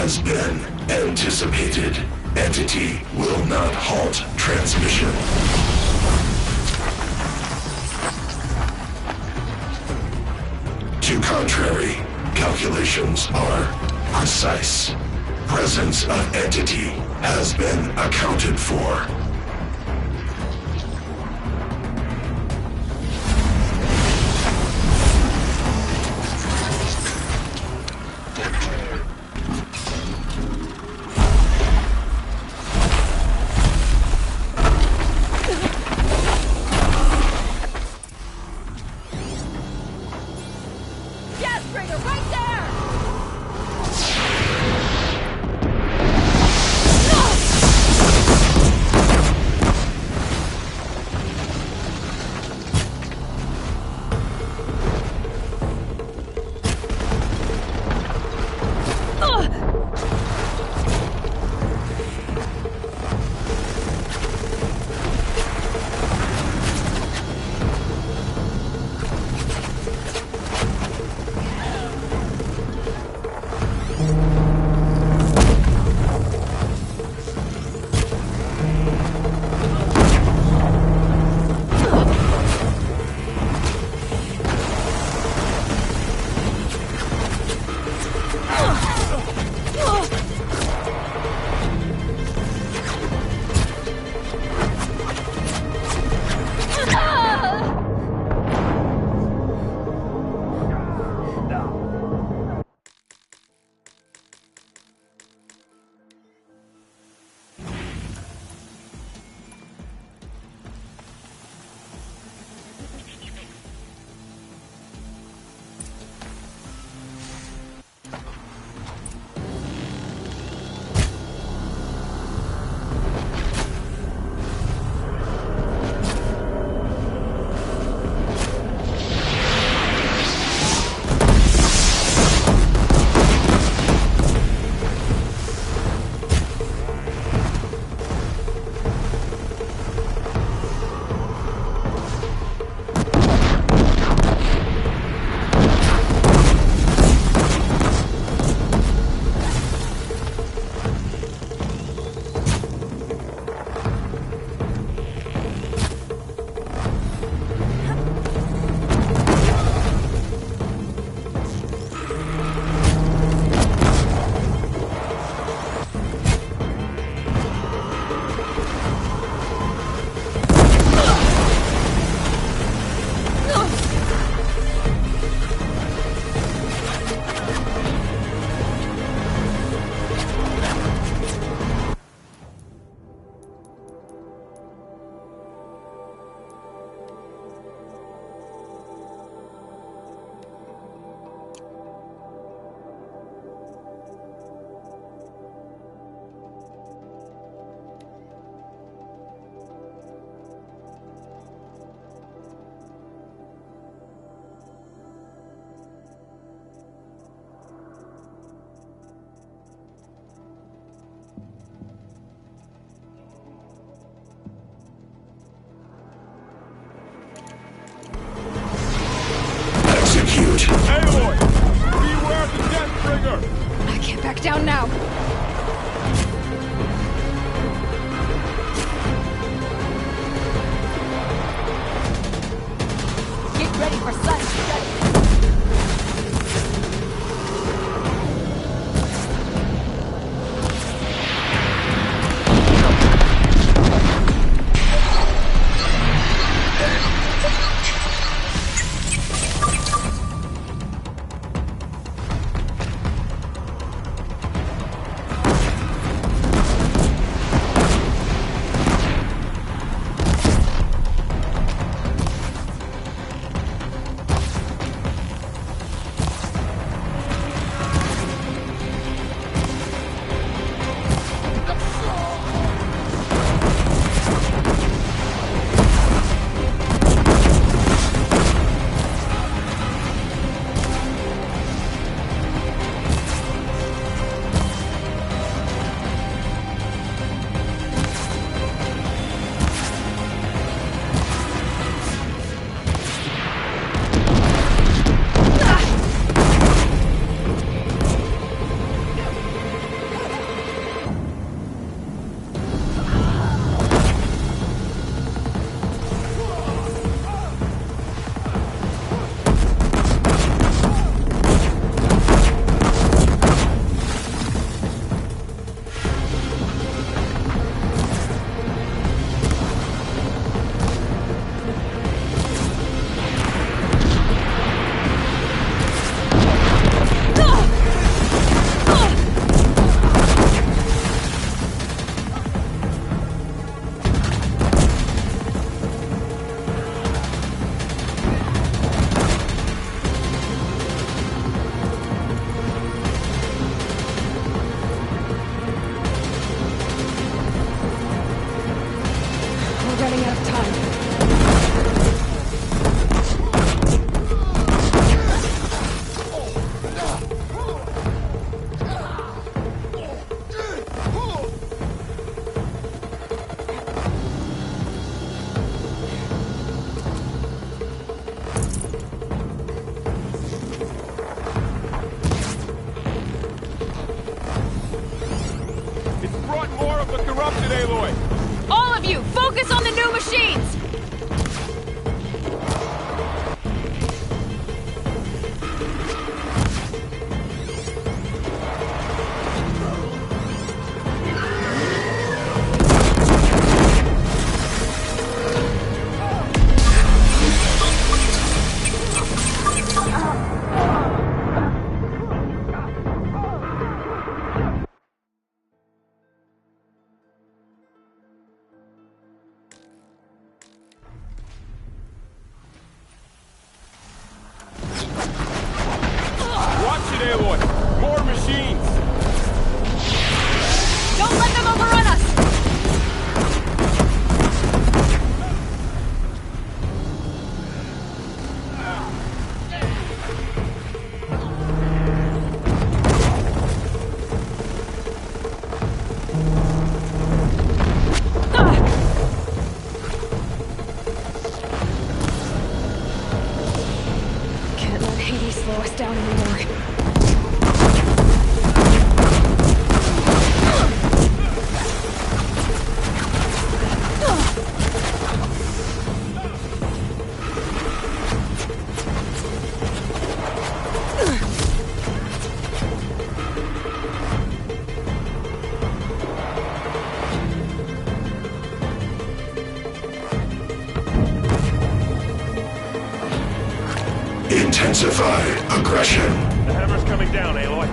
has been anticipated. Entity will not halt transmission. To contrary, calculations are precise. Presence of entity has been accounted for. Aloy! Beware the Deathbringer! I can't back down now. Get ready for sunset. erupted, Aloy! All of you, focus on the new machines! Watch it, Aloy! More machines! Don't let them overrun us! Can't let Hades slow us down anymore. Intensify aggression. The hammer's coming down, Aloy.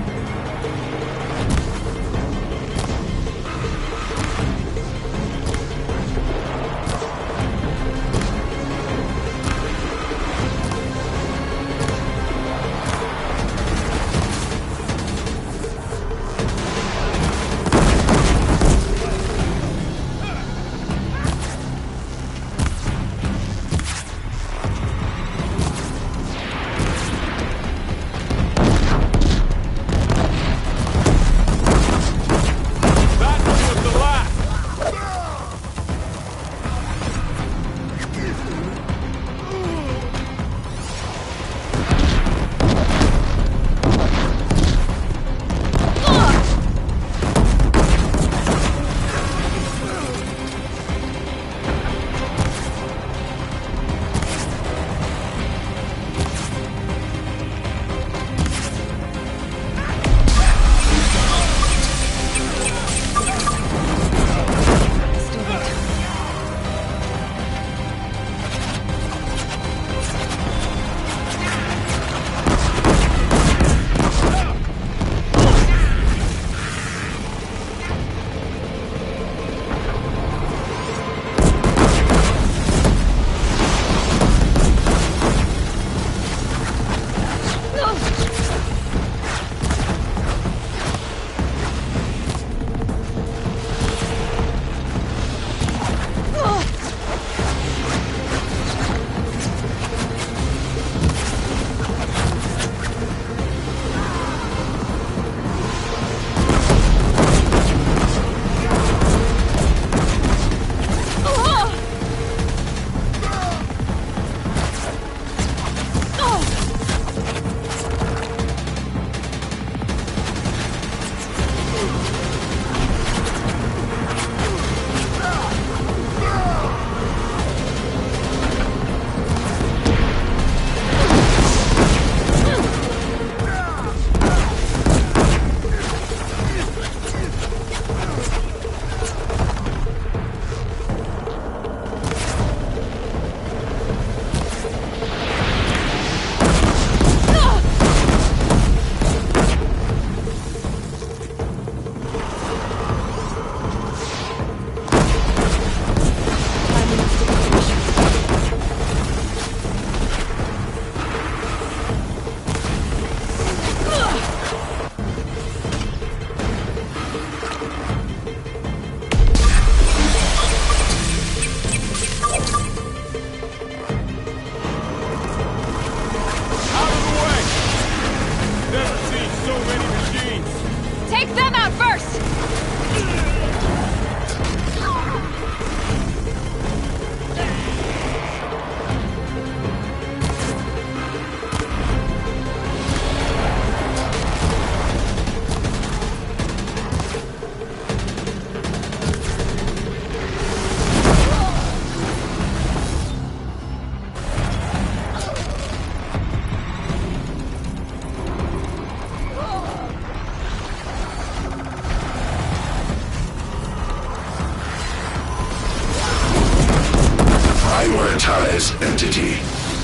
Prioritize entity.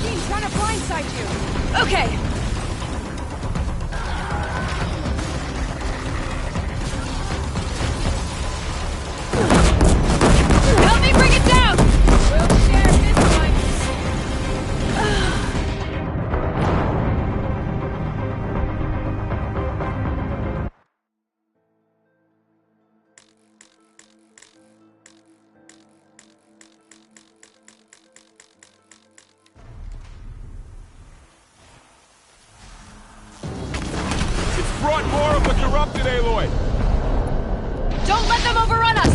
He's trying to blindside you. Okay. Help me bring it down! We'll share this one. It's brought more of what's erupted, Aloy! Don't let them overrun us!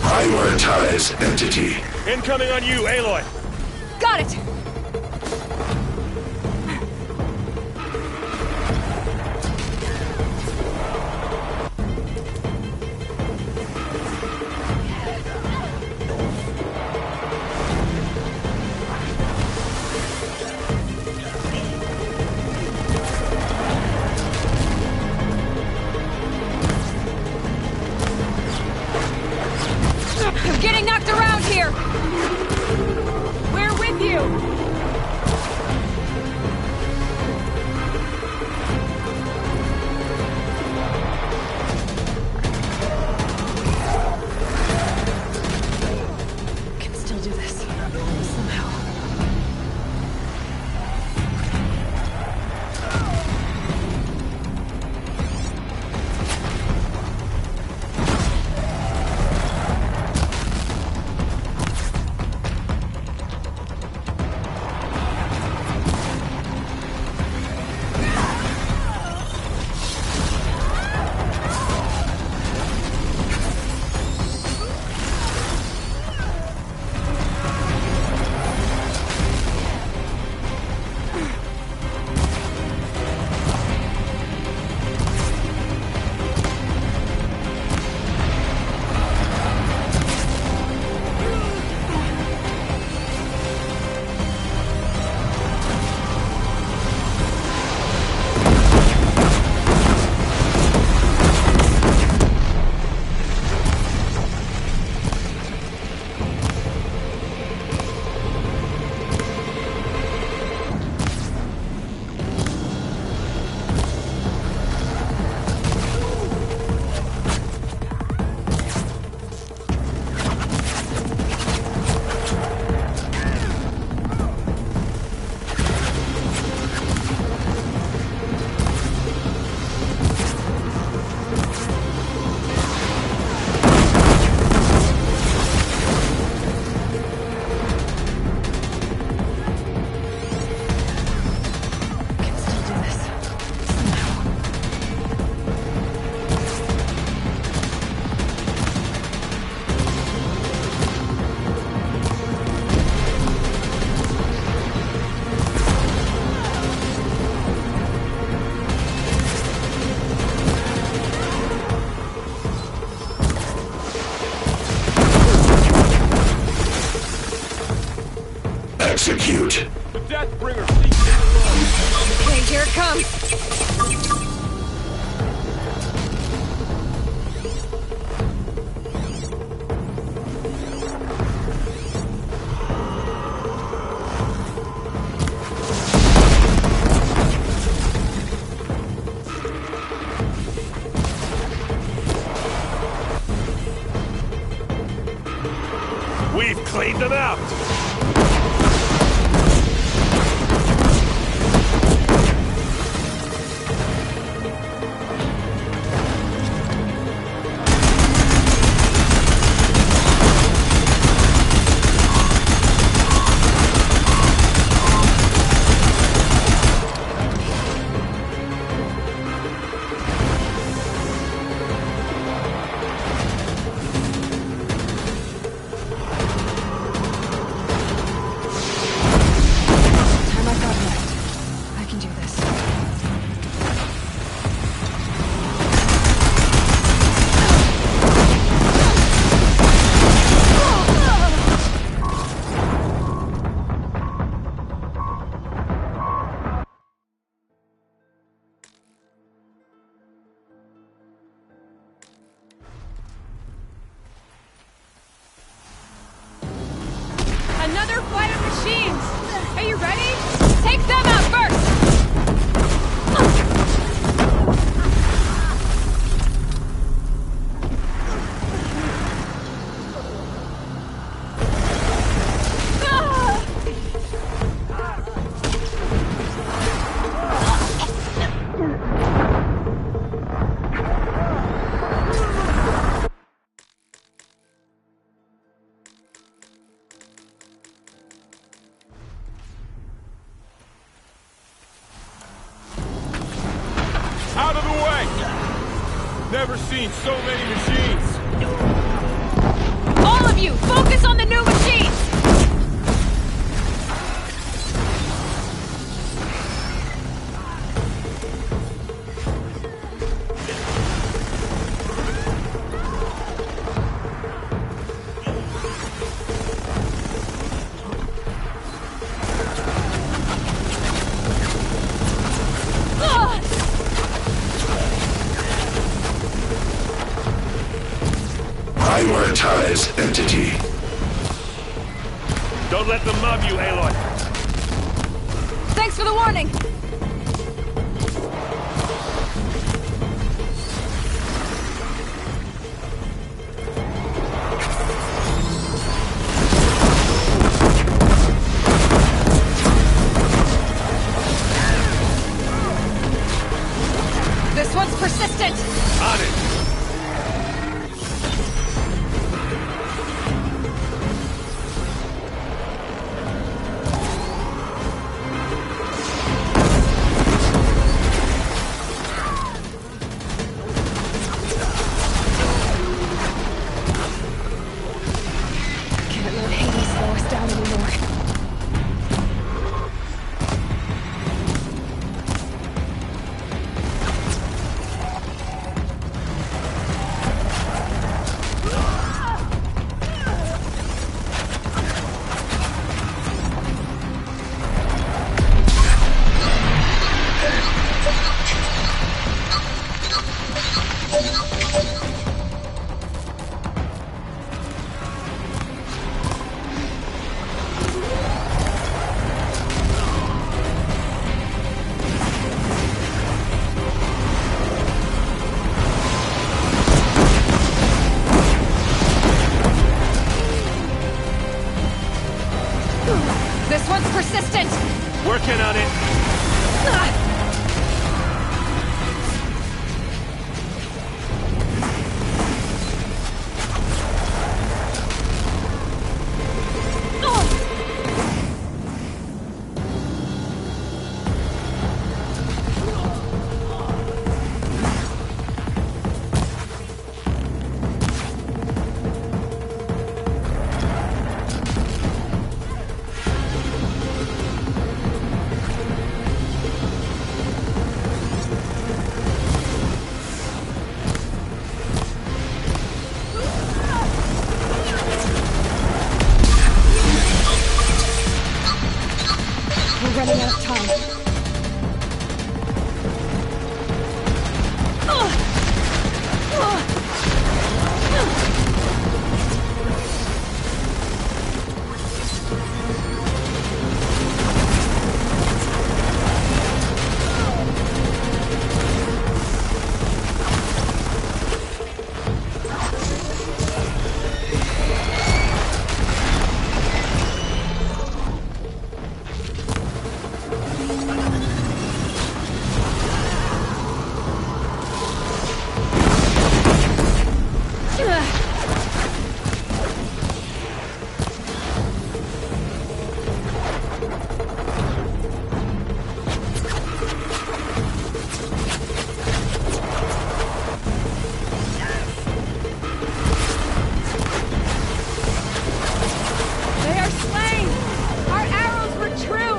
Prioritize entity. Incoming on you, Aloy. Got it! I'm getting knocked around here! We're with you. Can still do this. Somehow. Execute. The Deathbringer Okay, here it comes! We've cleaned them out. never seen so many machines! All of you, focus on the new machines! Prioritize entity. Don't let them mob you, Aloy! Thanks for the warning! This one's persistent! On it! Can't let Hades slow us down anymore. This one's persistent! Working on it! We're running out of time. They are slain! Our arrows were true!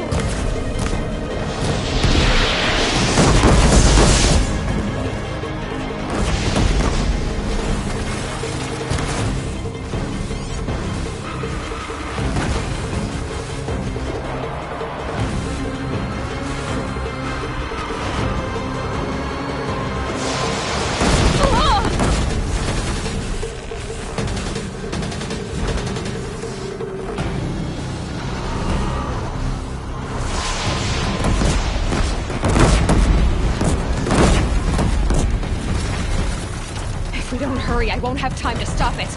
If we don't hurry, I won't have time to stop it.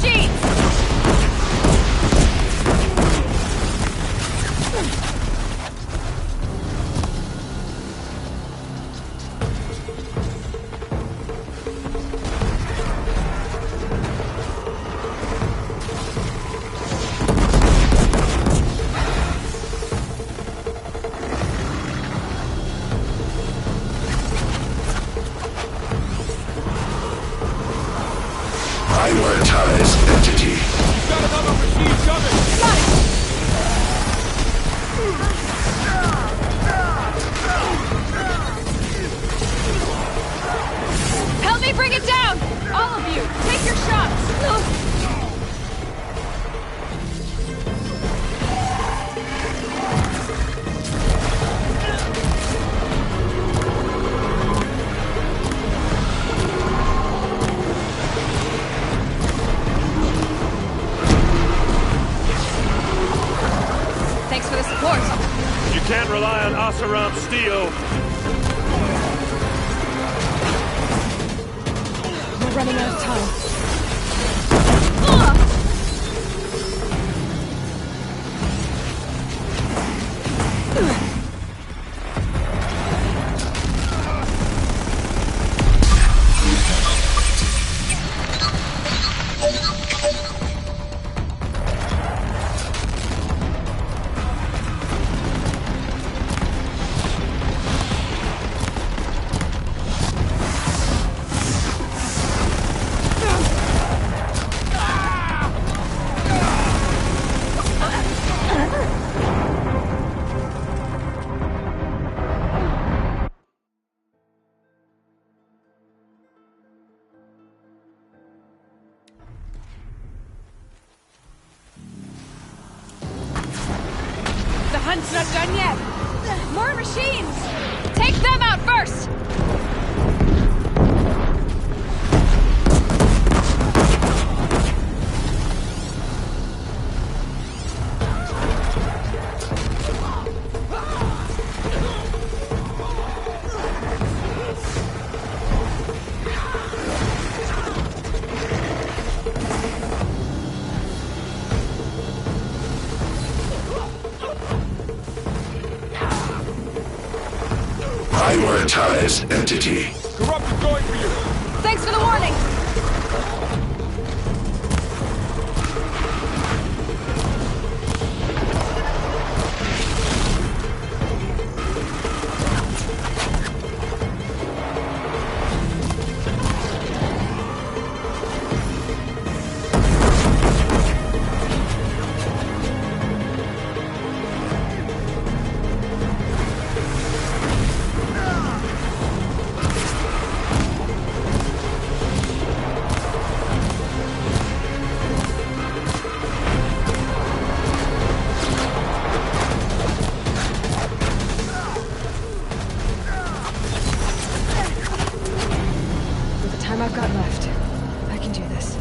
machines! Prioritize entity. Got another machine coming! Help me bring it down! All of you, take your shots! Thanks for the support. You can't rely on Oseram steel. We're running out of time. The hunt's not done yet! More machines! Take them out first! Prioritize entity. Corrupt is going for you! Thanks for the warning! I've got left. I can do this.